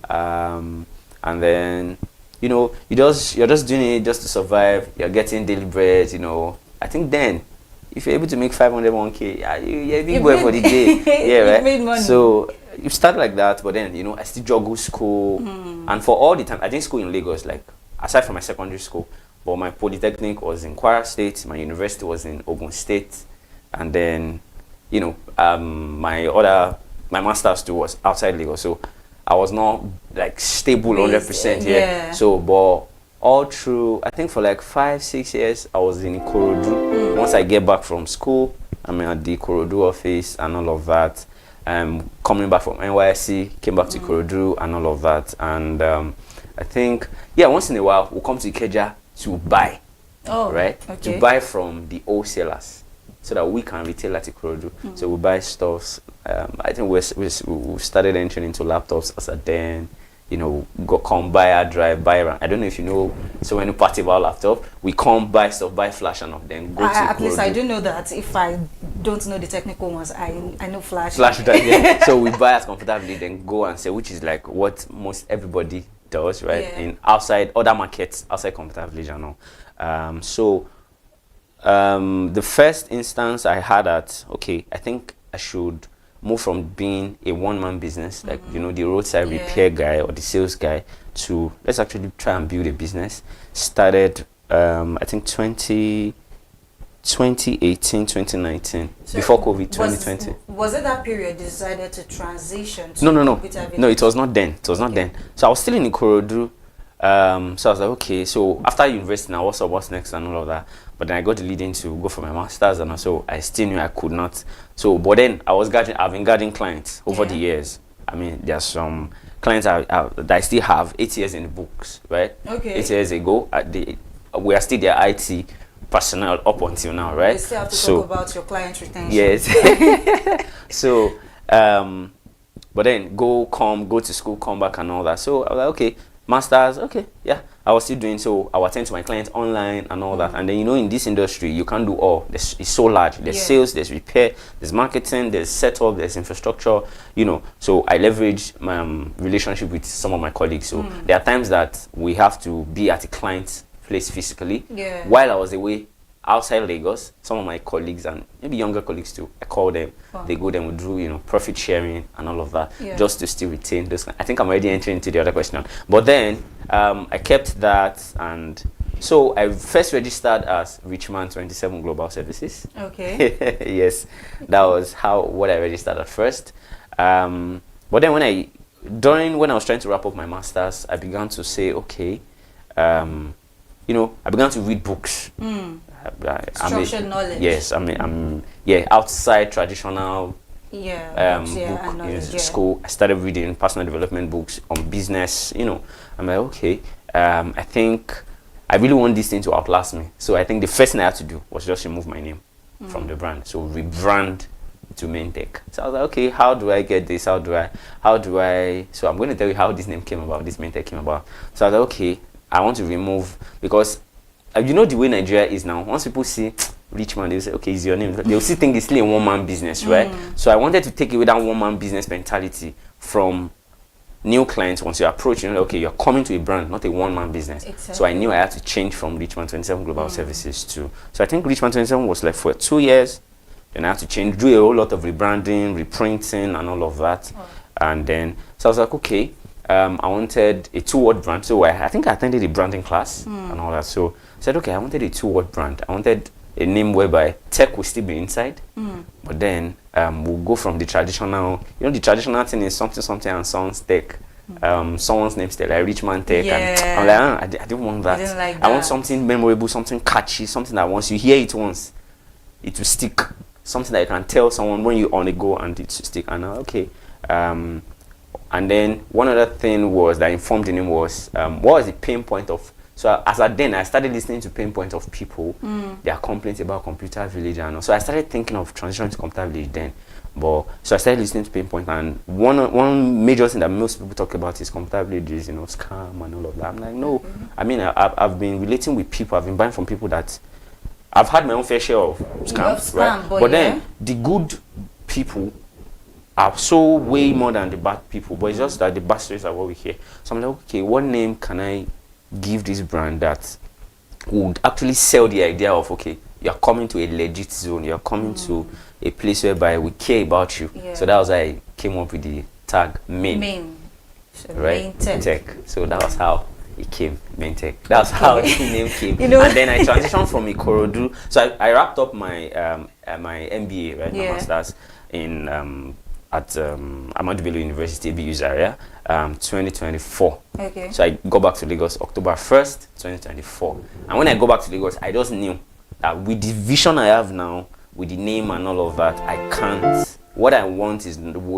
And then, you're just doing it just to survive. You're getting daily bread, I think then, if you're able to make 501k, you're a big boy for the day. Yeah, right?
Made money.
So you start like that, but then, I still juggle school. And for all the time, I didn't school in Lagos, like, aside from my secondary school, but my polytechnic was in Kwara State, my university was in Ogun State, and then, my master's too was outside Lagos. So
I was not like stable 100%.
Yeah.
So, but all through, I think for like 5-6 years, I was in Ikorodu. Once I get back from school, I'm at the Ikorodu office and all of that. Coming back from NYSC, came back to Ikorodu and all of that. And I think, yeah, once in a while, we'll come to Ikeja to buy.
Oh,
right?
okay.
To buy from the wholesalers so that we can retail at Ikorodu. So we buy stuffs. I think we started entering into laptops as a then. You know, come buy a drive, buy around. I don't know if you know, so when you party about laptop, we come buy stuff, buy flash and then go to
At least I
Ikorodu.
do know that. If I don't know the technical ones, I know flash.
Flash drive, yeah. So we buy as comfortably, then go and sell, which is like what most everybody does, right?
Yeah.
In outside other markets, outside computer village and all. The first instance I had at, okay, I think I should move from being a one-man business, like, you know, the roadside repair guy or the sales guy, to let's actually try and build a business. Started, I think 2018, 2019,
So
before COVID, 2020.
Was it that period you decided to transition to
No,
computer
it was not then. It was not then. So I was still in Ikorodu. So I was like, okay, so after university now, what's next and all of that. But then I got the leading to go for my master's, and also I still knew I could not. So, but then I've been guarding clients over the years. I mean, there's some clients that I still have 8 years in the books, right?
Okay.
8 years ago, we are still their IT personnel up until now, right?
You still have to talk about your client retention.
Yes. So, but then go to school, come back and all that. So I was like, okay, masters, okay, yeah. I was still doing, so I would attend to my clients online and all that. And then, you know, in this industry, you can't do all. It's so large. There's sales, there's repair, there's marketing, there's setup, there's infrastructure, you know. So I leverage my relationship with some of my colleagues. So there are times that we have to be at a client's place physically.
Yeah.
While I was away outside Lagos, some of my colleagues and maybe younger colleagues too, I call them. They go then we do, you know, profit sharing and all of that, just to still retain those. I think I'm already entering into the other question. But then I kept that, and so I first registered as Richman 27 Global Services.
Okay.
Yes, that was what I registered at first. But then when I was trying to wrap up my masters, I began to say, okay, you know, I began to read books.
Structured knowledge.
Yes, outside traditional school. I started reading personal development books on business. You know, I'm like, okay, I think I really want this thing to outlast me. So I think the first thing I had to do was just remove my name from the brand. So rebrand to Maintech. So I was like, okay, how do I get this? How do I? So I'm going to tell you how this name came about. This Maintech came about. So I was like, okay, I want to remove, because you know the way Nigeria is now. Once people see Richman, they'll say, okay, it's your name. They'll still think it's still a one-man business, right? So I wanted to take away that one-man business mentality from new clients. Once you approach, you know, okay, you're coming to a brand, not a one-man business.
Exactly.
So I knew I had to change from Richman 27 Global Services to. So I think Richman 27 was like for 2 years. Then I had to change, do a whole lot of rebranding, reprinting, and all of that. And then, so I was like, okay, I wanted a 2-word brand. So I think I attended a branding class and all that. So I said, okay, I wanted a 2-word brand. I wanted a name whereby tech will still be inside, but then we'll go from the traditional, you know, the traditional thing is something and sounds tech. Someone's name still like Richman Tech. And I'm like, I didn't want that. I want something memorable, something catchy, something that once you hear it once, it will stick. Something that you can tell someone when you're on the go and it will stick. And okay. And then one other thing was that informed the name was what was the pain point of. So as at then I started listening to pain points of people, their complaints about computer village, and so I started thinking of transitioning to computer village then. But so I started listening to pain points, and one major thing that most people talk about is computer village is, you know, scam and all of that. I'm like, no. I mean, I've been relating with people, I've been buying from people that I've had my own fair share of scams, right? But then the good people are so way more than the bad people, but it's just that the bad stories are what we hear. So I'm like, okay, what name can I give this brand that would actually sell the idea of, okay, you're coming to a legit zone, you're coming to a place whereby we care about you. So that was how I came up with the tag Main.
So
right?
Maintech.
So that was how it came, Maintech. That's how the name came.
You know,
and then I transitioned from Ikorodu. So I wrapped up my my MBA, right? My master's in at Ahmadu Bello University, ABU Zaria, 2024.
Okay.
So I got back to Lagos October 1st, 2024. And when I go back to Lagos, I just knew that with the vision I have now, with the name and all of that, I can't. What I want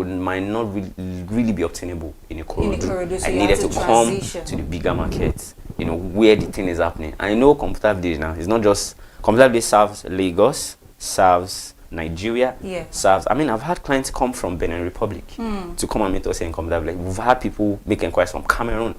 might not really be obtainable in Ikorodu.
So
I needed to come to the bigger market, you know, where the thing is happening. I know Computer Village now. It's not just Computer Village serves Lagos, serves Nigeria, serves. I mean, I've had clients come from Benin Republic to come and meet us here in Computer Village. We've had people make inquiries from Cameroon,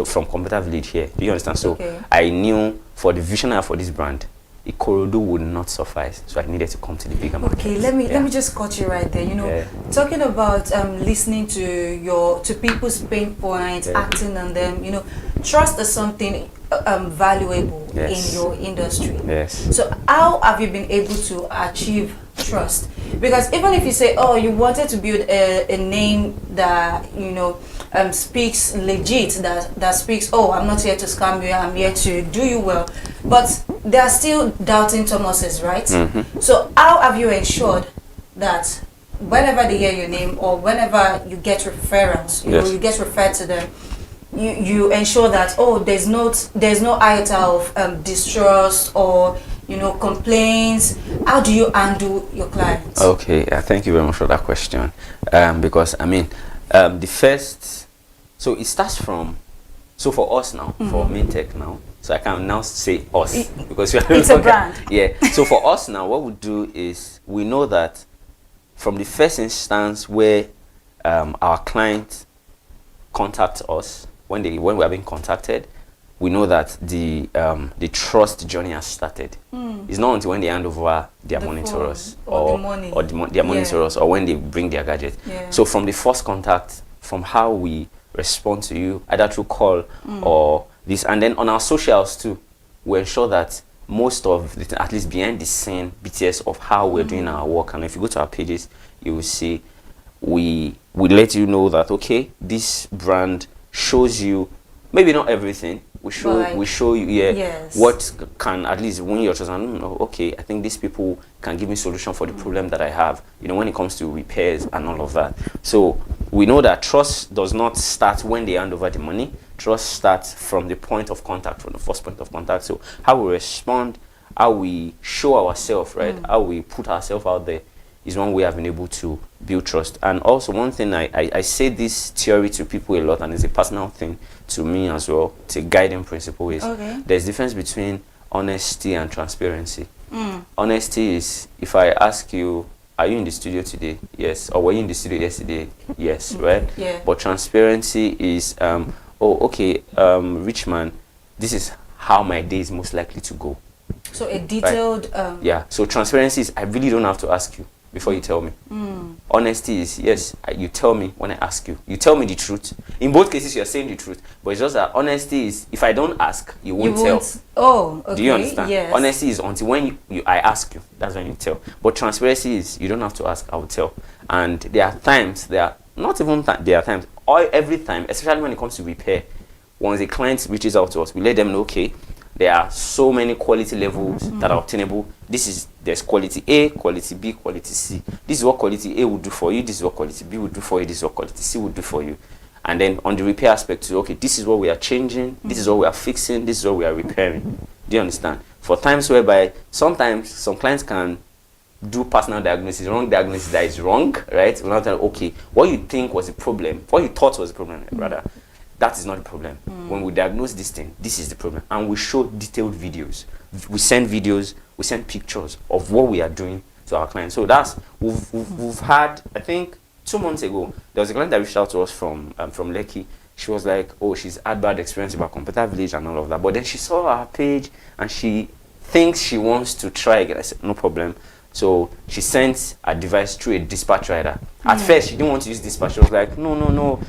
from Computer Village here. Do you understand? So I knew for the vision I have for this brand, Ikorodu would not suffice, so I needed to come to the bigger market.
Okay, let me just cut you right there. You know, talking about listening to people's pain points, acting on them. You know, trust is something valuable in your industry.
Yes.
So how have you been able to achieve trust? Because even if you say, oh, you wanted to build a name that, you know, speaks legit, that speaks, oh, I'm not here to scam you, I'm here to do you well, but there are still doubting Thomases, right? So how have you ensured that whenever they hear your name or whenever you get referrals, you know, you get referred to them, you ensure that, oh, there's no iota of distrust or, you know, complaints? How do you handle your clients?
Okay, thank you very much for that question. Because I mean, the first, so it starts from, so for us now, for Mintech now, so I can now say us because
it's a brand.
Yeah. So for us now, what we do is we know that from the first instance where our client contacts us, when we are being contacted, we know that the trust journey has started. It's not until when they hand over their money to us or their money to us, or when they bring their gadget. So from the first contact, from how we respond to you, either through call or this, and then on our socials too, we ensure that most of the, at least behind the scene BTS of how we're doing our work. And if you go to our pages, you will see we let you know that, okay, this brand shows you maybe not everything, we show you what can at least win your trust. And okay, I think these people can give me solution for the problem that I have, you know, when it comes to repairs and all of that. So we know that trust does not start when they hand over the money. Trust starts from the point of contact, from the first point of contact. So how we respond, how we show ourselves, right, how we put ourselves out there is one way I've been able to build trust. And also one thing, I say this theory to people a lot, and it's a personal thing to me as well. It's a guiding principle. Is there's difference between honesty and transparency. Honesty is, if I ask you, are you in the studio today? Yes. Or were you in the studio yesterday? Yes. Right? But transparency is, oh, okay, rich man, this is how my day is most likely to go.
So a detailed...
yeah. So transparency is, I really don't have to ask you before you tell me. Honesty is, yes, you tell me when I ask you. You tell me the truth. In both cases, you're saying the truth. But it's just that honesty is, if I don't ask, you won't tell.
Oh, okay.
Do you understand?
Yes.
Honesty is until when I ask you, that's when you tell. But transparency is, you don't have to ask, I will tell. And there are times, there are times, every time, especially when it comes to repair, once a client reaches out to us, we let them know, okay, there are so many quality levels that are obtainable. There's quality A, quality B, quality C. This is what quality A would do for you. This is what quality B would do for you. This is what quality C would do for you. And then on the repair aspect, okay, this is what we are changing. This is what we are fixing. This is what we are repairing. Do you understand? For times whereby sometimes some clients can do personal diagnosis, wrong diagnosis that is wrong, right? We're not telling, okay, what you think was a problem, what you thought was a problem, rather, that is not the problem. When we diagnose this thing, this is the problem. And we show detailed videos. We send videos, we send pictures of what we are doing to our clients. So that's, we've had, I think 2 months ago, there was a client that reached out to us from Lekki. She was like, oh, she's had bad experience about Computer Village and all of that. But then she saw our page and she thinks she wants to try again. I said, no problem. So she sent a device through a dispatch rider. At first, she didn't want to use dispatch. She was like, no.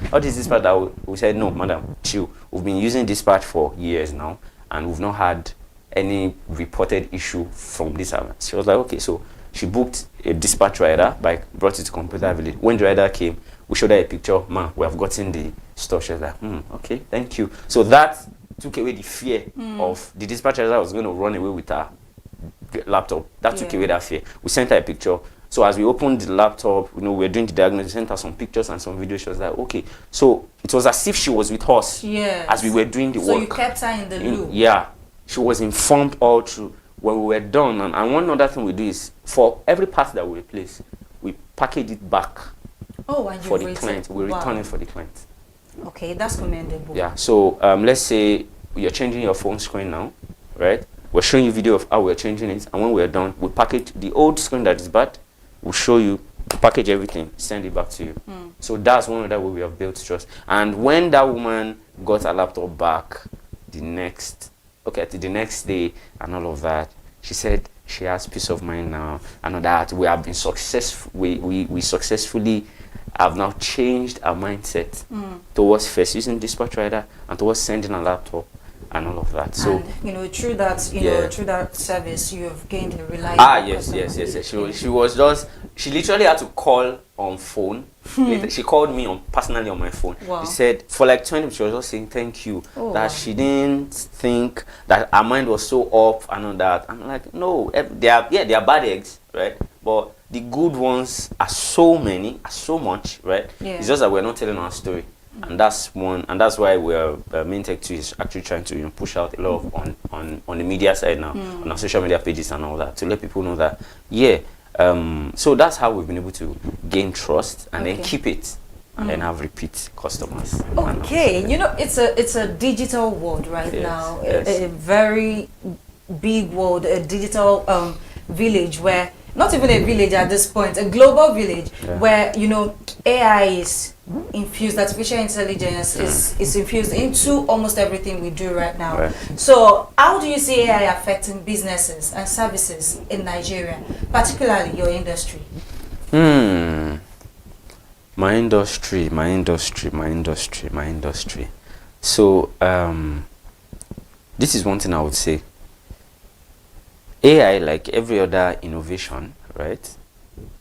What is dispatch? We said, no, madam, chill. We've been using dispatch for years now, and we've not had any reported issue from this. She was like, okay. So she booked a dispatch rider, brought it to Computer Village. When the rider came, we showed her a picture. Man, we have gotten the stuff. She was like, okay, thank you. So that took away the fear of the dispatch rider was going to run away with her laptop. That took away that fear. We sent her a picture, So as we opened the laptop, you know, we're doing the diagnosis, sent her some pictures and some videos. She was like, okay. So it was as if she was with us as we were doing the work.
So you kept her in the loop.
Yeah. She was informed all through. When we were done, and one other thing we do is, for every part that we replace, we package it back for the client. We return it for the client.
Okay, that's commendable.
Yeah, so let's say you're changing your phone screen now, right? We're showing you video of how we're changing it, and when we're done, we package the old screen that is bad, we'll show you, package everything, send it back to you. So that's one of the way we have built trust. And when that woman got her laptop back the next day and all of that, she said she has peace of mind now, and that we have been successful. We successfully have now changed our mindset towards first using dispatch rider and towards sending a laptop and all of that. So,
and, you know, through that, through that service, you have gained a reliable
yes. She literally had to call on phone. Later, she called me personally on my phone.
Wow.
She said for like 20 minutes she was just saying thank you. She didn't think that her mind was so off and all that. I'm like, no, they are bad eggs, right? But the good ones are so much, right?
Yeah.
It's just that we're not telling our story. And that's why we're Main Tech 2 is actually trying to push out a lot of on the media side now, on our social media pages and all that, to let people know that so that's how we've been able to gain trust and then keep it and then have repeat customers.
Okay, you know, it's a digital world right now, a very big world, a digital village where, not even a village at this point, a global village where, you know, AI is infused, artificial intelligence is infused into almost everything we do right now.
Right.
So how do you see AI affecting businesses and services in Nigeria, particularly your industry?
My industry. So this is one thing I would say. AI, like every other innovation, right,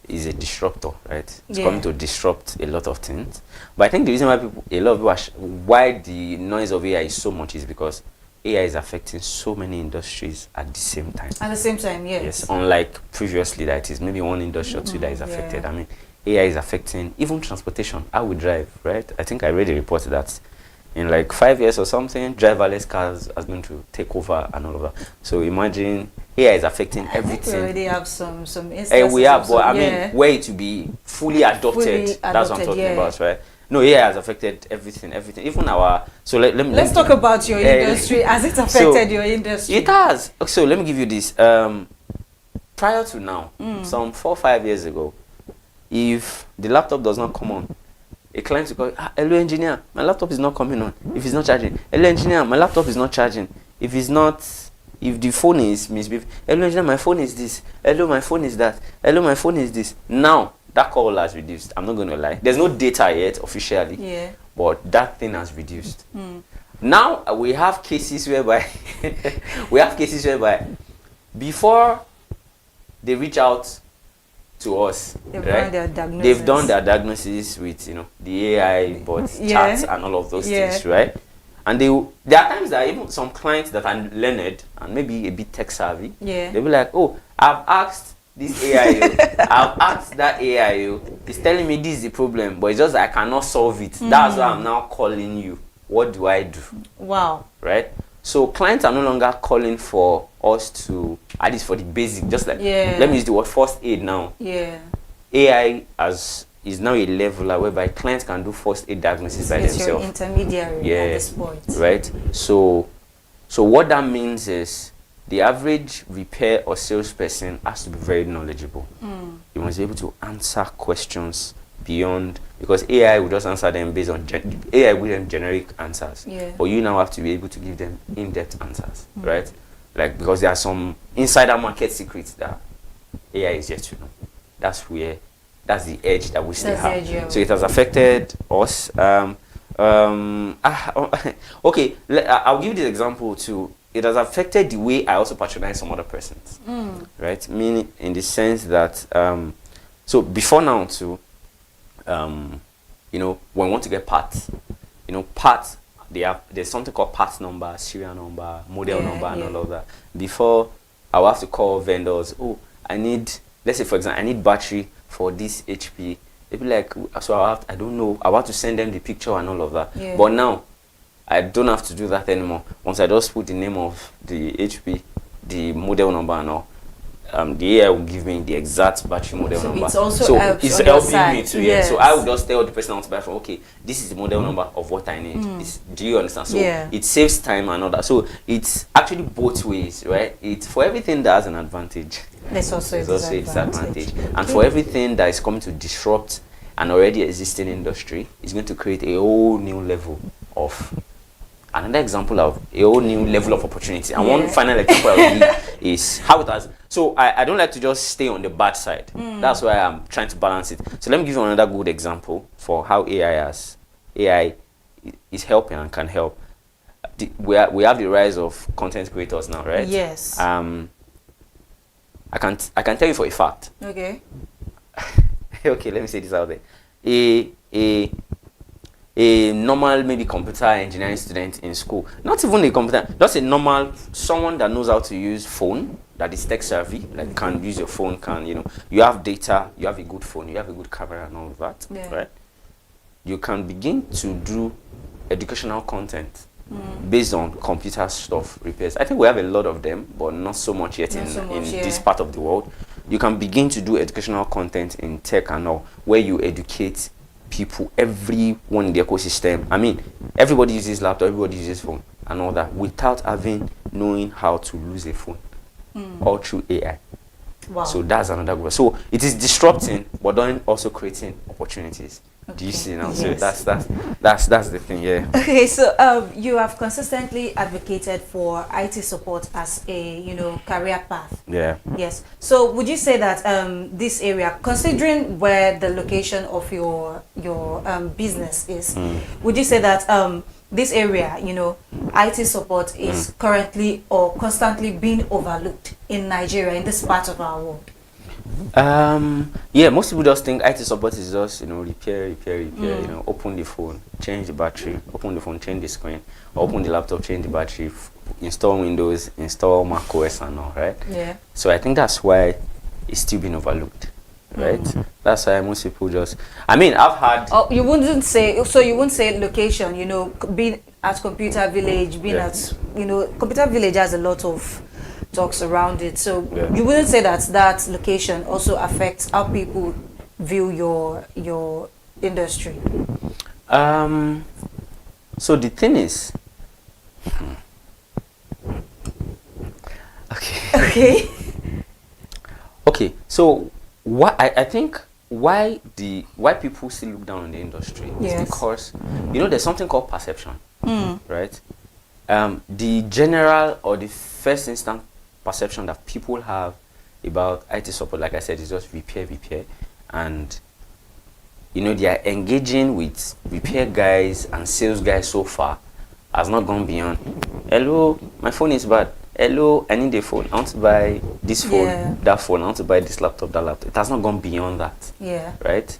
is a disruptor, right? It's coming to disrupt a lot of things. But I think the reason why why the noise of AI is so much is because AI is affecting so many industries at the same time.
At the same time, yes.
Yes, unlike previously that is maybe one industry or two that is affected. I mean, AI is affecting even transportation, how we drive, right? I think I read a report that in like 5 years or something, driverless cars are going to take over and all of that. So imagine AI is affecting everything.
We already have some instances.
We have, but I mean, where it to be fully adopted, that's what I'm talking about, right? No, AI has affected everything. Even our. So let's
talk about your industry. Has it affected your industry?
It has. So let me give you this. Prior to now, some 4 or 5 years ago, if the laptop does not come on, a client will call, hello engineer, my laptop is not coming on. If it's not charging, hello engineer, my laptop is not charging. If the phone is misbehaving, hello engineer, my phone is this. Hello, my phone is that. Hello, my phone is this. Now that call has reduced. I'm not going to lie. There's no data yet officially, but that thing has reduced. Now we have cases whereby before they reach out to us, they've done their diagnosis with the AI bots, chats and all of those things, right? And there are times that even some clients that are learned and maybe a bit tech savvy, they'll be like, oh, I've asked this AI, I've asked that AI, it's telling me this is the problem, but it's just I cannot solve it. That's why I'm now calling you. What do I do?
Wow.
Right? So clients are no longer calling for us to, at least for the basic, just like, let me use the word first aid now. AI is now a leveler whereby clients can do first aid diagnosis by themselves.
Your intermediary at this point.
Right? So what that means is the average repair or salesperson has to be very knowledgeable. You must be able to answer questions beyond, because AI will just answer them based on AI will them generic answers. But you now have to be able to give them in-depth answers, right? Like, because there are some insider market secrets that AI is yet to know. That's the edge that we still have. So it has affected us. Okay, I'll give you this example too. It has affected the way I also patronize some other persons, right? Meaning in the sense that, so before now too, when we want to get parts, parts, there's something called parts number, serial number, model number, and all of that. Before, I will have to call vendors. Oh, I need let's say for example, I need battery for this HP. They'd be like, so I don't know, I want to send them the picture and all of that.
Yeah.
But now, I don't have to do that anymore. Once I just put the name of the HP, the model number and all, the AI will give me the exact battery model number.
It's also
so
helps
it's
on your
helping
side.
me too.
Yes.
Yeah. So I will just tell the person I want to buy from, okay, this is the model number of what I need. Do you understand? So it saves time and all that. So it's actually both ways, right? It's for everything that has an advantage.
There's also a
disadvantage. And for everything that is coming to disrupt an already existing industry, it's going to create a whole new level of another example of a whole new level of opportunity. And one final example I will give is how it has. So I don't like to just stay on the bad side. That's why I'm trying to balance it. So let me give you another good example for how AI is helping and can help. We have the rise of content creators now, right?
Yes.
I can tell you for a fact.
Okay.
Okay, let me say this out there. A normal maybe computer engineering student in school, not even a computer, just a normal someone that knows how to use phone, that is tech savvy, like can use your phone, can, you know, you have data, you have a good phone, you have a good camera and all of that, right? You can begin to do educational content based on computer stuff repairs. I think we have a lot of them, but not so much yet in this part of the world. You can begin to do educational content in tech and all, where you educate people, everyone in the ecosystem. I mean, everybody uses laptop, everybody uses phone and all that, without knowing how to use a phone, all through AI.
Wow.
So that's another group. So it is disrupting, but then also creating opportunities. Do you see now?
Yes.
So that's the thing, yeah.
Okay, so you have consistently advocated for IT support as a career path.
Yeah.
Yes. So would you say that this area, considering where the location of your business is, would you say that this area, IT support is currently or constantly being overlooked in Nigeria, in this part of our world?
Yeah, most people just think IT support is just repair, open the phone, change the battery, open the phone, change the screen, open the laptop, change the battery, install Windows, install Mac OS and all, right?
Yeah. So
I think that's why it's still being overlooked, right? That's why most people just, I mean, I've had
you wouldn't say location, being at Computer Village, being at Computer Village has a lot of talks around it, so you wouldn't say that location also affects how people view your industry?
So the thing is, okay, so what I think why people still look down on the industry is because there's something called perception, right? The general or the first instant perception that people have about IT support, like I said, is just repair, and they are engaging with repair guys and sales guys so far has not gone beyond, hello, my phone is bad, hello, I need a phone, I want to buy this phone, that phone, I want to buy this laptop, that laptop. It has not gone beyond that, right?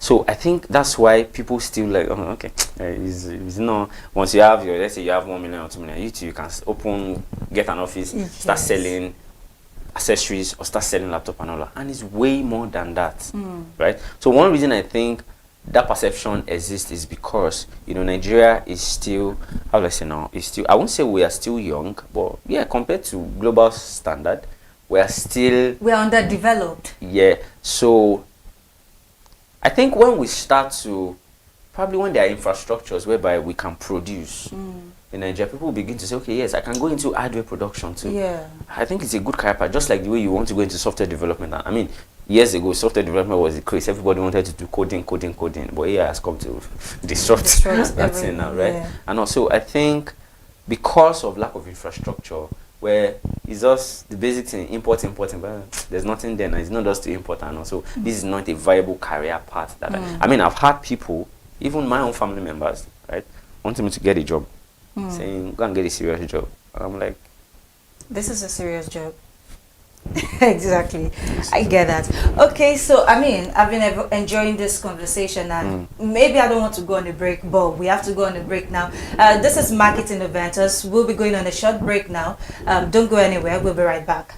So I think that's why people still like, okay, once you have let's say you have 1 million or 2 million, you can get an office, start selling accessories or start selling laptop and all that, and it's way more than that, right? So one reason I think that perception exists is because Nigeria is still, how do I say now, is still, I won't say we are still young, but yeah, compared to global standard, we are
underdeveloped.
Yeah, so I think when we start to, probably when there are infrastructures whereby we can produce in Nigeria, people will begin to say, okay, yes, I can go into hardware production too.
Yeah.
I think it's a good career path, just like the way you want to go into software development. I mean, years ago, software development was a craze. Everybody wanted to do coding, but AI has come to disrupt that thing now, right?
Yeah.
And also, I think because of lack of infrastructure, where it's just the basic thing, import, but there's nothing there now. It's not just to import, and also this is not a viable career path. I mean, I've had people, even my own family members, right, wanting me to get a job, saying, go and get a serious job. And I'm like,
this is a serious job. Exactly. I get that. Okay, so I mean, I've been enjoying this conversation, and maybe I don't want to go on a break, but we have to go on a break now. This is Marketing Adventures. We'll be going on a short break now. Don't go anywhere. We'll be right back.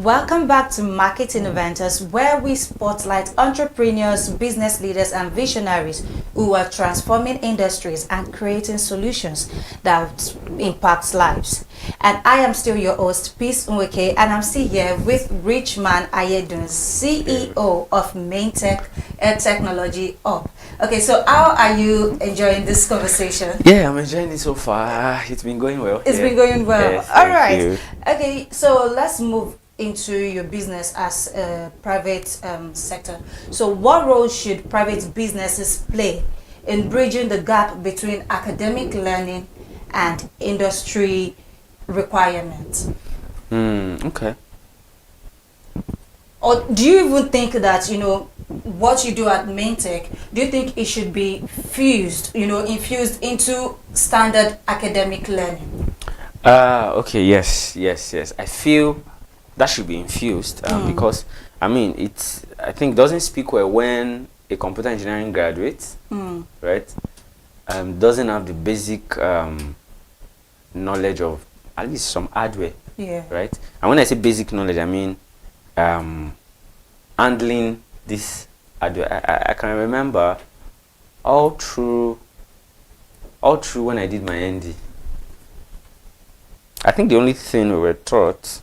Welcome back to Market Innovators, where we spotlight entrepreneurs, business leaders, and visionaries who are transforming industries and creating solutions that impact lives. And I am still your host, Peace Nweke, and I'm still here with Richman Ayedun, CEO of Maintech Technology Hub. Okay, so how are you enjoying this conversation?
Yeah, I'm enjoying it so far. It's been going well.
It's been going well.
Yes,
all right.
you.
Okay, so let's move into your business as a private sector. So what role should private businesses play in bridging the gap between academic learning and industry requirements?
Okay.
Or do you even think that, you know, what you do at Maintech, do you think it should be fused, you know, infused into standard academic learning?
Okay, yes. I feel that should be infused because, I mean, I think doesn't speak well when a computer engineering graduate, right, doesn't have the basic knowledge of at least some hardware, right? And when I say basic knowledge, I mean handling this hardware. I can remember all through when I did my ND. I think the only thing we were taught,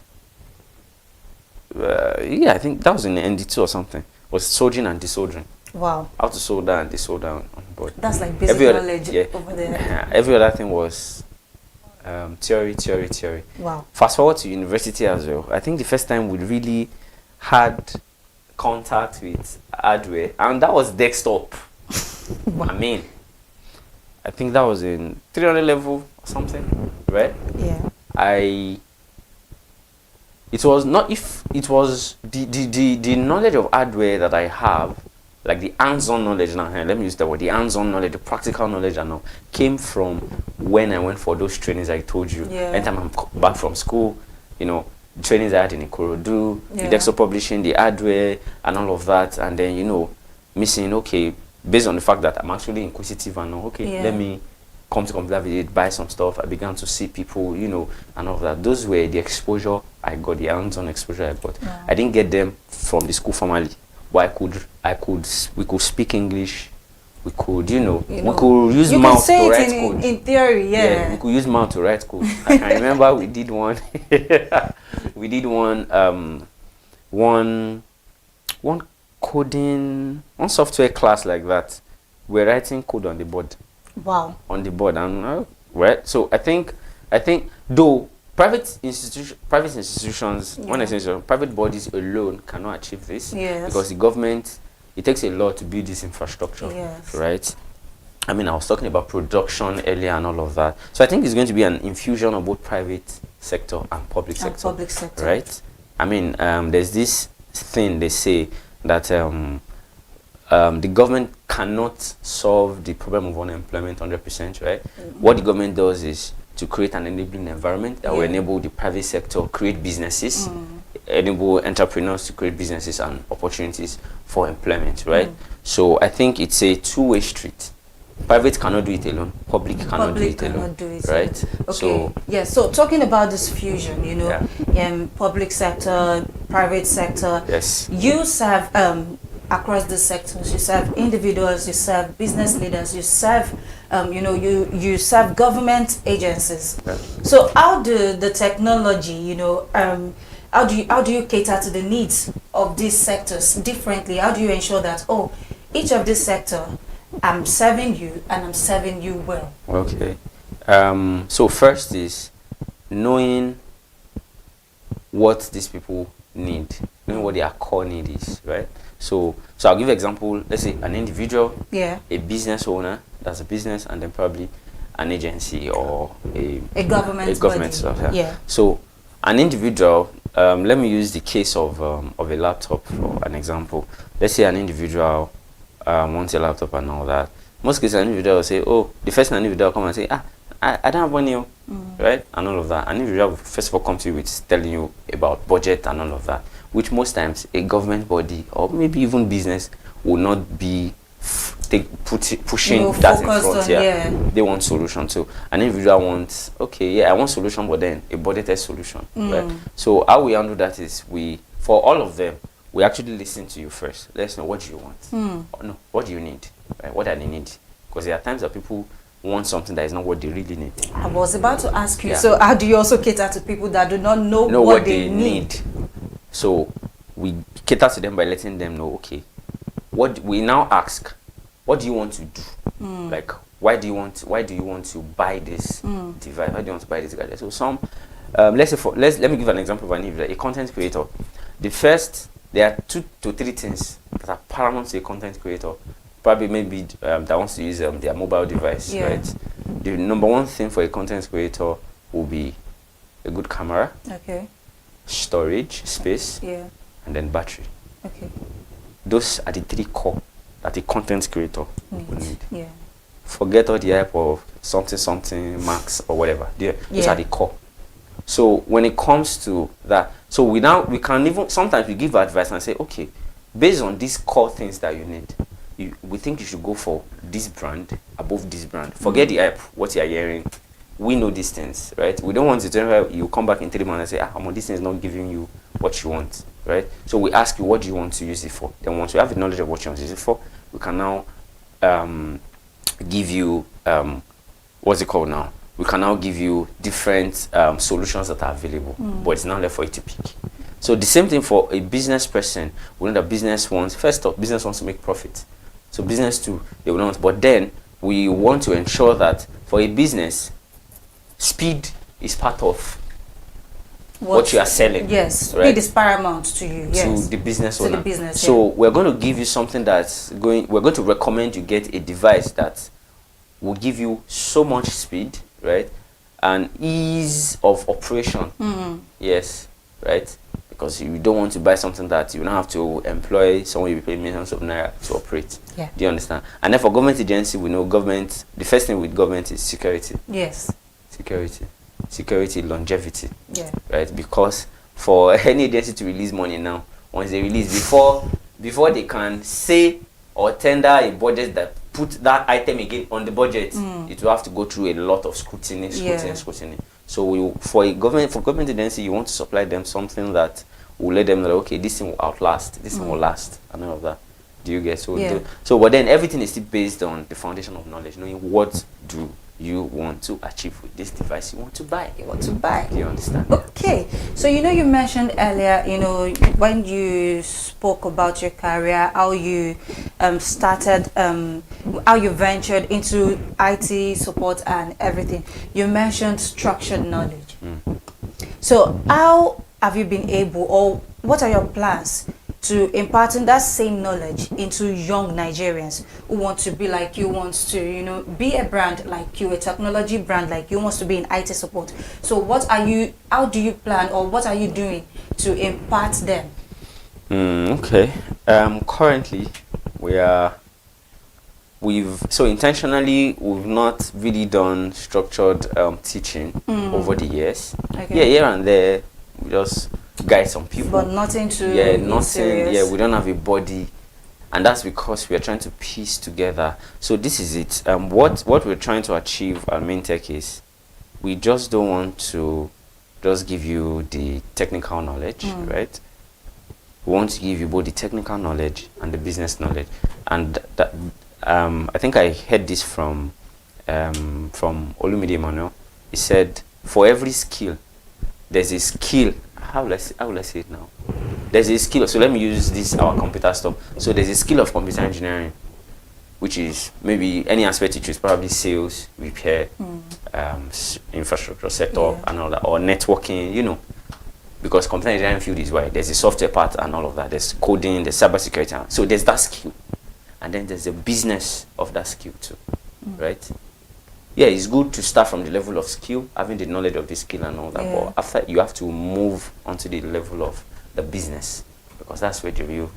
I think that was in the ND2 or something, was soldering and desoldering.
Wow.
How to solder and desolder on board.
That's like basic knowledge over there.
Every other thing was theory.
Wow.
Fast forward to university as well. I think the first time we really had contact with hardware, and that was desktop.
Wow.
I mean, I think that was in 300 level or something, right?
Yeah.
It was not if it was the knowledge of hardware that I have, like the hands-on knowledge now, let me use that word, the hands-on knowledge, the practical knowledge I know, came from when I went for those trainings I told you.
Yeah.
Anytime I'm back from school, you know, the trainings I had in Ikorodu, the desktop publishing, the hardware, and all of that, and then, you know, missing, okay, based on the fact that I'm actually inquisitive and let me come to computer visit, buy some stuff. I began to see people, you know, and all of that. Those were the exposure I got, the hands-on exposure I got.
Yeah.
I didn't get them from the school formally. But we could speak English. We could, we could use mouth to write code.
In theory, yeah.
We could use mouth to write code. I can remember we did one. We did one coding, one software class like that. We're writing code on the board.
Wow.
On the board, and right. So I think though private institutions, when I say so, private bodies alone cannot achieve this, because the government, it takes a lot to build this infrastructure, right? I mean, I was talking about production earlier and all of that. So I think it's going to be an infusion of both private sector and public sector. Right? I mean, there's this thing they say that the government cannot solve the problem of unemployment 100%, right? What the government does is to create an enabling environment that will enable the private sector create businesses, enable entrepreneurs to create businesses and opportunities for employment, right? So I think it's a two-way street. Private cannot do it alone. Public cannot do it alone. Right?
Okay. So talking about this fusion, you know, public sector, private sector.
Yes.
You serve across the sectors. You serve individuals. You serve business leaders. You serve, you serve government agencies.
Yeah.
So how do the technology, you know, how do you cater to the needs of these sectors differently? How do you ensure that each of this sector, I'm serving you and I'm serving you well?
Okay. So first is knowing what these people need, knowing what their core need is, right? So I'll give an example. Let's say an individual, a business owner, that's a business, and then probably an agency or a government stuff. So an individual, let me use the case of a laptop for an example. Let's say an individual wants a laptop and all that. Most cases, an individual will say, the first thing an individual will come and say, I don't have money, right? And all of that. An individual will first of all come to you with telling you about budget and all of that, which most times a government body or maybe even business will not be pushing that in front. They want solution too. An individual wants, okay, I want solution, but then a budgeted solution. Right? So how we handle that is for all of them, we actually listen to you first. Let's know, what do you want? No, what do you need? Right? What do they need? Because there are times that people want something that is not what they really need.
I was about to ask you, so how do you also cater to people that do not know what they need?
So we cater to them by letting them know, okay, what we now ask, what do you want to do? Like, why do you want to buy this device? Why do you want to buy this gadget? So some, let me give an example of a content creator. There are 2 to 3 things that are paramount to a content creator. Probably maybe that wants to use their mobile device, right? The number one thing for a content creator will be a good camera, storage space, and then battery. Those are the 3 core that a content creator will need. Forget all the hype of something max or whatever. Those are the core. So when it comes to that, so we can even sometimes we give advice and say, okay, based on these core things that you need, we think you should go for this brand above this brand. Forget the hype, what you are hearing. We know these things, right? We don't want to tell you come back in 3 months and say, this thing is not giving you what you want, right? So we ask you, what do you want to use it for? Then once we have the knowledge of what you want to use it for, we can now give you what's it called now? We can now give you different solutions that are available, but it's now left for you to pick. So the same thing for a business person. We know that business wants to make profit. So business too, they will not. But then we want to ensure that for a business, speed is part of what you are selling.
Yes,
right?
Speed is paramount to you. Yes.
To the business owner.
To the business.
So we're going to give you something we're going to recommend you get a device that will give you so much speed, right, and ease of operation. Yes, right. Because you don't want to buy something that you don't have to employ someone you pay millions of naira to operate. Do you understand? And then for government agency, we know the first thing with government is security.
Yes.
Security, longevity. Right? Because for any agency to release money now, once they release, before they can say or tender a budget that put that item again on the budget, it will have to go through a lot of scrutiny. So for government agency, you want to supply them something that will let them know, okay, this thing will outlast, this thing will last, and all of that. Do you get so? But then everything is still based on the foundation of knowledge, knowing what do you want to achieve with this device you want to buy. Do you understand?
Okay. So you mentioned earlier, when you spoke about your career, how you started, how you ventured into IT support and everything. You mentioned structured knowledge. So how have you been able, or what are your plans to imparting that same knowledge into young Nigerians who want to be like you, wants to, be a brand like you, a technology brand like you, wants to be in IT support. So how do you plan, or what are you doing to impart them?
Okay. Currently, intentionally, we've not really done structured teaching over the years. Here and there, we just guide some people,
but nothing to
we don't have a body, and that's because we are trying to piece together. So this is it. What we're trying to achieve at Main Tech is, we just don't want to just give you the technical knowledge, right? We want to give you both the technical knowledge and the business knowledge. And that I think I heard this from Olumide Emmanuel. He said, for every skill, there's a skill. How will I say it now? There's a skill. So let me use our computer stuff. So there's a skill of computer engineering, which is maybe any aspect you choose, probably sales, repair, infrastructure, setup, and all that, or networking, because computer engineering field is wide. There's a software part and all of that. There's coding, there's cybersecurity. So there's that skill. And then there's the business of that skill too, right? Yeah, it's good to start from the level of skill, having the knowledge of the skill and all that. But after, you have to move onto the level of the business, because that's where the real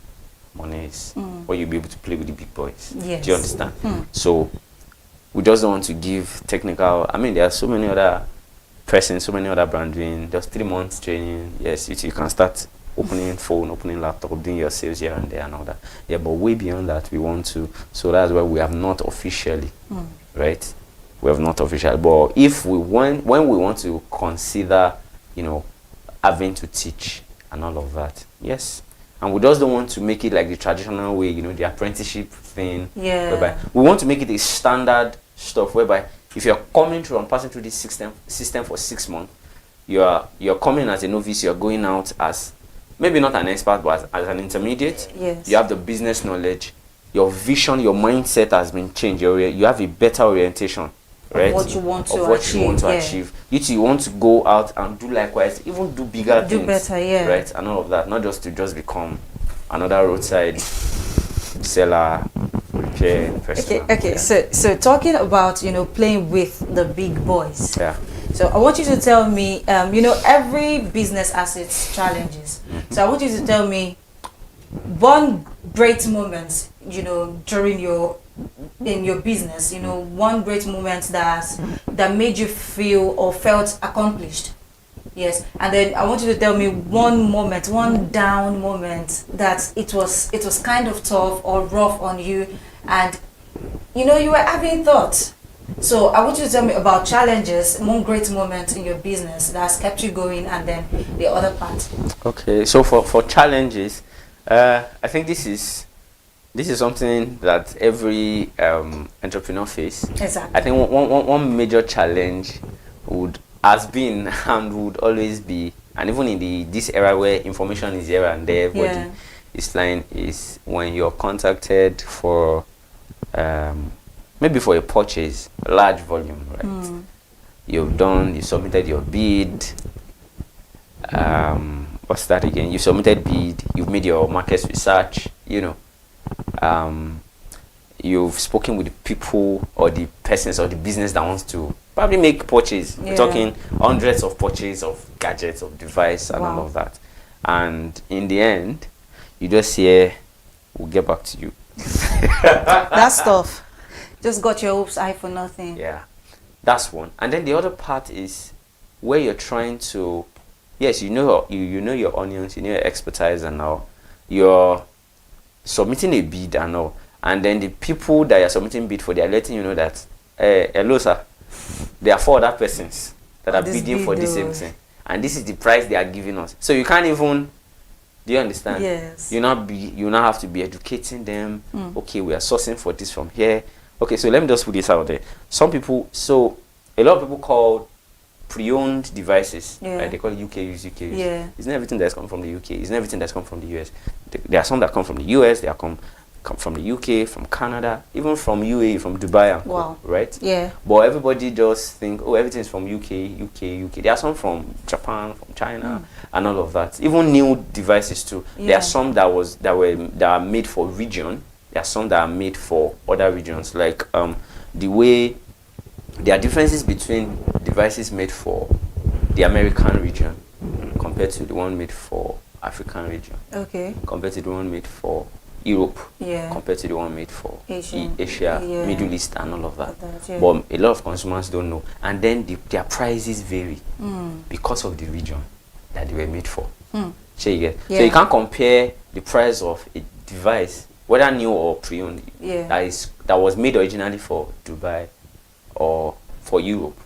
money is, where you'll be able to play with the big boys.
Yes.
Do you understand? So we just don't want to give technical. I mean, there are so many other persons, so many other brands doing just 3 months training. Yes, you can start opening phone, opening laptop, doing your sales here and there and all that. Yeah, but way beyond that, we want to. So that's why we have not officially, right? We have not officially. But if we when we want to consider, you know, having to teach and all of that, yes. And we just don't want to make it like the traditional way, you know, the apprenticeship thing.
Yeah.
Whereby we want to make it a standard stuff whereby if you're coming through and passing through this system for 6 months, you're coming as a novice, you're going out as maybe not an expert, but as an intermediate.
Yes.
You have the business knowledge, your vision, your mindset has been changed. You have a better orientation, right?
Of what you want to
what
achieve.
you want to achieve. You want to go out and do likewise, even do bigger things.
Do better, yeah.
Right, and all of that. Not just to become another roadside seller, repair person.
Okay. So talking about, you know, playing with the big boys.
Yeah.
So I want you to tell me, you know, every business has its challenges. So I want you to tell me one great moment, you know, during in your business, you know, one great moment that made you feel or felt accomplished. Yes, and then I want you to tell me one moment, one down moment that it was kind of tough or rough on you, and you know you were having thoughts. So I want you to tell me about challenges, one great moment in your business that has kept you going, and then the other part.
Okay, so for challenges, I think this is something that every entrepreneur face.
Exactly.
I think one major challenge has been and would always be, and even in this era where information is here and there, everybody is flying, is when you're contacted for maybe for a purchase, a large volume, right? You submitted your bid. What's that again? You submitted bid. You've made your market research. You know, you've spoken with the people or the persons or the business that wants to probably make purchase. We're talking hundreds of purchase of gadgets, of device, and all of that. And in the end, you just say, "We'll get back to you."
That's tough. Just got your hopes high for nothing.
Yeah, that's one. And then the other part is where you're trying to, yes, you know your onions, you know your expertise and all. You're submitting a bid and all, and then the people that you're submitting bid for, they're letting you know that, hello sir, there are 4 other persons that are bidding for the same thing, and this is the price they are giving us. So you can't even. Do you understand?
Yes.
You now have to be educating them. Okay, we are sourcing for this from here. Okay, so let me just put this out there. Some people, so a lot of people call pre-owned devices, right? They call it UK use.
Yeah.
It's not everything that's come from the UK. It's not everything that's come from the US. There are some that come from the US. They are come from the UK, from Canada, even from UAE, from Dubai, right?
Yeah.
But everybody just think, oh, everything's from UK. There are some from Japan, from China, and all of that. Even new devices too. There are some that are made for region. There are some that are made for other regions. Like the way there are differences between devices made for the American region compared to the one made for African region.
Okay.
Compared to the one made for Europe, compared to the one made for Asia, Middle East, and all of that. But a lot of consumers don't know, and then their prices vary because of the region that they were made for. So you can't compare the price of a device, whether new or pre-owned, that was made originally for Dubai or for Europe.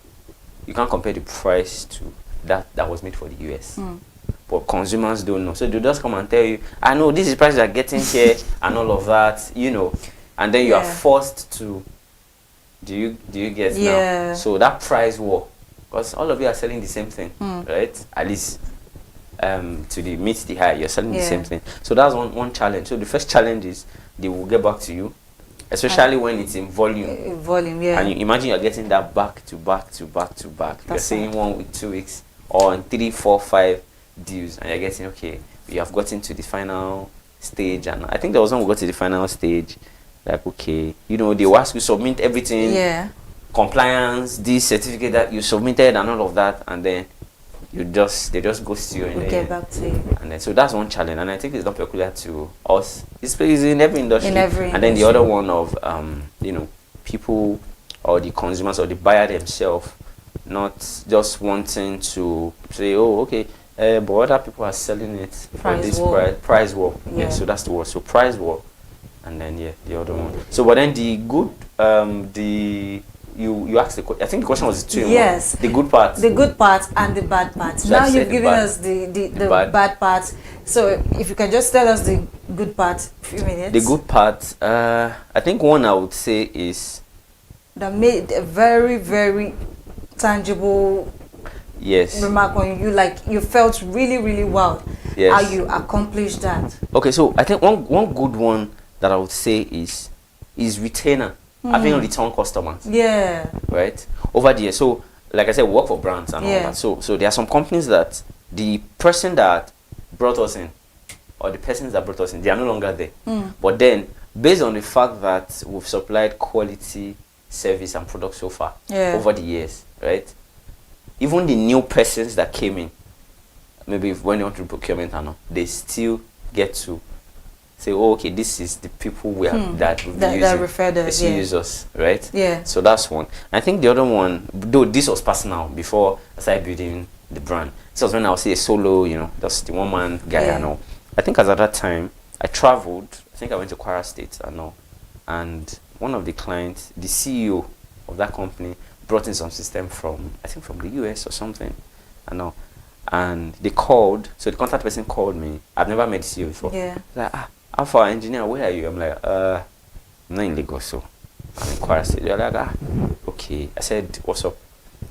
You can't compare the price to that was made for the US. But consumers don't know, so they just come and tell you, I know this is the price you're getting here and all of that, you know, and then you are forced to. Do you get now? So that price war, because all of you are selling the same thing, right? At least to meet the high, you're selling the same thing. So that's one challenge. So the first challenge is they will get back to you, especially when it's in volume. And you imagine you're getting that back to back. You're saying 1 week, 2 weeks, or in 3, 4, 5 deals, and you're getting, okay, you have gotten to the final stage. And I think there was one we got to the final stage, like, okay, you know, they will ask you submit everything, compliance, this certificate that you submitted and all of that, and then they just ghost you and
get back to you.
And then so that's one challenge, and I think it's not peculiar to us. It's in every industry. And then the other one of you know, people or the consumers or the buyer themselves not just wanting to say, oh, okay, But other people are selling it for this price war. Yeah, so that's the word. So price war, and then the other one. So but then the good, you asked the question. I think the question was two in one.
Yes.
The good part.
The good part and the bad part.
So
now you've given us the bad part. So if you can just tell us the good part, a few minutes.
The good part, I think one I would say is
that made a very, very tangible remark on you, like you felt really, really wow how you accomplished that.
Okay, so I think one good one that I would say is retainer. Having return customers.
Yeah.
Right? Over the years. So like I said, we work for brands and all that. So there are some companies that the person that brought us in, or the persons that brought us in, they are no longer there. But then based on the fact that we've supplied quality service and products so far over the years, right? Even the new persons that came in, maybe when they want to do procurement and all, they still get to say, oh, okay, this is the people we have that
referred us,
use us, right?
Yeah.
So that's one. I think the other one, though this was personal before I started building the brand. This was when I was a solo, just the one-man guy and all. I think as at that time, I traveled. I think I went to Kwara State and all. And one of the clients, the CEO of that company, brought in some system from, I think from the US or something. I know. And they called, so the contact person called me. I've never met the CEO before.
Yeah.
Like, Alpha engineer, where are you? I'm like, I'm not in Lagos, so I'm in Kwara State. They're like, okay. I said, what's up?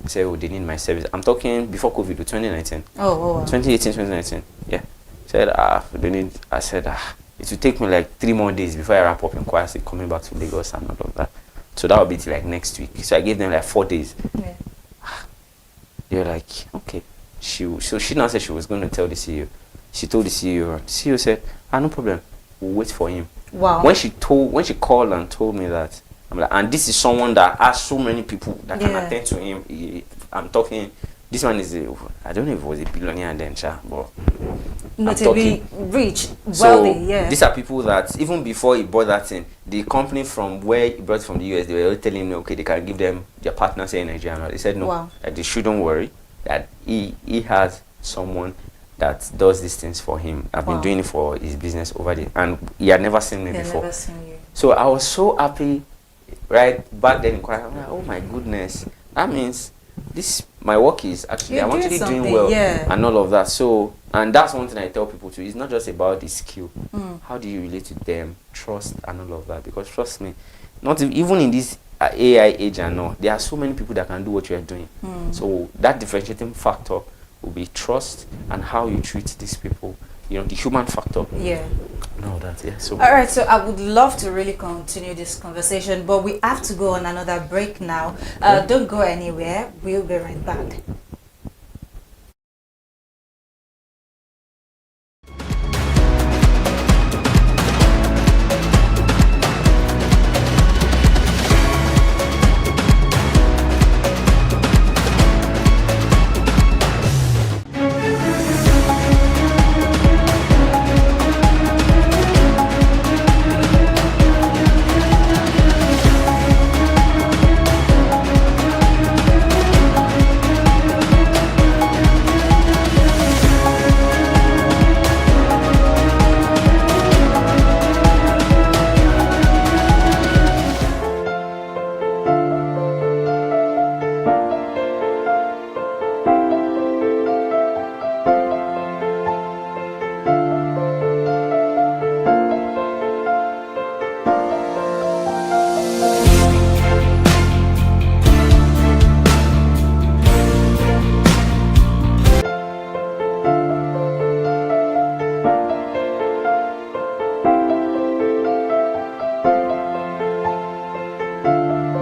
They said, oh, they need my service. I'm talking before COVID, 2019.
Oh, wow.
2018, 2019. Yeah. Said, they need, I said, it will take me like 3 more days before I wrap up in Kwara State, coming back to Lagos and all of that. So that will be till like next week. So I gave them like 4 days.
Yeah.
They were like, okay. So she now said she was going to tell the CEO. She told the CEO, and the CEO said, no problem. We'll wait for him.
Wow.
When she called and told me that, I'm like, and this is someone that has so many people that can attend to him. I'm talking, this one is I don't know if it was a billionaire then, but
notably rich, wealthy,
these are people that even before he bought that thing, the company from where he brought from the US, they were telling him, okay, they can give them their partners in Nigeria. They said no, that they shouldn't worry, that he has someone that does these things for him. I've been doing it for his business over there, and he had never seen me before.
Never seen you.
So I was so happy, right back then. I'm like, oh my goodness, that means my work is actually I'm actually doing well and all of that. So, and that's one thing I tell people too. It's not just about the skill. How do you relate to them, trust and all of that? Because trust me, not even in this AI age and all, there are so many people that can do what you are doing. So that differentiating factor will be trust and how you treat these people, the human factor.
Yeah.
No, that, So
all right, so I would love to really continue this conversation, but we have to go on another break now. Don't go anywhere. We'll be right back.